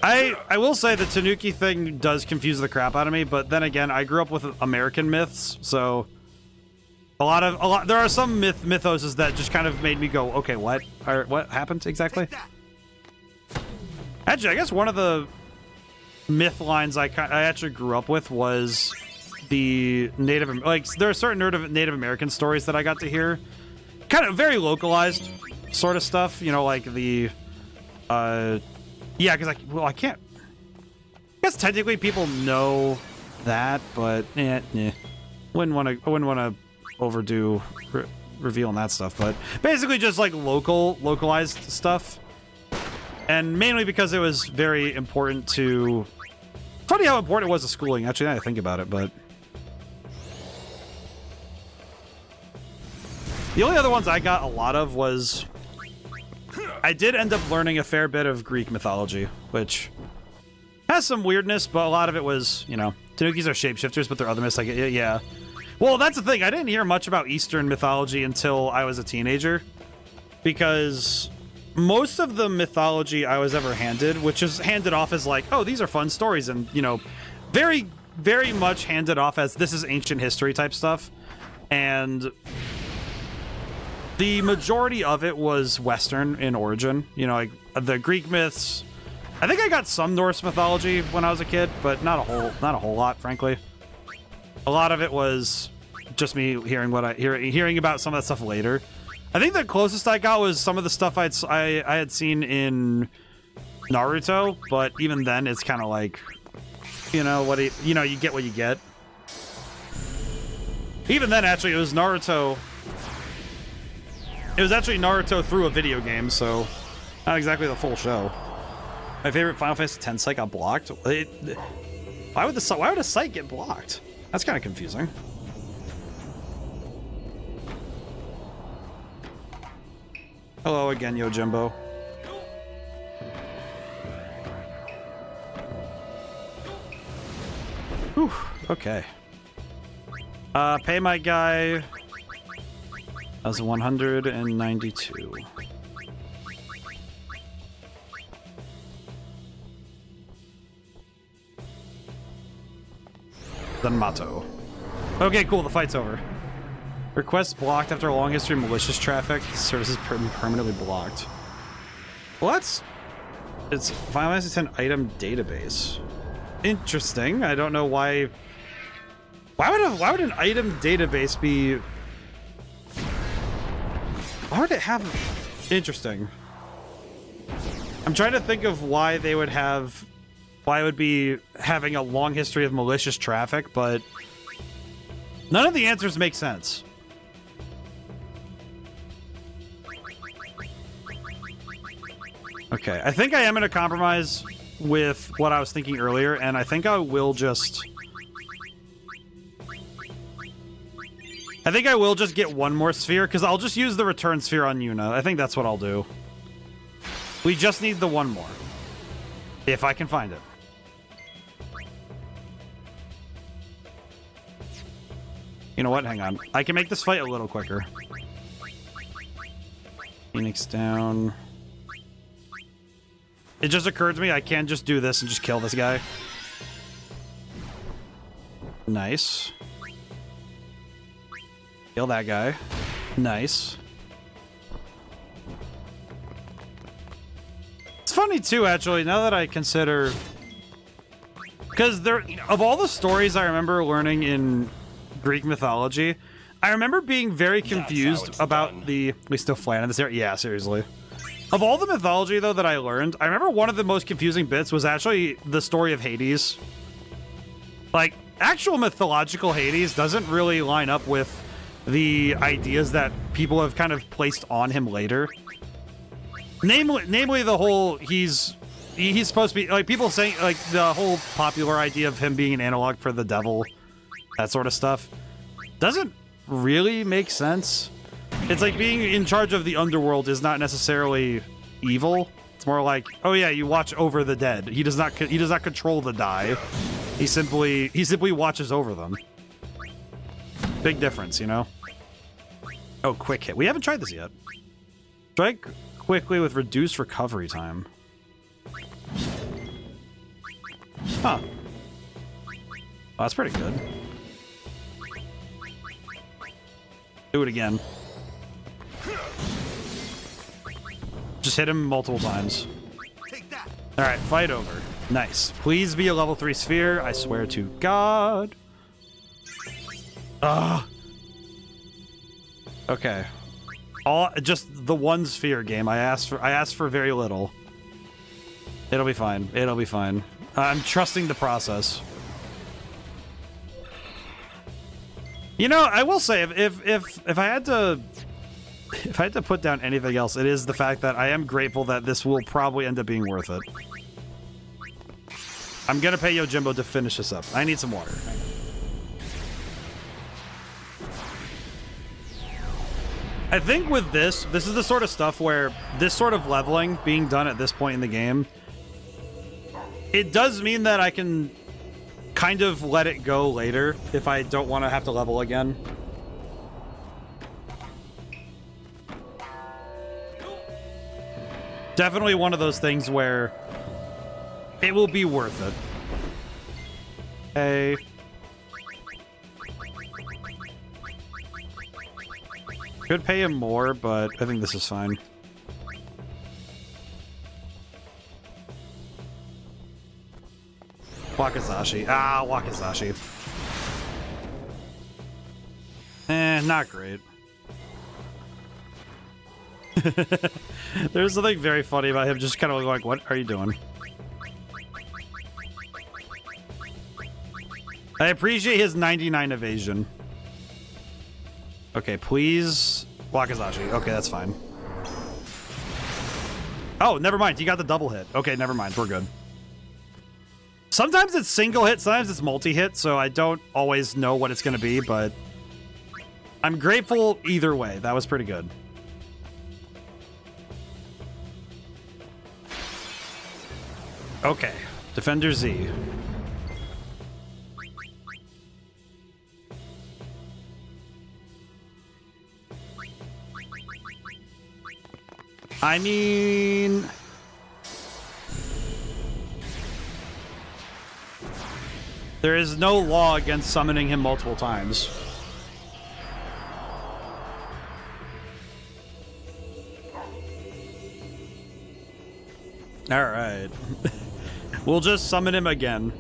I will say the Tanuki thing does confuse the crap out of me, but then again, I grew up with American myths, so there are some mythoses that just kind of made me go, okay, what happened exactly? Actually, I guess one of the myth lines I actually grew up with was the Native, like, there are certain Native American stories that I got to hear, kind of very localized sort of stuff, you know, like the, yeah, because I can't, I guess technically people know that, but wouldn't want to overdo revealing that stuff, but basically just like localized stuff, and mainly because it was very important to. Funny how important it was to schooling. Actually, now I think about it, but the only other ones I got a lot of was I did end up learning a fair bit of Greek mythology, which has some weirdness, but a lot of it was, you know, Tanukis are shapeshifters, but they're other myths. Like, yeah. Well, that's the thing. I didn't hear much about Eastern mythology until I was a teenager, because most of the mythology I was ever handed, which is handed off as like, oh, these are fun stories, and, you know, very, very much handed off as this is ancient history type stuff, and the majority of it was Western in origin. You know, like the Greek myths. I think I got some Norse mythology when I was a kid, but not a whole lot, frankly. A lot of it was just me hearing about some of that stuff later. I think the closest I got was some of the stuff I had seen in Naruto, but even then, it's kind of like, you know, you get what you get. Even then, actually, it was Naruto. It was actually Naruto through a video game, so not exactly the full show. My favorite Final Fantasy X site got blocked. Why would a site get blocked? That's kind of confusing. Hello again, Yojimbo. Whew, okay. Pay my guy as 192. Then Mato. Okay, cool, the fight's over. Request blocked after a long history of malicious traffic. Services permanently blocked. What? It's Final Fantasy X item database. Interesting. I don't know why. Why would an item database be? Why would it have? Interesting. I'm trying to think of why they would have. Why it would be having a long history of malicious traffic, but none of the answers make sense. Okay, I think I am going to compromise with what I was thinking earlier, and I think I will just get one more sphere, because I'll just use the return sphere on Yuna. I think that's what I'll do. We just need the one more. If I can find it. You know what? Hang on. I can make this fight a little quicker. Phoenix down. It just occurred to me I can just do this and just kill this guy. Nice. Kill that guy. Nice. It's funny too, actually, now that I consider, because of all the stories I remember learning in Greek mythology, I remember being very confused about we still flying in this area? Yeah, seriously. Of all the mythology, though, that I learned, I remember one of the most confusing bits was actually the story of Hades. Like, actual mythological Hades doesn't really line up with the ideas that people have kind of placed on him later. Namely the whole he's supposed to be like people saying like the whole popular idea of him being an analog for the devil, that sort of stuff doesn't really make sense. It's like being in charge of the underworld is not necessarily evil. It's more like, oh yeah, you watch over the dead. He does not control the die. He simply watches over them. Big difference, you know? Oh, quick hit. We haven't tried this yet. Strike quickly with reduced recovery time. Huh. Oh, that's pretty good. Do it again. Just hit him multiple times. Alright, fight over. Nice. Please be a level 3 sphere. I swear to God. Ugh. Okay. Just the one sphere game. I asked for very little. It'll be fine. It'll be fine. I'm trusting the process. You know, I will say if I had to put down anything else, it is the fact that I am grateful that this will probably end up being worth it. I'm gonna pay Yojimbo to finish this up. I need some water. I think with this is the sort of stuff where this sort of leveling being done at this point in the game, it does mean that I can kind of let it go later if I don't want to have to level again. Definitely one of those things where it will be worth it. Hey. Could pay him more, but I think this is fine. Wakizashi. Ah, Wakizashi. Not great. There's something very funny about him just kind of like, what are you doing? I appreciate his 99 evasion. Okay, please. Wakizashi. Okay, that's fine. Oh, never mind. You got the double hit. Okay, never mind. We're good. Sometimes it's single hit, sometimes it's multi-hit, so I don't always know what it's going to be, but I'm grateful either way. That was pretty good. Okay, Defender Z. I mean... there is no law against summoning him multiple times. Alright. We'll just summon him again.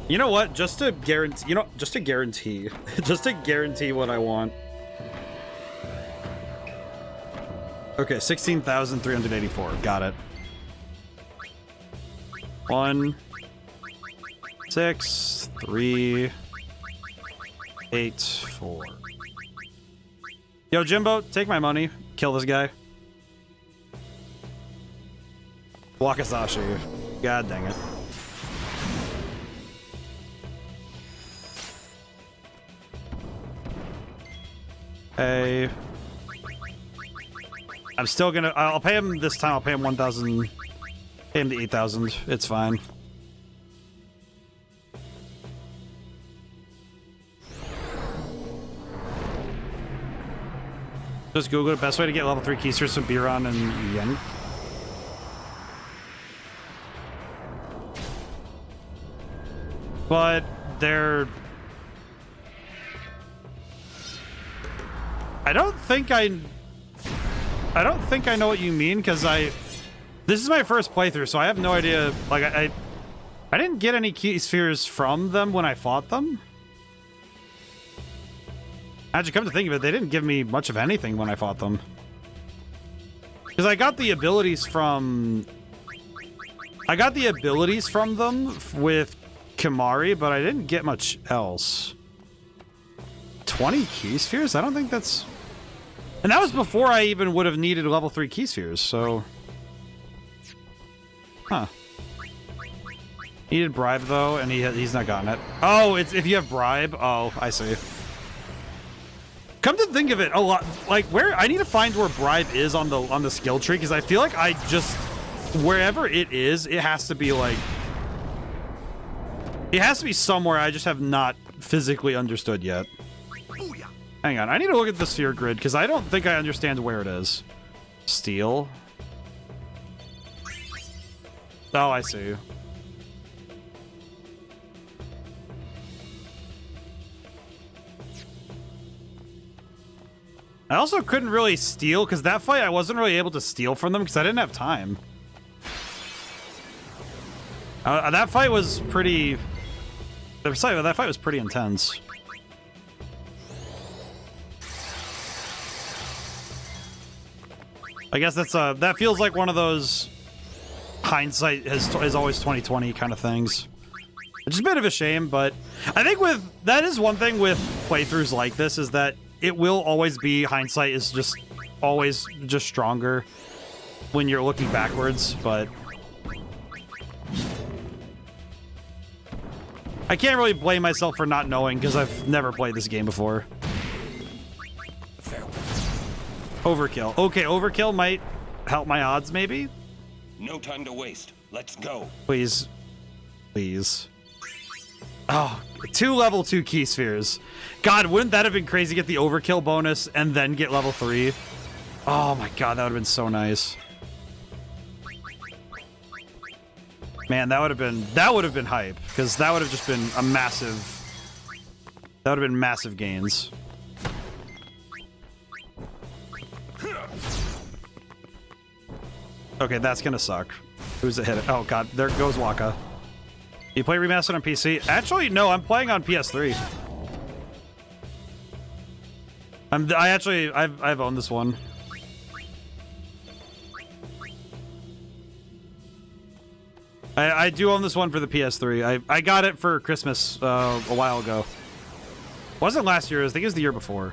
You know what? Just to guarantee, just to guarantee what I want. Okay, 16,384. Got it. 1, 6, 3, 8, 4. Yo, Jimbo, take my money. Kill this guy. Wakizashi. God dang it. Hey. I'm still gonna... I'll pay him this time. I'll pay him 1,000. Pay him the 8,000. It's fine. Just Google it. Best way to get level 3 keysters from Biron and Yen. But they're... I don't think I know what you mean, because this is my first playthrough, so I have no idea. Like, I didn't get any key spheres from them when I fought them. Actually, come to think of it, they didn't give me much of anything when I fought them. Because I got the abilities from them with Kimari, but I didn't get much else. 20 key spheres? I don't think that's... And that was before I even would have needed level 3 key spheres, so... Huh. Needed bribe, though, and he's not gotten it. Oh, it's if you have bribe? Oh, I see. Come to think of it, a lot... Like, where... I need to find where bribe is on the skill tree, because I feel like I just... Wherever it is, it has to be, like... It has to be somewhere I just have not physically understood yet. Hang on, I need to look at the sphere grid, because I don't think I understand where it is. Steel. Oh, I see. I also couldn't really steal, because that fight I wasn't really able to steal from them, because I didn't have time. That fight was pretty... That fight was pretty intense. I guess that's that feels like one of those hindsight is always 2020 kind of things. It's a bit of a shame, but I think that is one thing with playthroughs like this is that it will always be hindsight is just always just stronger when you're looking backwards, but I can't really blame myself for not knowing because I've never played this game before. Overkill. Okay, overkill might help my odds, maybe? No time to waste. Let's go. Please. Please. Oh, 2 level 2 key spheres. God, wouldn't that have been crazy to get the overkill bonus and then get level 3? Oh my god, that would have been so nice. Man, that would have been hype, because that would have just been a massive... That would have been massive gains. Okay, that's gonna suck. Who's it hit? Oh god, there goes Waka. You play remastered on PC? Actually, no, I'm playing on PS3. I've owned this one. I do own this one for the PS3. I got it for Christmas a while ago. Wasn't last year, I think it was the year before.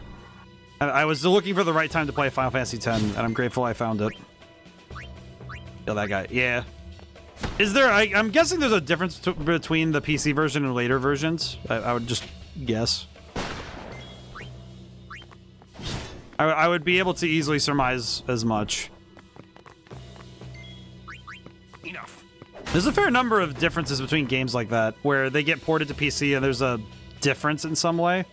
I was looking for the right time to play Final Fantasy X, and I'm grateful I found it. Kill that guy. Yeah. Is there... I'm guessing there's a difference between the PC version and later versions. I would just guess. I would be able to easily surmise as much. Enough. There's a fair number of differences between games like that, where they get ported to PC and there's a difference in some way.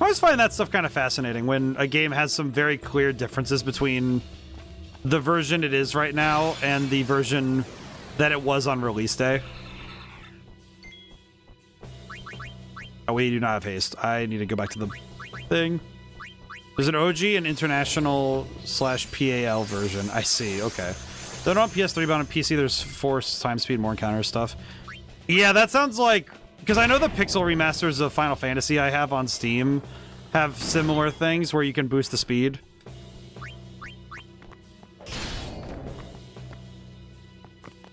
I always find that stuff kind of fascinating when a game has some very clear differences between the version it is right now and the version that it was on release day. Oh, we do not have haste. I need to go back to the thing. There's an OG and international / PAL version. I see. Okay. They're not on PS3, but on PC there's force, time speed, more encounter stuff. Yeah, that sounds like... Because I know the pixel remasters of Final Fantasy I have on Steam have similar things where you can boost the speed.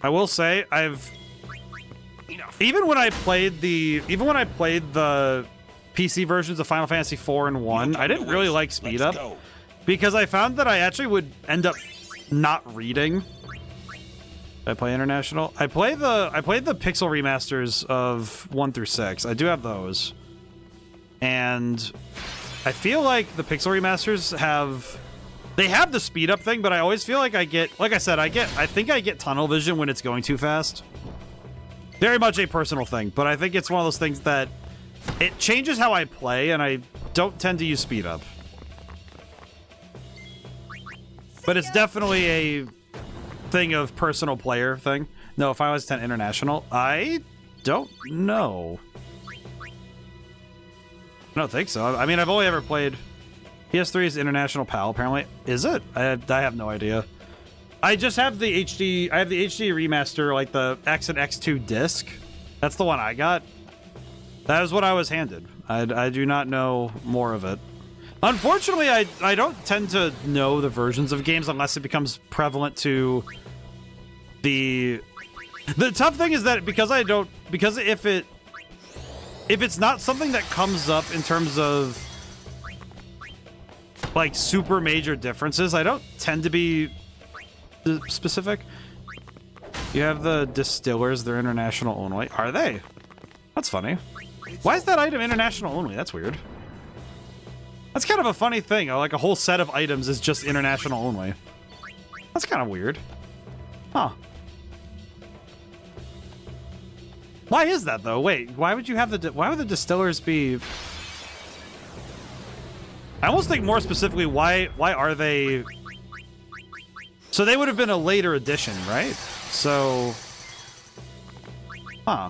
I will say, even when I played the PC versions of Final Fantasy 4 and 1, I didn't really like speed up because I found that I actually would end up not reading. Did I play international? I played the pixel remasters of 1 through 6. I do have those. And I feel like the pixel remasters have the speed up thing, but I always feel like I get, like I said, I think I get tunnel vision when it's going too fast. Very much a personal thing, but I think it's one of those things that it changes how I play, and I don't tend to use speed up. But it's definitely a thing of personal player thing. No, Final Fantasy X International, I don't know. I don't think so. I mean, I've only ever played PS3's International PAL, apparently. Is it? I have no idea. I just have the HD... I have the HD remaster, like the X and X2 disc. That's the one I got. That is what I was handed. I do not know more of it. Unfortunately, I don't tend to know the versions of games unless it becomes prevalent to the The tough thing is that because if it's not something that comes up in terms of like super major differences, I don't tend to be specific. You have the distillers, they're international only. Are they? That's funny. Why is that item international only? That's weird. That's kind of a funny thing. Like a whole set of items is just international only. That's kind of weird. Huh. Why is that though? Wait, why would you have why would the distillers be? I almost think more specifically, why are they? So they would have been a later edition, right? So, huh.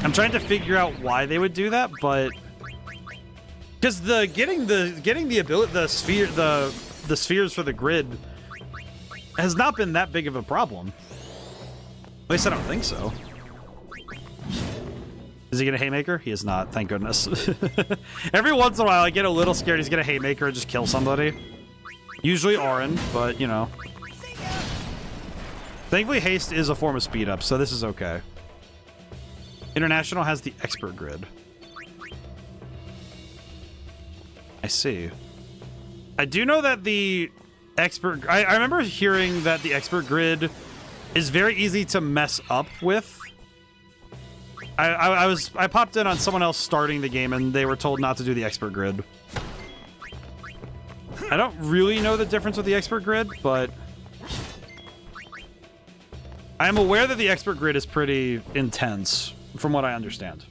I'm trying to figure out why they would do that, but because getting the ability, the spheres for the grid has not been that big of a problem. At least I don't think so. Is he gonna haymaker? He is not, thank goodness. Every once in a while I get a little scared he's gonna haymaker and just kill somebody. Usually Orin, but you know. Thankfully haste is a form of speed up, so this is okay. International has the expert grid. I see. I do know that the expert... I remember hearing that the expert grid is very easy to mess up with. I popped in on someone else starting the game and they were told not to do the expert grid. I don't really know the difference with the expert grid, but I am aware that the expert grid is pretty intense from what I understand.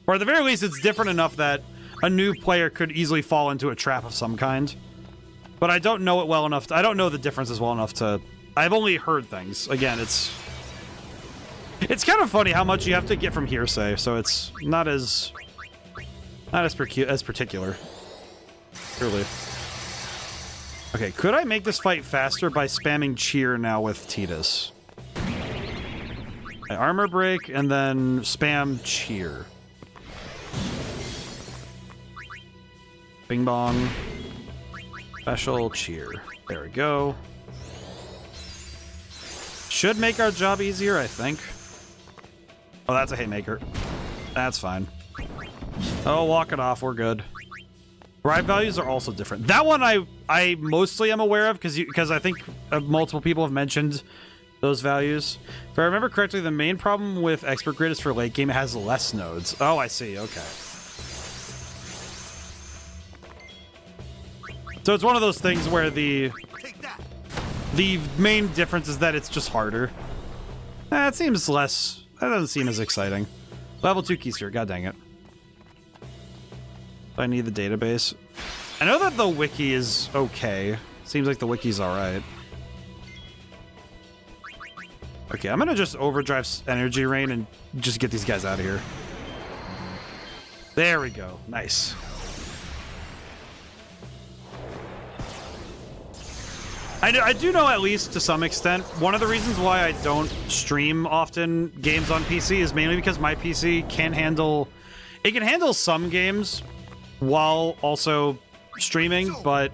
Or at the very least, it's different enough that a new player could easily fall into a trap of some kind. But I don't know it well enough. I don't know the differences well enough to... I've only heard things. Again, it's kind of funny how much you have to get from hearsay, so it's not as particular. Really. Okay, could I make this fight faster by spamming cheer now with Tidus? Okay, armor break and then spam cheer. Bing bong. Special cheer. There we go. Should make our job easier, I think. Oh, that's a haymaker. That's fine. Oh, walk it off. We're good. Bribe values are also different. That one I mostly am aware of because I think multiple people have mentioned those values. If I remember correctly, the main problem with expert grid is for late game. It has less nodes. Oh, I see. Okay. So it's one of those things where the main difference is that it's just harder. It seems less... That doesn't seem as exciting. Level 2 keysphere, god dang it. I need the database. I know that the wiki is okay. Seems like the wiki's alright. Okay, I'm gonna just overdrive energy rain and just get these guys out of here. There we go. Nice. I do know, at least to some extent, one of the reasons why I don't stream often games on PC is mainly because my PC can handle some games while also streaming, but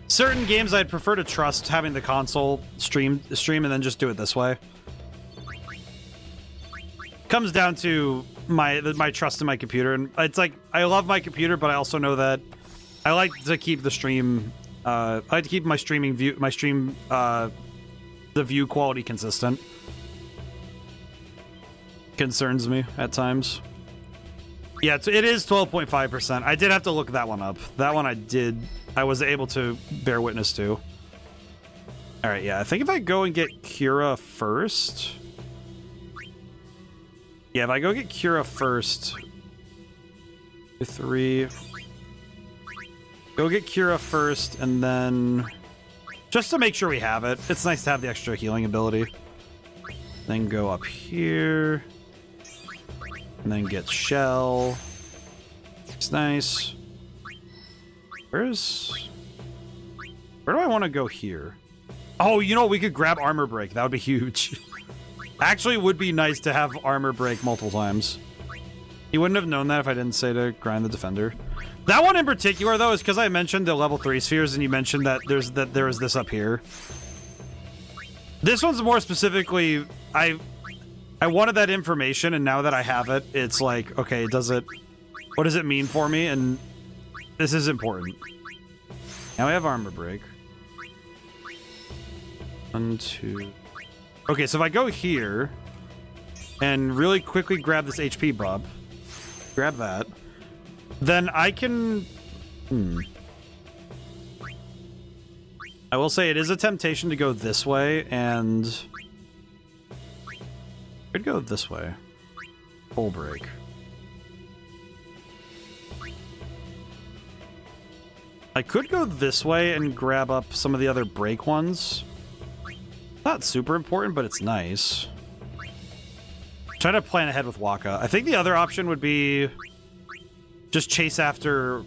certain games I'd prefer to trust having the console stream and then just do it this way. Comes down to my trust in my computer, and it's like I love my computer, but I also know that I like to keep the stream I like to keep my streaming view, the view quality consistent. Concerns me at times. Yeah, it is 12.5%. I did have to look that one up. That one I was able to bear witness to. All right, yeah, I think if I go and get Kira first. Yeah, if I go get Kira first. 2, 3. Go get Kira first, and then... Just to make sure we have it. It's nice to have the extra healing ability. Then go up here. And then get Shell. It's nice. Where do I want to go here? Oh, you know, we could grab Armor Break. That would be huge. Actually, it would be nice to have Armor Break multiple times. He wouldn't have known that if I didn't say to grind the Defender. That one in particular, though, is because I mentioned the level 3 spheres, and you mentioned that there is this up here. This one's more specifically, I wanted that information, and now that I have it, it's like, okay, what does it mean for me? And this is important. Now we have armor break. 1, 2. Okay, so if I go here and really quickly grab this HP bub, grab that, then I can... I will say it is a temptation to go this way, and... I could go this way. Full break. I could go this way and grab up some of the other break ones. Not super important, but it's nice. Try to plan ahead with Waka. I think the other option would be just chase after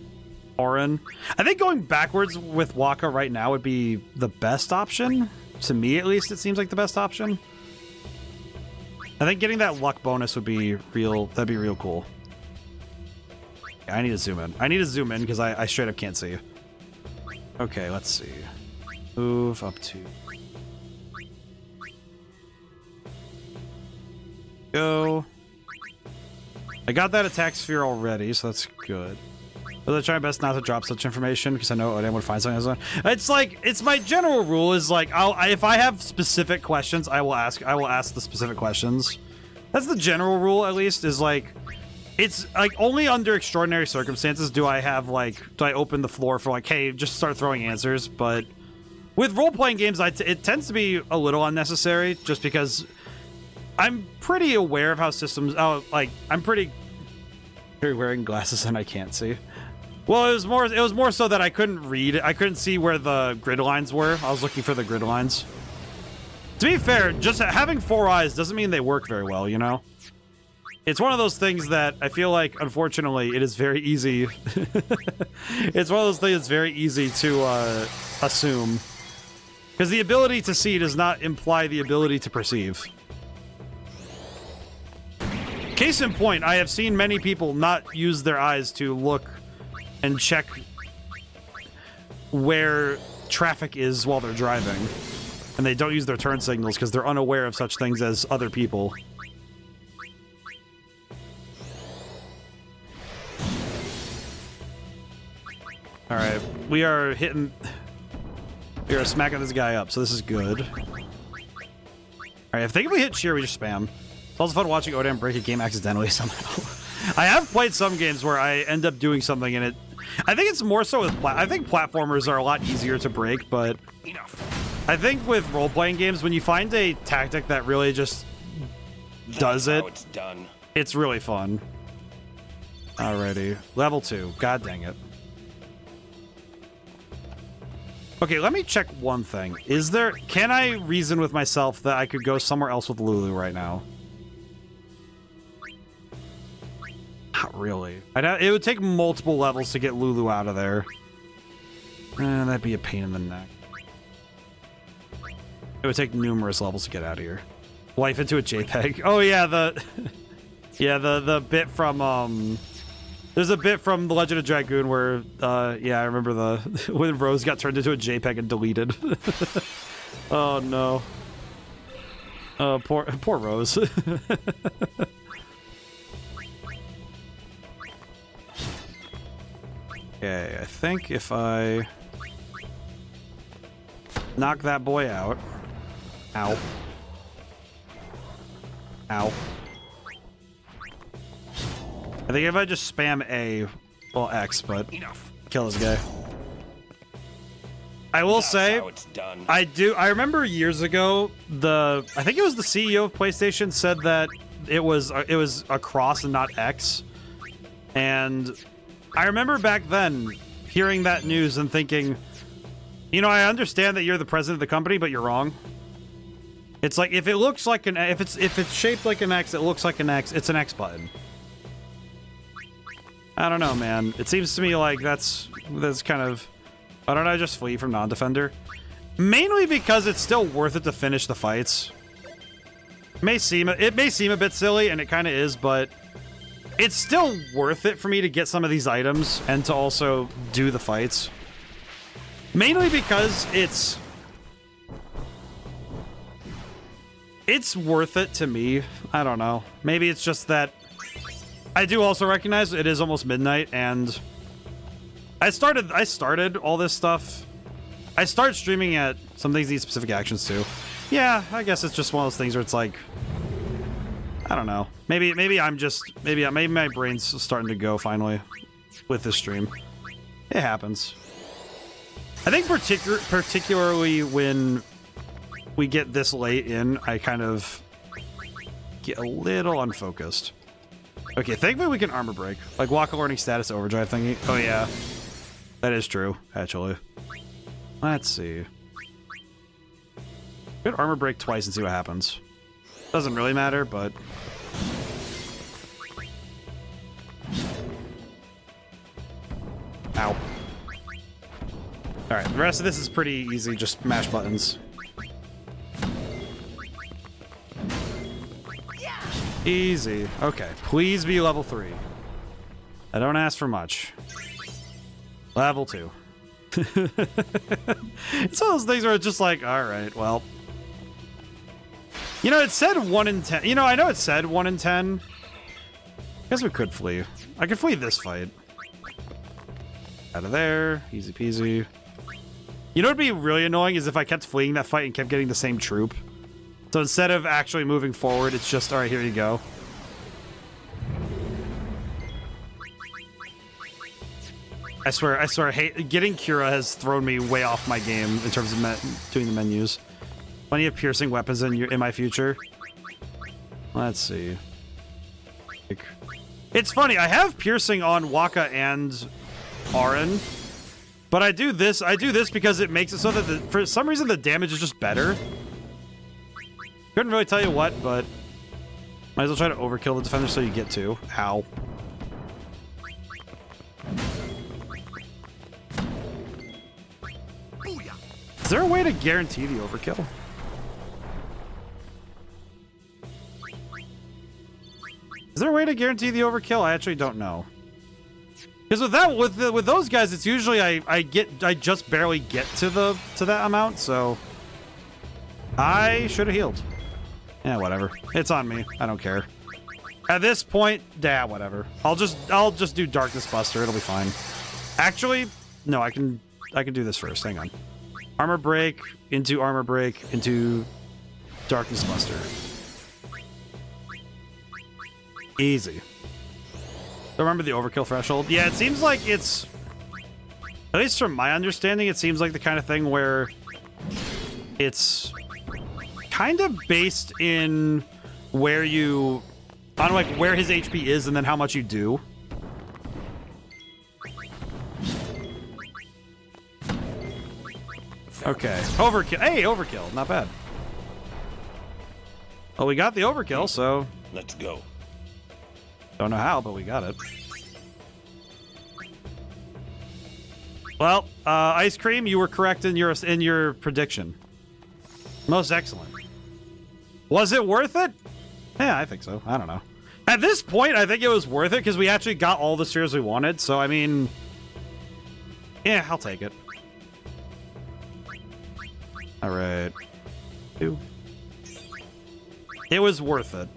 Orin. I think going backwards with Waka right now would be the best option. To me, at least, it seems like the best option. I think getting that luck bonus would be real. That'd be real cool. Yeah, I need to zoom in. I need to zoom in because I straight up can't see. Okay, let's see. Move up to... Go. I got that attack sphere already, so that's good. But I try my best not to drop such information because I know ODaM would find something. It's like, it's my general rule is like, if I have specific questions, I will ask the specific questions. That's the general rule, at least, is like, it's like only under extraordinary circumstances do I open the floor for like, hey, just start throwing answers. But with role-playing games, it tends to be a little unnecessary just because I'm pretty aware of how systems, I'm pretty wearing glasses and I can't see. Well, it was more so that I couldn't read. I couldn't see where the grid lines were. I was looking for the grid lines. To be fair, just having 4 eyes doesn't mean they work very well, you know? It's one of those things that I feel like, unfortunately, it is very easy. It's one of those things that's very easy to assume. Because the ability to see does not imply the ability to perceive. Case in point, I have seen many people not use their eyes to look and check where traffic is while they're driving. And they don't use their turn signals because they're unaware of such things as other people. Alright, we are smacking this guy up, so this is good. Alright, I think if we hit cheer, we just spam. It's also fun watching ODaM break a game accidentally somehow. I have played some games where I end up doing something and I think it's more so with I think platformers are a lot easier to break, but I think with role-playing games, when you find a tactic that really just does it, it's really fun. Alrighty, level 2. God dang it. Okay, let me check one thing. Can I reason with myself that I could go somewhere else with Lulu right now? Not really. It would take multiple levels to get Lulu out of there. That'd be a pain in the neck. It would take numerous levels to get out of here. Life into a JPEG. Oh yeah, the bit from there's a bit from The Legend of Dragoon where yeah, I remember when Rose got turned into a JPEG and deleted. Oh no. Oh, poor Rose. Okay, I think if I knock that boy out. Ow. Ow. I think if I just spam A, well, X, but kill this guy. I will say, I remember years ago, I think it was the CEO of PlayStation said that it was a cross and not X. And I remember back then hearing that news and thinking, you know, I understand that you're the president of the company, but you're wrong. It's like if it looks like if it's shaped like an X, it looks like an X, it's an X button. I don't know, man. It seems to me like that's kind of, why don't I just flee from non-defender? Mainly because it's still worth it to finish the fights. It may seem a bit silly, and it kind of is, but it's still worth it for me to get some of these items and to also do the fights. Mainly because it's It's worth it to me. I don't know. Maybe it's just that I do also recognize it is almost midnight, and I started all this stuff. I started streaming at some things need specific actions too. Yeah, I guess it's just one of those things where it's like, I don't know. Maybe my brain's starting to go finally with this stream. It happens. I think particularly when we get this late in, I kind of get a little unfocused. Okay, thankfully we can armor break. Like Waka learning status overdrive thingy. Oh yeah, that is true, actually. Let's see. Could armor break twice and see what happens. Doesn't really matter, but... Ow. Alright, the rest of this is pretty easy, just mash buttons. Easy. Okay, please be level 3. I don't ask for much. Level 2. It's one of those things where it's just like, alright, well. You know, it said 1 in 10. You know, I know it said 1 in 10. I guess we could flee. I could flee this fight. Out of there. Easy peasy. You know what would be really annoying is if I kept fleeing that fight and kept getting the same troop. So instead of actually moving forward, it's just, alright, here you go. I swear, getting Kira has thrown me way off my game in terms of doing the menus. Plenty of piercing weapons in my future. Let's see. It's funny, I have piercing on Waka and Auron, but I do this because it makes it so that for some reason the damage is just better. Couldn't really tell you what, but might as well try to overkill the defender so you get 2. Ow. Is there a way to guarantee the overkill? Is there a way to guarantee the overkill? I actually don't know. Because with those guys, it's usually I just barely get to that amount, so I should have healed. Yeah, whatever. It's on me. I don't care. At this point, yeah, whatever. I'll just do Darkness Buster. It'll be fine. Actually, no, I can do this first. Hang on. Armor break into Darkness Buster. Easy. Remember the overkill threshold? Yeah, it seems like it's, at least from my understanding, it seems like the kind of thing where it's kind of based in where you, on like where his HP is and then how much you do. Okay, overkill. Hey, overkill. Not bad. Well, we got the overkill, so let's go. Don't know how, but we got it. Well, Ice Cream, you were correct in your prediction. Most excellent. Was it worth it? Yeah, I think so. I don't know. At this point, I think it was worth it because we actually got all the spheres we wanted. So, I mean, yeah, I'll take it. All right. 2. It was worth it.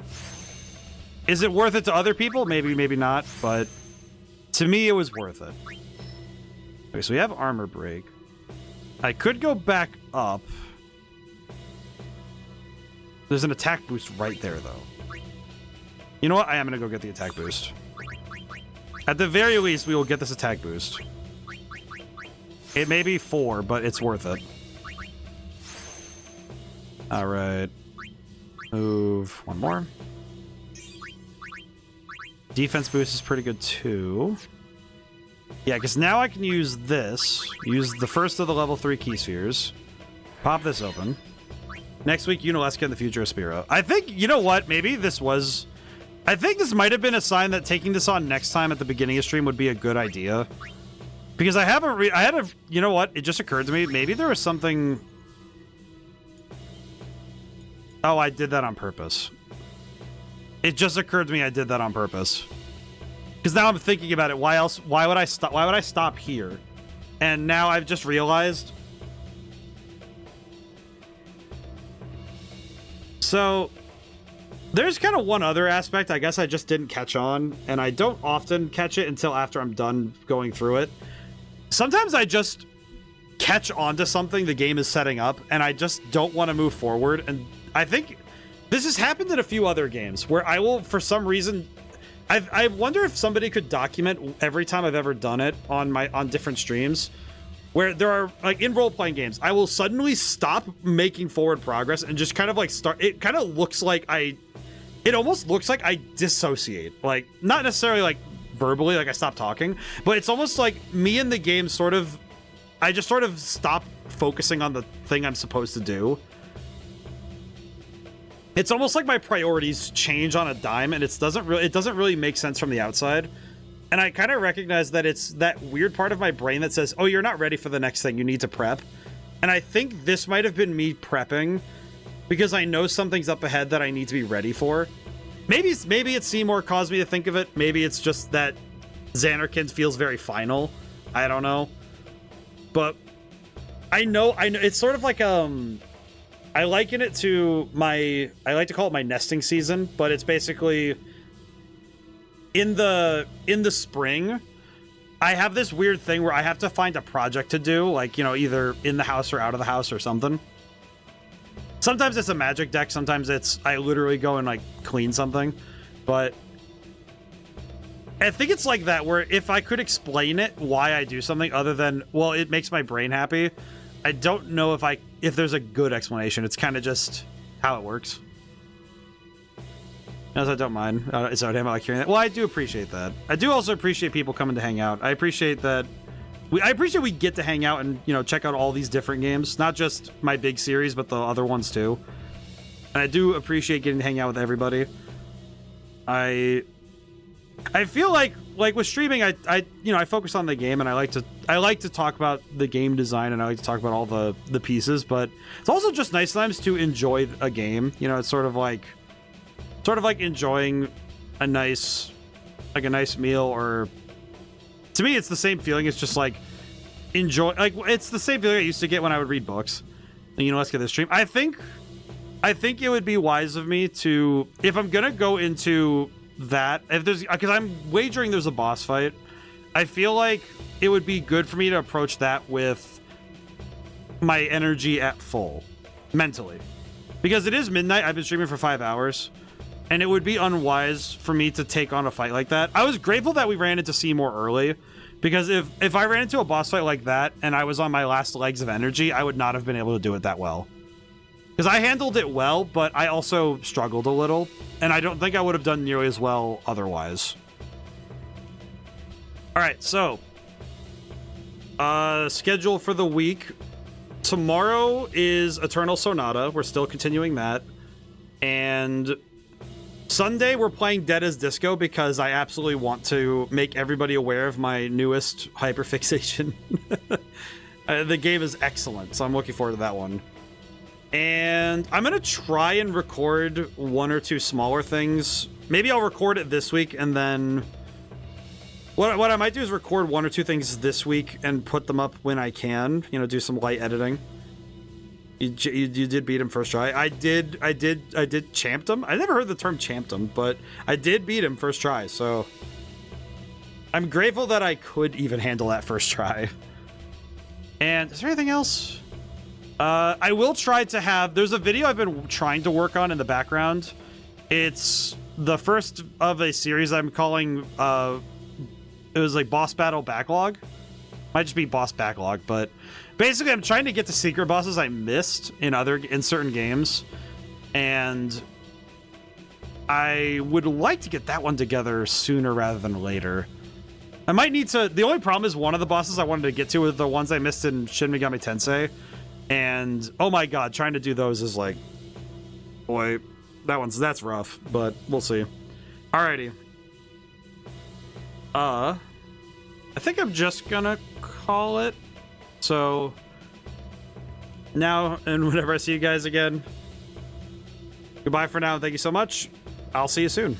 Is it worth it to other people? Maybe, maybe not. But to me, it was worth it. Okay, so we have armor break. I could go back up. There's an attack boost right there, though. You know what? I am going to go get the attack boost. At the very least, we will get this attack boost. It may be 4, but it's worth it. All right. Move 1 more. Defense boost is pretty good, too. Yeah, because now I can use this. Use the first of the level 3 key spheres. Pop this open. Next week, Unaleska in the future of Spiro. I think, you know what? Maybe this was... I think this might have been a sign that taking this on next time at the beginning of stream would be a good idea. Because I haven't I had a... You know what? It just occurred to me. Maybe there was something... Oh, I did that on purpose. It just occurred to me I did that on purpose. Because now I'm thinking about it. Why else? Why would I stop? Why would I stop here? And now I've just realized. So there's kind of one other aspect I guess I just didn't catch on, and I don't often catch it until after I'm done going through it. Sometimes I just catch onto something the game is setting up, and I just don't want to move forward. And I think this has happened in a few other games where I will, for some reason, I wonder if somebody could document every time I've ever done it on different streams, where there are, like, in role-playing games, I will suddenly stop making forward progress and just kind of like start. It kind of looks like it almost looks like I dissociate, like not necessarily like verbally, like I stop talking, but it's almost like me in the game I just sort of stop focusing on the thing I'm supposed to do. It's almost like my priorities change on a dime, and it doesn't really make sense from the outside. And I kind of recognize that it's that weird part of my brain that says, oh, you're not ready for the next thing, you need to prep. And I think this might have been me prepping because I know something's up ahead that I need to be ready for. Maybe it's Seymour caused me to think of it. Maybe it's just that Xanarkand feels very final. I don't know. But I know it's sort of like I liken it to I like to call it my nesting season, but it's basically in the spring, I have this weird thing where I have to find a project to do, like, you know, either in the house or out of the house or something. Sometimes it's a magic deck, sometimes it's I literally go and like clean something, but I think it's like that, where if I could explain it, why I do something other than, well, it makes my brain happy, I don't know if there's a good explanation. It's kind of just how it works. As I don't mind. It's ODaM, I like hearing that. Well, I do appreciate that. I do also appreciate people coming to hang out. I appreciate that. I appreciate we get to hang out and, you know, check out all these different games. Not just my big series, but the other ones too. And I do appreciate getting to hang out with everybody. I feel like with streaming, I focus on the game, and I like to talk about the game design, and I like to talk about all the pieces, but it's also just nice sometimes to enjoy a game. You know, it's sort of like enjoying a nice meal, or to me it's the same feeling. It's just like it's the same feeling I used to get when I would read books. And, you know, let's get this stream. I think it would be wise of me to, if I'm gonna go into that, because I'm wagering there's a boss fight, I feel like it would be good for me to approach that with my energy at full mentally, because it is midnight. I've been streaming for 5 hours, and it would be unwise for me to take on a fight like that. I was grateful that we ran into Seymour early, because if I ran into a boss fight like that and I was on my last legs of energy, I would not have been able to do it that well. Because I handled it well, but I also struggled a little, and I don't think I would have done nearly as well otherwise. All right, so schedule for the week. Tomorrow is Eternal Sonata. We're still continuing that. And Sunday, we're playing Dead as Disco because I absolutely want to make everybody aware of my newest hyperfixation. The game is excellent, so I'm looking forward to that one. And I'm going to try and record one or two smaller things. Maybe I'll record it this week, and then what I might do is record one or two things this week and put them up when I can, you know, do some light editing. You did beat him first try. I did champed him. I never heard the term champed him, but I did beat him first try, so I'm grateful that I could even handle that first try. And is there anything else? I will try to have... There's a video I've been trying to work on in the background. It's the first of a series I'm calling... it was like Boss Battle Backlog. Might just be Boss Backlog, but... Basically, I'm trying to get to secret bosses I missed in certain games. And... I would like to get that one together sooner rather than later. I might need to... The only problem is one of the bosses I wanted to get to were the ones I missed in Shin Megami Tensei. And, oh my god, trying to do those is like... Boy, that's rough, but we'll see. Alrighty. I think I'm just gonna call it. So, now and whenever I see you guys again, goodbye for now, and thank you so much. I'll see you soon.